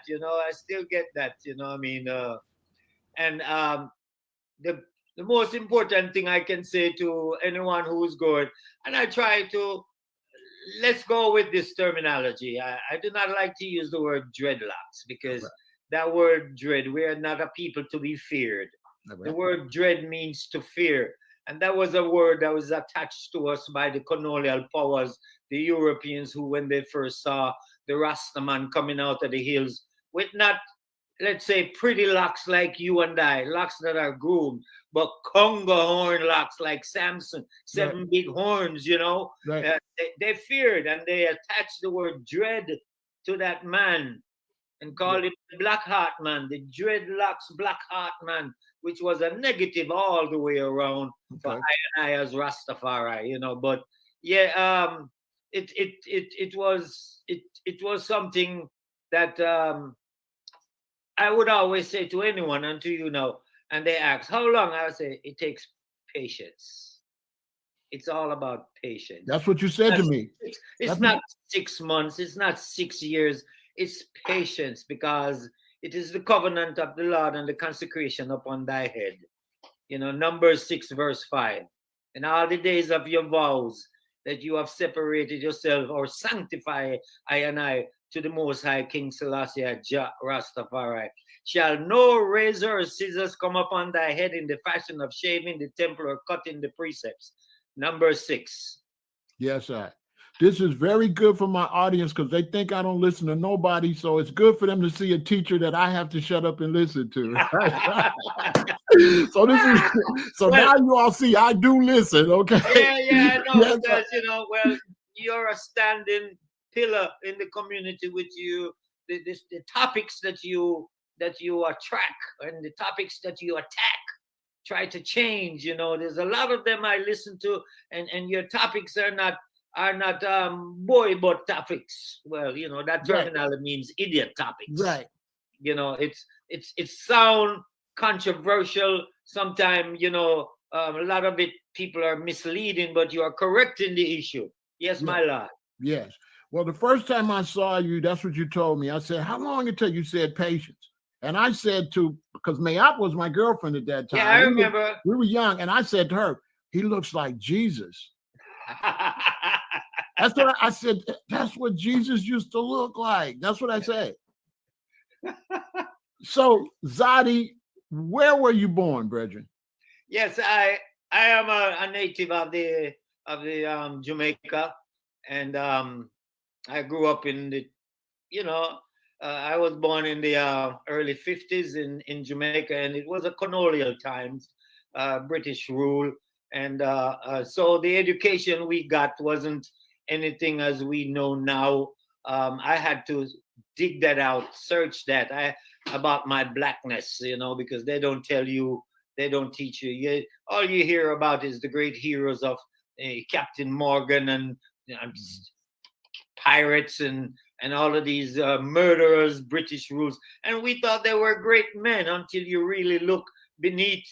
I mean, and the most important thing I can say to anyone who's going, and I try to, let's go with this terminology. I do not like to use the word dreadlocks because that word dread, we are not a people to be feared. Right. The word dread means to fear. And that was a word that was attached to us by the colonial powers, the Europeans, who when they first saw the Rastaman coming out of the hills with not let's say, pretty locks like you and I, locks that are groomed, but conga horn locks like Samson, seven big horns, you know, they feared, and they attached the word dread to that man and called him the Black Heart Man, the dreadlocks Black Heart Man, which was a negative all the way around for I and I as Rastafari, you know. But yeah, it was something that I would always say to anyone until you know, and they ask how long, I would say it takes patience. It's all about patience. That's what you said to me. It's not 6 months, it's not 6 years. It's patience, because it is the covenant of the Lord and the consecration upon thy head. You know, Numbers 6 verse 5. And all the days of your vows that you have separated yourself or sanctify I and I to the Most High King Selassie Jah Rastafari, shall no razor or scissors come upon thy head in the fashion of shaving the temple or cutting the precepts. Number 6. Yes, sir. This is very good for my audience because they think I don't listen to nobody. So it's good for them to see a teacher that I have to shut up and listen to. So this is now you all see I do listen, okay? Yeah, no, yes, because you know, well, you're a standing pillar in the community with you. The topics that you attract and the topics that you attack, try to change. You know, there's a lot of them I listen to, and your topics are not boy but topics. Well, you know, that terminology means idiot topics. Right. You know, it's sound controversial. Sometimes, you know, a lot of it people are misleading, but you are correcting the issue. Yes, my lord. Yes. Well, the first time I saw you, that's what you told me. I said, how long it took? You said patience. And I said because Mayap was my girlfriend at that time. Yeah, I remember. We were young, and I said to her, he looks like Jesus. That's what I said. That's what Jesus used to look like. That's what I said. So, Zadi, where were you born, brethren? Yes, I am a native of the Jamaica, and I grew up in the, you know, I was born in the early 50s in Jamaica, and it was a colonial times, British rule, and so the education we got wasn't anything as we know now. I had to dig that out, search that about my blackness, you know, because they don't tell you, they don't teach you. All you hear about is the great heroes of Captain Morgan and pirates and all of these murderers, British rules. And we thought they were great men until you really look beneath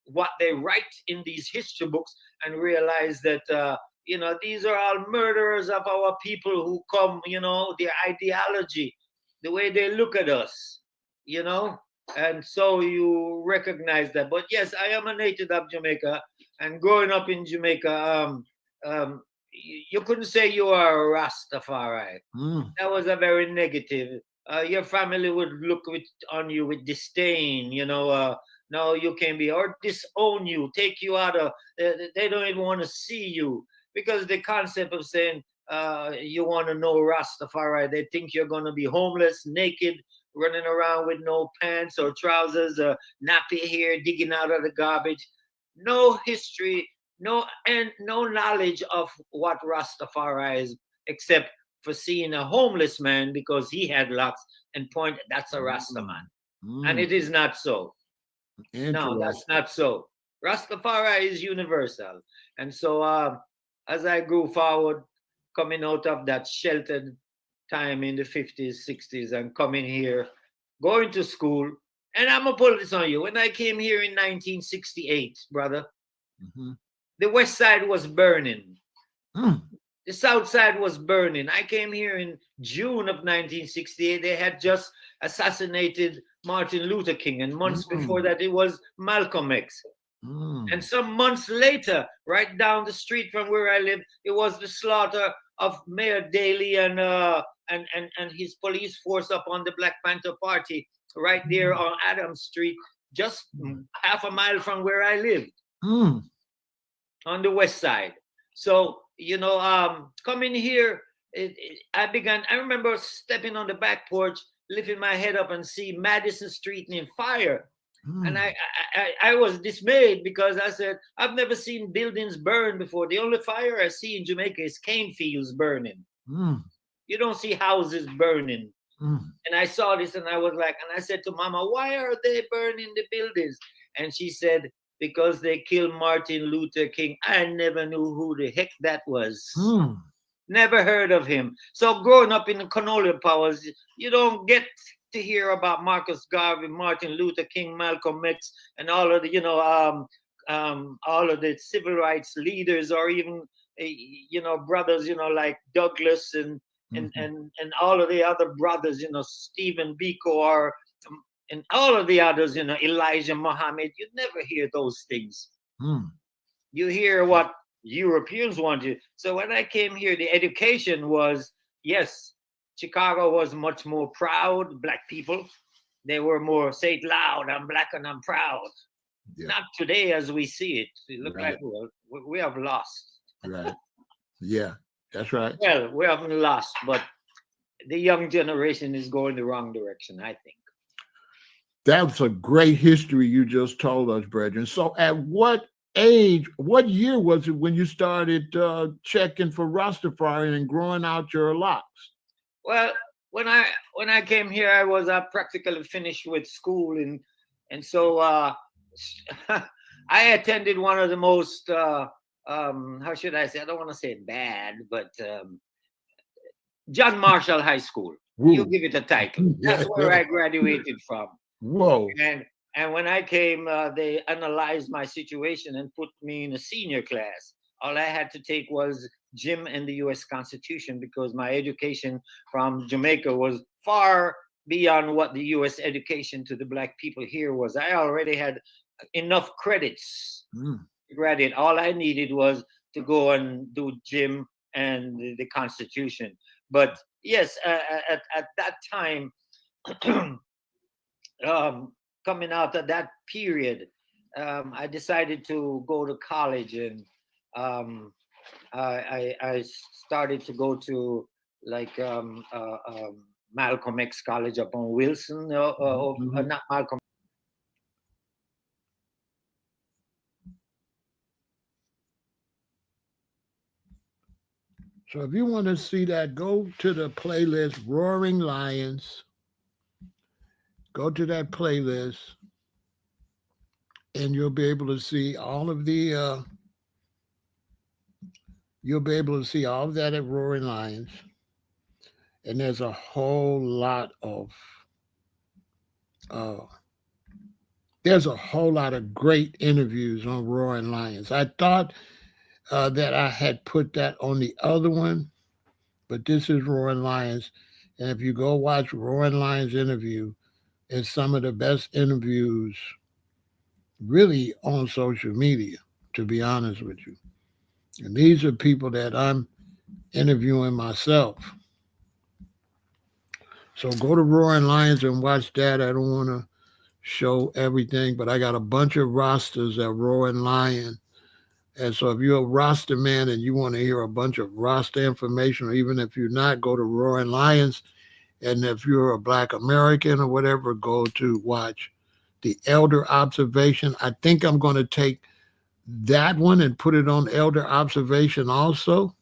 what they write in these history books and realize that, you know, these are all murderers of our people who come, you know, their ideology, the way they look at us, you know. And so you recognize that. But yes, I am a native of Jamaica, and growing up in Jamaica, you couldn't say you are a Rastafari. That was a very negative. Your family would look on you with disdain, you know. No, you can be, or disown you, take you out of. They don't even want to see you, because the concept of saying you want to know Rastafari, they think you're going to be homeless, naked, running around with no pants or trousers, nappy hair, digging out of the garbage. No history, no knowledge of what Rastafari is, except for seeing a homeless man because he had locks and point, that's a Rastaman. And it is not so. No, that's not so. Rastafari is universal. And so as I grew forward, coming out of that sheltered time in the 50s, 60s, and coming here, going to school, and I'm going to pull this on you. When I came here in 1968, brother, the west side was burning. The south side was burning. I came here in June of 1968. They had just assassinated Martin Luther King, and months before that, it was Malcolm X. And some months later, right down the street from where I live, it was the slaughter of Mayor Daley and his police force up on the Black Panther Party right there on Adams Street, just half a mile from where I lived, on the west side. So, you know, coming here, I remember stepping on the back porch lifting my head up and see Madison Street in fire. Mm. And I was dismayed because I said, I've never seen buildings burn before. The only fire I see in Jamaica is cane fields burning. Mm. You don't see houses burning. Mm. And I saw this and I was like, and I said to Mama, why are they burning the buildings? And she said, because they killed Martin Luther King. I never knew who the heck that was. Mm. Never heard of him. So growing up in the colonial powers, you don't get to hear about Marcus Garvey, Martin Luther King, Malcolm X, and all of the, all of the civil rights leaders, or even, brothers, like Douglas and all of the other brothers, Stephen Biko, or and all of the others, Elijah Muhammad. You never hear those things. Mm. You hear what Europeans want you. So when I came here, the education was, yes, Chicago was much more proud. Black people, they were more, say it loud, I'm black and I'm proud. Yeah. Not today as we see it. It look right. Like we have lost. Right. Yeah, that's right. Well, we haven't lost, but the young generation is going the wrong direction, I think. That's a great history you just told us, brethren. So at what age, what year was it when you started checking for Rastafarian and growing out your locks? Well, when I came here, I was practically finished with school, and so I attended one of the most how should I say? I don't want to say bad, but John Marshall High School. Woo. You give it a title. That's where I graduated from. Whoa! And when I came, they analyzed my situation and put me in a senior class. All I had to take was gym and the U.S. Constitution, because my education from Jamaica was far beyond what the U.S. education to the black people here was. I already had enough credits to graduate. All I needed was to go and do gym and the Constitution. But yes, at that time, coming out of that period, I decided to go to college, and I started to go to like Malcolm X College up on Wilson, not Malcolm. So if you want to see that, go to the playlist Roaring Lions. Go to that playlist, and you'll be able to see all of the. You'll be able to see all of that at Roaring Lions, and there's a whole lot of. There's a whole lot of great interviews on Roaring Lions. I thought that I had put that on the other one, but this is Roaring Lions, and if you go watch Roaring Lions interview, it's some of the best interviews really on social media, to be honest with you. And these are people that I'm interviewing myself. So go to Roaring Lions and watch that. I don't want to show everything, but I got a bunch of rosters at Roaring Lion. And so if you're a roster man and you want to hear a bunch of roster information, or even if you're not, go to Roaring Lions. And if you're a Black American or whatever, go to watch the Elder Observation. I think I'm going to take that one and put it on Elder Observation also,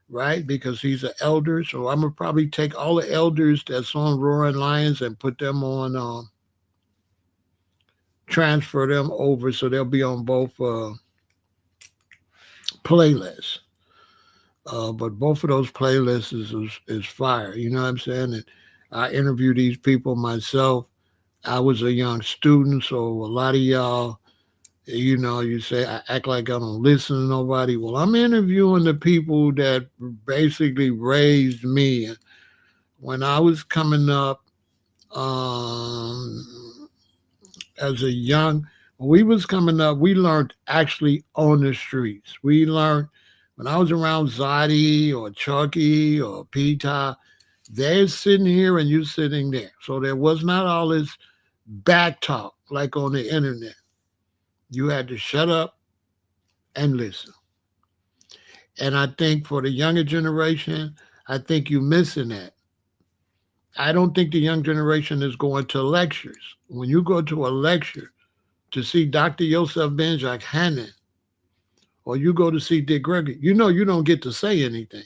right? Because he's an elder. So I'm going to probably take all the elders that's on Roaring Lions and put them on, transfer them over so they'll be on both playlists. But both of those playlists is fire. You know what I'm saying? And I interview these people myself. I was a young student, so a lot of y'all, you say I act like I don't listen to nobody. Well, I'm interviewing the people that basically raised me. When I was coming up as a young, when we was coming up, we learned actually on the streets. We learned when I was around Zadi or Chucky or Pita, they're sitting here and you sitting there. So there was not all this back talk like on the internet. You had to shut up and listen. And I think for the younger generation, I think you're missing that. I don't think the young generation is going to lectures. When you go to a lecture to see Dr. Yosef Benjak Hannon, or you go to see Dick Gregory, you know you don't get to say anything.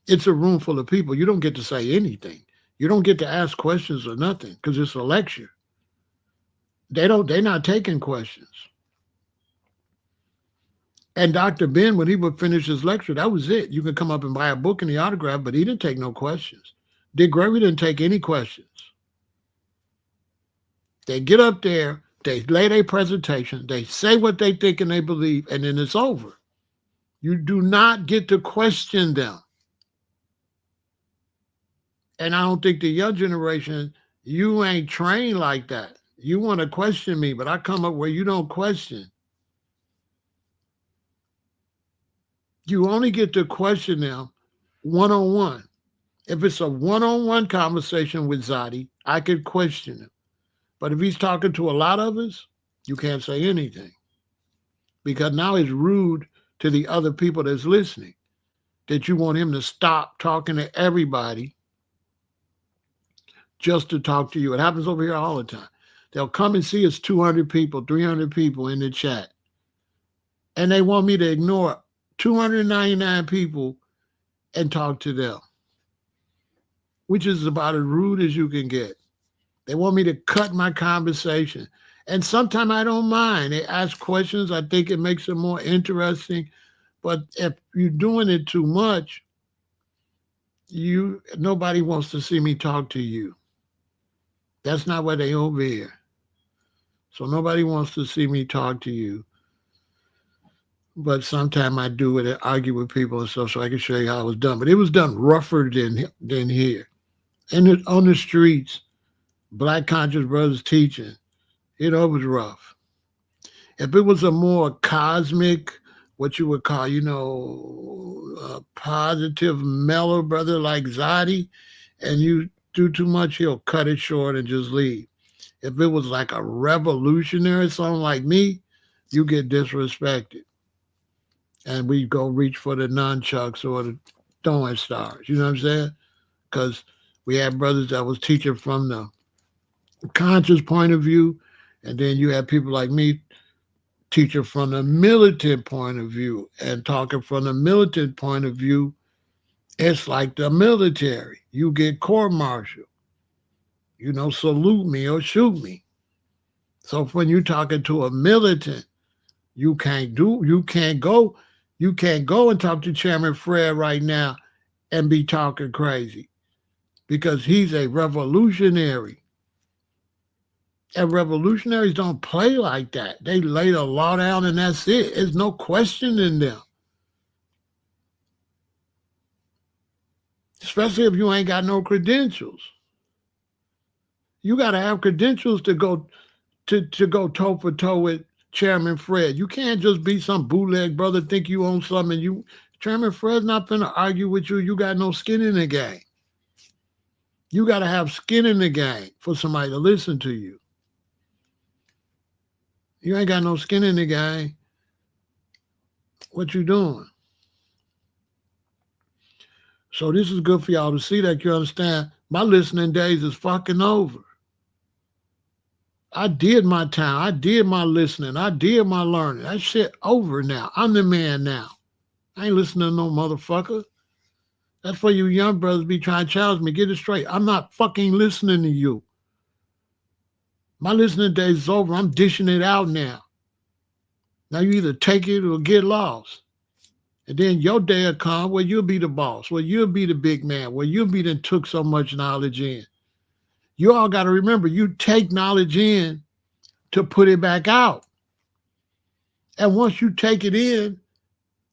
It's a room full of people. You don't get to say anything. You don't get to ask questions or nothing because it's a lecture. They're not taking questions. And Dr. Ben, when he would finish his lecture, that was it. You could come up and buy a book and the autograph, but he didn't take no questions. Dick Gregory didn't take any questions. They get up there, they lay their presentation, they say what they think and they believe, and then it's over. You do not get to question them. And I don't think the young generation, you ain't trained like that. You want to question me, but I come up where you don't question. You only get to question them one-on-one. If it's a one-on-one conversation with Zadi, I could question him. But if he's talking to a lot of us, you can't say anything. Because now it's rude to the other people that's listening, that you want him to stop talking to everybody just to talk to you. It happens over here all the time. They'll come and see us 200 people, 300 people in the chat. And they want me to ignore 299 people and talk to them, which is about as rude as you can get. They want me to cut my conversation. And sometimes I don't mind. They ask questions. I think it makes it more interesting. But if you're doing it too much, nobody wants to see me talk to you. That's not why they over here. So nobody wants to see me talk to you. But sometimes I do it and argue with people and stuff so I can show you how it was done. But it was done rougher than here. And on the streets, Black conscious brothers teaching, it was rough. If it was a more cosmic, what you would call, a positive, mellow brother like Zadi, and you do too much, he'll cut it short and just leave. If it was like a revolutionary song like me, you get disrespected. And we go reach for the nunchucks or the throwing stars. You know what I'm saying? Because we had brothers that was teaching from the conscious point of view, and then you have people like me teaching from the militant point of view. And talking from the militant point of view, it's like the military. You get court-martial. Salute me or shoot me. So when you're talking to a militant, you can't go and talk to Chairman Fred right now and be talking crazy, because he's a revolutionary. And revolutionaries don't play like that. They lay the law down and that's it. There's no questioning them. Especially if you ain't got no credentials. You got to have credentials to go toe for toe with Chairman Fred. You can't just be some bootleg brother, think you own something. Chairman Fred's not finna argue with you. You got no skin in the game. You got to have skin in the game for somebody to listen to you. You ain't got no skin in the game. What you doing? So this is good for y'all to see that you understand my listening days is fucking over. I did my time. I did my listening. I did my learning. That shit over now. I'm the man now. I ain't listening to no motherfucker. That's for you young brothers be trying to challenge me. Get it straight. I'm not fucking listening to you. My listening days is over. I'm dishing it out now. Now you either take it or get lost. And then your day will come where you'll be the boss, where you'll be the big man, where you'll be that took so much knowledge in. You all got to remember, you take knowledge in to put it back out. And once you take it in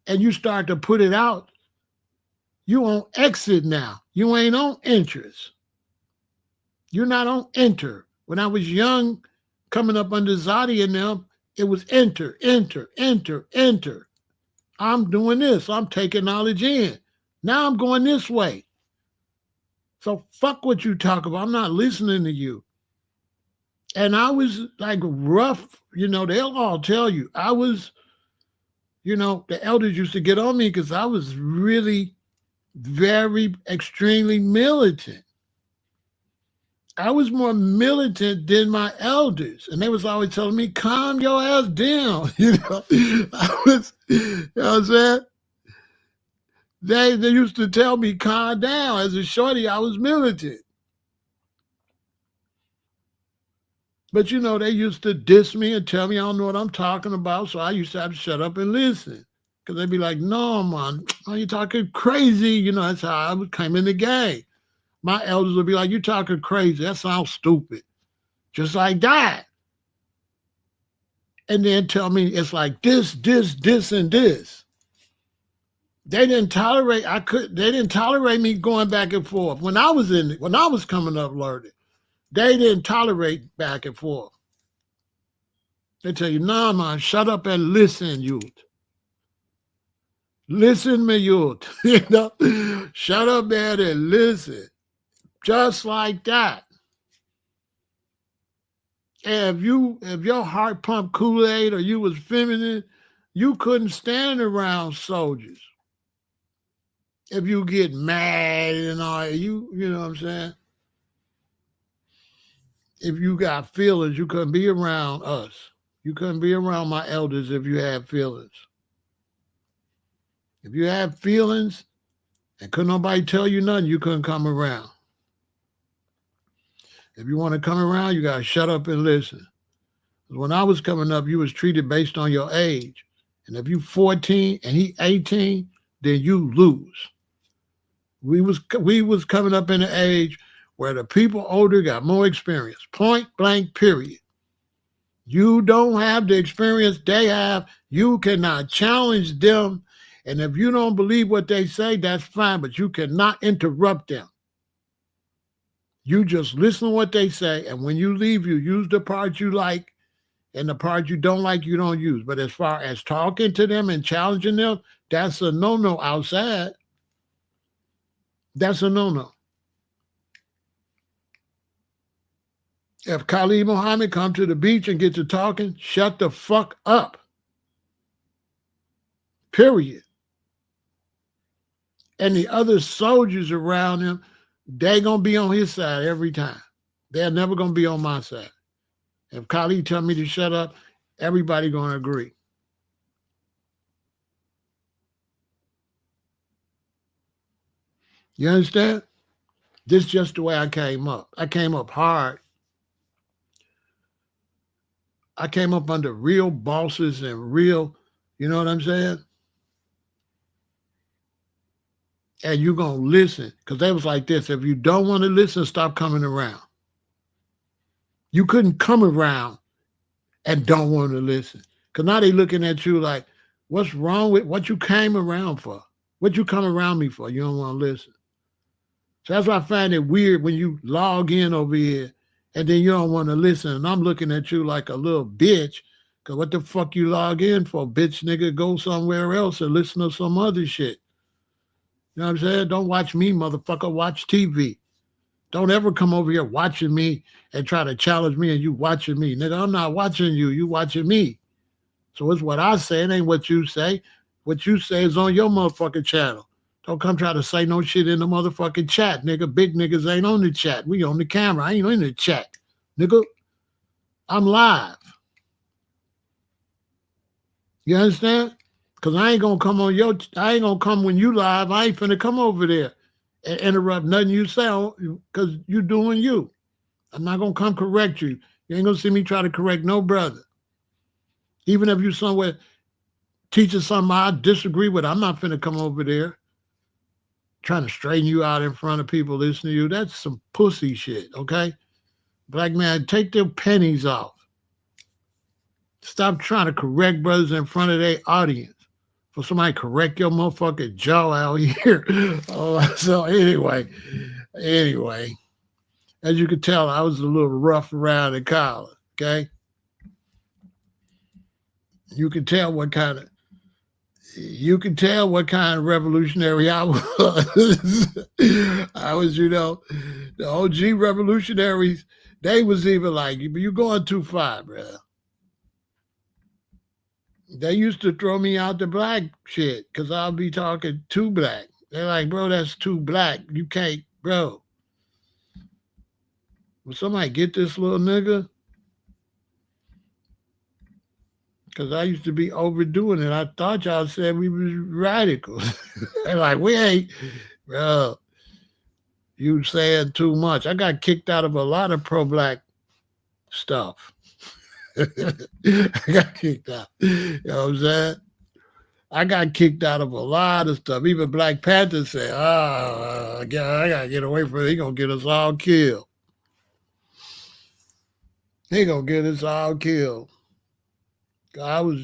and you start to put it out, you on exit now. You ain't on interest. You're not on enter. When I was young, coming up under Zadi and them, it was enter, enter, enter, enter. I'm doing this. I'm taking knowledge in. Now I'm going this way. So fuck what you talk about. I'm not listening to you. And I was like rough, they'll all tell you. I was, the elders used to get on me because I was really very extremely militant. I was more militant than my elders, and they was always telling me, calm your ass down. I was, you know what I'm saying? They used to tell me, calm down. As a shorty, I was militant. But, they used to diss me and tell me I don't know what I'm talking about, so I used to have to shut up and listen. Because they'd be like, no, man, are you talking crazy? That's how I came in the game. My elders would be like, you talking crazy. That sounds stupid. Just like that. And then tell me it's like this, and this. They didn't tolerate me going back and forth. When I was coming up learning, they didn't tolerate back and forth. They tell you, nah, man, shut up and listen, youth. Listen, me youth. Shut up there and listen. Just like that. And if your heart pumped Kool-Aid or you was feminine, you couldn't stand around soldiers. If you get mad and all, you know what I'm saying? If you got feelings, you couldn't be around us. You couldn't be around my elders if you had feelings. If you had feelings and couldn't nobody tell you nothing, you couldn't come around. If you want to come around, you got to shut up and listen. When I was coming up, you was treated based on your age. And if you 14 and he 18, then you lose. We was coming up in an age where the people older got more experience. Point blank, period. You don't have the experience they have. You cannot challenge them. And if you don't believe what they say, that's fine, but you cannot interrupt them. You just listen to what they say, and when you leave, you use the part you like, and the part you don't like, you don't use. But as far as talking to them and challenging them, that's a no-no outside. That's a no-no. If Khalid Muhammad come to the beach and get to talking, shut the fuck up. Period. And the other soldiers around him, they going to be on his side every time. They're never going to be on my side. If Khalid tell me to shut up, everybody going to agree. You understand? This is just the way I came up. I came up hard. I came up under real bosses and real, you know what I'm saying? And you're going to listen. Because they was like this, if you don't want to listen, stop coming around. You couldn't come around and don't want to listen. Because now they looking at you like, what's wrong with what you came around for? What you come around me for? You don't want to listen. So that's why I find it weird when you log in over here and then you don't want to listen. And I'm looking at you like a little bitch. Because what the fuck you log in for, bitch, nigga? Go somewhere else and listen to some other shit. You know what I'm saying? Don't watch me, motherfucker. Watch TV. Don't ever come over here watching me and try to challenge me and you watching me. Nigga, I'm not watching you. You watching me. So it's what I say. It ain't what you say. What you say is on your motherfucking channel. Don't come try to say no shit in the motherfucking chat, nigga. Big niggas ain't on the chat. We on the camera. I ain't in the chat. Nigga, I'm live. You understand? Because I ain't going to come I ain't going to come when you live. I ain't finna come over there and interrupt nothing you say because you doing you. I'm not going to come correct you. You ain't going to see me try to correct no brother. Even if you somewhere teaching something I disagree with, I'm not finna come over there trying to straighten you out in front of people listening to you. That's some pussy shit, okay? Black man, take their pennies off. Stop trying to correct brothers in front of their audience. For somebody correct your motherfucking jaw out here. So anyway, as you can tell, I was a little rough around in college, okay? You can tell what kind of revolutionary I was. I was, the OG revolutionaries, they was even like, you're going too far, bro. They used to throw me out the black shit because I'll be talking too black. They're like, bro, that's too black. You can't, bro. Will somebody get this little nigga? Because I used to be overdoing it. I thought y'all said we was radical. They're like, we ain't, bro. You saying too much. I got kicked out of a lot of pro-black stuff. I got kicked out. You know what I'm saying? I got kicked out of a lot of stuff. Even Black Panther said, I gotta get away from it. He gonna get us all killed. He gonna get us all killed. I was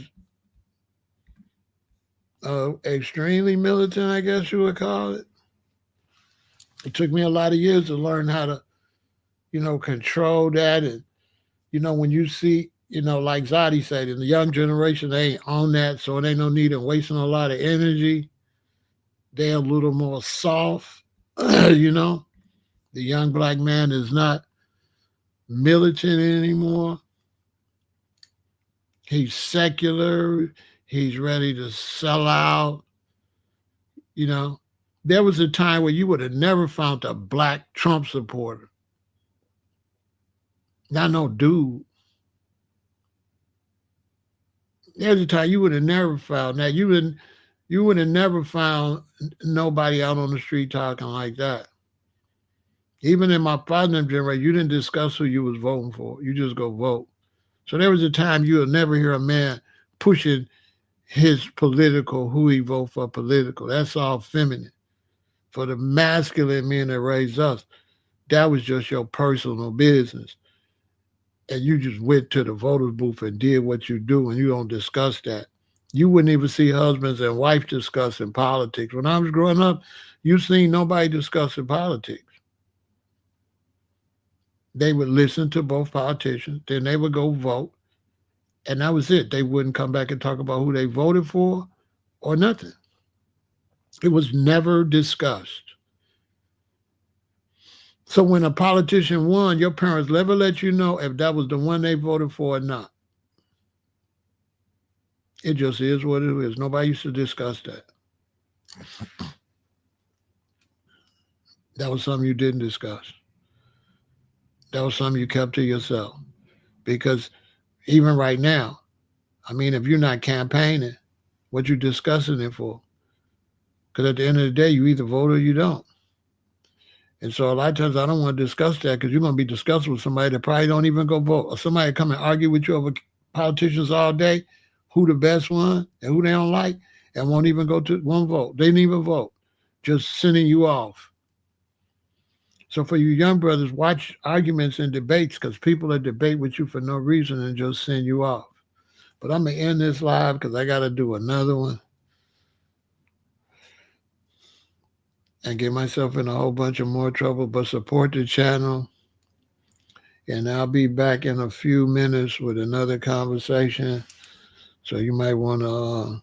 extremely militant, I guess you would call it. It took me a lot of years to learn how to, control that. And, when you see, like Zadi said, in the young generation, they ain't on that, so it ain't no need in wasting a lot of energy. They're a little more soft, The young black man is not militant anymore. He's secular. He's ready to sell out. There was a time where you would have never found a black Trump supporter. Not no dude. There's a time you would have never found that. You would have never found nobody out on the street talking like that. Even in my father's generation, you didn't discuss who you was voting for. You just go vote. So there was a time you would never hear a man pushing his political, who he vote for political. That's all feminine. For the masculine men that raised us, that was just your personal business. And you just went to the voters booth and did what you do, and you don't discuss that. You wouldn't even see husbands and wives discussing politics. When I was growing up, you seen nobody discussing politics. They would listen to both politicians, then they would go vote, and that was it. They wouldn't come back and talk about who they voted for or nothing. It was never discussed. So when a politician won, your parents never let you know if that was the one they voted for or not. It just is what it is. Nobody used to discuss that. That was something you didn't discuss. That was something you kept to yourself. Because even right now, if you're not campaigning, what you discussing it for? Because at the end of the day, you either vote or you don't. And so a lot of times I don't want to discuss that because you're going to be discussing with somebody that probably don't even go vote. Or somebody come and argue with you over politicians all day, who the best one and who they don't like, and won't vote. They didn't even vote, just sending you off. So for you young brothers, watch arguments and debates because people that debate with you for no reason and just send you off. But I'm going to end this live because I got to do another one and get myself in a whole bunch of more trouble, but support the channel. And I'll be back in a few minutes with another conversation. So you might want to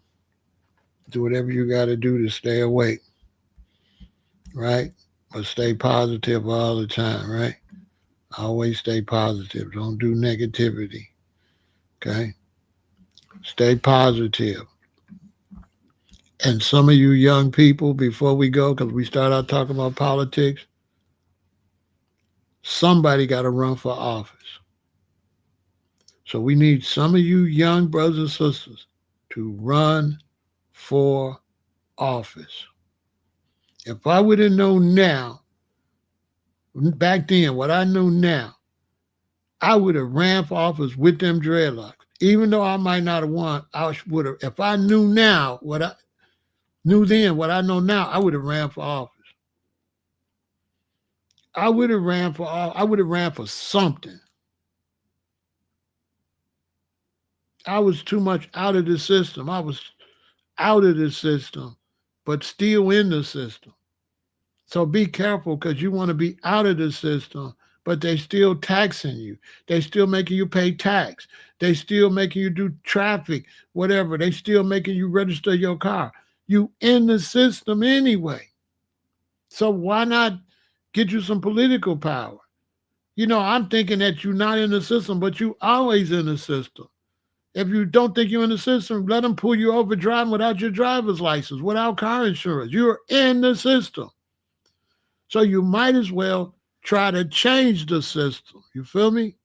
do whatever you got to do to stay awake, right? But stay positive all the time, right? Always stay positive. Don't do negativity, okay? Stay positive. And some of you young people, before we go, because we start out talking about politics, somebody got to run for office. So we need some of you young brothers and sisters to run for office. If I would have known now, back then, what I know now, I would have ran for office with them dreadlocks. Even though I might not have won, I would have. If I knew now what I knew then, what I know now, I would have ran for office. I would have ran for something. I was too much out of the system. I was out of the system, but still in the system. So be careful because you want to be out of the system, but they still taxing you. They still making you pay tax. They still making you do traffic, whatever. They still making you register your car. You in the system anyway. So why not get you some political power? I'm thinking that you're not in the system, but you always in the system. If you don't think you're in the system, let them pull you over driving without your driver's license, without car insurance. You're in the system. So you might as well try to change the system. You feel me?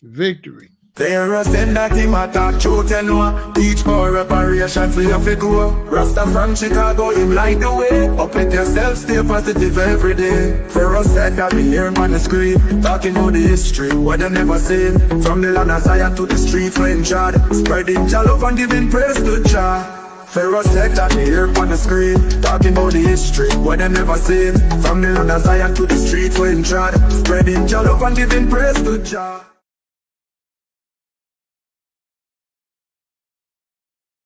Victory. Pharaoh said that him attack truth and know. Teach more reparation for your figure. Rasta from Chicago, him light the way. Uplift yourself, stay positive every day. Pharaoh said that we hear him on the screen, talking about the history, what they never seen. From the land of Zion to the street, flame Jah, spreading Jah love and giving praise to Jah. Pharaoh said that we hear him on the screen, talking about the history, what they never seen. From the land of Zion to the street, flame Jah, spreading Jah love and giving praise to Jah.